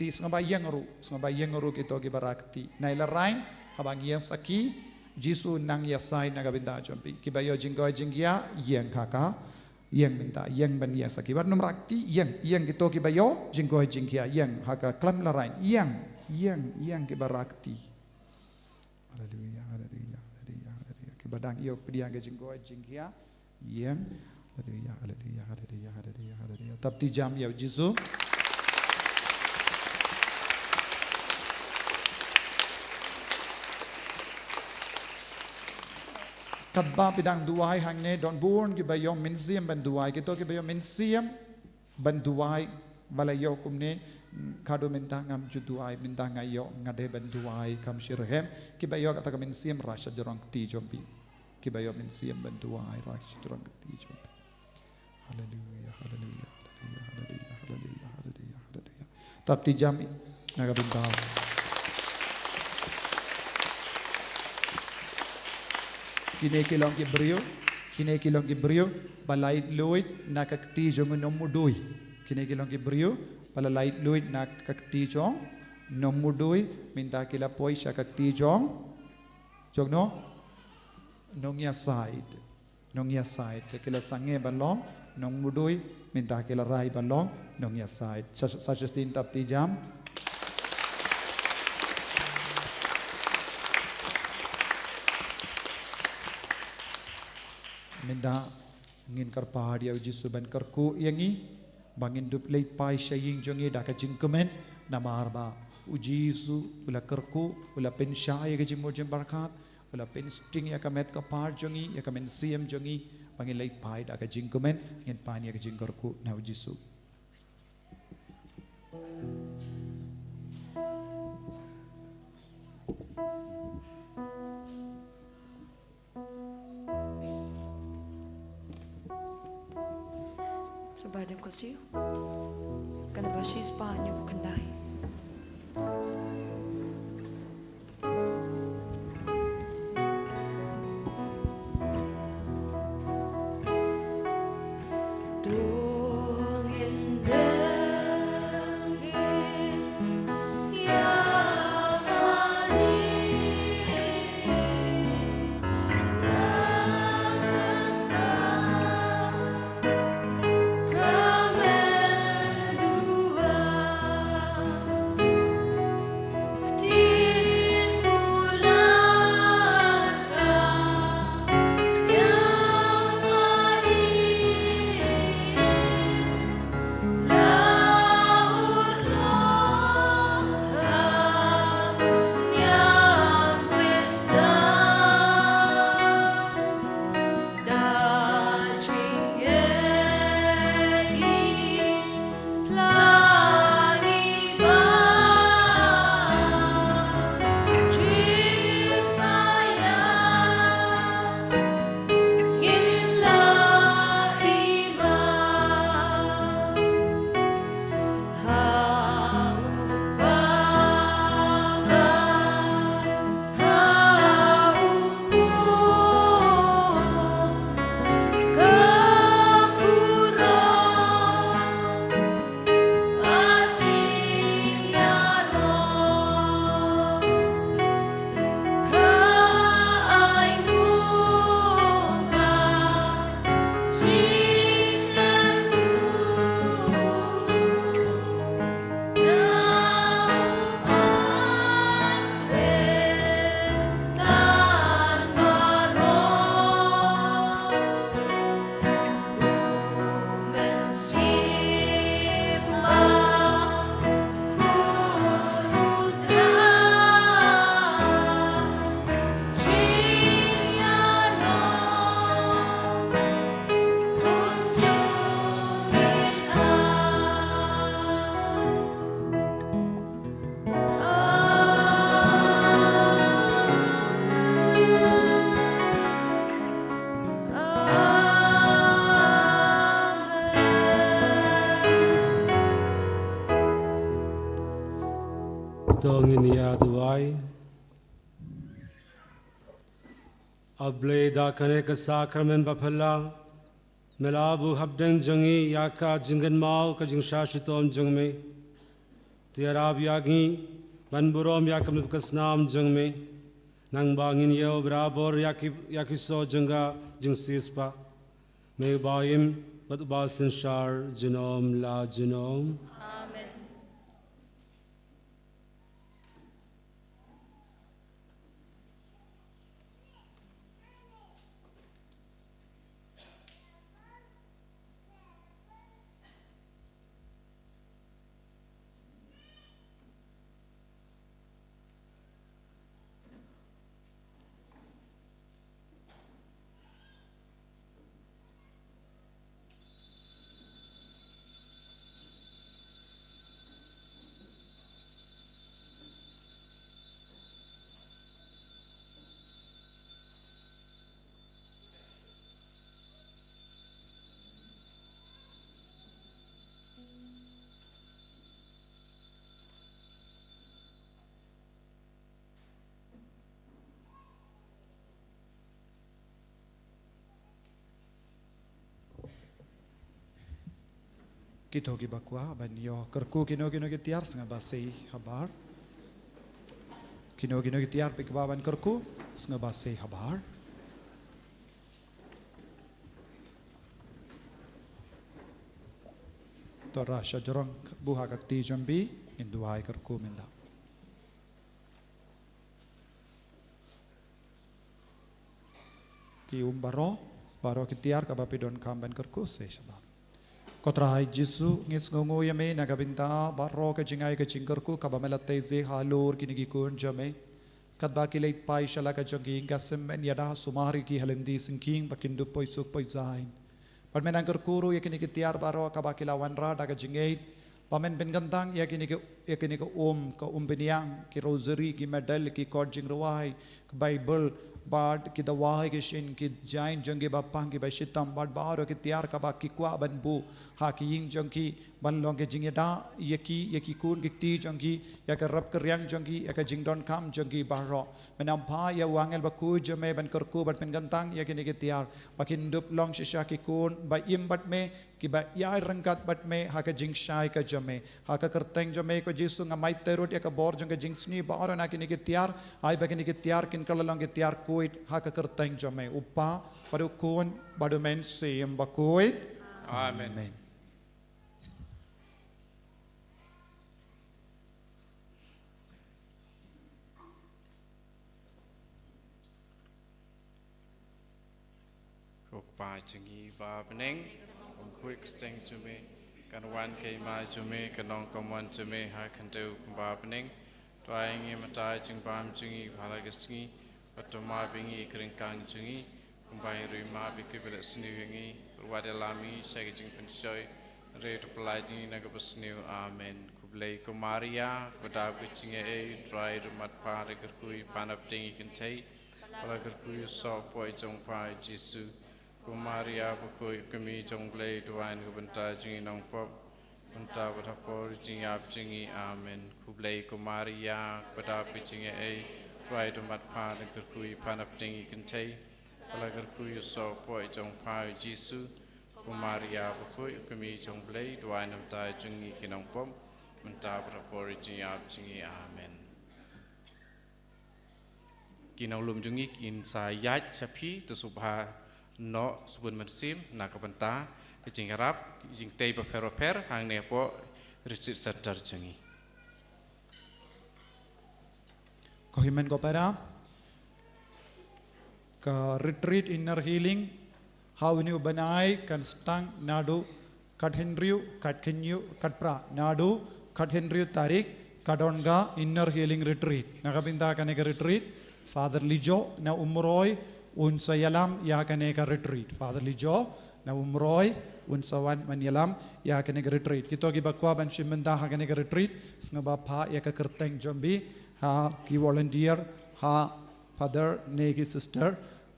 samba yengru kita ke barakti naila rain habang yang saki jisu nang yasai naga binda jompi ke bayar jingkoi jingkia yeng kaka yeng minta yeng ban yang saki bar nom rakti yeng kita ke bayar jingkoi jingkia yeng haka klam la rain yeng ke barakti. Hallelujah, hallelujah, hallelujah, hallelujah. Kibadang iyo pediang ke jinggo jingkia yang hallelujah, hallelujah, hallelujah, hallelujah, hallelujah. Tapti jam ya Jisu. Kadba pidang duai hangne don born ki bayom minsiam ban duai kito ki bayom minsiam ban duai balayo kumne kado minta ngam juduai minta ngayo ngade banduai kam shirhem ki bayo kata kamin siam rasha jorong ti jombi ki bayo min siam banduai rasha jorong ti jombi. Hallelujah, hallelujah, hallelujah, hallelujah, hallelujah, hallelujah, hallelujah. Tap ti jam naga bintao. Kine kilong ki brio balai loit nakakti jong nomudui. Kini kilong kibrio pala light luid na kakti jong nomudui minta kila poi siya kakti jong no nongya side kila sange balong nomudui minta kila rai balong nongya side such as tin tap ti jam minta ngin kar pahadi au jisu ban karku yangi bangin duplay pai shaying jongi daka jingkumen namarba ujisu ula kerku ula pen shay ga jimur jim barkat ula pen sting ya kamet ka par jongi ya kamen cm jongi bangin lay pai daka jingkumen ngin pan ya ga jingkorku na ujisu. Sebadam kasih, kena basis panjang kendai. Dua Dongin ya duai Able da kane ka sakramen bapala Melabu habden jangi yaka jingan mau ka jing shashitom jangme Tiarab yagi banburom yakam kasnam jangme Nang bangin yeo brabor yakiso janga jing sispa Me bayim bat basin shar jinom la jinom Amen. Kita hoki bakwa ban yo kerku kino ki tiar senga basei habar. Kino ki tiar pikwa ban kerku senga basei habar. Tora shajarang buha kakti jambi induai kerku minda. Ki baro ki tiar kabapidon kamban kerku sei shabab. Kotrai Jisu ngis ngongo yame nagabinta barro ka jingai ka jingkarku kabamelate ze halor kinigi kun jame kadba kilait pai shala ka jangi gasem en yada sumari ki halendi sinking bakindu poisuk poisain padmen angker kuru yakini ki tiar baro kabakila wanra daga jingai pamen ben gantang yakini ka beniang ki rosary ki medal ki kod jingrawai ki bible bad ki dawai ki shin ki jain jangi bapang ki bashitam bad baro ki tiar kaba ki kwa ban bu ha ki ying jangi ban long ki jingeda yaki kun ki ti jangi ya ka rap keryang jangi ya ka jingdon kam jangi baro menam pa ya wangel baku jame ban kerku bat pen gantang yakini ki tiar bakin dup long shisha ki kun ba im bat me ki ba yai rangkat bat me ha ka jing shai ka jame ha ka kerteng jame ko jisu ngamai terut ya ka bor jang ka jing sni baro na kini ki tiar ai ba kini ki tiar kin kala long ki tiar kuit ha ka kerteng jame upa padu kun badu men sim ba kuit amen Kok pa changi ba beneng quick sting to me kan wan ke mai to me kanong kamwan to me ha kan do ba beneng trying im tai ching bam chingi phala gisngi patoma bingi kring kang chingi kumbai ri ma bi ke bela sni wingi wadelami sai jing pen shoy re to plai ni na ga basni amen kublei ko maria pada ku chinge e try to mat pa re kui panap tingi kan tai phala kui so poi chong pa jisu ko maria ko kami chong blei tuan ko benta jingi nong pop benta pada por jingi ap jingi amen kublei ko maria pada ku chinge e try to mat pa re kui panap tingi kan tai phala kui so poi chong pa jisu ko maria ko kami chong blei tuan nam ta jingi kinong pop benta pada por jingi ap jingi amen kinong lum jingi kin sayat sapi tu subha no subun mensim nak benta jing harap jing tei per hang ne po retreat center jengi ko himen ko para ka retreat inner healing how ni banai kan stang nadu kadhenriu kadkenyu kadpra nadu kadhenriu tarik kadonga inner healing retreat nakabinda kaneka retreat father lijo na umroy unsa yalam ya kaneka retreat father lijo na umroy unsa wan man yalam ya kaneka retreat kito gi bakwa ban shimenda ha kaneka retreat snaba pha ya ka kerteng jombi ha ki volunteer ha father negi sister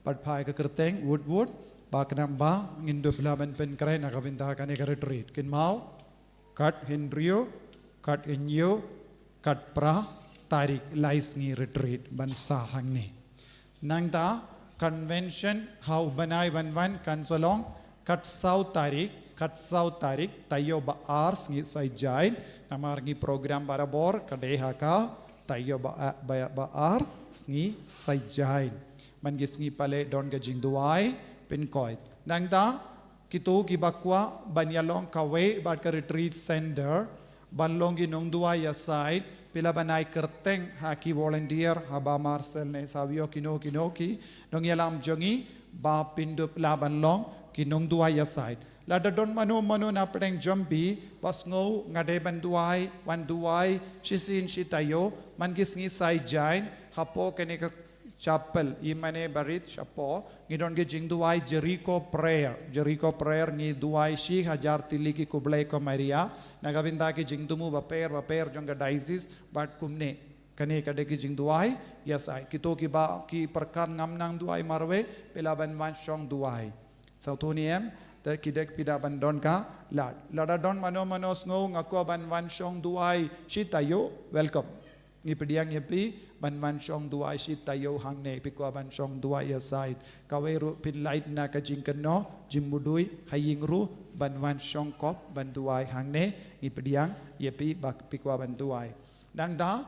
pat pha ka kerteng wood ba kanam ba ngindo blaban pen krai na kabinda kaneka retreat kin mau kat henrio kat enyo kat pra tarik lais ngi retreat ban sa hang ni nang da convention how banai ban kan solong kat sau tarik tayo ba ars ngi sai jain namar ngi program barabor kadeha ka tayo ba ar ngi sai jain man gis ngi pale don ga jingduai pin koi nang da kito ki bakwa banyalong kawe bat ka retreat center banlong gi nongdua ya side pila banai kerteng haki volunteer haba marcel ne savio kino ki nong yalam jongi ba pindup la banlong ki nongdua ya side la da don mano na pedeng jombi pas ngau ngade banduai wanduai shisin shitayo man gis ngi sai jain hapo kene ka chapel imane barit chapo ngidon ge jingduai Jericho prayer ngi duai shi hajar tiliki kublai ko Maria nagabinda ki jingdumu baper jonga diocese but kumne kane kade ki jingduai yes ai kito ki ba ki perkan ngamnang duai marwe pelaban wan shong duai sautuniem dar kidek pida bandon ka lada don mano ngo ngako ban wan shong duai shitayo welcome ngi pediang yepi ban shong duai shit tayo hang ne pikwa ban shong duai ya side kaweru pin light na ka jingken no jimbudui haying ru ban shong kop ban duai hang ne ngi pediang yepi bak pikwa ban duai dang da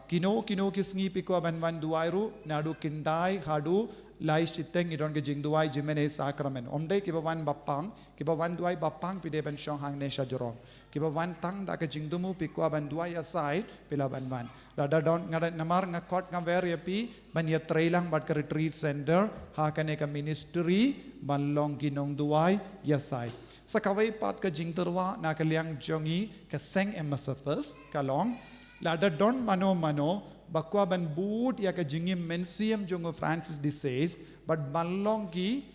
kino kisngi pikwa ban duai ru nadu kindai hadu lai shiteng idon ke jingduai jimene sakramen omde ki bawan bapang ki bawan duai bapang pide ban shong hang ne shajorong ki bawan tang da ke jingdumu pikwa ban duai aside pila ban lada don ngada namar ngakot ngawer yapi ban ya trailang bat ke retreat center ha kane ka ministry ban long ki nong duai yaside sakawai pat ka jingterwa na ka liang jongi ka seng emasafas kalong lada don mano bakwa ban boot ya ka jingim mensiam jongo Francis disease but banlong ki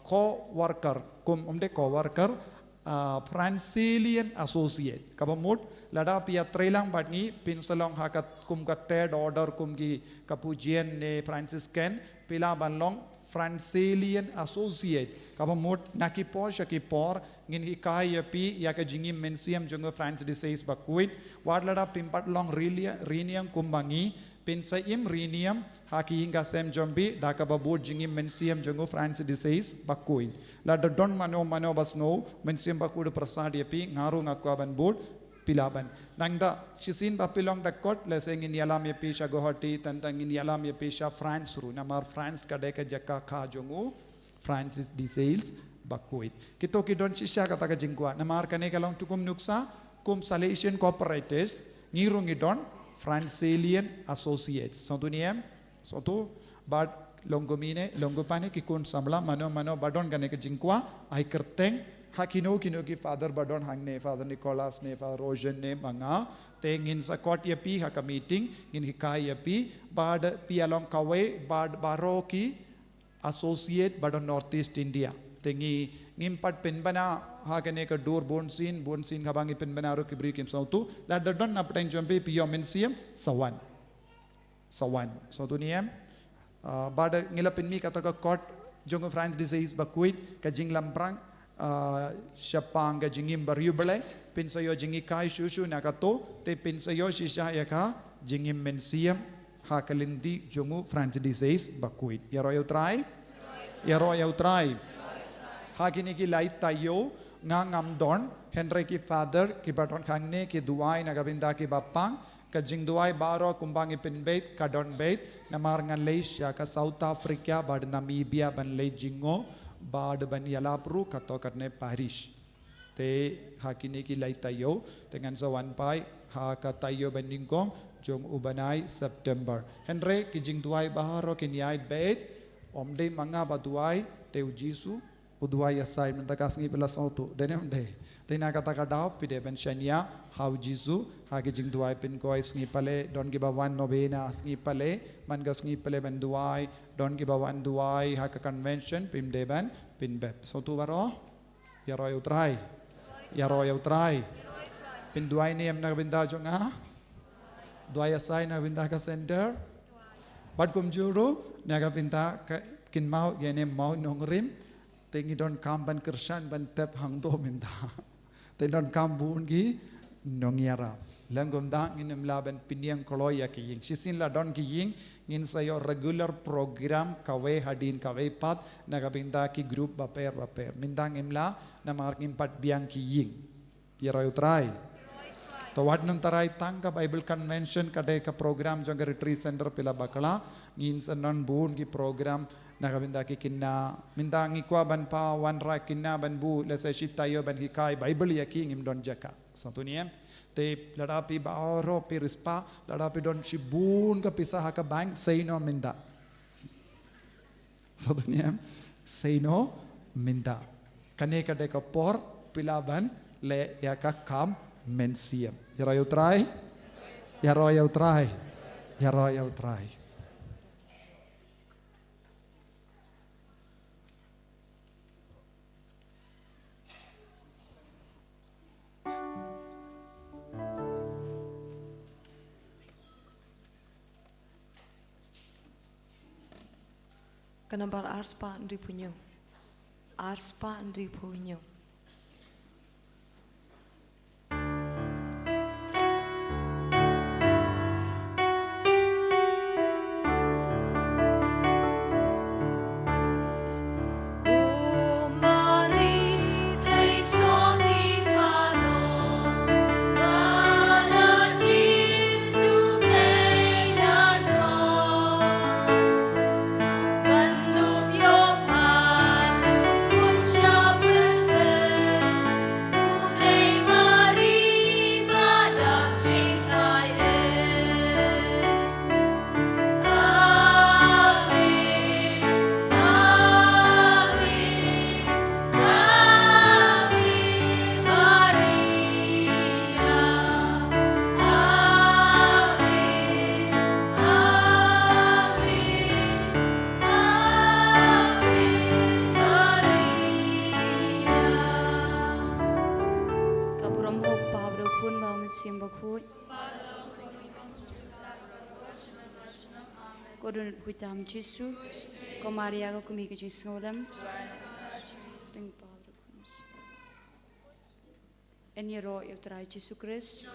co-worker Francilian associate kabamut lada pia trailang bat ni pinsalong hakat kum ka third order kum ki Capuchin ne Franciscan pila banlong Francilian associate kabamut nakipor shakipor ngin ikai yapi ya ka jingim mensiam jongo France disease bakuit wadlada pimpat long riniam kumbangi pinsaim riniam haki hingga sem jombi daka babut jingim mensiam jongo France disease bakuit lada don mano basno mensiam bakuit prasad yapi ngaru ngakwaban bud pilaban nangda shisin bapilong dakot leseng in yalam yapi shagohati tantang in yalam yapi sha France ru namar France kadeka jaka kha jongu Francis disease bakuit kito kidon shisha kata ka jingkwa namar kane kalong tukum nuksa kum Salesian cooperatives ngirung idon Francilian associates sotu bad longomine longopane kikun samla mano badon kane ka jingkwa ai kerteng hakino ki father badon hangne father Nicholas ne father Rojan ne manga tengin sakot yapi haka meeting ngin hikai yapi bad pialong kawe bad baroki associate badon Northeast India tengi ngimpat penbana hakane ka dur bonsin kabangi penbana ro kibri kim sautu la dadon na peteng jompe pio mensiam sawan sautu niem bad ngilapin mi kata ka kot jongo France disease bakuit ka jinglamprang Shapanga jingim bariubale pinsayo jingi kai shushu nakato te pinsayo shisha yaka jingim mensiam hakalindi jongu France disease bakuit yaro try hakini ki light tayo ngam don Henry ki father ki baton khangne ki duai nagabinda ki bapang ka jingduai baro kumbangi pinbait kadon bait namar Malaysia ka South Africa bad Namibia ban le jingo bad ban yalapru kato karne parish te hakini ki lai tayo dengan sawan pai ha ka tayo bandingkong jong ubanai September Henry ki jingduai baharo ki niai bait omde manga baduai teu jisu udwai asai mentakas ngi pela sautu denem de tina kata kadau pide ben shania how jisu ha ki jingduai pin ko ngi pale don ki bawan novena ngi pale man gas ngi pale ben duai don ki bawan duai ha ka convention pim deban pin beb sautu baro yaro utrai pin duai ni em na binda jonga duai asai na binda ka center bad kum juru naga binda kin mau yene mau nongrim tengi don kamban kersan ban tep hang do minta te don kambun gi nongiara Langgom dah ngin melaban piniang koloi ya kiying. Sisin la don kiying ngin sayo regular program kawe hadin kawe pat nagabinda ki group baper. Mindang imla na marking pat biang kiying. Yarayu try. Tawad nung taray tangka Bible Convention kadai ka program jang retreat center pila bakala ngin sanon buun ki program nagabinda ki kinna mindang ikwa ban pa one right kinna ban bu lesa tayo ban hikai Bible ya ki ngim don jaka. Satu niem te ladapi baoro pi rispa ladapi don shibun ka pisah ka bank say no minda. Satu niem say no minda. Kane kadai ka por pilaban le ya ka kam mensiam. Yarayu try. Yarayu try. Yarayu try. Kanambar arspa andri punyo. Arspa andri punyo. Kodun hutam Jesu, ko Maria ko kumi ke Jesu ngolam. Teng Pablo kumis. En yero eu trai Jesu Christ.